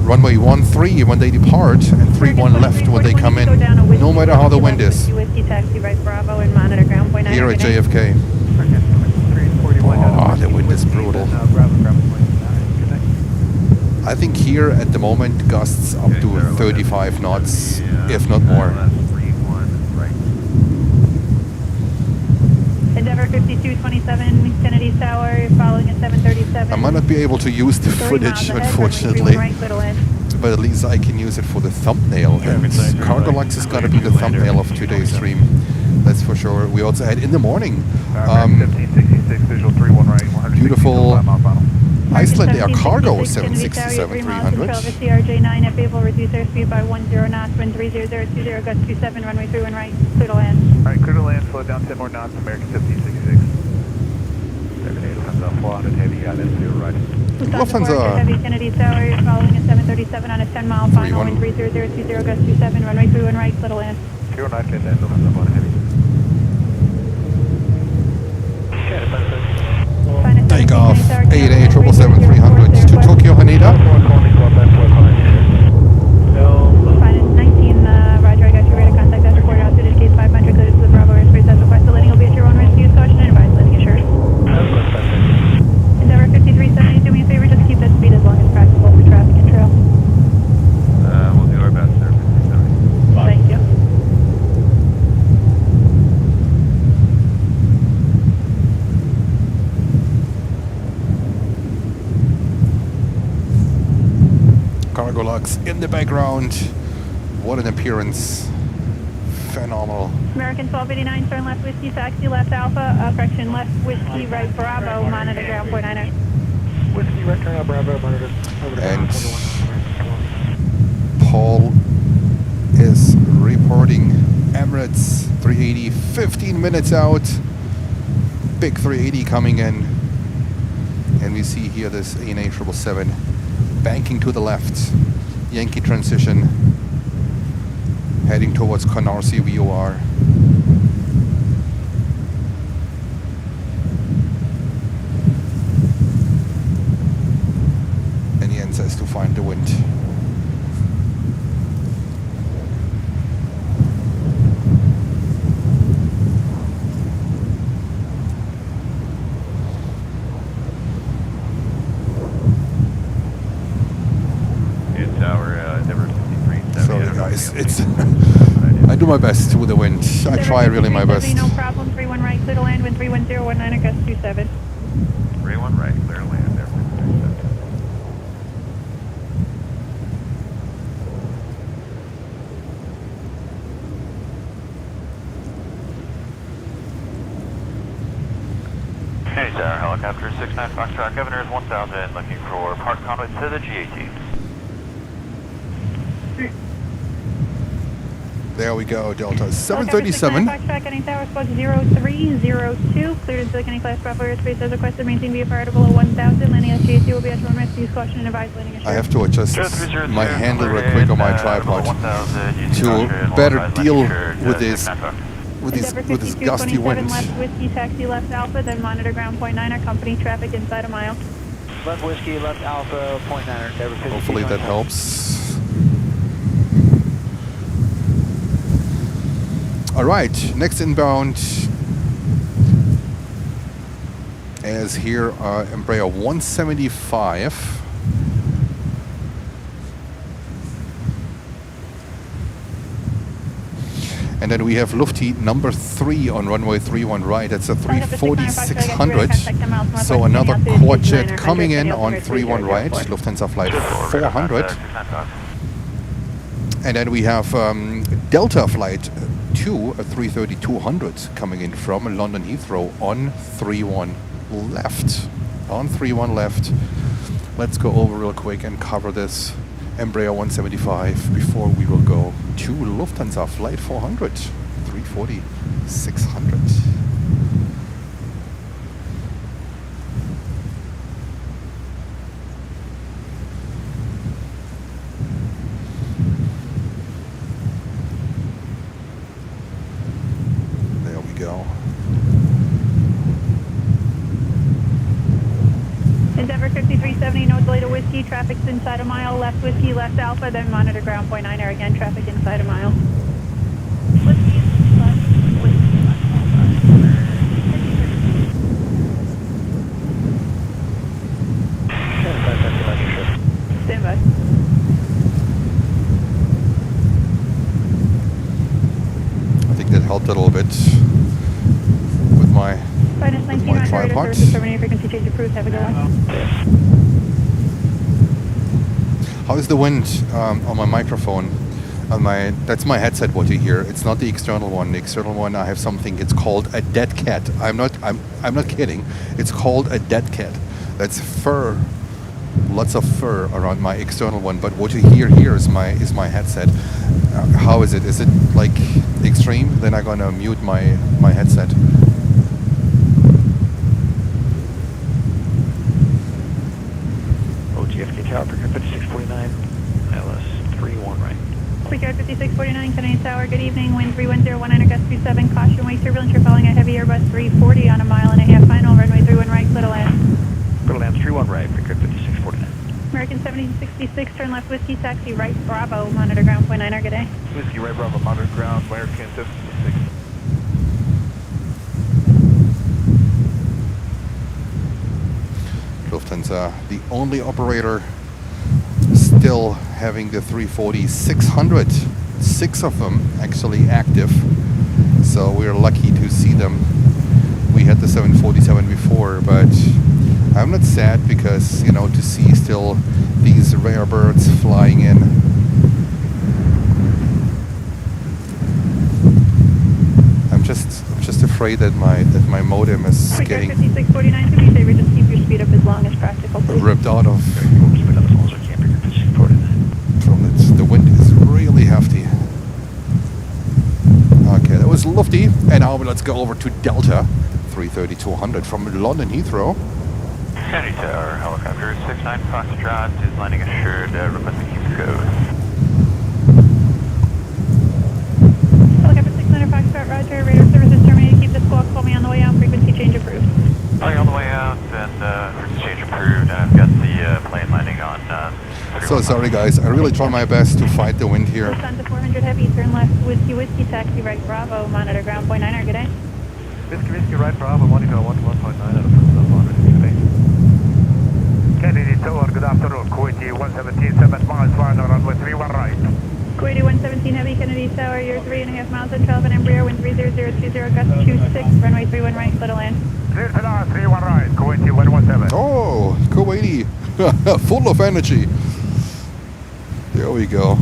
runway 13 when they depart and 31 left when they come in, no matter how the wind is. Whiskey taxi right Bravo and monitor ground point 9. Here at JFK. Oh, the wind is brutal. I think here at the moment gusts up to 35 knots, if not more. Endeavour 5227, Kennedy Tower, following at 737. I might not be able to use the footage, unfortunately, but at least I can use it for the thumbnail. And Cargolux is going to be the thumbnail of today's stream. That's for sure. We also had in the morning beautiful Icelandair cargo 767-300. CRJ9 at Babel, reduce airspeed by 10 knots, wind 30020, gust 27, runway 31 right, clear to land. Alright, clear to land, slow down 10 more knots, American 1566. 78 Lufthansa, fly on at Heavy, island 0 right. Lufthansa. Heavy, Kennedy Tower, following at 737 on a 10-mile final, wind 30020, gust 27, runway 31 right, clear to land. 09, clear land, Lufthansa, fly on Heavy. Takeoff 8877-300 to Tokyo, Haneda. Finance 19, roger, I got your radar contact as reported out to indicate 500, clear to the Bravo airspace as requested. Landing will be at your own risk, use caution and advise landing assured. Endeavour 5370, do me a favor, just keep that speed as long as practical for traffic and trail. We'll do our best, sir. 5370. Thank you. Cargolux in the background. What an appearance. Phenomenal. American 1289, turn left whiskey, taxi left alpha, correction, left whiskey, right Bravo, monitor ground point 90. Whiskey, right turn out Bravo, monitor. And Paul is reporting Emirates 380, 15 minutes out. Big 380 coming in. And we see here this ANA 777 banking to the left. Yankee transition. Heading towards Canarsie VOR. And Jens has to find the wind. Sorry guys, it's I do my best with the wind. I try really my best. No problem, 31 right, clear to land, wind 31019, gust 27. 31 right, clear to land, there. Hey, Tower, helicopter 69 Foxtrot, Governor's 1000, looking for park convoy to the GAT. There we go, Delta 737. Foxtrot, getting tower squad 0302, cleared into the Kenny class Bravo airspace as requested, maintain VFR at below 1000, landing at GAT will be at your own risk, use caution and advise landing assured. I have to adjust my handle real quick on my tripod to better deal with this gusty wind. Left whiskey, taxi left alpha, then monitor ground point 9, company traffic inside a mile. Left whiskey, left alpha, point 9, Endeavour 52. Hopefully that helps. All right, next inbound is here Embraer 175. And then we have Lufti number 3 on runway 31 right. That's a 340-600. So another quad jet coming in on 31 right. Lufthansa flight 400. And then we have Delta flight 2, a 330-200 coming in from London Heathrow on 31 left. On 31 left. Let's go over real quick and cover this Embraer 175 before we will go to Lufthansa flight 400, 340-600. There we go. 70, no delay to whiskey, traffic's inside a mile, left whiskey, left alpha, then monitor ground point 9 again, traffic inside a mile. Whiskey, left whiskey, left alpha. Stand by. I think that helped a little bit with my Minus 19 on tripod. service, terminating frequency change approved, have a good one. How is the wind on my microphone? That's my headset. What you hear? It's not the external one. The external one, I have something. It's called a dead cat. I'm not kidding. It's called a dead cat. That's fur. Lots of fur around my external one. But what you hear here is my headset. How is it? Is it like extreme? Then I'm gonna mute my headset. JFK Tower, Picker 5649, ILS 31 right. Quick 5649, Canadian Tower, good evening, wind 310, gust 27, caution, wake turbulence, you're following a heavy Airbus 340 on a 1.5 final, runway 31 right, little land. Little land 31 right, Picker 5649. American 7066, turn left, whiskey, taxi right, Bravo, monitor ground point 9, good day. Whiskey right, Bravo, monitor ground, American 76. Lufthansa, the only operator still having the 340-600. 6 of them actually active. So we're lucky to see them. We had the 747 before, but I'm not sad because, you know, to see still these rare birds flying in. I'm just afraid that my modem is Quick getting 5649, to be safer, just keep your speed up as long as practical, please. ripped out of. Speed up as long as we can, Picker 5649. From it. The wind is really hefty. Okay, that was lofty. And now let's go over to Delta 330-200 from London Heathrow. Kennedy Tower, helicopter 69 Foxtrot is landing assured, requesting keep code. Helicopter 600 Foxtrot, roger, radar services terminated, keep the squawk, call me on the way out, frequency change approved. Calling on the way out and frequency change approved, and I've got the plane landing on... So sorry guys, I really try my best to fight the wind here. Lufthansa 400 Heavy, turn left, whiskey, taxi right, Bravo, monitor ground point 9, good day. Whiskey right, Bravo, monitor 1.9 out of 100 space. Kennedy Tower, good afternoon, Kuwaiti 117, 7 miles, final runway 31 right. Kuwaiti 117 Heavy, Kennedy Tower, you're 3.5 miles at 12 and Embraer, wind 30020, gust 26, runway 31 right, little land. Clear to land, 31 right, Kuwaiti 117. Oh, Kuwaiti, full of energy. There we go.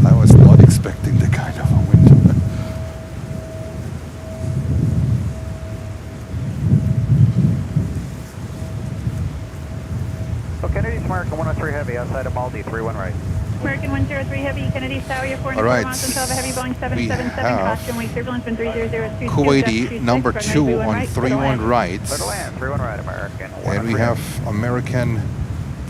I was not expecting the kind of a wind. Kennedy's American 103 Heavy outside of Maldi, 31 right. American 103 Heavy, Kennedy Tower, you're 4 All right. miles and 12, a Heavy Boeing We 777, have caution, wake turbulence, wind 3002, Kuwaiti number 2 on 31 right. Little land, 31 right, American. And we have American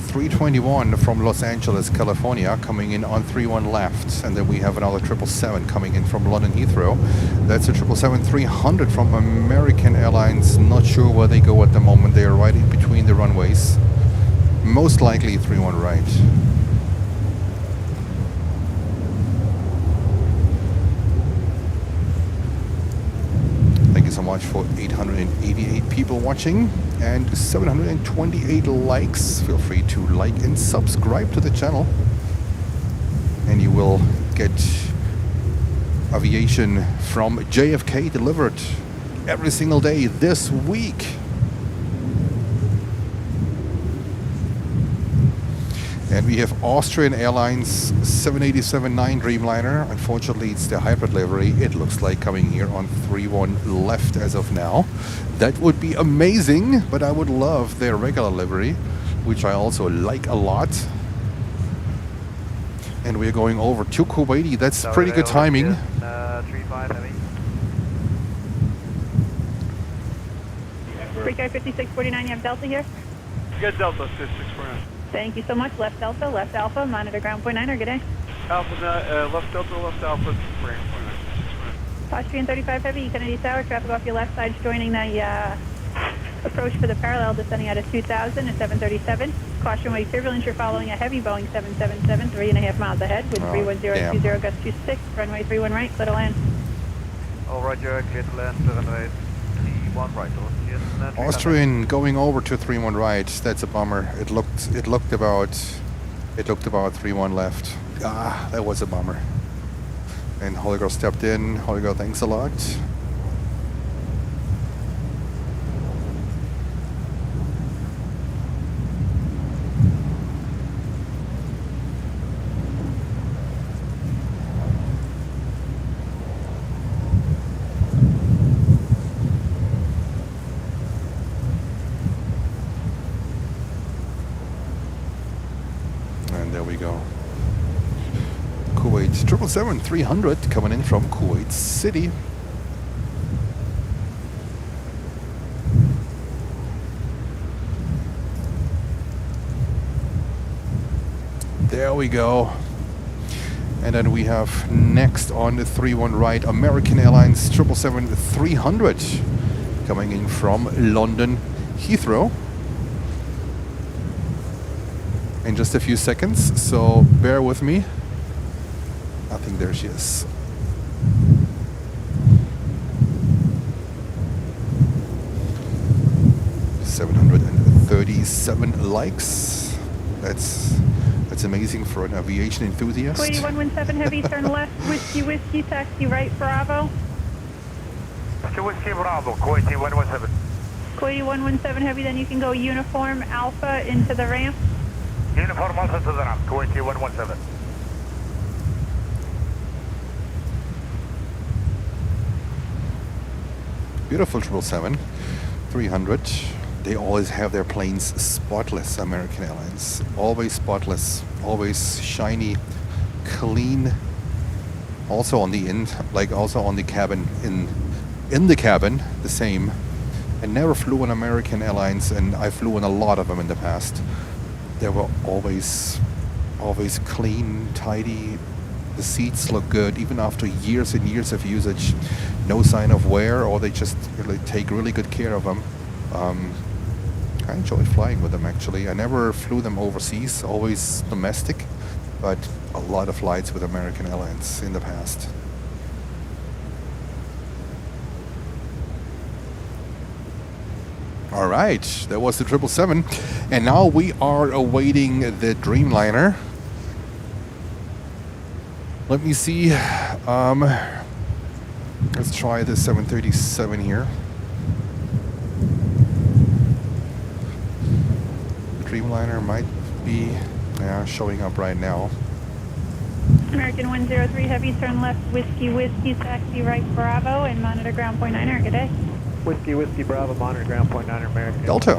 321 from Los Angeles, California, coming in on 31 left. And then we have another 777 coming in from London Heathrow. That's a 777-300 from American Airlines. Not sure where they go at the moment. They are right in between the runways. Most likely 31 right. Thank you so much for 888 people watching and 728 likes. Feel free to like and subscribe to the channel, and you will get Aviation from JFK delivered every single day this week. And we have Austrian Airlines 787-9 Dreamliner. Unfortunately, it's the hybrid livery. It looks like coming here on 31 left as of now. That would be amazing, but I would love their regular livery, which I also like a lot. And we're going over to Kuwaiti. That's pretty good timing. Freakout 5649, you have Delta here? Get Delta 5649. Thank you so much. Left Delta, left Alpha, monitor ground point 9er, good day. Alpha, left Delta, left Alpha, ground point 9. Austrian 35 Heavy, Kennedy Tower, traffic off your left side, joining the approach for the parallel, descending out of 2000 at 737. Caution wake turbulence, you're following a heavy Boeing 777, 3.5 miles ahead with 31020 gust 26, runway 31 right, clear to land. All roger, clear to land, runway 31 right. Austrian going over to 31 right. That's a bummer. It looked about 31 left. Ah, that was a bummer. And Holger stepped in. Holger, thanks a lot. There we go. Kuwait 777-300 coming in from Kuwait City. There we go. And then we have next on the 31 right American Airlines 777-300 coming in from London Heathrow. In just a few seconds, so bear with me. I think there she is. $737 likes. That's amazing for an aviation enthusiast. Kuwaiti 117 Heavy, turn left, whiskey, taxi right, Bravo. Whiskey Bravo, Kuwaiti 117. Kuwaiti 117 Heavy, then you can go uniform Alpha into the ramp. Uniform Alpha to the ramp, Kuwaiti 117. Beautiful 777-300. They always have their planes spotless, American Airlines. Always spotless, always shiny, clean. Also on the also on the cabin, in the cabin, the same. I never flew on American Airlines, and I flew on a lot of them in the past. They were always clean, tidy. The seats look good, even after years and years of usage. No sign of wear, or they just really take really good care of them. I enjoy flying with them, actually. I never flew them overseas, always domestic, but a lot of flights with American Airlines in the past. All right, that was the 777, and now we are awaiting the Dreamliner. Let me see. Let's try the 737 here. The Dreamliner might be showing up right now. American 103 Heavy, turn left, whiskey, taxi right, Bravo, and monitor ground point 9er. Good day. Whiskey, Bravo, monitor ground point 9er, American. Delta.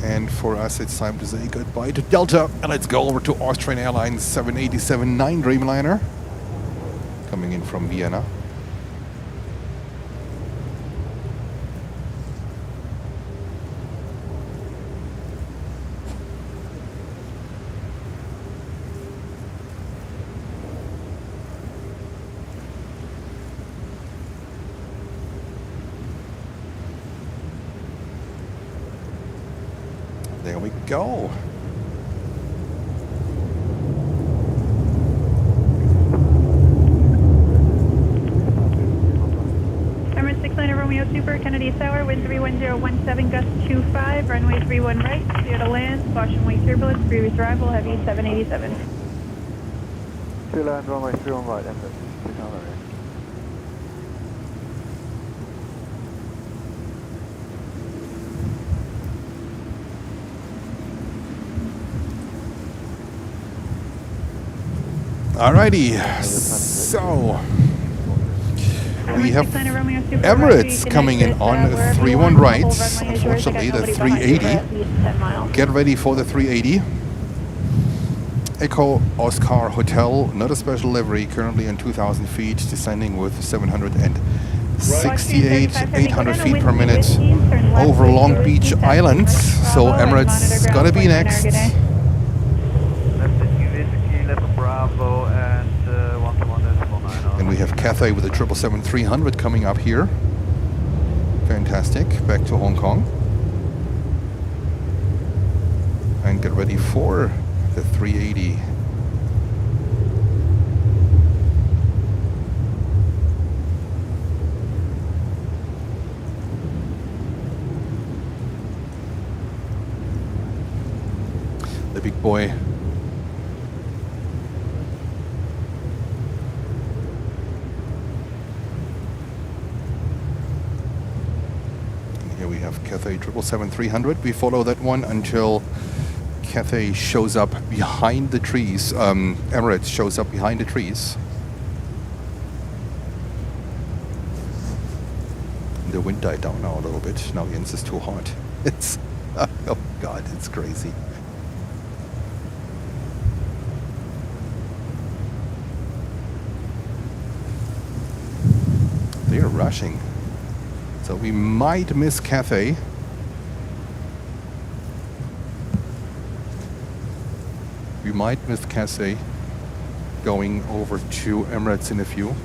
And for us, it's time to say goodbye to Delta. And let's go over to Austrian Airlines 787-9 Dreamliner. Coming in from Vienna. There we go. Emirates 69 Romeo Super, Kennedy Tower, wind 31017, gust 25, runway 31 right, clear to land, caution wake turbulence, previous arrival, heavy 787. Clear land, runway 31 right, Emirates. Alrighty, so we have Emirates coming in on 31 right. Unfortunately, the 380. Get ready for the 380. Echo Oscar Hotel, not a special livery, currently on 2,000 feet, descending with 768, 800 feet per minute over Long Beach Island. So Emirates gotta be next. Left Whiskey, left Bravo, and 121.9. And we have Cathay with a 777-300 coming up here. Fantastic. Back to Hong Kong. And get ready for the 380. The big boy. And here we have Cathay 777-300. We follow that one until Cathay shows up behind the trees. Emirates shows up behind the trees. The wind died down now a little bit. Now Jens is too hot. It's oh god, it's crazy. They're rushing. So we might miss Cathay. We might miss Cathay going over to Emirates in a few.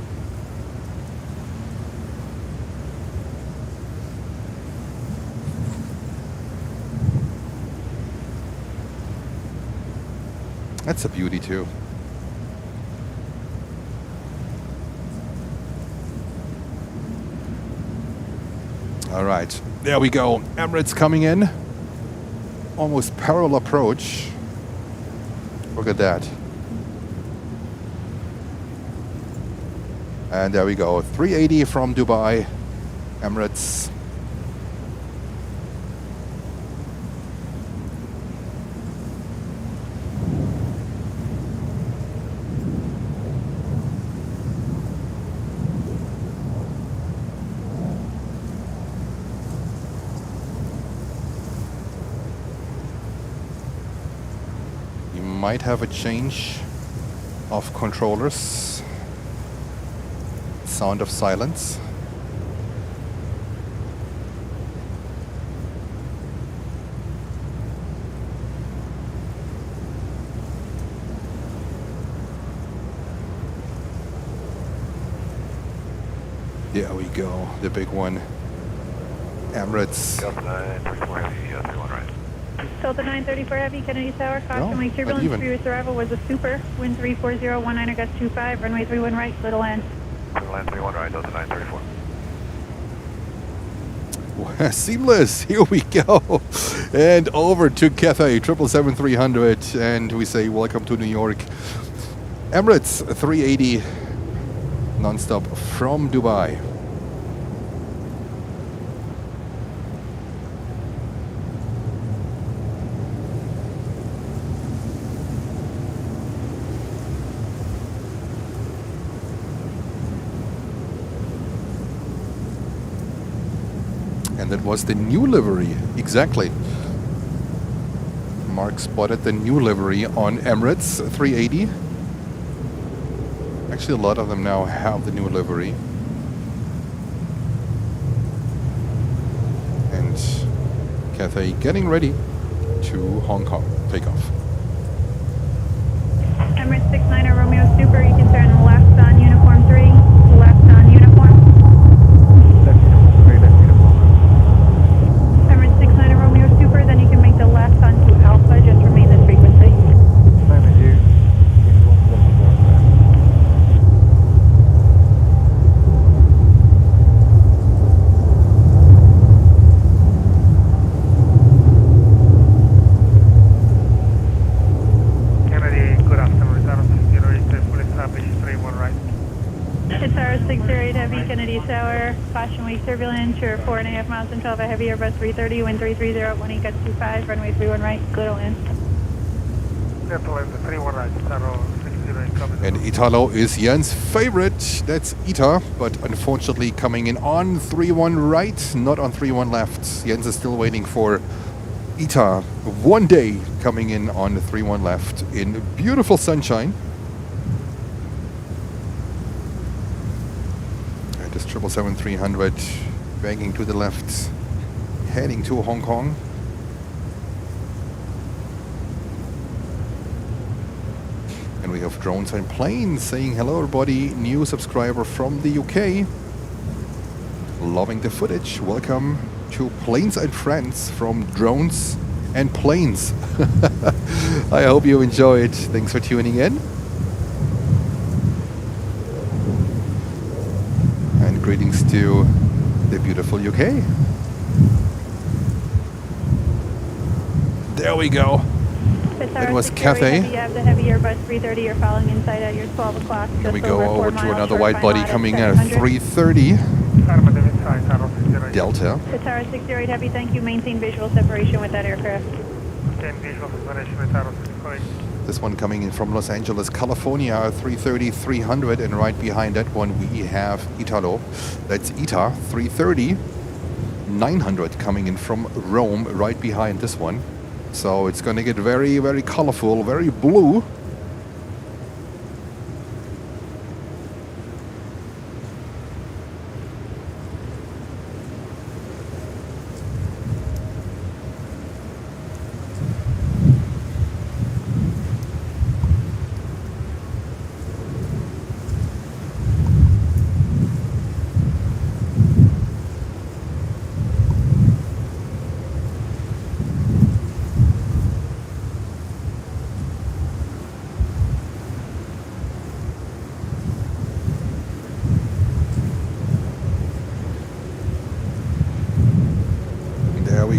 That's a beauty too. All right, there we go. Emirates coming in. Almost parallel approach. Look at that. And there we go. 380 from Dubai, Emirates. Might have a change of controllers. Sound of silence. There we go, the big one. Emirates. Delta 934 Heavy, 31 right. Delta 934 Heavy, Kennedy Tower, caution wing turbulence, previous arrival was a super, wind 340, 19 gust 25, runway 31 right, clear to land. Clear to land 31 right, Delta 934. Seamless, here we go. And over to Cathay, 777-300, and we say welcome to New York. Emirates 380, non-stop from Dubai. And that was the new livery, exactly. Mark spotted the new livery on Emirates 380. Actually, a lot of them now have the new livery. And Cathay getting ready to Hong Kong takeoff. Emirates 69 Romeo Super, you can turn left on uniform 3, left on uniform. Emirates 69 Romeo Super, then you can make the left onto Alpha, just remain this frequency. Kennedy Tower, caution wake turbulence, you're 4.5 miles and 12 a heavy Airbus 330, wind 330, 18 gust 25, runway 31 right, clear to land. And Italo is Jens' favorite, that's Ita, but unfortunately coming in on 31 right, not on 31 left. Jens is still waiting for ITA 1 day coming in on the 3-1 left in beautiful sunshine. And this 777-300 banking to the left, heading to Hong Kong. And we have drones and planes saying hello everybody, new subscriber from the UK. Loving the footage. Welcome to Planes and Friends from Drones and Planes. I hope you enjoyed. Thanks for tuning in. And greetings to the beautiful UK. There we go. It was Cathay. You have the heavy Airbus 330. You're following inside at your 12 o'clock. Here we go over to another wide body coming at 330. Delta. Qatar 608 Heavy, thank you. Maintain visual separation with that aircraft. This one coming in from Los Angeles, California, 330-300, and right behind that one we have Italo. That's ITA 330-900 coming in from Rome, right behind this one. So it's going to get very, very colorful, very blue.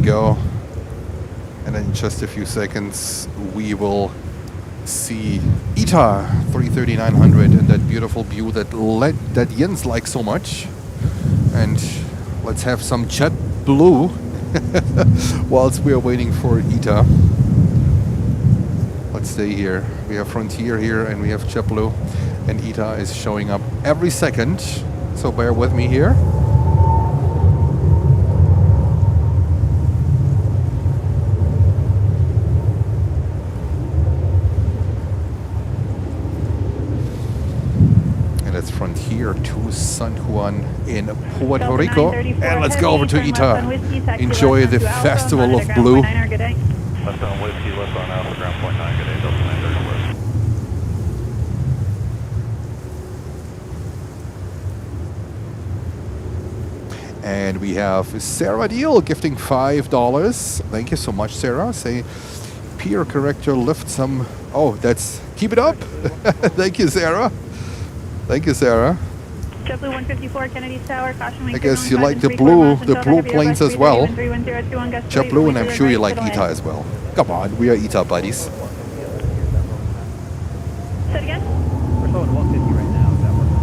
Go, and in just a few seconds we will see ITA 330-900 and that beautiful view that Jens likes so much. And let's have some JetBlue whilst we are waiting for ITA. Let's stay here. We have Frontier here and we have JetBlue, and ITA is showing up every second, so bear with me here. Frontier to San Juan in Puerto Rico, and let's go over to ITA. Enjoy the Festival of Blue. Left on Whiskey, left on Alpha, ground point 9, good day, Delta 930 west. And we have Sarah Deal gifting $5. Thank you so much, Sarah. Say, peer corrector, lift some. Oh, that's, keep it up. Thank you, Sarah. Thank you, Sarah. JetBlue 154, Kennedy Tower, caution. I guess you like the blue planes as well. JetBlue, and I'm sure you like ITA as well. Come on, we are ITA buddies. Say it again? We're slowing 150 right now, is that working?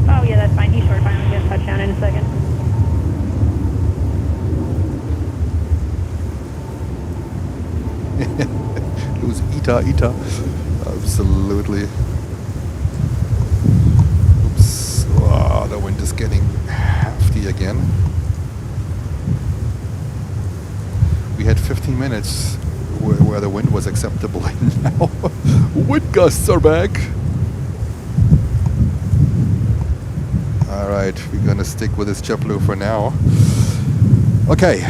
Oh yeah, that's fine. He's short fine. We'll get a touchdown in a second. Lose ITA. Absolutely. Oh, the wind is getting hefty again. We had 15 minutes where the wind was acceptable, and now wind gusts are back. Alright, we're gonna stick with this JetBlue for now. Okay,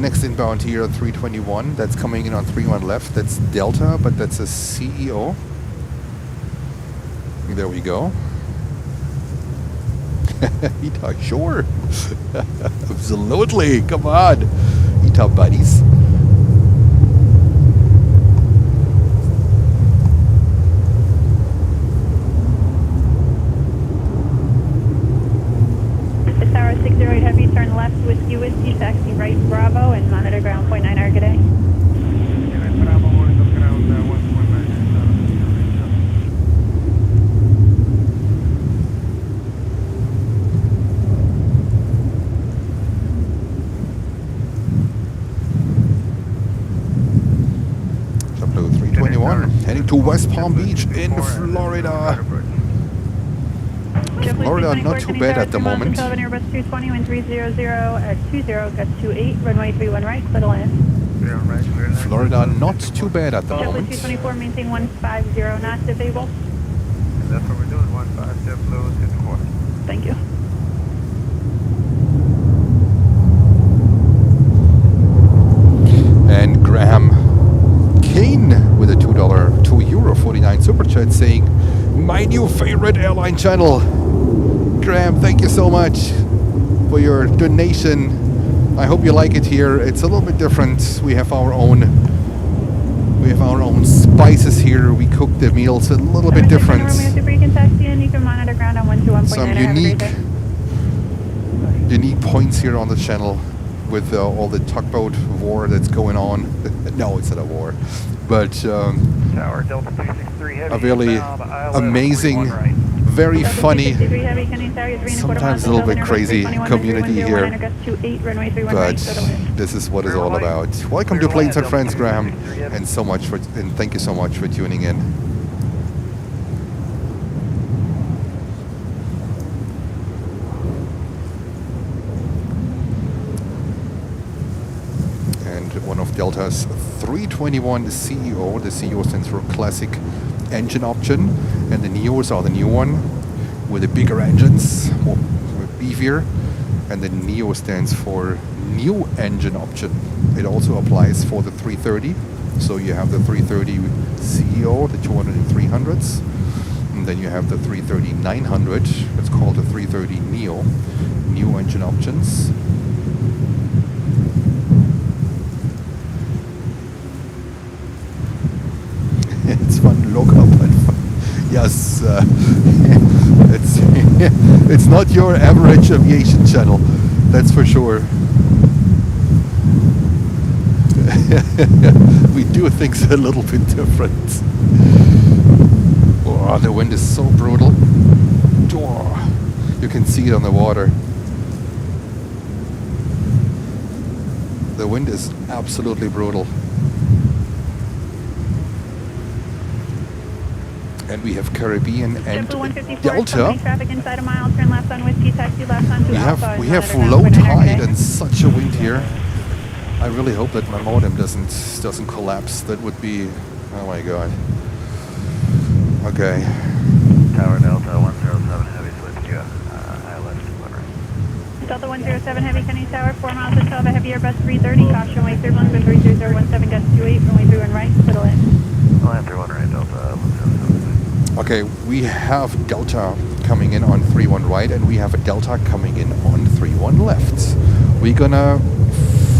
next inbound here at 321. That's coming in on 3-1 left. That's Delta, but that's a CEO. There we go. ITA, sure. Absolutely. Come on. ITA buddies. The Tower 608 Heavy, turn left, Whiskey, taxi right, Bravo, and monitor ground point 9 hour, good day. Heading to West Palm Beach in Florida. Florida, not too bad at the moment. Airbus 220, wind 300 at 20, gust 28, runway 31 right, clear to land. Florida, not too bad at the JetBlue moment. 224, maintain 150 knots if able. That's what we're doing, 15 JetBlue 224. Thank you. And Graham Kane with a €2.49 super chat saying, my new favorite airline channel. Graham, thank you so much for your donation. I hope you like it here. It's a little bit different. We have our own spices here. We cook the meals a little bit different. Some unique points here on the channel with all the tugboat war that's going on. No, it's not a war, but Tower Delta 363 Heavy, a really amazing, very funny, sometimes a little bit crazy community here. But this is what it's all about. Welcome to Planes and Friends, Graham, and thank you so much for tuning in. One of Delta's 321 CEO. The CEO stands for Classic Engine Option, and the Neos are the new one with the bigger engines, more beefier, and the Neo stands for New Engine Option. It also applies for the 330. So you have the 330 CEO, the 200 and 300s, and then you have the 330-900. It's called the 330 Neo, New Engine Options. It's fun, local, but fun. Yes, it's not your average aviation channel, that's for sure. We do things a little bit different. Oh, the wind is so brutal. Oh, you can see it on the water. The wind is absolutely brutal. And we have Caribbean and Delta. We have low tide and such a wind here. I really hope that my modem doesn't collapse. That would be, oh my god. Okay. Tower Delta 107 Heavy, switch to ILS delivery. Delta 107 Heavy, Kennedy Tower, 4 miles to Delta Heavy, Airbus 330, caution wave 31, 33017, gust 28, runway 31 right, little in. Land 31 right, Delta 107. Okay, we have Delta coming in on 31 right, and we have a Delta coming in on 31 left. We're gonna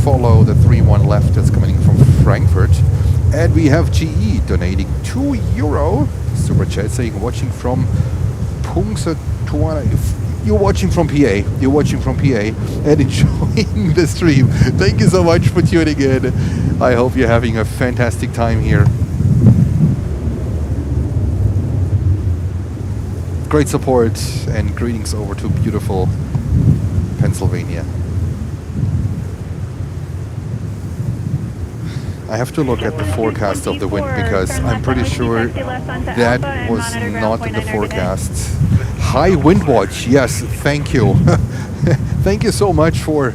follow the 31 left that's coming in from Frankfurt, and we have GE donating €2 super chat saying watching from Punxsutawney. You're watching from PA. You're watching from PA and enjoying the stream. Thank you so much for tuning in. I hope you're having a fantastic time here. Great support and greetings over to beautiful Pennsylvania. I have to look at the forecast of the wind because I'm pretty sure that was not in the forecast. High wind watch, yes, thank you. Thank you so much for...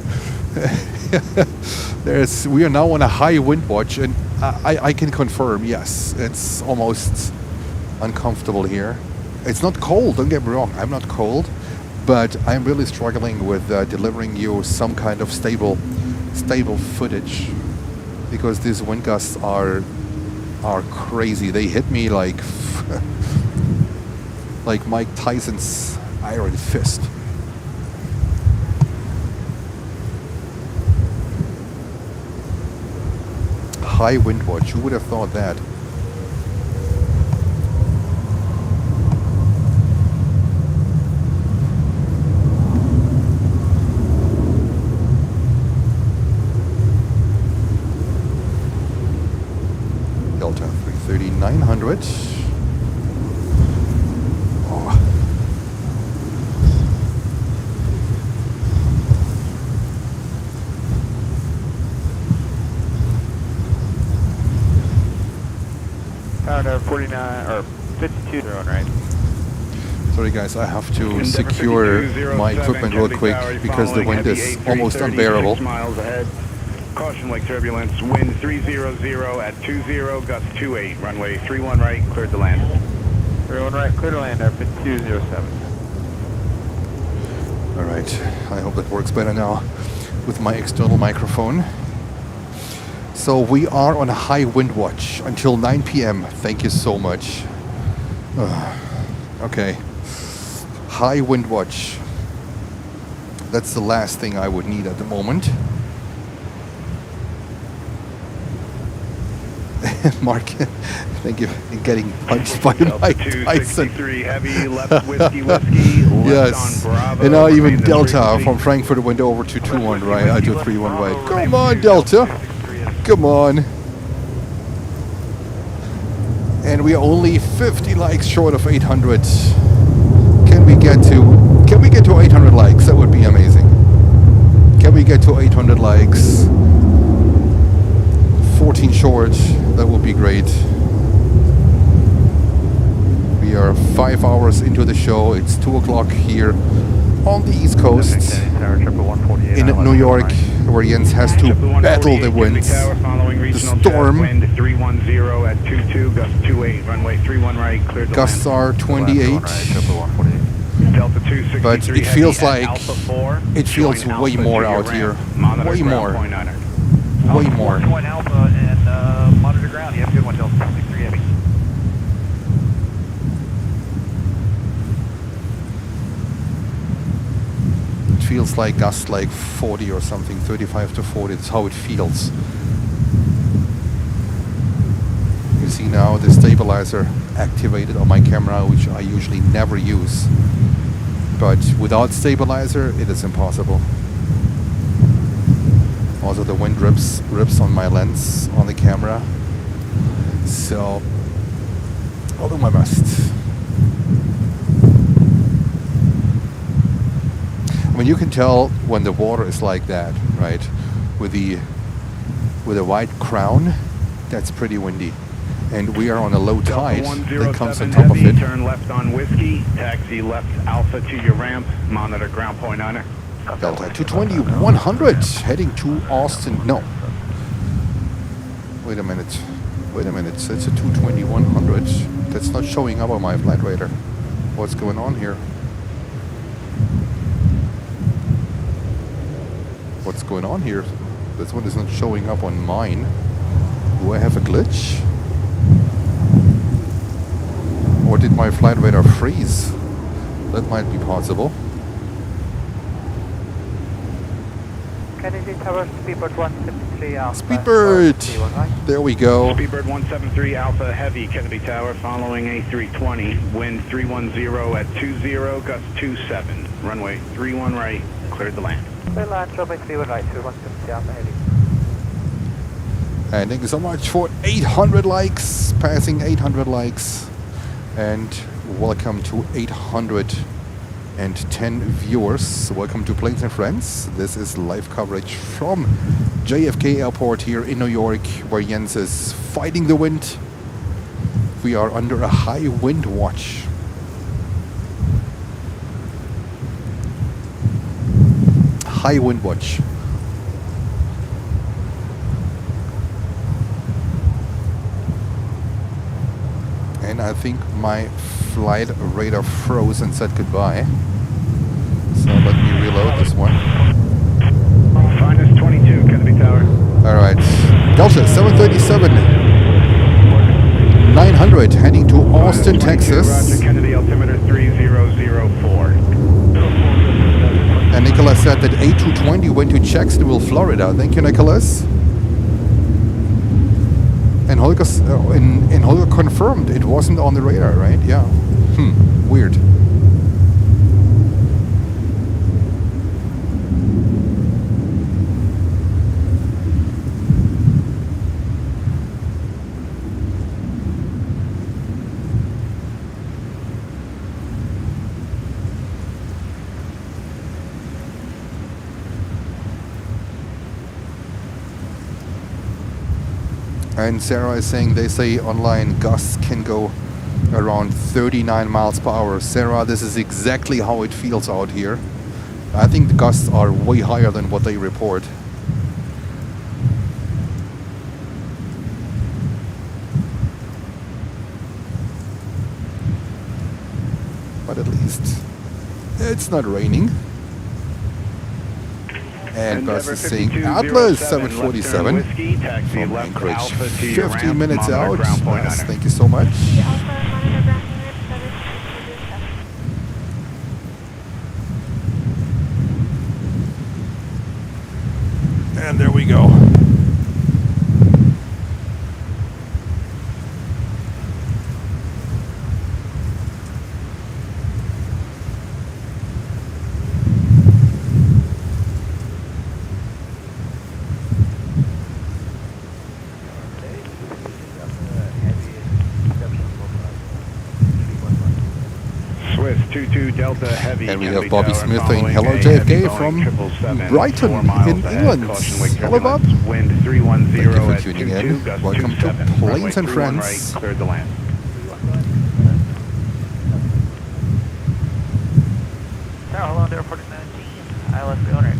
we are now on a high wind watch, and I can confirm, yes, it's almost uncomfortable here. It's not cold, don't get me wrong, I'm not cold, but I'm really struggling with delivering you some kind of stable footage, because these wind gusts are crazy. They hit me like like Mike Tyson's iron fist. High wind watch, who would have thought that? Delta 330-900. Oh. Tower 49 or 52 on right. Sorry guys, I have to secure my equipment real quick because the wind is almost unbearable. Caution lake turbulence, wind 300 at 20, gust 28, runway 31 right, cleared to land. 31 right, clear to land, airport 207. All right, I hope that works better now with my external microphone. So we are on a high wind watch until 9 p.m. Thank you so much. Okay, high wind watch. That's the last thing I would need at the moment. Mark, thank you for getting punched by Mike Tyson. Heavy, left whiskey, left yes, on Bravo, and now even Delta from Frankfurt went over to 21 right, to 31 right. Come on, Delta, come on. And we are only 50 likes short of 800. Can we get to 800 likes? That would be amazing. Can we get to 800 likes? 14 short, that would be great. We are 5 hours into the show. It's 2 o'clock here on the East Coast in New York, where Jens has to battle the winds, the storm. Wind 310 at 22, gust 28, runway 31 right, cleared to Gusts land. are 28, Delta 263 but it feels heavy at like Alpha 4, it feels join way Alpha more to your out here. ramp. Monitor Way ground more. point niner. Way more. Join Alpha and monitor ground. You have good one, Delta 263 Heavy. It feels like gusts like 40 or something, 35 to 40. That's how it feels. You see now the stabilizer activated on my camera, which I usually never use. But without stabilizer, it is impossible. Also, the wind rips on my lens on the camera. So I'll do my best. I mean, you can tell when the water is like that, right? With a white crown, that's pretty windy. And we are on a low tide that comes on top of it. Turn left on whiskey, taxi left Alpha to your ramp, monitor ground point niner. Delta 220 100 heading to Austin. No. Wait a minute. It's a 220 100. That's not showing up on my flight radar. What's going on here? What's going on here? This one is not showing up on mine. Do I have a glitch? Or did my flight radar freeze? That might be possible. Kennedy Tower, Speedbird 173 Alpha. Speedbird! There we go. Speedbird 173 Alpha Heavy, Kennedy Tower, following A320. Wind 310 at 20, gust 27. Runway 31 right, cleared the land. Clear land, runway 31 right, 173 Alpha Heavy. And thank you so much for 800 likes, passing 800 likes. And welcome to 810 viewers. Welcome to Planes and Friends. This is live coverage from JFK Airport here in New York, where Jens is fighting the wind. We are under a high wind watch. High wind watch. And I think my flight radar froze and said goodbye. So let me reload this one. Finest 22, Kennedy Tower. Alright. Delta 737 900 heading to Austin, Texas. Roger, Kennedy altimeter 3004. And Nicholas said that A220 went to Jacksonville, Florida. Thank you, Nicholas. And Holger confirmed it wasn't on the radar, right? Yeah. Weird. And Sarah is saying, they say online gusts can go around 39 miles per hour. Sarah, this is exactly how it feels out here. I think the gusts are way higher than what they report. but at least it's not raining. And bus is saying Atlas 747 whiskey, taxi from left Anchorage, Alpha to your 15 ramp, minutes monitor out. ground point Yes, niner. thank you so much. And there we go. Swiss 22 Delta Heavy. And we have Kennedy Bobby Tower, Smith saying following hello a JFK heavy from Boeing 777, Brighton 4 miles in ahead, England. caution wake Hello Bob. turbulence, wind 310 Thank you for at tuning 22, in. gust Welcome to 27, Planes runway and 31 Friends. right, cleared to land. Tower, hello, Endeavour 4919, ILS 300.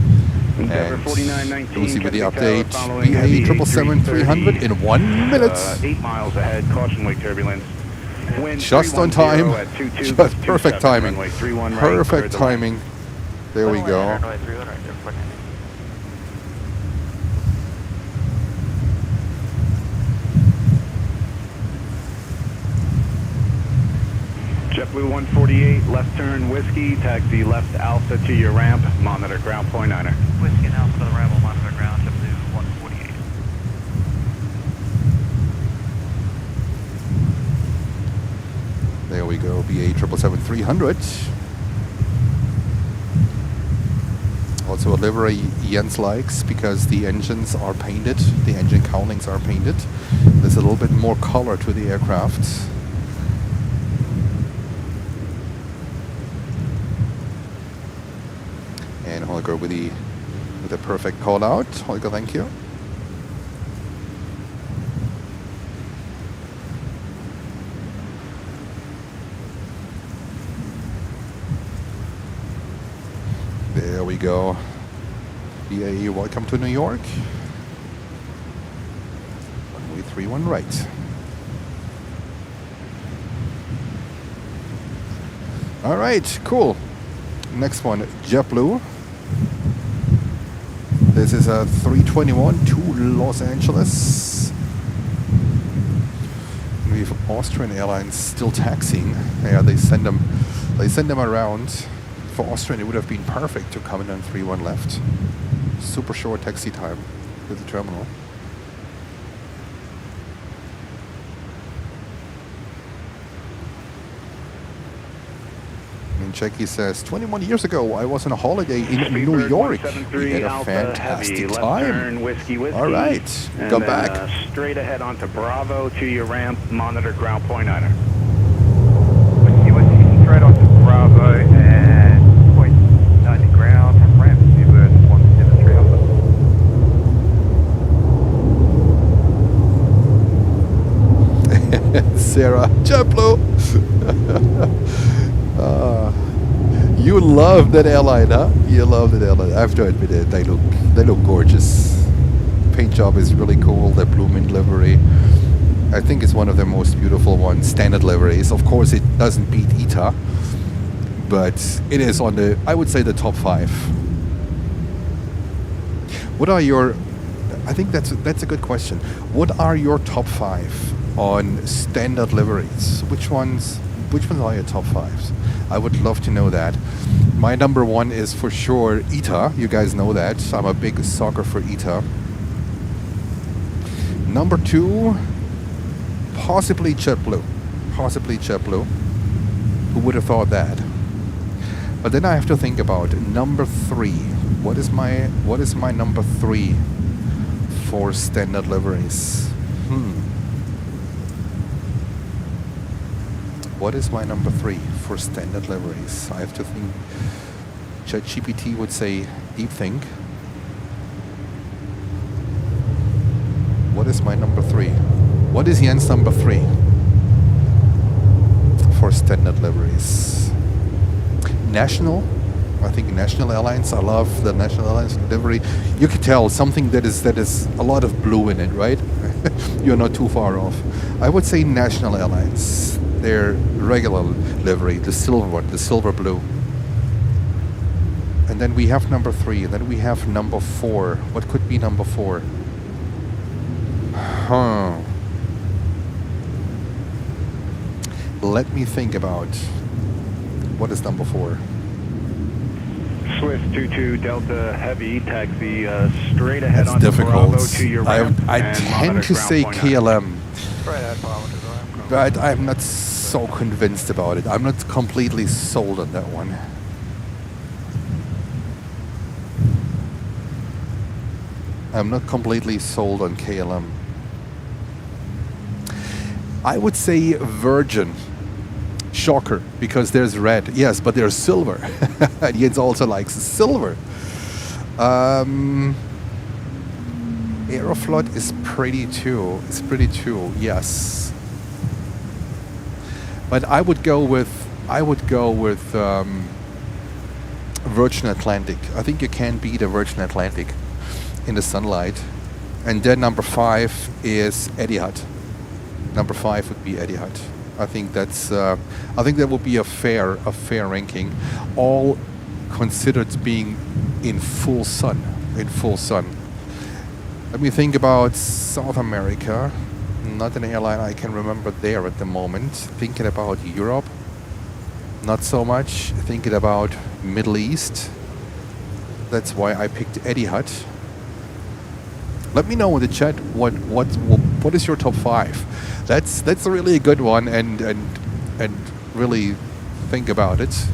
Endeavour And 4919, Lucy with the Kennedy Tower, update. following BA heavy 777-300 in 1 minute. 8 miles ahead, caution wake turbulence. Wind Just on 310 time. at 22, Just gust perfect 27, timing. runway 31 right, Perfect cleared to land. timing. There we go. Runway 300, Endeavour 4919. JetBlue 148, left turn whiskey, taxi left Alpha to your ramp, monitor ground point niner. Whiskey and Alpha to the ramp, monitor ground, JetBlue 148. There we go. BA 777-300. Also a livery Jens likes because the engines are painted. The engine cowlings are painted. There's a little bit more color to the aircraft. And Holger with the perfect call out. Holger, thank you. There we go. BAE, welcome to New York. Runway 31 right. All right, cool. Next one, JetBlue. This is a 321 to Los Angeles. We have Austrian Airlines still taxiing. Yeah, they send them around. For Austrian, it would have been perfect to come in on 31 left. Super short taxi time to the terminal. And Jackie says, 21 years ago, I was on a holiday in New York. We had a fantastic time. Whiskey, All right, and go then, back. Straight ahead onto Bravo to your ramp, monitor ground point niner. Whiskey, straight onto Bravo and point 90 ground, ramp, Seabird 173 Alpha. Sarah, JetBlue. You love that airline, huh? You love that airline. I have to admit it. They look gorgeous. Paint job is really cool. The blue mint livery. I think it's one of the most beautiful ones. Standard liveries. Of course, it doesn't beat ITA, but it is on the, I would say, the top 5. What are your? I think that's a good question. What are your top 5 on standard liveries? Which ones are your top 5s? I would love to know that. My number 1 is for sure ITA. You guys know that. I'm a big sucker for ITA. Number 2, possibly JetBlue. Possibly JetBlue. Who would have thought that? But then I have to think about number 3. What is my number 3 for standard liveries? What is my number 3 for standard liveries? I have to think. ChatGPT would say deep think. What is my number 3? What is Jens' number 3 for standard liveries? National. I think National Airlines. I love the National Airlines livery. You can tell something that is a lot of blue in it, right? You're not too far off. I would say National Airlines. their regular livery, the silver one, the silver blue. And then we have number 3, and then we have number 4. What could be number 4? Huh. Let me think about what is number 4. Swiss 22 Delta Heavy, taxi straight ahead That's on difficult. Bravo to your ramp. I and tend monitor to say ground point KLM, Right at Bravo to the ramp. but I'm not so convinced about it. I'm not completely sold on that one. I'm not completely sold on KLM. I would say Virgin. Shocker, because there's red. Yes, but there's silver. And Jens also likes silver. Aeroflot is pretty too. It's pretty too. Yes. But I would go with Virgin Atlantic. I think you can beat a Virgin Atlantic in the sunlight. And then number 5 is Etihad. Number 5 would be Etihad. I think that's. I think that would be a fair ranking, all considered being in full sun. In full sun. Let me think about South America. Not an airline I can remember there at the moment. Thinking about Europe. Not so much. Thinking about Middle East. That's why I picked Etihad. Let me know in the chat what is your top 5. That's really a good one, and really think about it.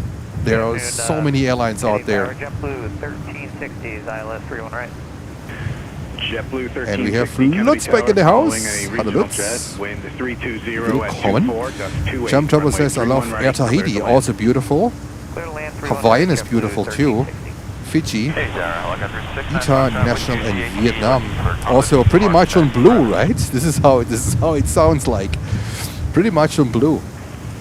There are so many airlines out there. JetBlue 1360s, ILS 31 right. JetBlue 1360. And we have Lutz back in the house. Hello Lutz. Wind 320 at Willkommen. 24, gust 28, Jump Trouble runway says I love 31 Air right, clear Tahiti, to land. also beautiful. Clear to land 31 Hawaiian right, is beautiful JetBlue too. 1360. Fiji, Hey, Sarah, helicopter 695, International, and Aviation, Vietnam. for Also pretty Thomas much on Mark blue, Mark. right? This is how it sounds like. Pretty much on blue.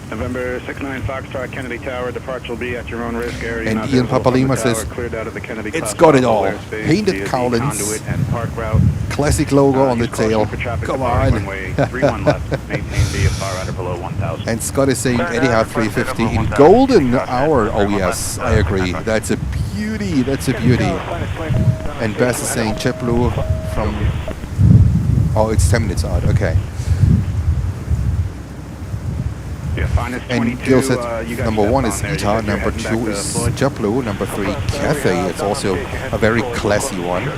November 69 Foxtrot, Kennedy Tower. Departure will be at your own risk. Area And not Ian visible from the Papalima tower, says, cleared out of the Kennedy it's class got it all. airspace Painted via the cowlings. conduit and park route. Classic logo on the Use caution tail. for traffic Come departing on. runway 31 left. Maintain VFR under below 1,000. And Scott is saying Sir, Etihad requested 350 over in 1,000. golden Gotcha. hour. Oh 31 yes, left. I agree. That's a beauty. That's a beauty. And Bess is saying JetBlue from. Oh, it's 10 minutes out. Okay. Yeah, finest And 22, Gil said you got number your 1 step is on there. You ITA, guys are number heading 2 back to is Floyd. JetBlue, number 3 Cathay. It's also a very classy one.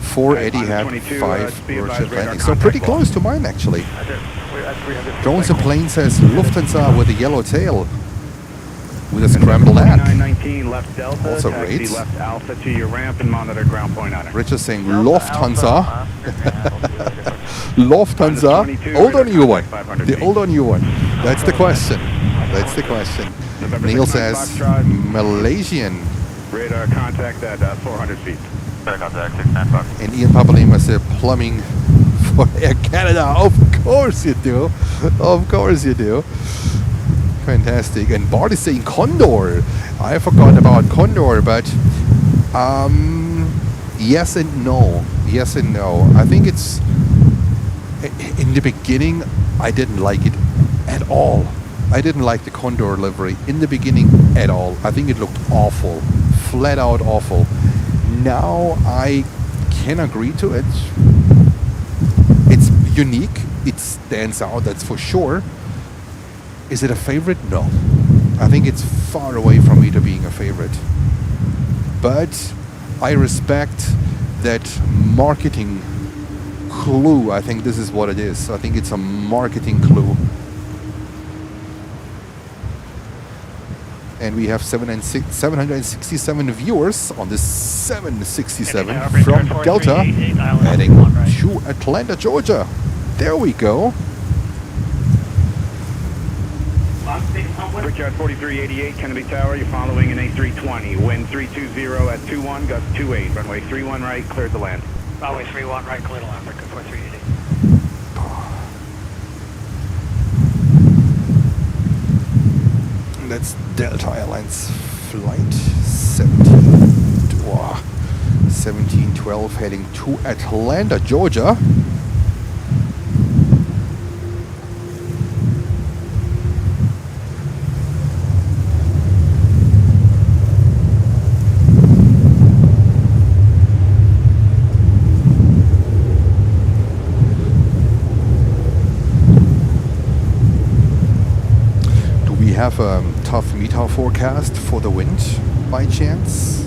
4 Etihad, 5 Virgin Atlantic. So pretty close to mine actually. Drones and Planes says Lufthansa with a yellow tail. With a scrambled land. 919 left Delta, Also taxi great. left Alpha to your ramp and monitor ground point on it. Richard saying Lufthansa. Lufthansa. Old or new one? The old or new one? That's the question. That's the question. Neil says Malaysian. Radar contact at 400 feet. Radar contact 69 Fox. And Ian Papalima said plumbing for Air Canada. Of course you do. Of course you do. Fantastic. And Bart is saying Condor. I forgot about Condor, but yes and no. Yes and no. I think it's in the beginning I didn't like it at all. I didn't like the Condor livery in the beginning at all. I think it looked awful. Flat out awful. Now I can agree to it. It's unique. It stands out, that's for sure. Is it a favorite? No. I think it's far away from me to being a favorite. But I respect that marketing clue. I think this is what it is. I think it's a marketing clue. And we have 767 viewers on this 767 from Delta heading to Atlanta, Georgia. There we go. Brickyard 4388, Kennedy Tower, you're following an A320. Wind 320 at 21, gust 28. Runway 31 right, cleared to land. Runway 31 right, clear to land, Brickyard 4388. That's Delta Airlines flight 1712 heading to Atlanta, Georgia. have a tough METAR forecast for the wind by chance?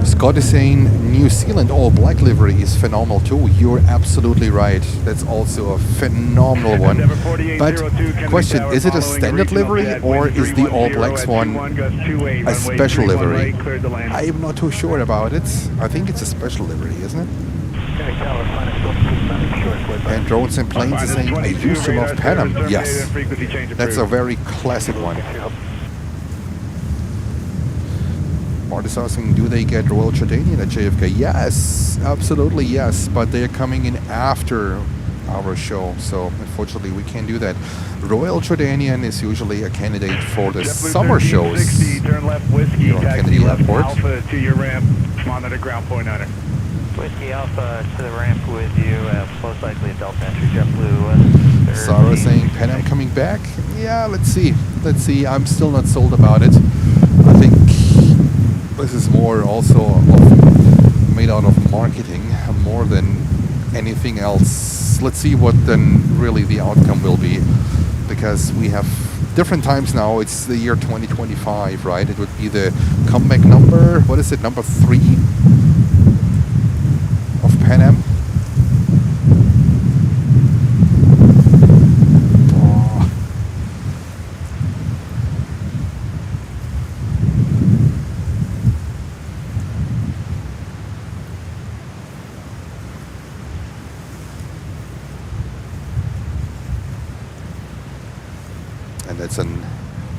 Scott is saying New Zealand all black livery is phenomenal too. You're absolutely right. That's also a phenomenal one. But question, is it a standard livery or is the all blacks one a special livery? I'm not too sure about it. I think it's a special livery, isn't it? And drones and planes is saying I used to love Pan Am. Yes, that's a very classic one. Mart is asking, do they get Royal Jordanian at JFK? Yes, absolutely yes, but they're coming in after our show, so unfortunately we can't do that. Royal Jordanian is usually a candidate for the summer shows turn left, whiskey, here on Kennedy Airport. Alpha to your ramp, monitor ground point on it. Whiskey Alpha to the ramp with you, most likely a Delta entry, JetBlue. Sarah saying Pan Am coming back? Yeah, let's see. Let's see. I'm still not sold about it. I think this is more also made out of marketing more than anything else. Let's see what then really the outcome will be, because we have different times now. It's the year 2025, right? It would be the comeback number, what is it, number 3 of Pan Am. That's an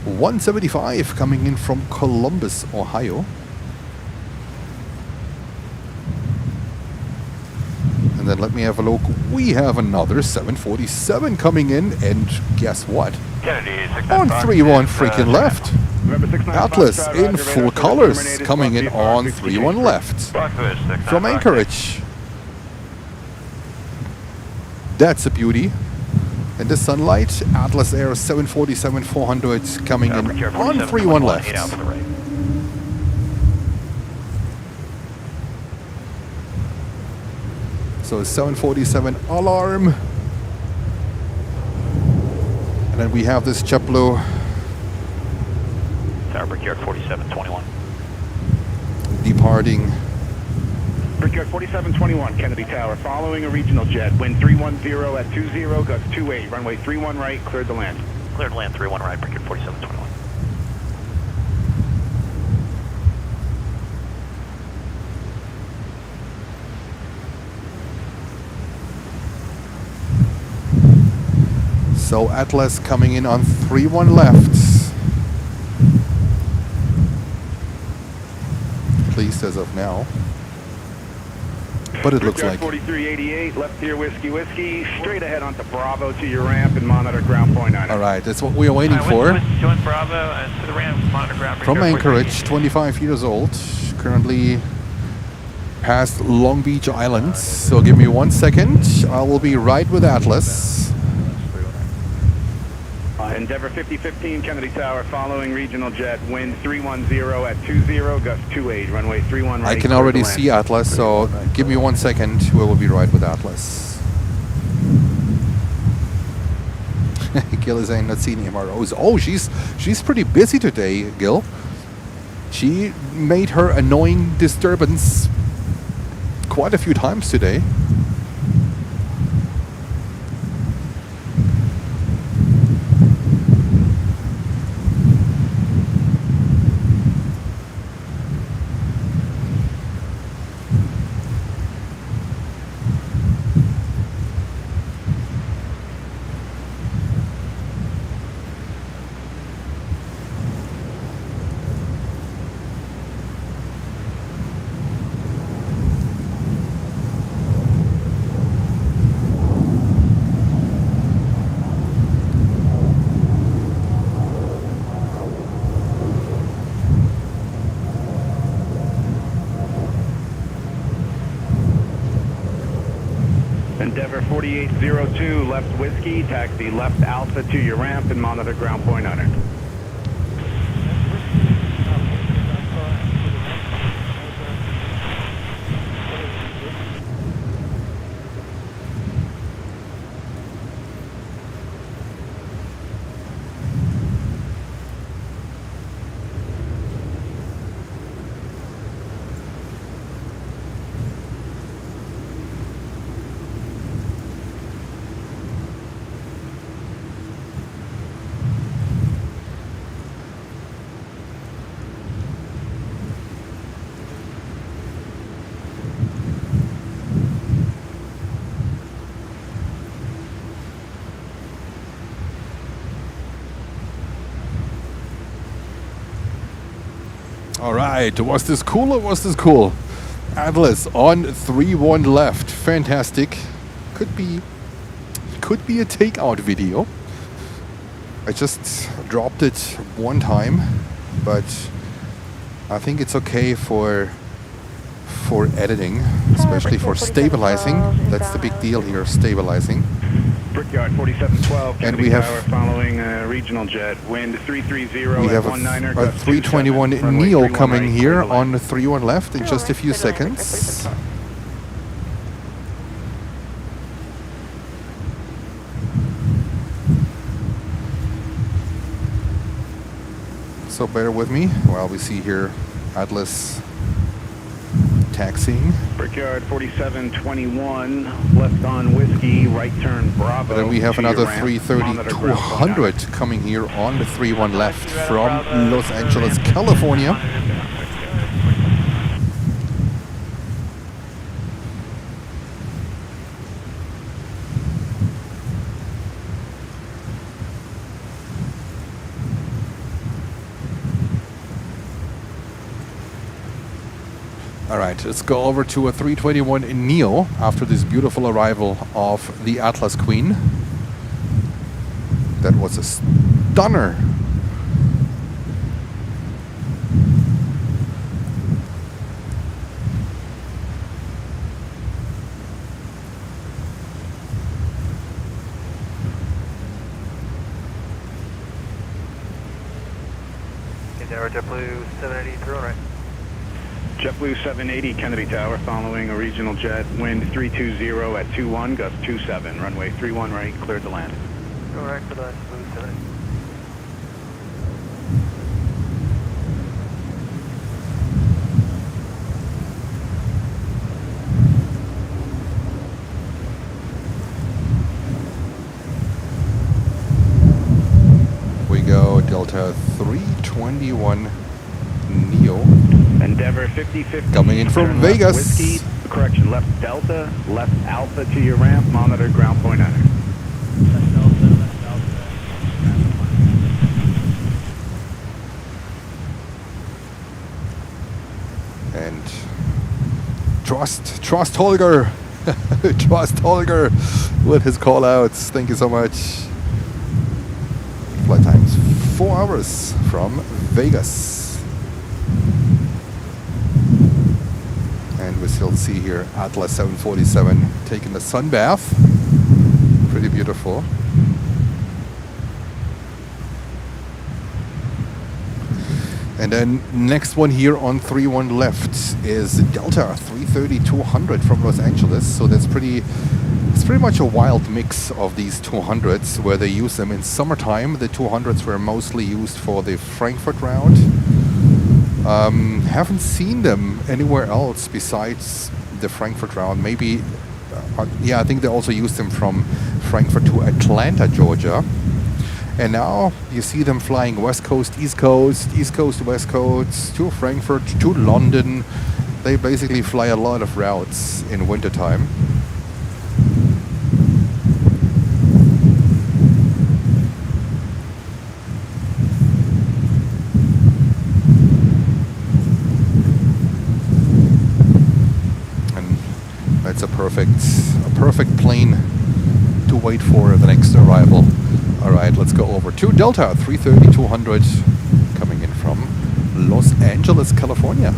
175 coming in from Columbus, Ohio. And then let me have a look. We have another 747 coming in, and guess what? On 3-1 freaking left. Atlas in full colors coming in on 3-1 left from Anchorage. That's a beauty. In the sunlight, Atlas Air 747-400 coming in on 3-1 left. So 747 alarm. And then we have this JetBlue. Tower Brickyard 4721. Departing. Brickyard 4721, Kennedy Tower, following a regional jet. Wind 310 at 20, gust 28. Runway 31 right, cleared to land. Cleared to land 31 right, Brickyard 4721. So Atlas coming in on 3-1 left. At least as of now. But it looks like 4388, left here, whiskey, straight ahead onto Bravo to your ramp and monitor ground point on it. All right, that's what we are waiting for. Join Bravo and to the ramp, monitor ground. From Anchorage, 25 years old, currently past Long Beach Island. So give me 1 second. I will be right with Atlas. Endeavor 5015, Kennedy Tower, following regional jet. Wind 310 at 20, gust 28. Runway 31 right. I can already see Atlas, so give me 1 second. We will be right with Atlas. Gil is saying not seeing MROs. Oh, she's pretty busy today, Gil. She made her annoying disturbance quite a few times today. Endeavor 4802, left whiskey, taxi left Alpha to your ramp and monitor ground point on it. All right, was this cool or was this cool? Atlas on 3-1 left, fantastic. Could be a takeout video. I just dropped it one time, but I think it's okay for editing, especially for stabilizing. That's the big deal here, stabilizing. Brickyard 4712, And we have Tower following regional jet, wind 330 we have at 19er, a 321 Neo coming here on 3-1 left in just a few seconds. So bear with me while we see here Atlas taxiing. Brickyard 4721, left on Whiskey, right turn Bravo. But then we have to your another ramp, 330 monitor ground 200 coming here on the 3-1 left from Los Angeles, California. All right, let's go over to a 321 Neo after this beautiful arrival of the Atlas Queen. That was a stunner. Tower JetBlue 780 through right. JetBlue 780, Kennedy Tower, following a regional jet, wind 320 at 21, gust 27, runway 31 right, cleared to land. Go right for the JetBlue 780. We go Delta 321 Neo. Endeavor 5050. Coming in from Vegas. Whiskey, correction, left Delta, left Alpha to your ramp, monitor ground point enter. Left Delta, left Delta. And trust Holger. Trust Holger with his call outs. Thank you so much. Flight times 4 hours from Vegas. And we still see here Atlas 747 taking the sun bath. Pretty beautiful. And then next one here on 3-1 left is Delta 330-200 from Los Angeles. So it's pretty much a wild mix of these 200s where they use them in summertime. The 200s were mostly used for the Frankfurt route. Haven't seen them anywhere else besides the Frankfurt route. Maybe, yeah, I think they also used them from Frankfurt to Atlanta, Georgia. And now you see them flying West Coast, East Coast, East Coast, West Coast, to Frankfurt, to London. They basically fly a lot of routes in wintertime. It's a perfect plane to wait for the next arrival. All right, let's go over to Delta 330-200 coming in from Los Angeles, California.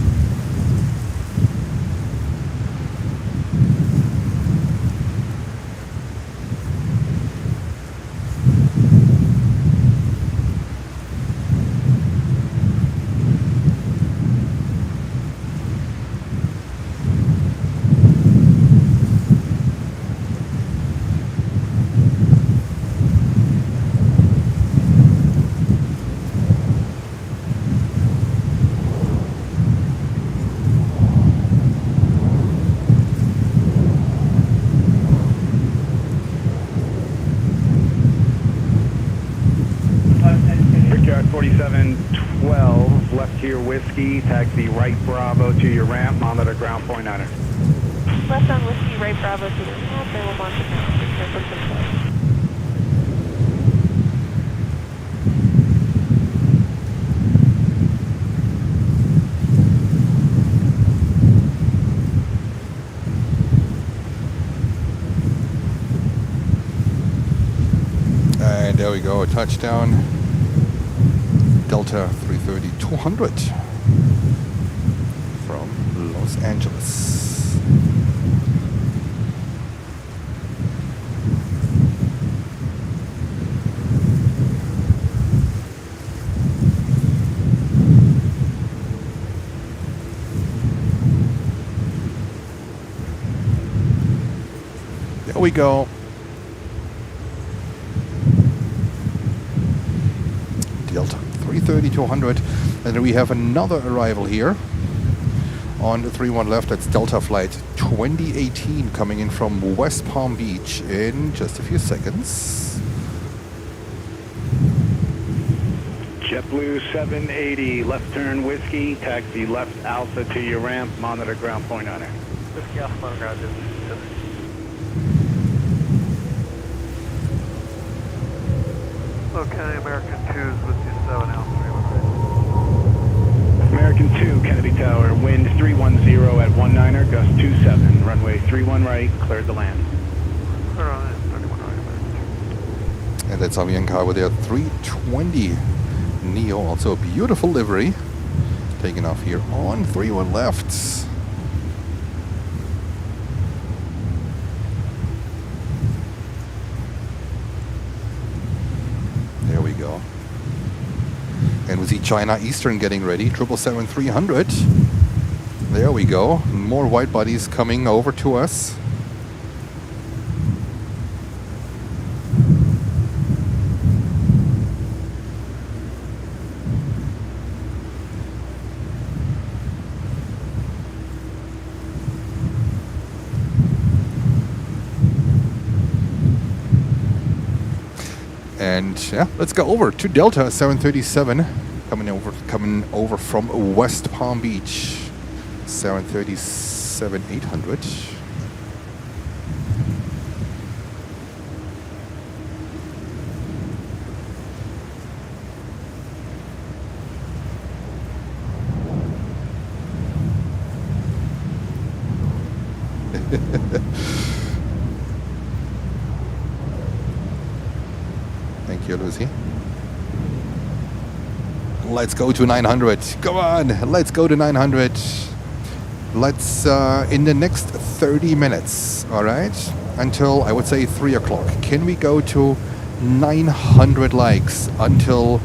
Brickyard 4712, left here Whiskey, taxi right Bravo to your ramp, monitor ground point enter. Left on Whiskey, right Bravo to the ramp, and we'll monitor ground. There we go, touchdown. Delta 330-200 from Los Angeles. There we go. Delta 330-200, and then we have another arrival here on the 31 left. That's Delta Flight 2018 coming in from West Palm Beach in just a few seconds. JetBlue 780, left turn whiskey, taxi left Alpha to your ramp, monitor ground point on it. Whiskey Alpha, monitor ground, Okay, American 2's with you, 7 Alpha. American 2, Kennedy Tower, wind 310 at 19er, gust 27, runway 31 right, cleared the land. Clear on it, 31 right, American. And that's Avianca with their 320 Neo, also a beautiful livery. Taking off here on 31 left. There we go. And we see China Eastern getting ready, 777-300. There we go. More wide bodies coming over to us. And yeah, let's go over to Delta 737 coming over from West Palm Beach. 737-800. Thank you, Lucy. Let's go to 900. Come on, let's go to 900. Let's, in the next 30 minutes, all right? Until, I would say, 3 o'clock. Can we go to 900 likes until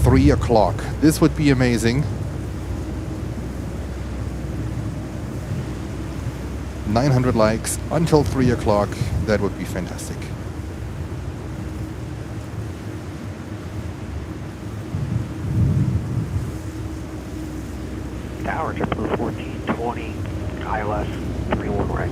3 o'clock? This would be amazing. 900 likes until 3 o'clock. That would be fantastic. Tower, JetBlue 1420, ILS 31 right.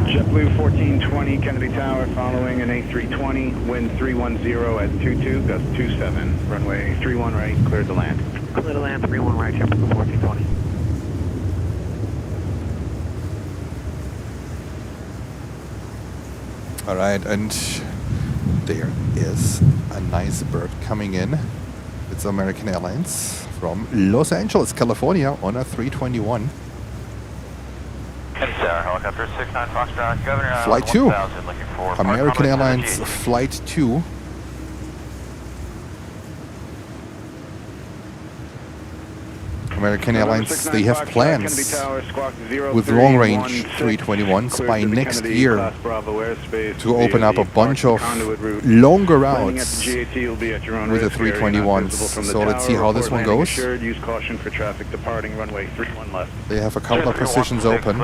JetBlue 1420, Kennedy Tower, following an A320, wind 310 at 22, gust 27, runway 31 right, cleared the land. Clear the land, 31 right, JetBlue 1420. All right, and there is a nice bird coming in. It's American Airlines from Los Angeles, California on a 321. Kennedy Tower, helicopter 69 Foxtrot, Governor Flight 2. 1000, looking for American Airlines Flight 2. American Airlines, they have plans with long-range 321s by next year to open up a bunch of longer routes with the 321s. So let's see how this one goes. They have a couple of positions open.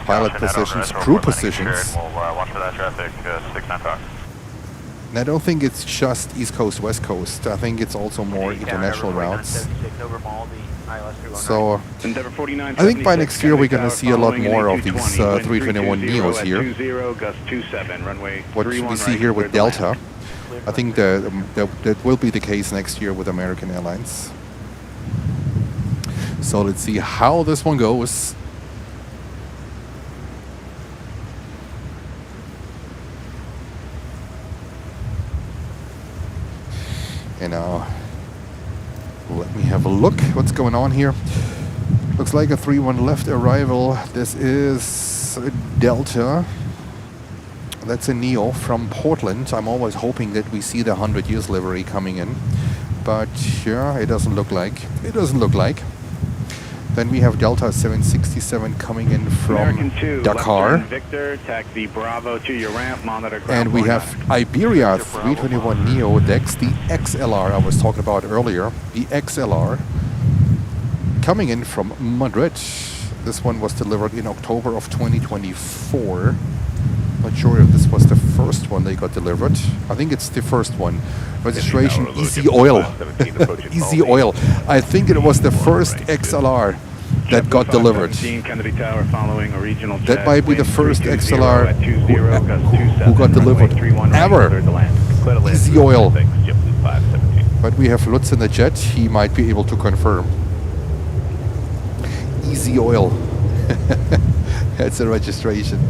Pilot positions, crew positions. And I don't think it's just East Coast, West Coast. I think it's also more international routes. So I think by next year we're going to see a lot more of these 321 Neos here. What we see here with Delta, I think that will be the case next year with American Airlines. So let's see how this one goes. You know, let me have a look what's going on here. Looks like a 3-1 left arrival. This is Delta That's a Neo from Portland. I'm always hoping that we see the 100 years livery coming in. But yeah, it doesn't look like. It doesn't look like. Then we have Delta 767 coming in from American 2, Dakar. Victor, taxi Bravo to your ramp, monitor ground. And we have Iberia 321 Neo Dex, the XLR I was talking about earlier. The XLR coming in from Madrid. This one was delivered in October of 2024. Not sure if this was the first one they got delivered. I think it's the first one. Registration Easy Oil. Easy Oil. I think it was the first XLR that got delivered. That might be the first XLR who got delivered ever. Easy Oil. But we have Lutz in the jet. He might be able to confirm. Easy Oil. That's a registration.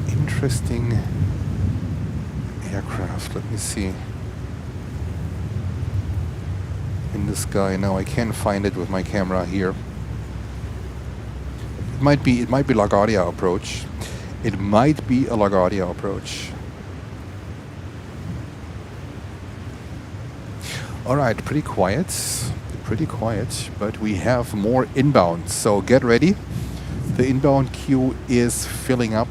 Interesting aircraft. Let me see. In the sky now. I can't find it with my camera here. It might be LaGuardia approach. It might be a LaGuardia approach. All right, pretty quiet, but we have more inbound. So get ready. The inbound queue is filling up.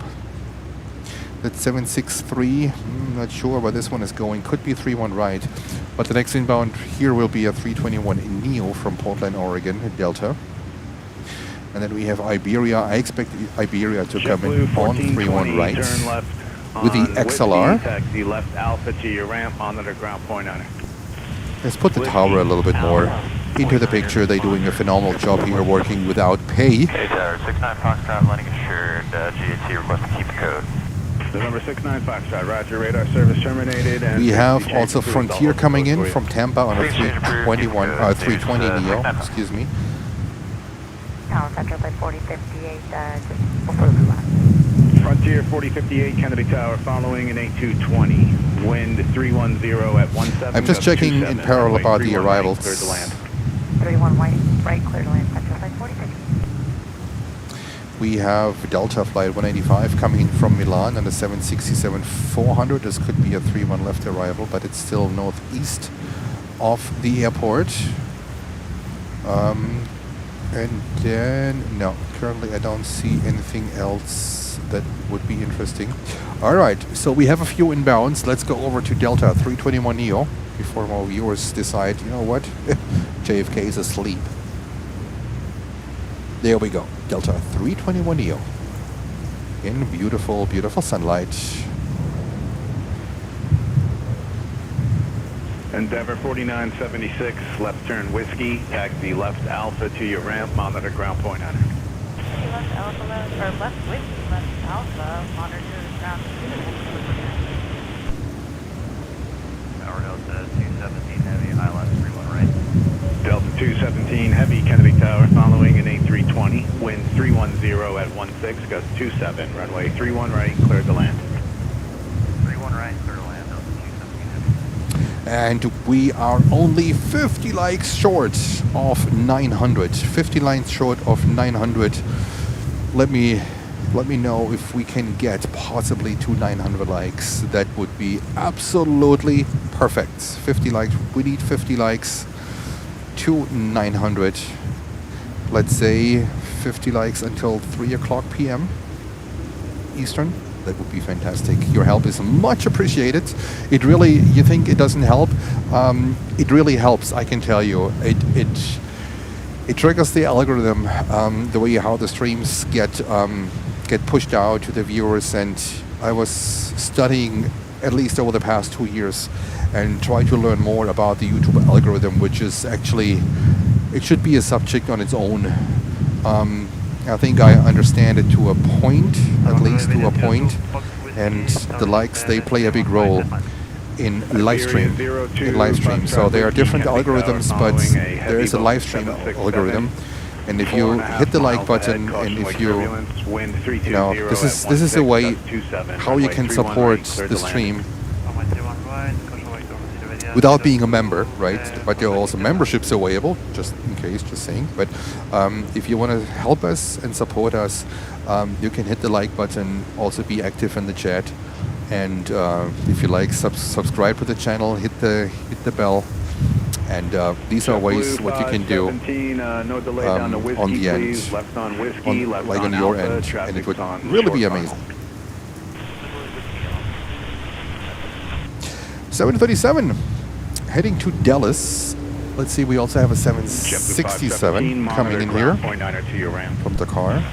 That's 763, not sure where this one is going. Could be 31 right. But the next inbound here will be a 321 Neo from Portland, Oregon, Delta. And then we have Iberia. I expect Iberia to come in on 31 right with the XLR. Taxi left Alpha to your ramp, monitor ground point on it. Let's put the tower a little bit more into the picture. They're doing a phenomenal job here working without pay. Hey, Tower 69 Foxtrot, landing assured, GAT request to keep the code. November 69 Foxtrot, roger, radar service terminated. And we have also Frontier coming in from Tampa on a 320 Neo, excuse me. Tower Central by 4058, just before the last. Frontier 4058, Kennedy Tower, following an 8220. Wind 310 at 17. I'm just checking in parallel about the arrivals. Clear to land. 31 right, clear to land, Central by 4058. We have Delta Flight 185 coming in from Milan on the 767-400. This could be a 3-1 left arrival, but it's still northeast of the airport. And then, no, currently I don't see anything else that would be interesting. All right, so we have a few inbounds. Let's go over to Delta 321 Neo before more viewers decide, you know what, JFK is asleep. There we go, Delta 321 Neo in beautiful, beautiful sunlight. Endeavor 4976, left turn whiskey, taxi left Alpha to your ramp, monitor ground point on it. Left Alpha, or left whiskey, left Alpha, monitor ground Tower Delta 217 Heavy, ILS 31 right. Delta 217 Heavy, Kennedy Tower, following an A320, wind 310 at 16, gust 27, runway 31 right, cleared to land. 31 right, clear to land, Delta 217 Heavy. And we are only 50 likes short of 900. 50 likes short of 900. Let me know if we can get possibly to 900 likes. That would be absolutely perfect. 50 likes. We need 50 likes to 900. Let's say 50 likes until 3 o'clock p.m. Eastern. That would be fantastic. Your help is much appreciated. It really, you think it doesn't help? It really helps, I can tell you. It triggers the algorithm, the way how the streams get pushed out to the viewers. And I was studying at least over the past 2 years, and try to learn more about the YouTube algorithm, which is actually, it should be a subject on its own. I think I understand it to a point, at least to a point, and the likes, they play a big role in live stream. So there are different algorithms, but there is a live stream algorithm. And if you hit the like button, and if you know, this is a way how you can support the stream without being a member, right? But there are also memberships available, just in case, just saying. But if you want to help us and support us, you can hit the like button, also be active in the chat, and if you like, subscribe to the channel, hit the bell. And these are ways what you can do on the end, like on your end, and it would really be amazing. 737, heading to Dallas. Let's see, we also have a 767 coming in here from Dakar.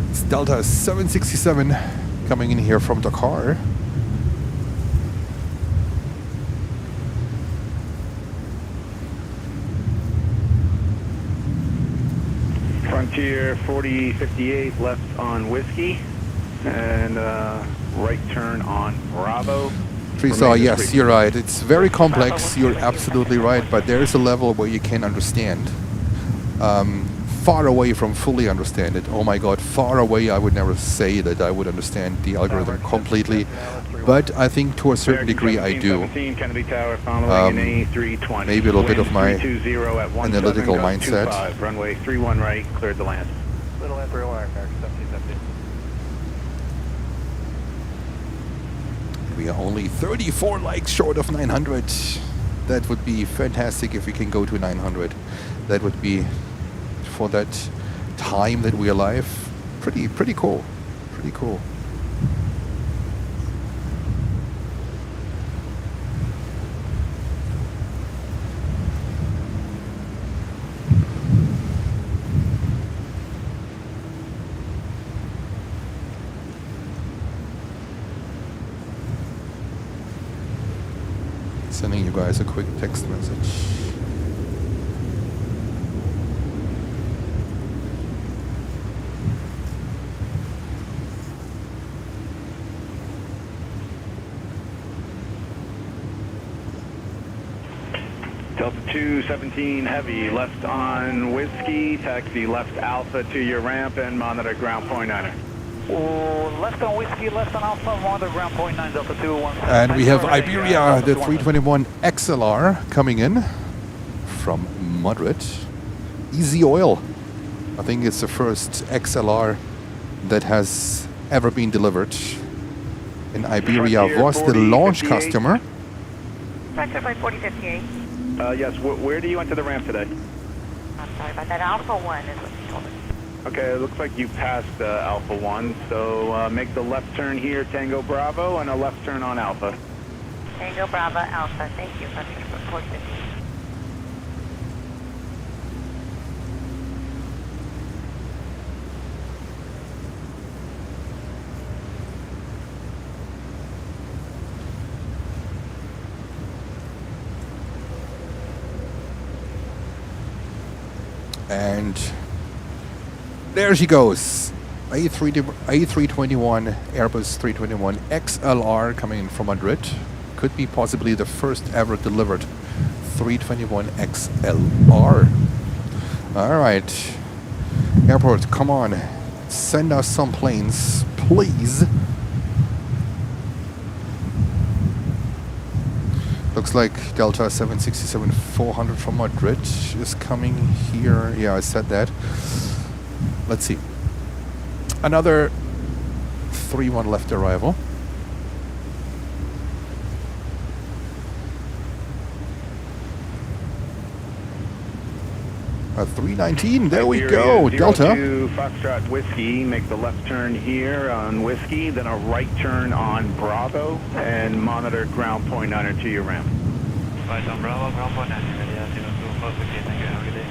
It's Delta 767 coming in here from Dakar. Frontier 4058 left on Whiskey, and right turn on Bravo. Teresa, yes, you're right. It's very complex. You're absolutely right. But there is a level where you can understand. Far away from fully understand it. Oh my God, far away. I would never say that I would understand the algorithm completely, but I think to a certain degree I do. Maybe a little bit of my analytical mindset. Runway 31 right, cleared the land. Little land 31, American 1717. We are only 34 likes short of 900. That would be fantastic if we can go to 900. That would be, for that time that we're alive, pretty cool. Pretty cool. Sending you guys a quick text message. Delta 217 Heavy, left on Whiskey, taxi left Alpha to your ramp and monitor ground point 9er. Left on Whiskey, left on Alpha, monitor ground point 9, Delta 217. And we have Iberia, the 321 XLR coming in from Madrid. Easy Oil. I think it's the first XLR that has ever been delivered. And Iberia was the launch customer. Vector by 4058. Yes, where do you enter the ramp today? I'm sorry about that. Alpha 1 is what you told us. Okay, it looks like you passed Alpha 1, so make the left turn here, Tango Bravo, and a left turn on Alpha. Tango Bravo Alpha, thank you. Vector by 4058. And there she goes. A321 Airbus 321 XLR coming in from Madrid. Could be possibly the first ever delivered 321 XLR. All right. Airport, come on. Send us some planes, please. Looks like Delta 767-400 from Madrid is coming here. Yeah, I said that. Let's see. Another 3-1 left arrival. A 319, there we go, Delta. 02 Foxtrot Whiskey, make the left turn here on Whiskey, then a right turn on Bravo, and monitor ground point 9 to your ramp. Right on Bravo, ground point 9, ready, as you know, to okay, thank you, have a good day.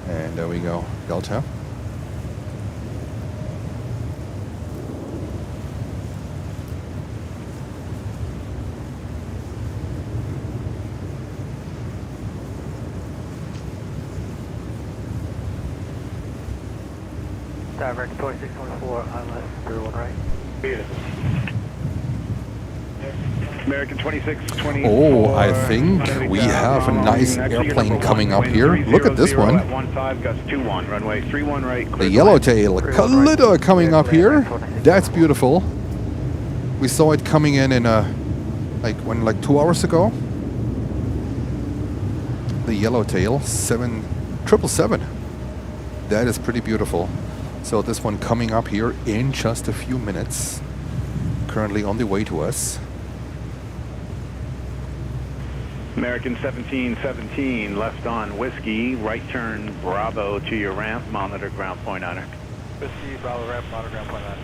And there we go, Delta. Direct 2624, ILS 01 right. American 2624. Oh, I think we have a nice airplane coming up here. Look at this one. 15 gust 21, runway 31 right. The yellowtail Kalida coming up here. That's beautiful. We saw it coming in like 2 hours ago. The yellowtail 777. That is pretty beautiful. So this one coming up here in just a few minutes. Currently on the way to us. American 1717, left on Whiskey, right turn Bravo to your ramp, monitor ground point 9. Whiskey, Bravo ramp, monitor ground point 9.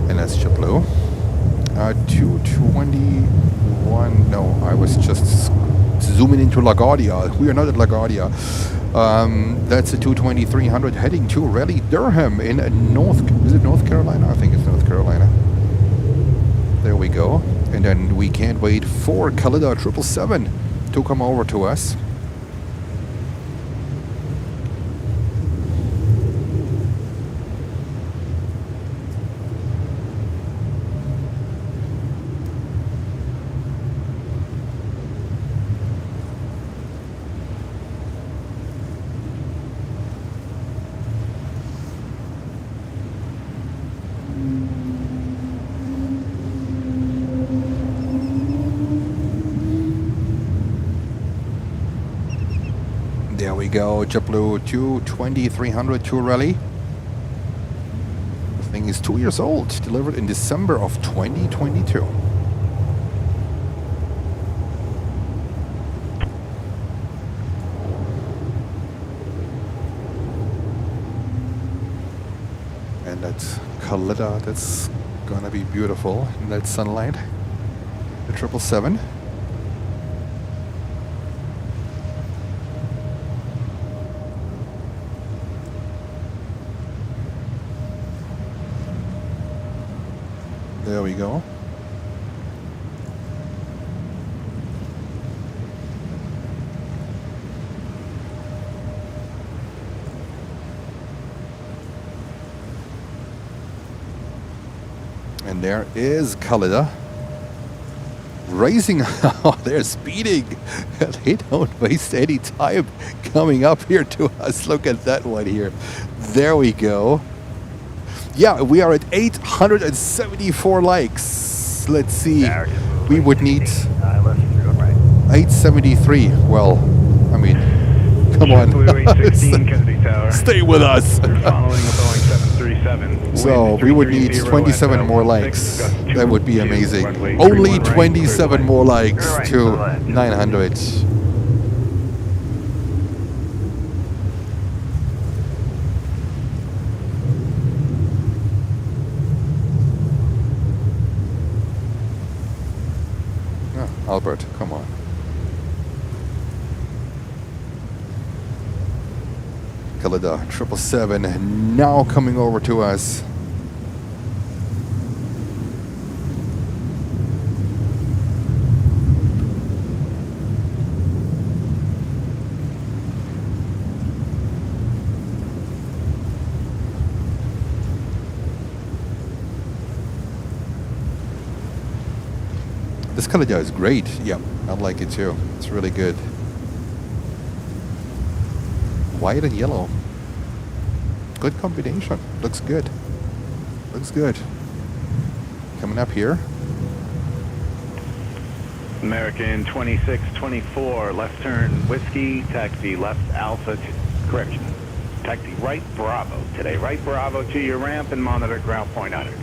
And that's JetBlue. 221. No, I was just zooming into LaGuardia. We are not at LaGuardia. That's a 220-300 heading to Raleigh Durham in is it North Carolina? I think it's North Carolina. There we go. And then we can't wait for Kalida 777 to come over to us. There we go, JetBlue 220-300 to Raleigh. The thing is 2 years old, delivered in December of 2022. And that's Kalida, that's gonna be beautiful in that sunlight. The 777. There we go. And there is Kalida racing. They're speeding. They don't waste any time coming up here to us. Look at that one here. There we go. Yeah, we are at 874 likes. Let's see. We would need 873. Well, I mean, come on. Stay with us. So we would need 27 more likes. That would be amazing. Only 27 more likes to 900. Albert, come on. Canada 777 now coming over to us. This Canada is great. Yeah, I like it too. It's really good. White and yellow. Good combination. Looks good. Looks good. Coming up here. American 2624, left turn Whiskey, taxi left Alpha, correction. Taxi right Bravo today. Right Bravo to your ramp and monitor ground point on it.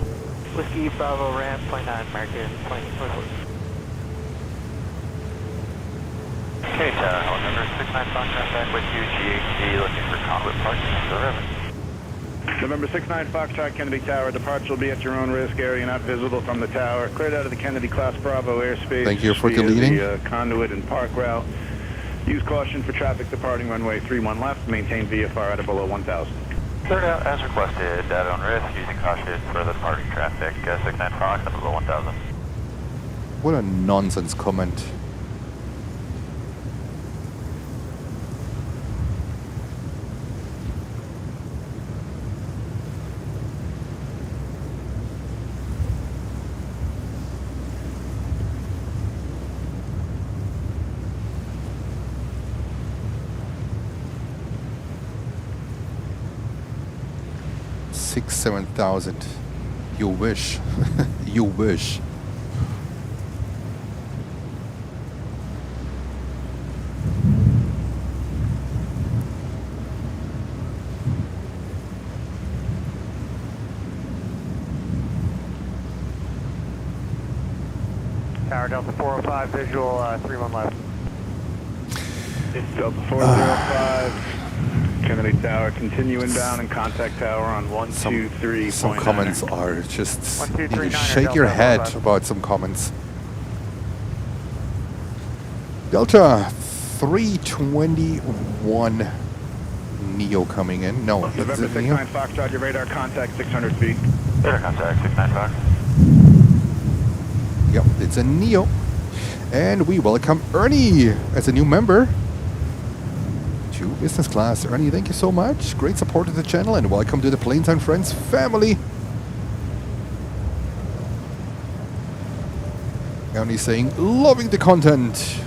Whiskey Bravo ramp, point 9, American 24. Okay, Tower, number 69 Foxtrot back with you, GHD, looking for conduit parking for the river. November 69 Foxtrot, Kennedy Tower, departure will be at your own risk, area not visible from the tower. Cleared out of the Kennedy Class Bravo airspace. Thank you for via leading. the conduit and park route. Use caution for traffic departing runway 31 left, maintain VFR at or below 1000. Cleared out as requested, data on risk, using caution for the departing traffic, 69 Fox, at below 1000. What a nonsense comment. Six, 7,000. You wish. You wish. Tower Delta 405, visual 31 left. Delta 405. Kennedy Tower, continue inbound and contact tower on 123. Some comments are just... 1239 you shake your Delta head 405. about some comments. Delta 321 Neo coming in. No, is November it Neo? 69 Foxtrot, your radar contact 600 feet. Radar contact 69 Fox. Yep, it's a Neo. And we welcome Ernie as a new member to business class. Ernie, thank you so much. Great support of the channel and welcome to the Planes and Friends family. Ernie saying, loving the content.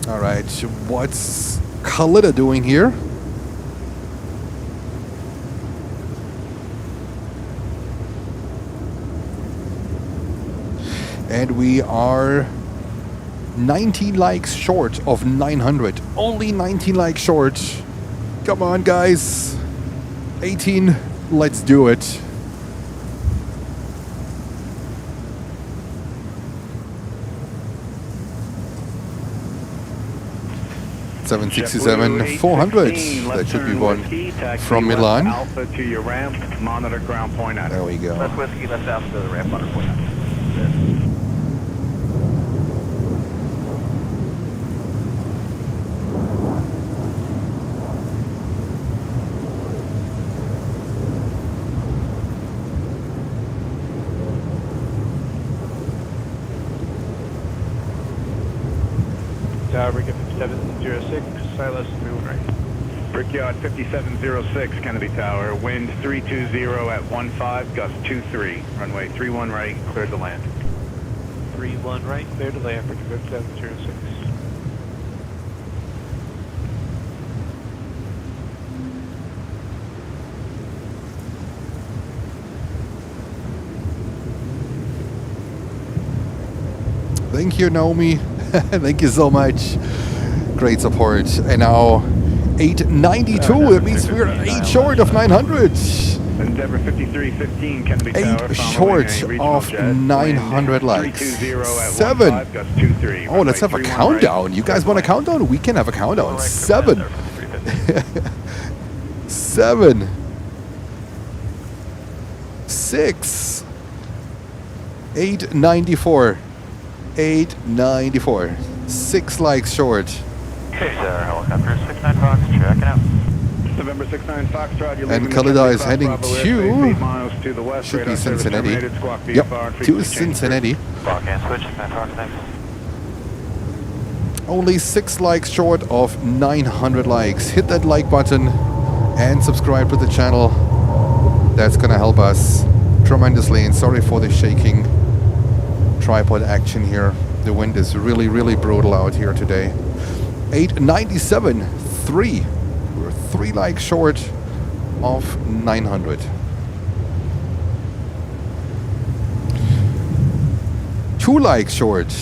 All right, what's Khalida doing here? And we are 19 likes short of 900. Only 19 likes short. Come on, guys. 18, let's do it. JetBlue 400. 815, That left should be turn one Whiskey, taxi from left Milan. Alpha to your ramp, monitor ground point at it. There we go. Left Whiskey, left Alpha to the ramp, monitor point. Tower, Brickyard 5706, Silas 31 right. Brickyard 5706, Kennedy Tower, wind 320 at 15, gust 23, runway 31 right, cleared to land. 31 right, clear to land, Brickyard 5706. Thank you, Naomi. Thank you so much. Great support. And now 892. That means we're 8 short of 900. Endeavor 5315, Kennedy Tower. 8 short of 900 likes. 7. Oh, let's have a countdown. You guys want a countdown? We can have a countdown. 7. 7. 6. 894. 894. 6 likes short. Okay, sir. Helicopter 69 Fox, checking out. November 69 Foxtrot, you're And leaving Canada is the heading Bravo to, airspace 8 miles to the west. should be Radar service Cincinnati. terminated, squawk VFR Yep, and to frequency change Cincinnati. Lock and switch, 69 Fox, thanks. Only 6 likes short of 900 likes. Hit that like button and subscribe to the channel. That's gonna help us tremendously. And sorry for the shaking tripod action here. The wind is really, really brutal out here today. 897, 3. We're 3 likes short of 900. Two likes short.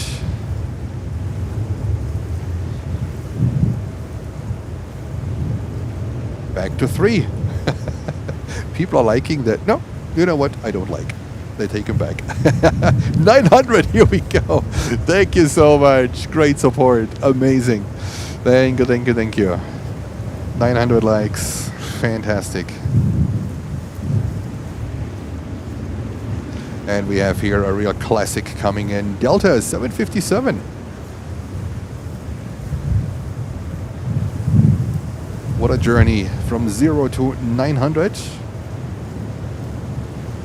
Back to 3. People are liking that. No, you know what? I don't like. They take him back. 900, here we go. Thank you so much. Great support. Amazing. Thank you, thank you, thank you. 900 likes. Fantastic. And we have here a real classic coming in. Delta 757. What a journey from 0 to 900.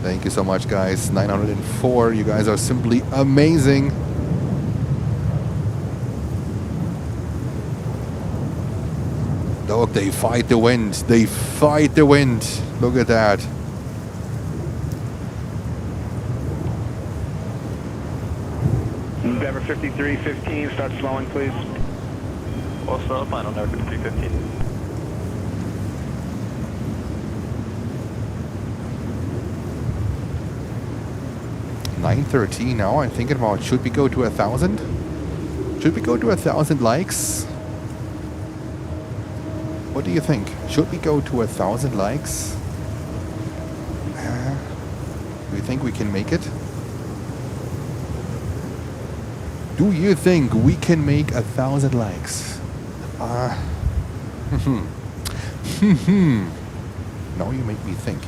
Thank you so much, guys. 904. You guys are simply amazing. Look, they fight the wind. They fight the wind. Look at that. Endeavor 5315, start slowing, please. Also, final number 5315. 9:13 now. I'm thinking about, should we go to 1,000? Should we go to 1,000 likes? What do you think? Should we go to 1,000 likes? Do you think we can make it? Do you think we can make 1,000 likes? Now you make me think.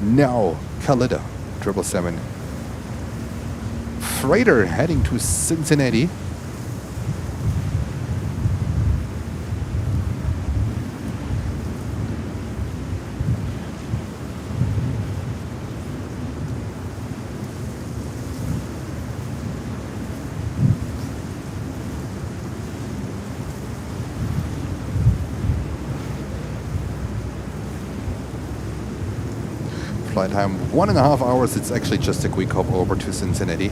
Now, Kalida, 777. Freighter heading to Cincinnati. Flight time 1.5 hours. It's actually just a quick hop over to Cincinnati.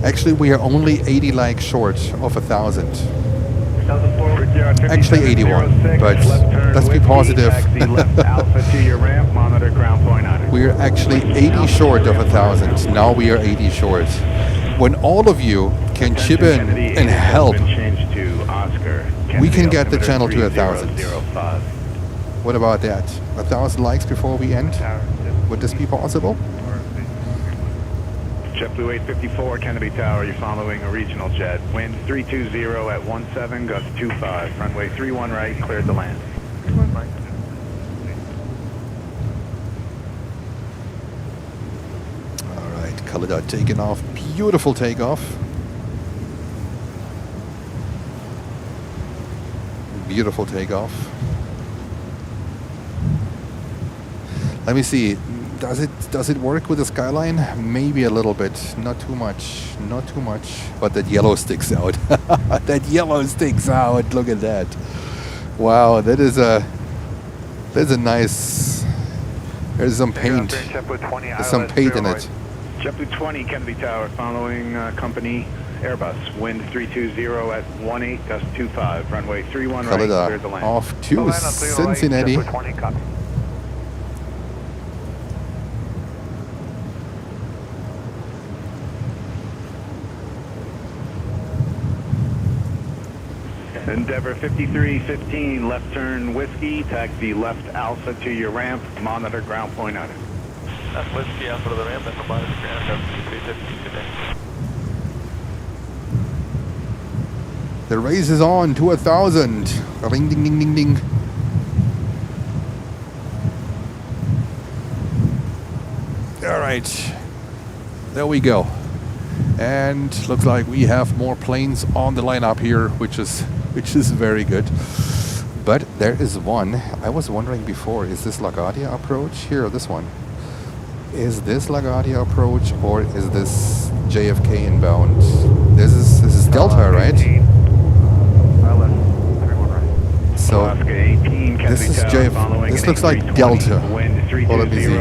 Actually, we are only 80 likes short of 1,000. Actually 81, but let's be positive. We're actually 80 short of 1,000. Now we are 80 short. When all of you can chip in and help, we can get the channel to 1,000. What about that? 1,000 likes before we end? Would this be possible? JetBlue 854, Kennedy Tower, you're following a regional jet. Wind 320 at 17, gust 25. Runway 31 right, cleared to land. All right, Kalida taking off. Beautiful takeoff. Beautiful takeoff. Let me see. Does it work with the skyline? Maybe a little bit, not too much, not too much. But that yellow sticks out. That yellow sticks out. Look at that. Wow, that's a nice. There's some paint. There's some paint in it. JetBlue 20, Kennedy Tower, following company Airbus. Wind 320 at 18, gust 25. Runway 31 right, clear Canada to land. off to Cincinnati. JetBlue 20, copy. Endeavor 5315, left turn Whiskey, taxi left Alpha to your ramp, monitor ground point on it. That's Whiskey Alpha to the ramp, and the monitor ground, 5315 today. The race is on to 1,000. Ring, ding, ding, ding, ding. All right, there we go. And looks like we have more planes on the lineup here, which is very good. But there is one. I was wondering before, is this LaGuardia approach? Here, this one. Is this LaGuardia approach or is this JFK inbound? This is Delta, right? So this is JFK. This looks like Delta. Well, let me see.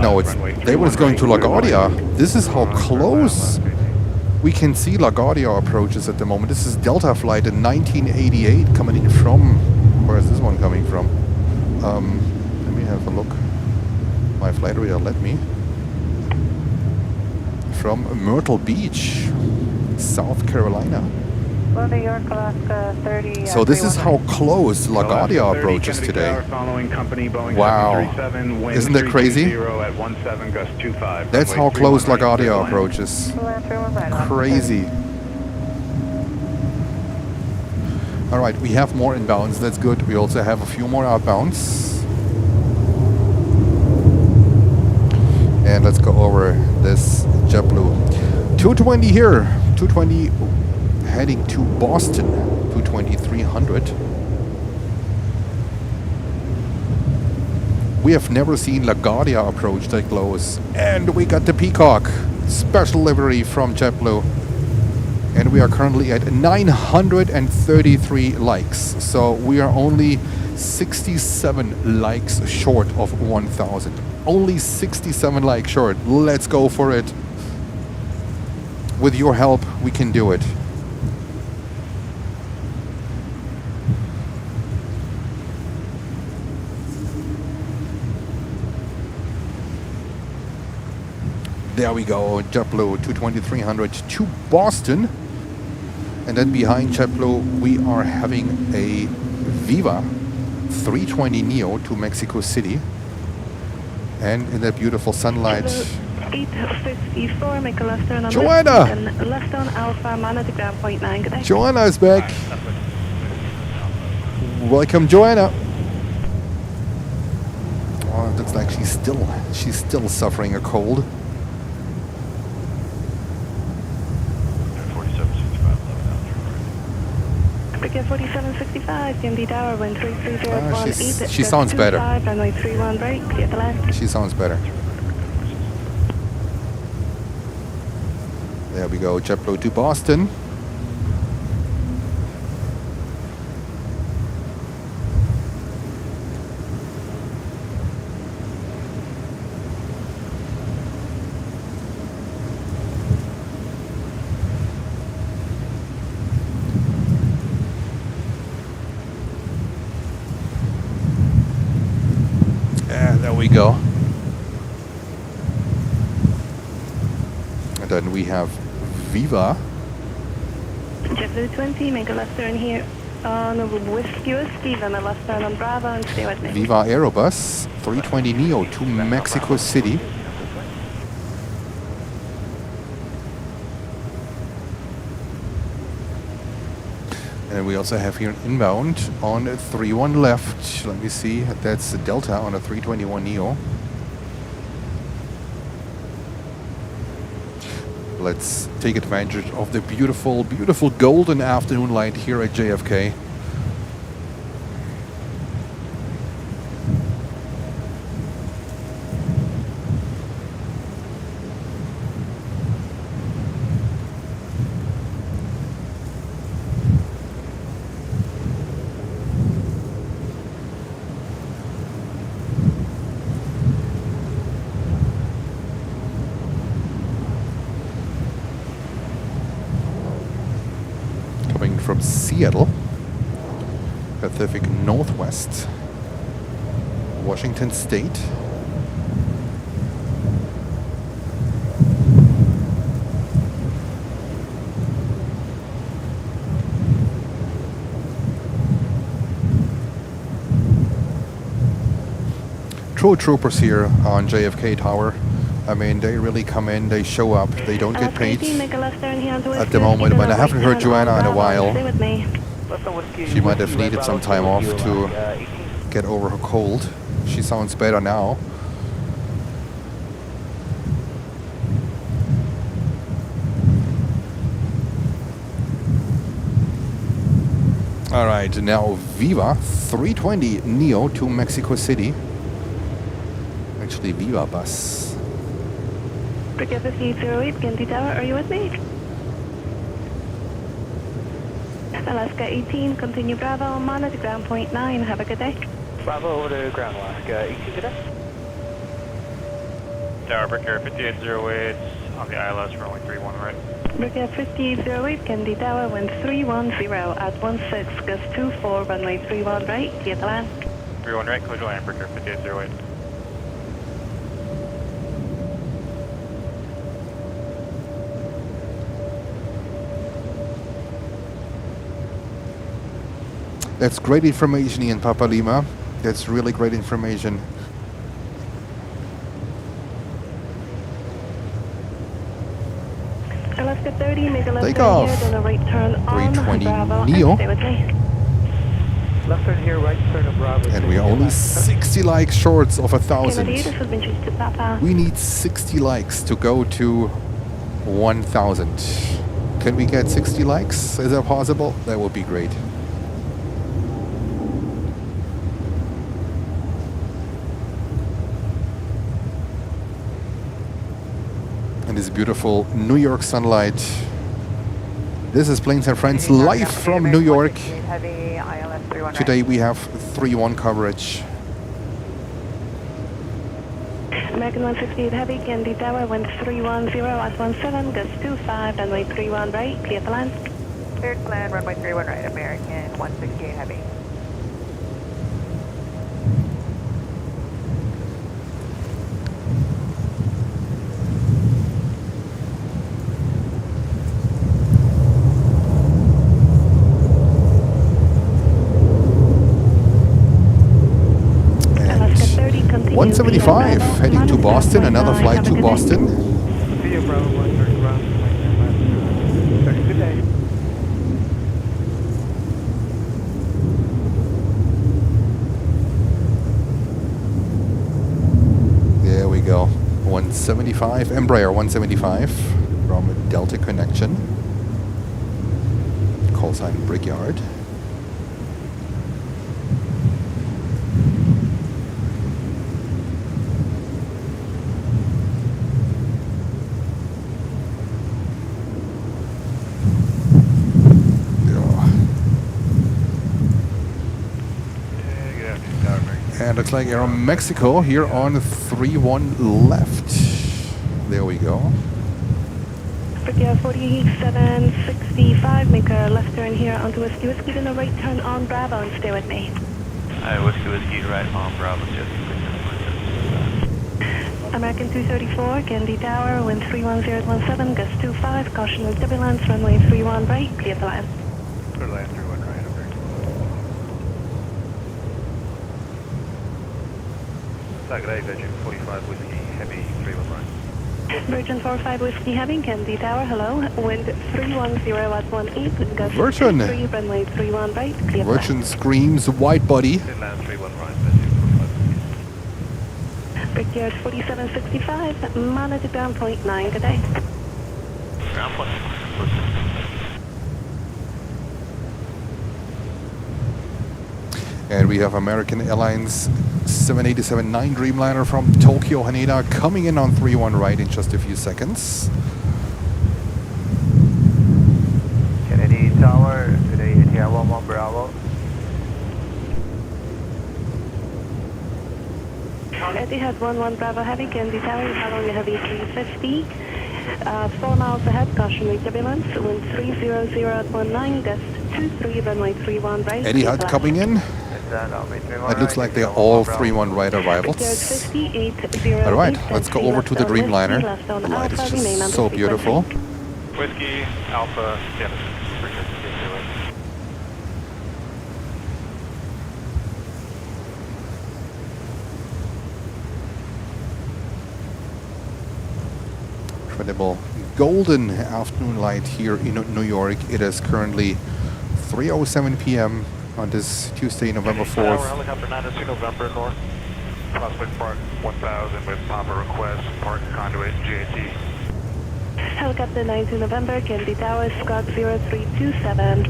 No, they was going to LaGuardia. This is how close we can see LaGuardia approaches at the moment. This is Delta flight in 1988 coming in from. Where is this one coming from? Let me have a look. My flight reader let me. From Myrtle Beach, South Carolina. Well, New York, Alaska 30. So this is how close LaGuardia approaches today. Wow. Isn't that crazy? That's how close LaGuardia approaches. Crazy. All right, we have more inbounds. That's good. We also have a few more outbounds. And let's go over this JetBlue. 220 here. 220 heading to Boston. 220-300. We have never seen LaGuardia approach that close. And we got the Peacock. Special livery from JetBlue. And we are currently at 933 likes. So we are only 67 likes short of 1,000. Only 67 likes short. Let's go for it. With your help, we can do it. There we go, JetBlue 220-300 to Boston. And then behind JetBlue, we are having a Viva 320 Neo to Mexico City. And in that beautiful sunlight, 854, make a left turn on Joanna! and left on Alpha, monitor ground point 9, good day. Joanna is back. Welcome, Joanna. Oh, it looks like she's still suffering a cold. 4765, DMD Tower, wind 33018. She sounds better. Runway 31 right, clear to land. She sounds better. There we go, JetBlue to Boston. There we go. And then we have Viva. JetBlue 20, make a left turn here on Whiskey, then a left turn on Bravo and stay with me. Viva Aerobus 320 Neo to Mexico City. And we also have here inbound on 31 left. Let me see. That's Delta on a 321 Neo. Let's take advantage of the beautiful, beautiful golden afternoon light here at JFK. from Seattle, Pacific Northwest, Washington State. True troopers here on JFK Tower. I mean, they really come in, they show up, they don't get paid at the moment. But I haven't heard Joanna in a while. She might have needed some time off to get over her cold. She sounds better now. All right, now Viva 320 Neo to Mexico City. Actually, Viva bus. Bricka 5808, Kennedy Tower, are you with me? Alaska 18, continue Bravo, monitor ground point 9, have a good day. Bravo over to ground, Alaska 18 today. Tower, Bricka 5808 on the ILS, runway 31 right. Bricka 5808, Kennedy Tower, wind 310 at 16, gust 24, runway 31 right, clear to land. 31 right, clear to land, Bricka 5808. That's great information, Ian Papa Lima. That's really great information. Alaska 30, make a left Take turn off. here, then a right turn on 320 Bravo, Neo. and stay with me. Left turn here, right turn to Bravo. And we are only 60 likes short of 1,000. Kennedy, this has been changed to Papa. We need 60 likes to go to 1,000. Can we get 60 likes? Is that possible? That would be great. And this beautiful New York sunlight. This is Planes and Friends live from New York. Today we have 3-1 coverage. American 168 Heavy, Kennedy Tower, wind 310 at 17, gust 25, runway 31 right, clear to land. Cleared to land, runway 31 right, American 168 Heavy. And 175 heading to Boston, another flight to Boston. See you, Bravo 130 ground. Good day. There we go. 175, Embraer 175 from Delta Connection. Call sign Brickyard. And looks like Aeromexico here on 3-1 left. There we go. Bricka 4765, make a left turn here onto Whiskey Whiskey, then a right turn on Bravo and stay with me. Whiskey Whiskey right on Bravo, just American 234, Kennedy Tower, wind 310 at 17, gust 25, caution with turbulence, runway 31 right, clear to land. Clear to land 31 right, over. Saturday, Virgin 45 Whiskey Heavy 31 right. Virgin 45 Whiskey Heavy, Kennedy Tower, hello, wind 310 at 18, gust Virgin. 23, runway 31 right, clear to land. Virgin screams white body. Clear land 31 right, Virgin 45 Whiskey. Brickyard 4765, monitor ground point 9, good day. Ground point. And we have American Airlines 787-9 Dreamliner from Tokyo Haneda coming in on 3-1 right in just a few seconds. Kennedy Tower, today ATR 11 Bravo. Etihad 11 Bravo Heavy, Kennedy Tower, following a Heavy 350. 4 miles ahead, cautionary turbulence, wind 300 at 19, gust 23, runway 31 right. Etihad coming in. It looks like they're all 3-1 right arrivals. Alright, let's go over to the Dreamliner. The light is just so beautiful. Whiskey, Alpha, Genesis. Incredible golden afternoon light here in New York. It is currently 3:07 p.m. on this Tuesday, November 4th. Helicopter 902 November North. Prospect Park 1000 with Papa request, Park Conduit GAT. Helicopter 92 November, Kennedy Tower, Scott 0327.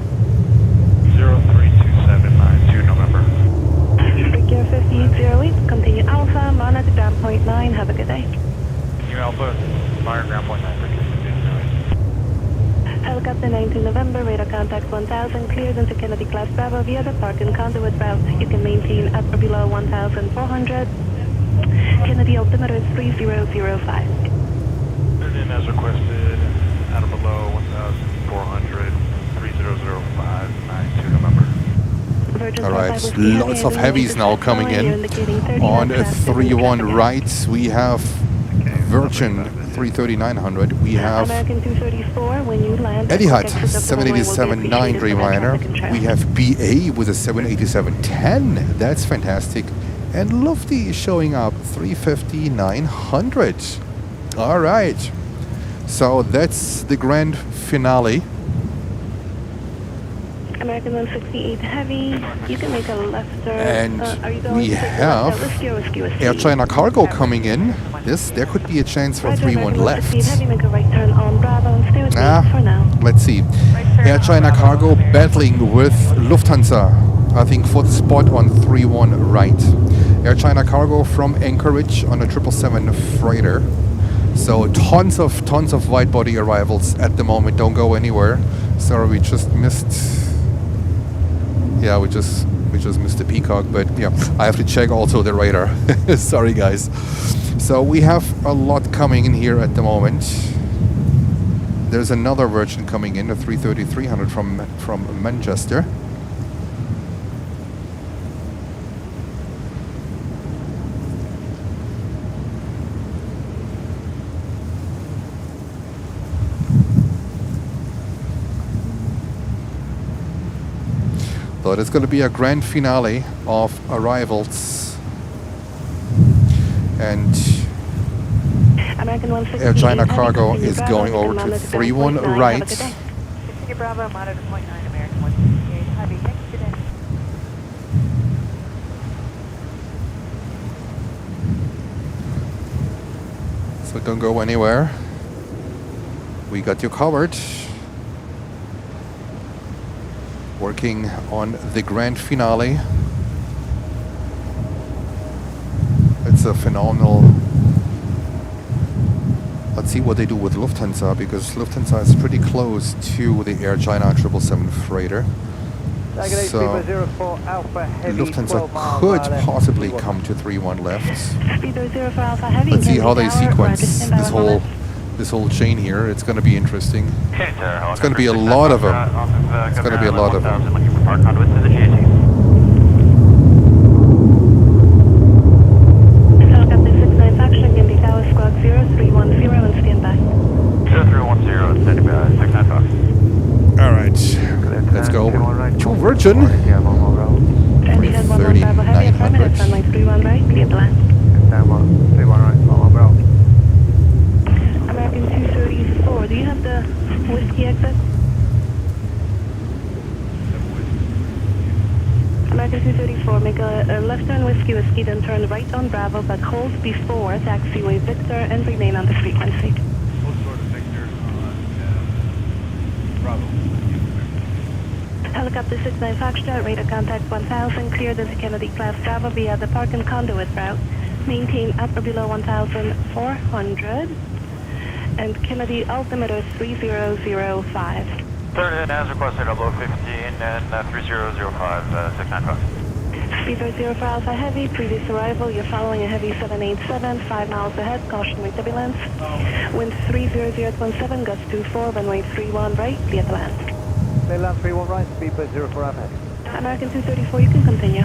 0327, 92 November. Figure 5808, continue Alpha, monitor ground point 9, have a good day. Continue Alpha, monitor ground point 9, figure 5808. Helicopter 19 November, radar contact 1000, cleared into Kennedy Class Bravo via the Park and Conduit route. You can maintain at or below 1400. Kennedy altimeter is 3005. Turn in as requested, at or below 1400, 3005, 92 November. Alright, lots of heavies now coming in. On a 3-1 right, we have Virgin 330-900. We have Etihad 787-9 Dreamliner. We have BA with a 787-10. That's fantastic. And Lufty is showing up 350-900. Alright. So that's the grand finale. American 168 Heavy, you can make a left turn. And we have Air China Cargo coming in. There could be a chance for 3-1 left. Heavy, make a right turn on Bravo and stay with me for now. Let's see. Air China Cargo battling with Lufthansa, I think, for the spot on 3-1 right. Air China Cargo from Anchorage on a 777 freighter. So tons of wide body arrivals at the moment. Don't go anywhere. Sorry, we just missed. Yeah, we just missed the Peacock, but yeah, I have to check also the radar. Sorry, guys. So we have a lot coming in here at the moment. There's another Virgin coming in, a 330-300 from Manchester. So it's going to be a grand finale of arrivals, and Air China Cargo is going over to 3-1 right. Continue Bravo, monitor point 9, American 168 Heavy. Thanks, good day. So don't go anywhere. We got you covered. Working on the grand finale. It's a phenomenal. Let's see what they do with Lufthansa, because Lufthansa is pretty close to the Air China 777 freighter. So Lufthansa could possibly come to 3-1 left. Let's see how they sequence this whole chain here. It's going to be interesting. It's going to be a lot of them. It's going to be a lot of them. Helicopter 69 Faction, Gimby Tower, Squawk 0310 and stand by. 0310, standing by, 69 Fox. Alright, let's go to Virgin. 330-900. Runway 31 right, clear the land. American 234, do you have the whiskey exit? American 234, make a left turn whiskey, then turn right on Bravo, but hold before taxiway Victor and remain on the frequency. Hold short of Victor on Bravo. Helicopter 69 Foxtrot, radar contact 1000, cleared into Kennedy Class Bravo via the Park and Conduit route. Maintain at or below 1400. And Kennedy altimeter 3005. Turn in as requested, below 15 and 3005, 69 Fox. Speedbird 0 for Alpha Heavy, previous arrival, you're following a Heavy 787, 5 miles ahead, caution with turbulence. Wind 30017, gust 24, runway 31 right, clear to land. Clear land 31 right, Speedbird 0 for Alpha Heavy. American 234, you can continue.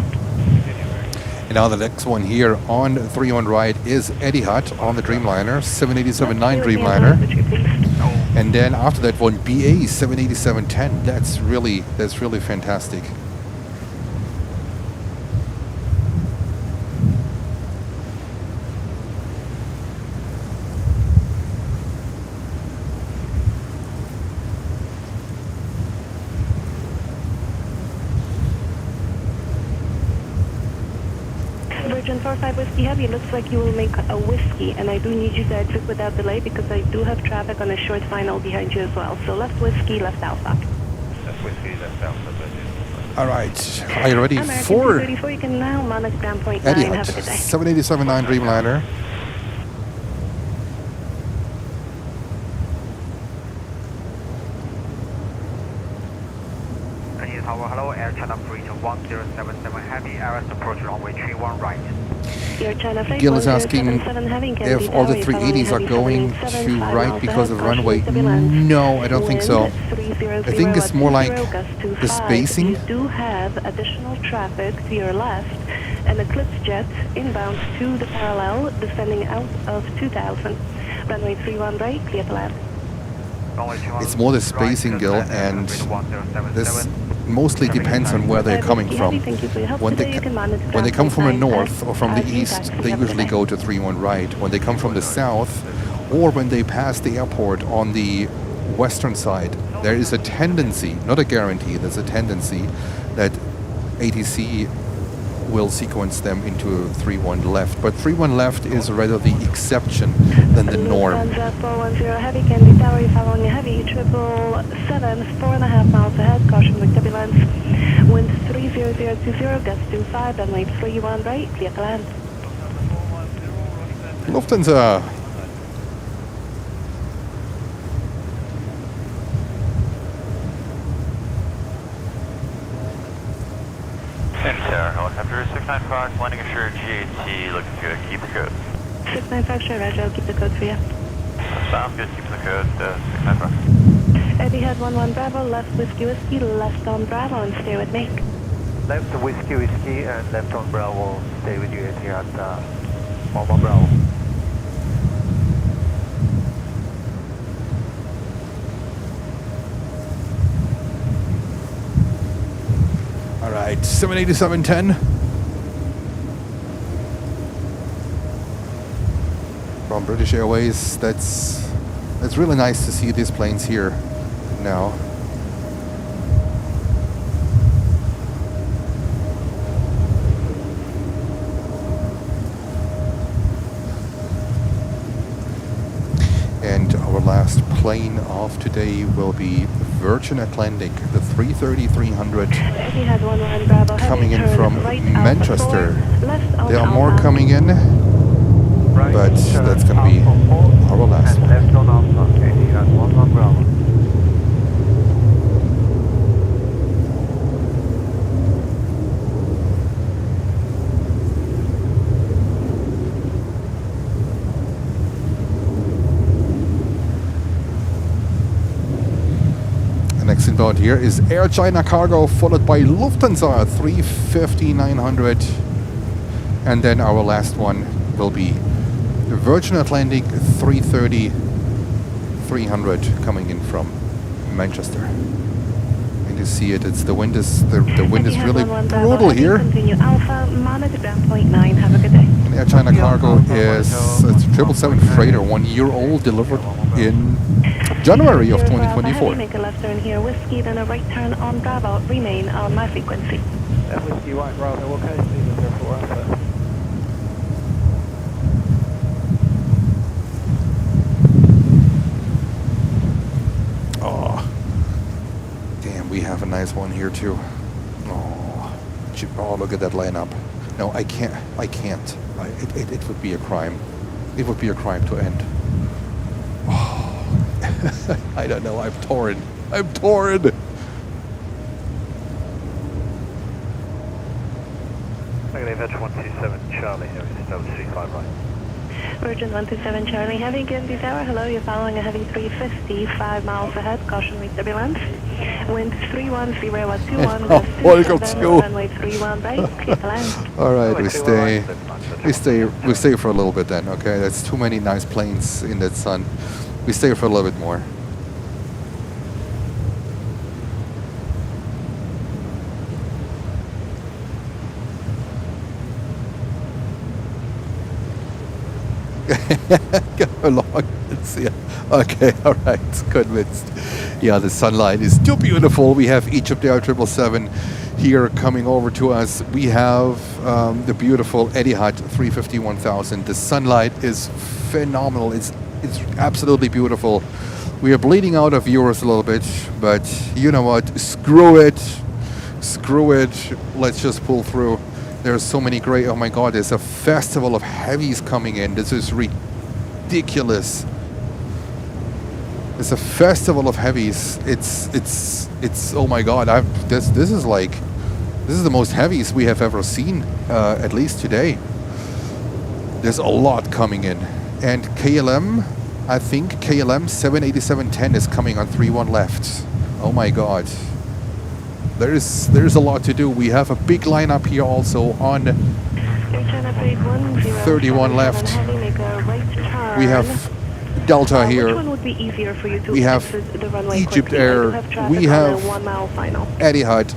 And now the next one here on 31 right is Etihad on the Dreamliner, 787-9 Dreamliner. And then after that one, BA 787-10. That's really fantastic. Virgin 45 Whiskey Heavy, looks like you will make a whiskey, and I do need you to exit without delay because I do have traffic on a short final behind you as well. So left whiskey, left alpha. Left whiskey, left alpha. All right, are you ready American for 234, you can now manage ground point 9. Etihad, Have a good day. 787-9 Dreamliner. Hello, Air China Freight 1077 Heavy, Airways approach runway 31 right. Your China Freight Gil is asking 1077 Heavy, can if be all the Tower, 380s are Heavy going 787, to 5 right miles because of ahead, runway. caution turbulence. No, I don't think so. Wind 300 I think it's more like gust to the 5. spacing. You do have additional traffic to your left, an Eclipse jet inbound to the parallel, descending out of 2000. Runway 31 right, clear to land. It's more the spacing, Gil, and this mostly depends on where they're coming from. When they come from the north or from the east, they usually go to 31 right. When they come from the south, or when they pass the airport on the western side, there is a tendency, not a guarantee, there's a tendency that ATC will sequence them into 31 left. But 31 left is rather the exception than the norm. Lufthansa 410 Heavy, Candy Tower, you're following a Heavy 777, 4.5 miles ahead, caution with turbulence. Wind 30020, gust 25, runway 31 right, clear to land. Lufthansa. Tower, helicopter 695, landing assured GAT, looking good, keep the code. 695, sure, Roger, I'll keep the code for you. Sounds good, keep the code, 695. Etihad 11 Bravo, left whiskey, left on Bravo, and stay with me. Left whiskey, and left on Bravo, stay with you here at 11 Bravo. All right, 787-10. From British Airways, that's really nice to see these planes here now. And our last plane of today will be Virgin Atlantic, the 330-300, coming in from Manchester. There are more coming in, but that's going to be our last one. Left on Alpha, Etihad 11 Bravo. Next inbound here is Air China Cargo, followed by Lufthansa 350-900, and then our last one will be the Virgin Atlantic 330-300 coming in from Manchester. And you see it, it's the wind is really brutal here. Continue Alpha, monitor ground point 9, have a good day. And Air China Cargo is a 777 freighter, 1 year old, delivered in January of 2024. Make a left turn here, whiskey, then a right turn on Bravo. Remain on my frequency. That whiskey white Bravo, what kind of speed is there for Alpha? Oh, damn, we have a nice one here too. Oh, look at that lineup. No, I can't. It would be a crime. It would be a crime to end. I don't know, I'm torn. VH 127 Charlie, Heavies, no 35 right. Virgin 127 Charlie Heavy, Guernsey Tower, hello, you're following a heavy 350, 5 miles ahead, caution with turbulence. Wind 310 at 21, gust 27, runway 31 right, clear to land. All right, we stay for a little bit then. Okay, that's too many nice planes in that sun. We stay for a little bit more. Go along. Yeah. Okay, all right, convinced. Yeah, the sunlight is too beautiful. We have Egypt Air 777 here coming over to us. We have the beautiful Etihad 350-1000. The sunlight is phenomenal. It's absolutely beautiful. We are bleeding out of viewers a little bit, but you know what? Screw it. Screw it. Let's just pull through. There's so many great, oh my God, there's a festival of heavies coming in. This is ridiculous. It's a festival of heavies. It's oh my God, this is the most heavies we have ever seen, at least today. There's a lot coming in. And KLM, I think KLM 787-10 is coming on 31 left. Oh my God. There's a lot to do. We have a big lineup here also on 31 left. We have Delta here. We have Egypt Air. We have Etihad.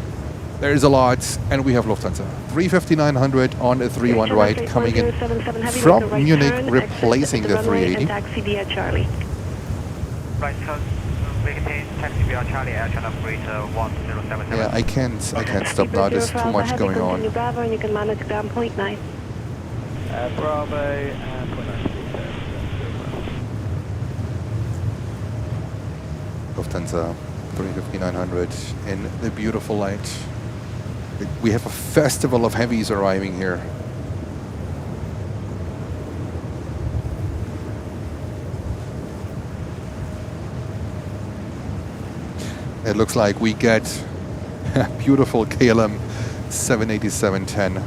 There's a lot. And we have Lufthansa. 350-900 on a 31 right coming in from Munich, replacing the 380. Right, so we contain taxi via Charlie Air Channel operator 1077. Yeah, I can't stop now. There's too much going on. Bravo, and you can manage ground point 9. Bravo and point 9. Lufthansa 350-900 in the beautiful light. We have a festival of heavies arriving here. It looks like we get a beautiful KLM 787-10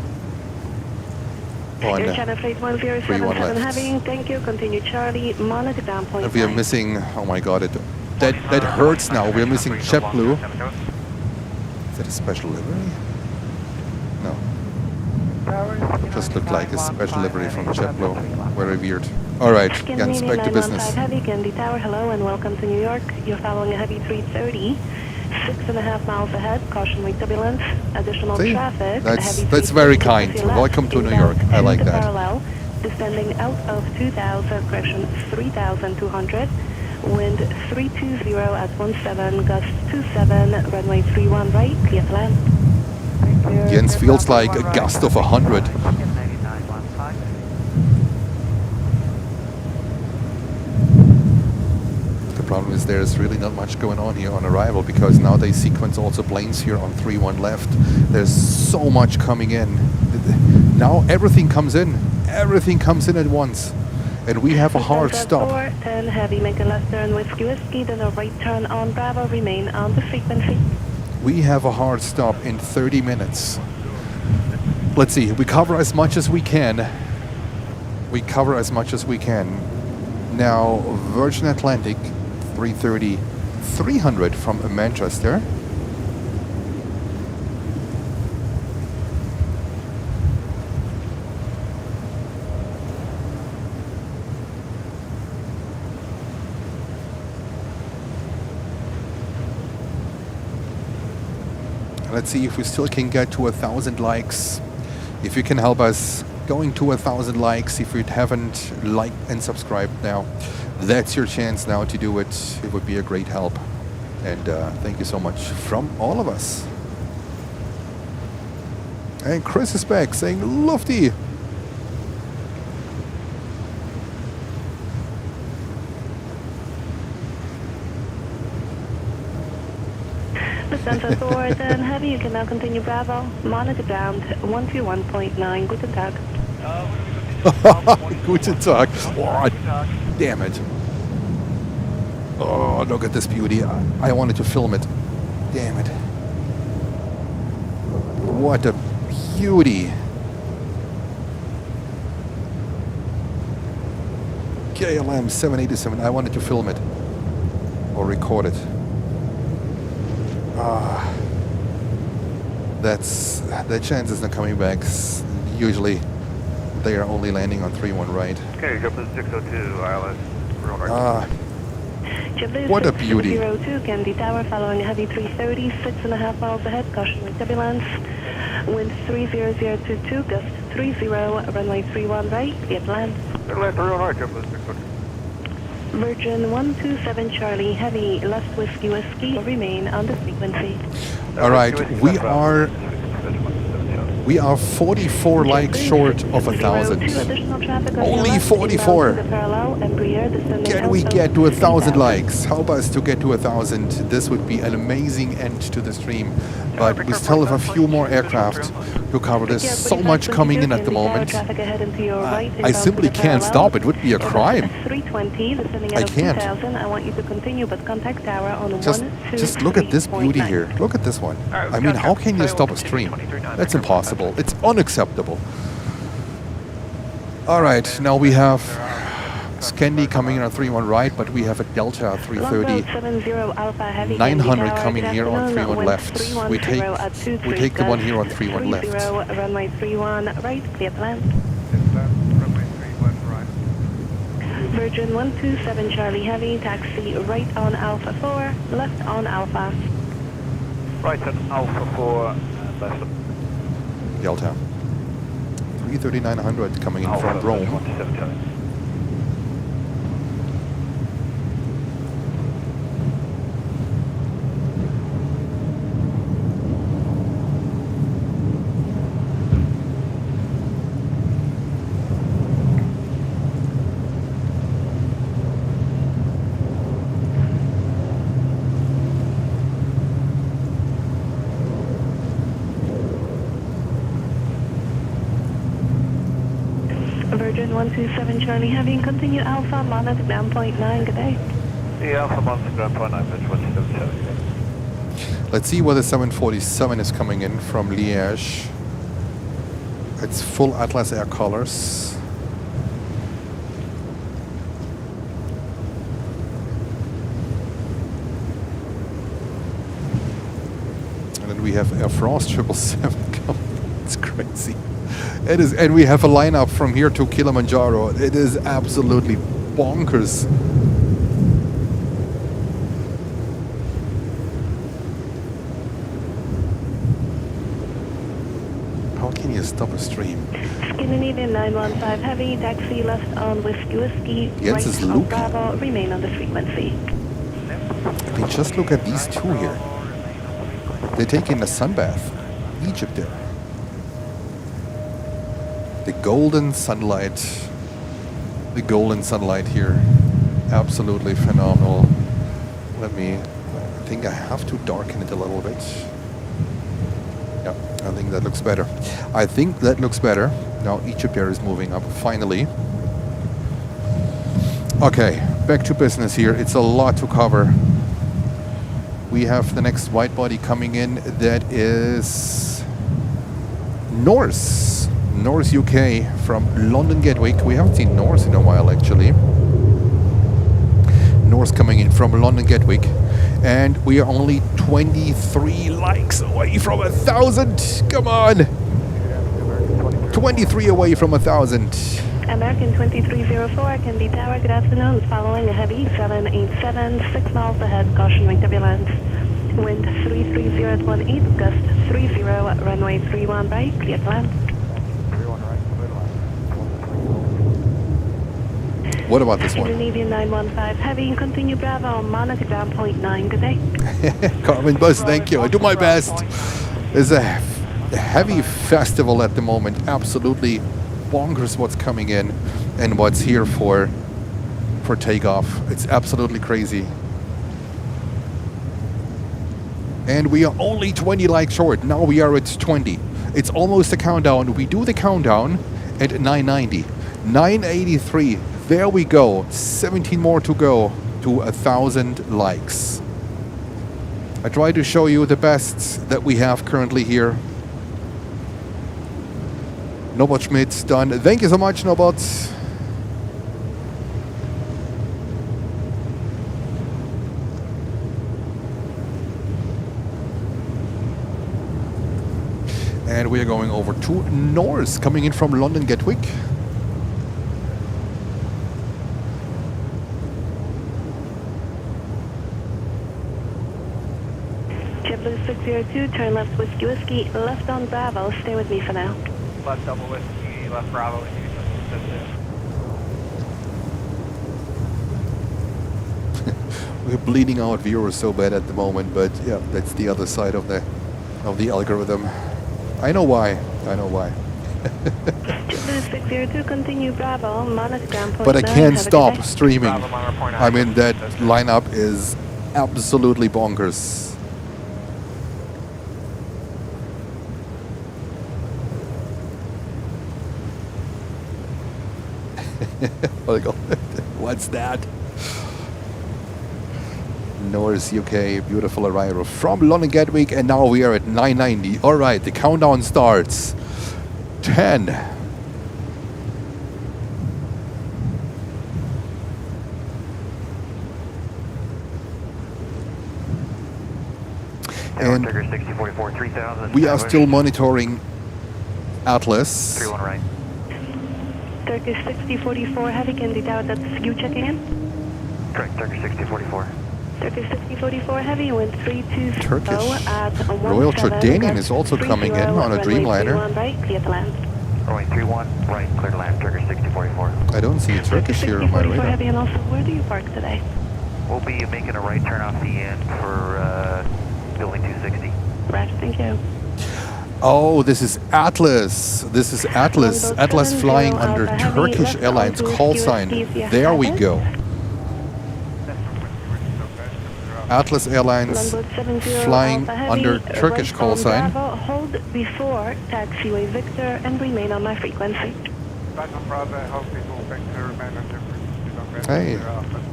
on 31 left. Having, thank you. Continue Charlie. Monitor down point. And we are missing. Oh my God! That hurts now. We are missing JetBlue. Is that a special livery? No. Just looked like a special livery from JetBlue. Very weird. All right, Gans, back to business. Heavy, Gandhi Tower, hello and welcome to New York. You're following a heavy 330, 6.5 miles ahead, caution with turbulence, additional traffic. That's very kind. Welcome to New York. I like that. Parallel, descending out of 3,200, wind 320 at 17, gust 27, runway 31 right, clear to land. Jens feels like a gust of 100. The problem is there's really not much going on here on arrival because now they sequence also planes here on 31 left. There's so much coming in. Now everything comes in. Everything comes in at once. And we have a hard stop. 410 heavy, make a left turn whiskey, then a right turn on Bravo, remain on the frequency. We have a hard stop in 30 minutes. Let's see, we cover as much as we can. We cover as much as we can. Now, Virgin Atlantic 330-300 from Manchester. Let's see if we still can get to 1,000 likes. If you can help us going to 1,000 likes, if you haven't liked and subscribed now, that's your chance now to do it. It would be a great help. And thank you so much from all of us. And Chris is back saying, lofty. Lufthansa Thor, then heavy, you can now continue Bravo. Monitor ground 121.9, guten Tag. Guten Tag. Oh, damn it. Oh, look at this beauty. I wanted to film it. Damn it. What a beauty. KLM 787. I wanted to film it or record it. That chance is not coming back. Usually they are only landing on 3-1 right. Okay, JetBlue 602 ILS. Real right. JetBlue What a beauty. 602, Kennedy Tower, following a heavy 330, 6.5 miles ahead, caution with turbulence. Wind 30022, gust 30, runway 31 right, clear to land. Clear to land, real right, JetBlue 602. Virgin 127 Charlie, heavy left whiskey whiskey, remain on the frequency. All right, we are 44 likes short of 1,000. Only 44. Can we get to 1,000 likes? Help us to get to 1,000. This would be an amazing end to the stream. But we still have a few more aircraft to cover. There's so much coming in at the moment. I simply can't stop. It would be a crime. I can't. I want you to continue, but contact tower on Just look at this beauty here. Look at this one. I mean, how can you stop a stream? That's impossible. It's unacceptable. All right, now we have Scandi coming in on 3-1 right, but we have a Delta 330 900 coming here on 3-1 left. We take the one here on 3-1 left. Runway 31 right, clear plan. Runway 31 right. Virgin 127 Charlie Heavy, taxi right on Alpha 4, left on Alpha. Right on Alpha 4, left. Delta 330-900 coming in from Rome. Virgin 127 Charlie Heavy, continue Alpha, monitor ground point 9, good day. The Alpha monitor ground point 9, Virgin 127. Let's see where the 747 is coming in from Liège. It's full Atlas Air colors. And then we have Air France 777 coming. It's crazy. It is, and we have a lineup from here to Kilimanjaro. It is absolutely bonkers. How can you stop a stream? Scandinavian 915 Heavy, taxi left on Whiskey, Jens is right on loopy. Bravo, remain on the frequency. I mean, just look at these two here. They're taking a sunbath. Egypt there. The golden sunlight here, absolutely phenomenal. I think I have to darken it a little bit. Yeah, I think that looks better. Now Egypt Air is moving up, finally. Okay, back to business here. It's a lot to cover. We have the next wide body coming in, that is Norse UK from London Gatwick. We haven't seen Norse in a while, actually. Norse coming in from London Gatwick, and we are only 23 likes away from 1,000. Come on, 23 away from 1,000. American 2304, Kennedy Tower, good afternoon. Following a heavy 787, 6 miles ahead, caution wing turbulence. Wind 33018, gust 30, runway 31 right, clear to land. What about this one? Scandinavian 915 Heavy, continue Bravo, monitor ground point 9, good day. Carmen Buzz, thank you. I do my best. It's a heavy festival at the moment. Absolutely bonkers what's coming in and what's here for takeoff. It's absolutely crazy. And we are only 20 likes short. Now we are at 20. It's almost a countdown. We do the countdown at 990. 983. There we go. 17 more to go to 1,000 likes. I try to show you the best that we have currently here. Nobot Schmidt done. Thank you so much, Nobot. And we are going over to Norse, coming in from London Gatwick. JetBlue 602, turn left Whiskey Whiskey, left on Bravo. Stay with me for now. Left double whiskey, left Bravo. We're bleeding out viewers so bad at the moment, but yeah, that's the other side of the algorithm. I know why. JetBlue 602, continue Bravo, monitor ground point But I 9, can't have a stop good day. streaming. Bravo, monitor point I 9. mean, that lineup is absolutely bonkers. What's that? North UK, beautiful arrival from London Gatwick, and now we are at 990. All right, the countdown starts. 10. And Trigger 6044, 3000. we are still monitoring Atlas. 31 right. Turkish 6044, Heavy Candy Tower, that's you checking in? Correct, Turkish 6044. Turkish 6044, Heavy, wind 320 Turkish at 17. Royal Jordanian is also coming in on a Dreamliner. Right, clear to land. Runway 31 right, clear to land, Turkish 6044. I don't see Turkish here on my 6044 radar. Heavy, and also where do you park today? We'll be making a right turn off the end for building 260. Roger, thank you. Oh, this is Atlas. This is Atlas. Atlas flying under Turkish Airlines call sign. There we go. Atlas Airlines flying under Turkish call sign. Hold before taxiway Victor and remain on my frequency. Hey,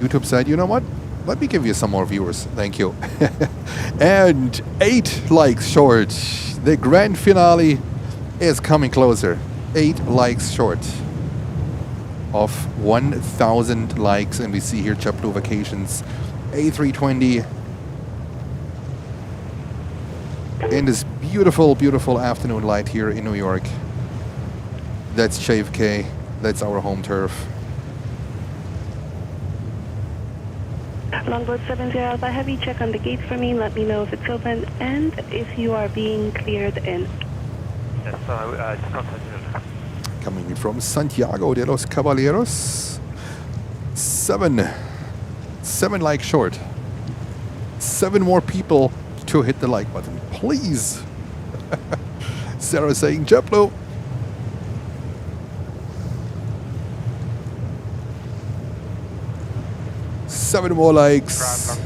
YouTube said, you know what? Let me give you some more viewers. Thank you. And 8 likes short. The grand finale is coming closer. 8 likes short of 1,000 likes. And we see here JetBlue Vacations A320 in this beautiful, beautiful afternoon light here in New York. That's JFK. That's our home turf. Longboat 70 Alpha Heavy, check on the gate for me. Let me know if it's open and if you are being cleared in. Yes, Coming in from Santiago de los Caballeros. 7 likes short. 7 more people to hit the like button, please. Sarah saying JetBlue. Seven more likes.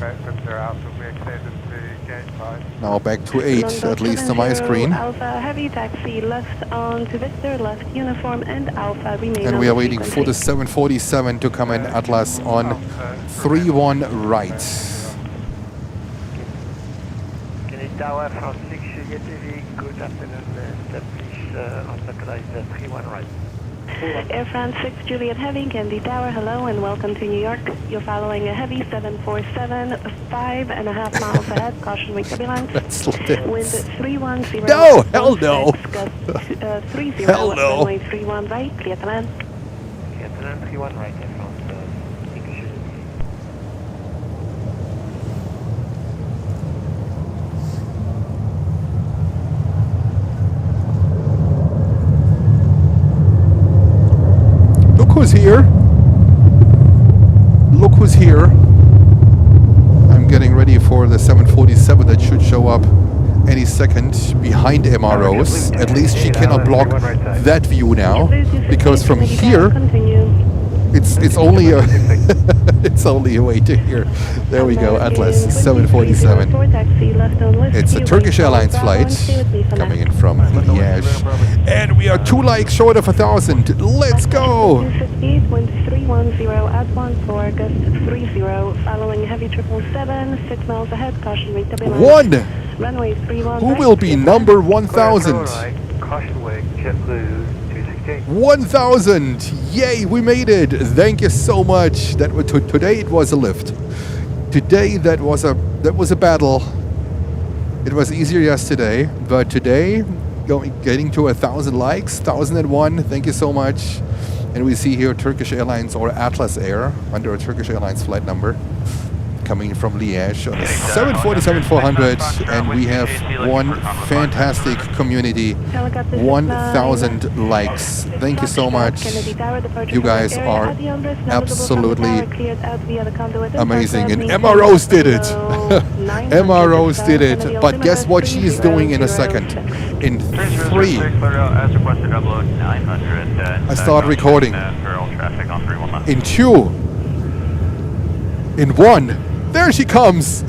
Now back to 8, at least on my screen. Alpha Heavy taxi left on to Victor, left uniform and Alpha remain. And we are waiting for the 747 to come in. Atlas on 31 right. Tower from 6 JTV, good afternoon, establish on localized 31 right. Air France 6 Juliet Heavy, Candy Tower, hello and welcome to New York. You're following a Heavy 747, 5.5 miles ahead, caution wind turbulence. Wind 310. No, hell no. 30, hell no. runway 31 right, clear to land. Clear to land, 31 right, Air France, English. Look who's here. Look who's here. I'm getting ready for the 747 that should show up any second behind MROs. At least she cannot block that view now, because from here it's only a it's only a way to here. There we go, Atlas 747. It's a Turkish Airlines flight coming in from Liège, and we are 2 likes short of 1,000. Let's go. Wind 310 at 14, gust 30, following Heavy 777, 6 miles ahead, caution wind turbulence. 1. Runway 31 Who will be number 1,000? Caution wing, JetBlue 268. 1,000! Yay, we made it! Thank you so much. That today it was a lift. Today that was a battle. It was easier yesterday, but today getting to 1,000 likes, 1,001. Thank you so much. And we see here Turkish Airlines or Atlas Air under a Turkish Airlines flight number coming from Liège on a 747-400, and we have one fantastic community, 1,000 likes. Thank you so much. You guys are absolutely amazing, and MROs did it. MROs did it, but guess what she's doing in a second? In 3, I start recording. In 2, in 1, there she comes,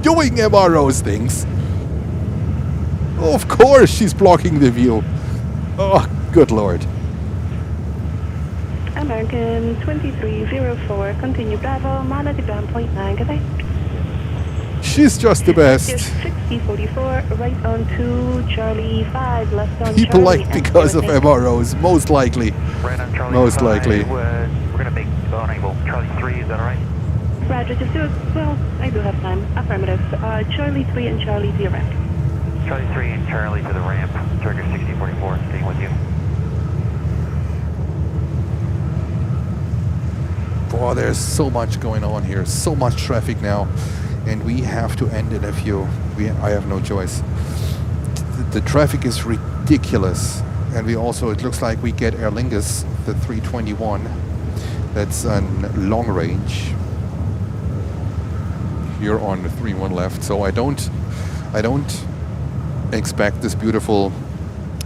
doing MRO's things. Of course she's blocking the view. Oh, good lord. American 2304, continue Bravo, monitor ground point 9, Cathay. She's just the best. 6044, right on to Charlie 5, left on People Charlie. like because of MROs, most likely. Right on Charlie Most 5, likely. we're going to make enable Charlie 3, is that alright? Roger, just do it. Well, I do have time. Affirmative. Charlie 3 and Charlie to your ramp. Charlie 3 and Charlie to the ramp. Turkish 6044, staying with you. Boy, there's so much going on here, so much traffic now, and we have to end in a few. I have no choice. The traffic is ridiculous, and we also, it looks like we get Aer Lingus, the 321. That's on long range. Here on the 31 left, so I don't expect this beautiful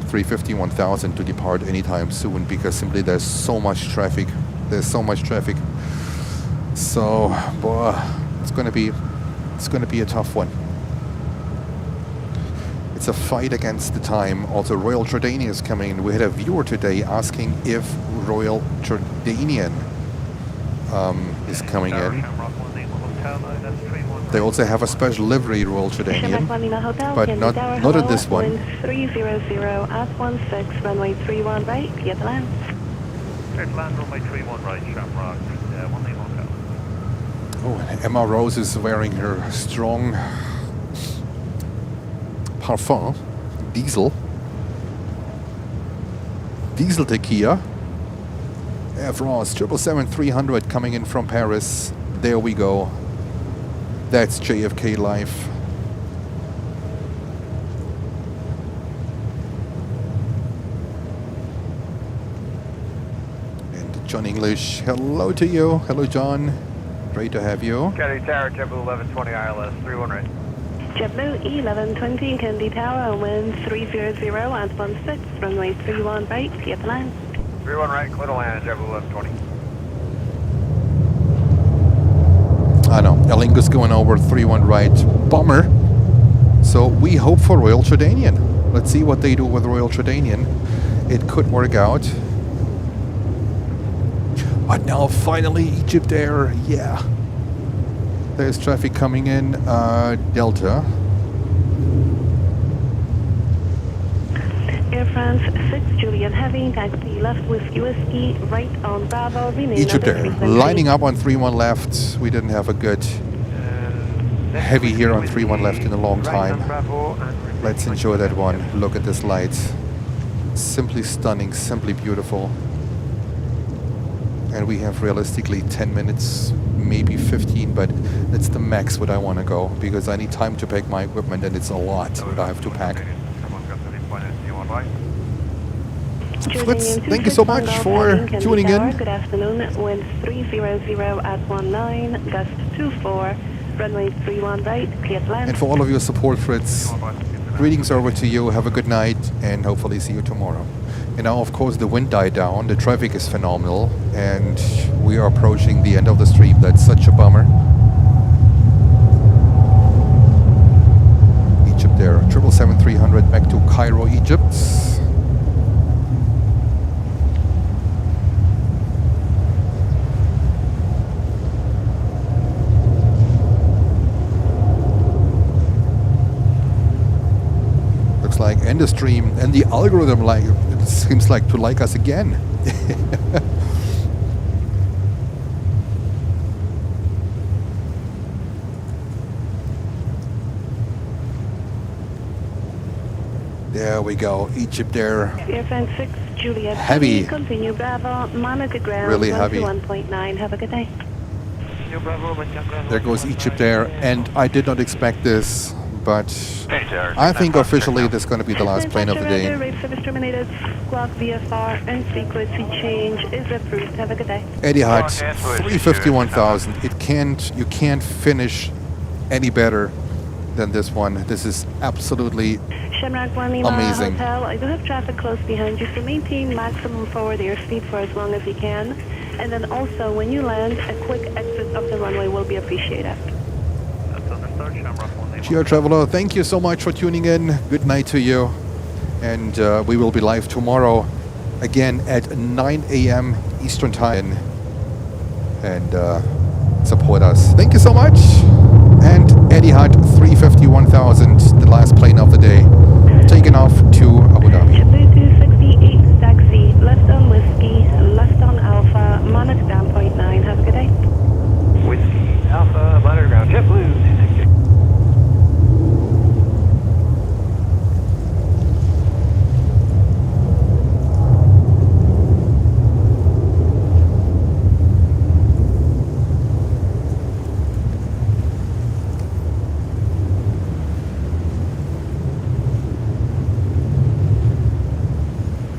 350-1000 to depart anytime soon, because simply there's so much traffic. There's so much traffic. So, boy, it's gonna be a tough one. It's a fight against the time. Also, Royal Jordanian is coming in. We had a viewer today asking if Royal Jordanian is coming in. They also have a special livery, Royal Jordanian, but not at this one. 300 at 16, runway 31 right, clear to land. Land runway 31 right, Shamrock, 1 hotel. Oh, and Emma Rose is wearing her strong parfum, diesel tequila. Air France 777-300 coming in from Paris. There we go. That's JFK Live. And John English, hello to you. Hello, John. Great to have you. Kennedy Tower, JetBlue 1120 ILS, 31 right. JetBlue 1120, Kennedy Tower, wind 300 at 16, runway 31 right, clear to land. 31 right, clear to land, JetBlue 1120. I know, Aer Lingus going over 31 right, bummer. So we hope for Royal Jordanian. Let's see what they do with Royal Jordanian. It could work out. But now finally Egyptair, yeah. There's traffic coming in, Delta. Air France 6, Juliet Heavy, taxi left, whiskey, right on Bravo, Egyptair, lining up on 31 left. We didn't have a good heavy here on 31 left in a long time. Let's enjoy that one. Look at this light. Simply stunning, simply beautiful. And we have realistically 10 minutes, maybe 15, but that's the max what I want to go, because I need time to pack my equipment, and it's a lot what I have to pack. Fritz, thank you so much for tuning in. Good afternoon, wind 300 at 19, gust 24, runway 31 right, clear to land. And for all of your support, Fritz, greetings over to you, have a good night, and hopefully see you tomorrow. And now, of course, the wind died down, the traffic is phenomenal, and we are approaching the end of the stream. That's such a bummer. Egyptair, 777-300 back to Cairo, Egypt. Looks like end the stream, and the algorithm it seems like to like us again. There we go. Egypt Air. Airframe 6, Juliet. Heavy. Continue Bravo, monitor ground. Really heavy. 1.9. Have a good day. There goes Egypt Air, and I did not expect this, but I think officially this is going to be the last plane of the day. Rate service terminated. Squawk VFR and frequency change is approved. Have a good day. Etihad 351,000. You can't finish any better than this one. This is absolutely Shamrock 1 Lima amazing. Hotel. I do have traffic close behind you, so maintain maximum forward airspeed for as long as you can. And then also, when you land, a quick exit of the runway will be appreciated. Cheer Traveler, thank you so much for tuning in. Good night to you. And we will be live tomorrow again at 9 a.m. Eastern Time. And support us. Thank you so much. And Etihad 351,000, the last plane of the day, taken off to Abu Dhabi. JetBlue 268 taxi, left on Whiskey, left on Alpha, monitor ground 0.9. Have a good day. Whiskey, Alpha, monitor ground, JetBlue 268.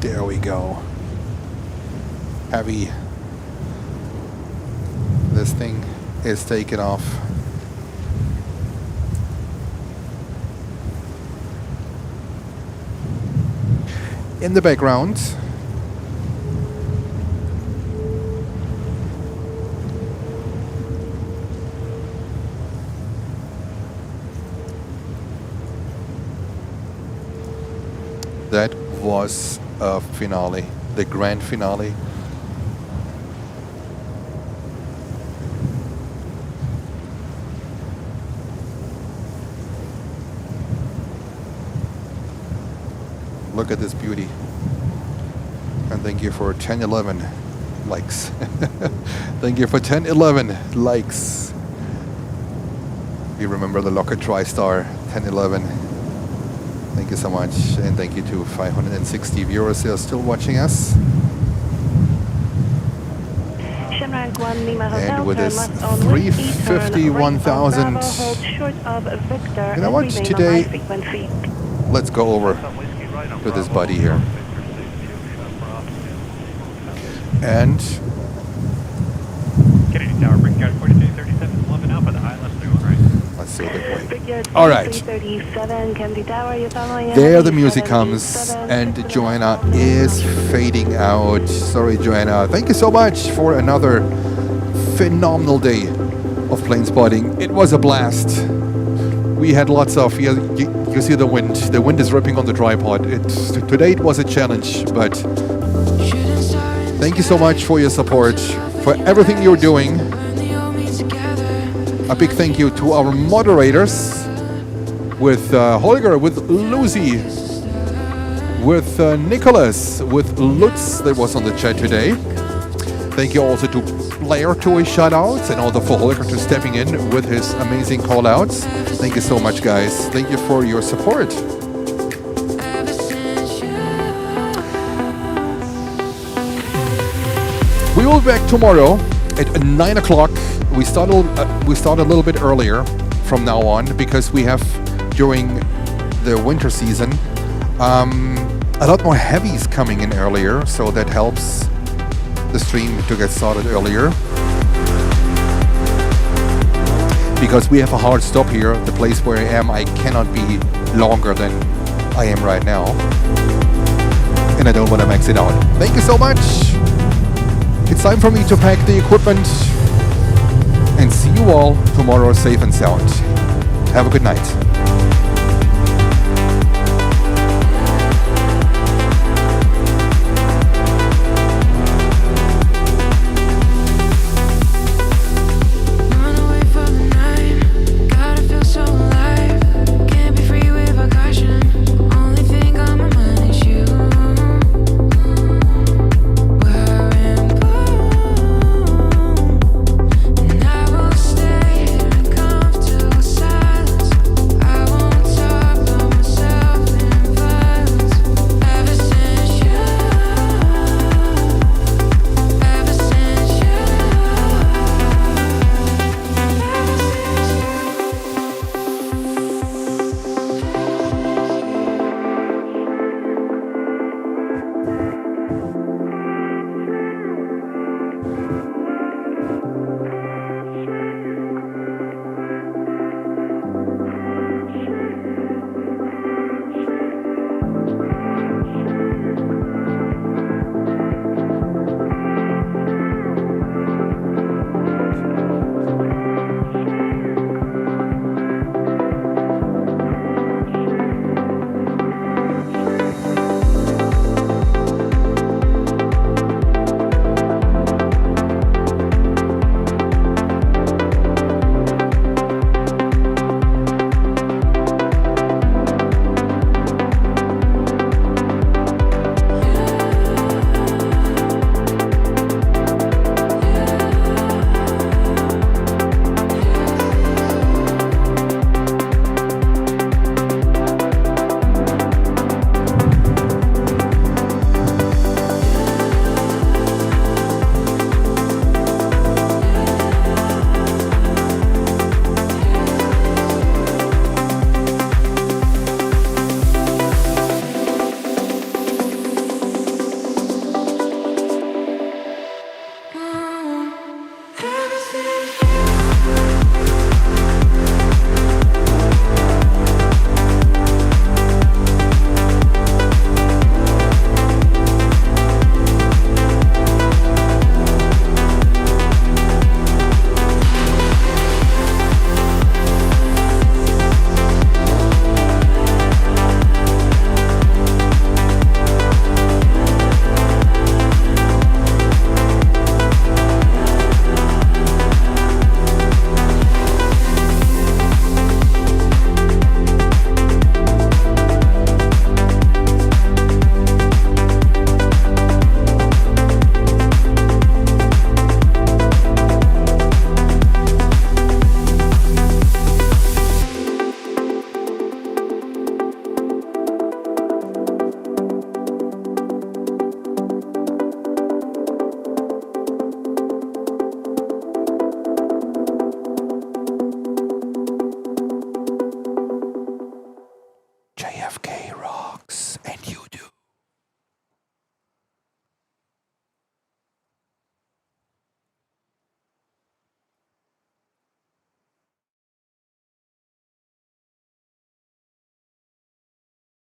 There we go. Heavy. This thing is taken off. In the background, that was a finale, the grand finale. Look at this beauty. And thank you for 1011 likes. Thank you for 1011 likes. You remember the Locker TriStar 1011. Thank you so much, and thank you to 560 viewers who are still watching us. Shamrock 1 Lima Hotel. And with turn this left on Whiskey, turn right on 351,000, Bravo, hold short of Victor, you know what, and remain today, on high frequency. let's go over to this buddy here. And Kennedy Tower, bring guard 4237, 11 Alpha, the high left 31 right. let's see what they Brigade All right. 337, Kennedy Tower, you're following There the music comes, and Joanna is fading out. Sorry, Joanna. Thank you so much for another phenomenal day of plane spotting. It was a blast. We had lots of, you see the wind. The wind is ripping on the tripod. Today it was a challenge, but thank you so much for your support, for everything you're doing. A big thank you to our moderators, with Holger, with Lucy, with Nicholas, with Lutz that was on the chat today. Thank you also to Blair to his shoutouts, and also for Holger to stepping in with his amazing callouts. Thank you so much, guys. Thank you for your support. We will be back tomorrow at 9 o'clock. We start a little bit earlier from now on, because we have, during the winter season, a lot more heavies coming in earlier, so that helps the stream to get started earlier. Because we have a hard stop here, the place where I am, I cannot be longer than I am right now. And I don't want to max it out. Thank you so much. It's time for me to pack the equipment, and see you all tomorrow safe and sound. Have a good night.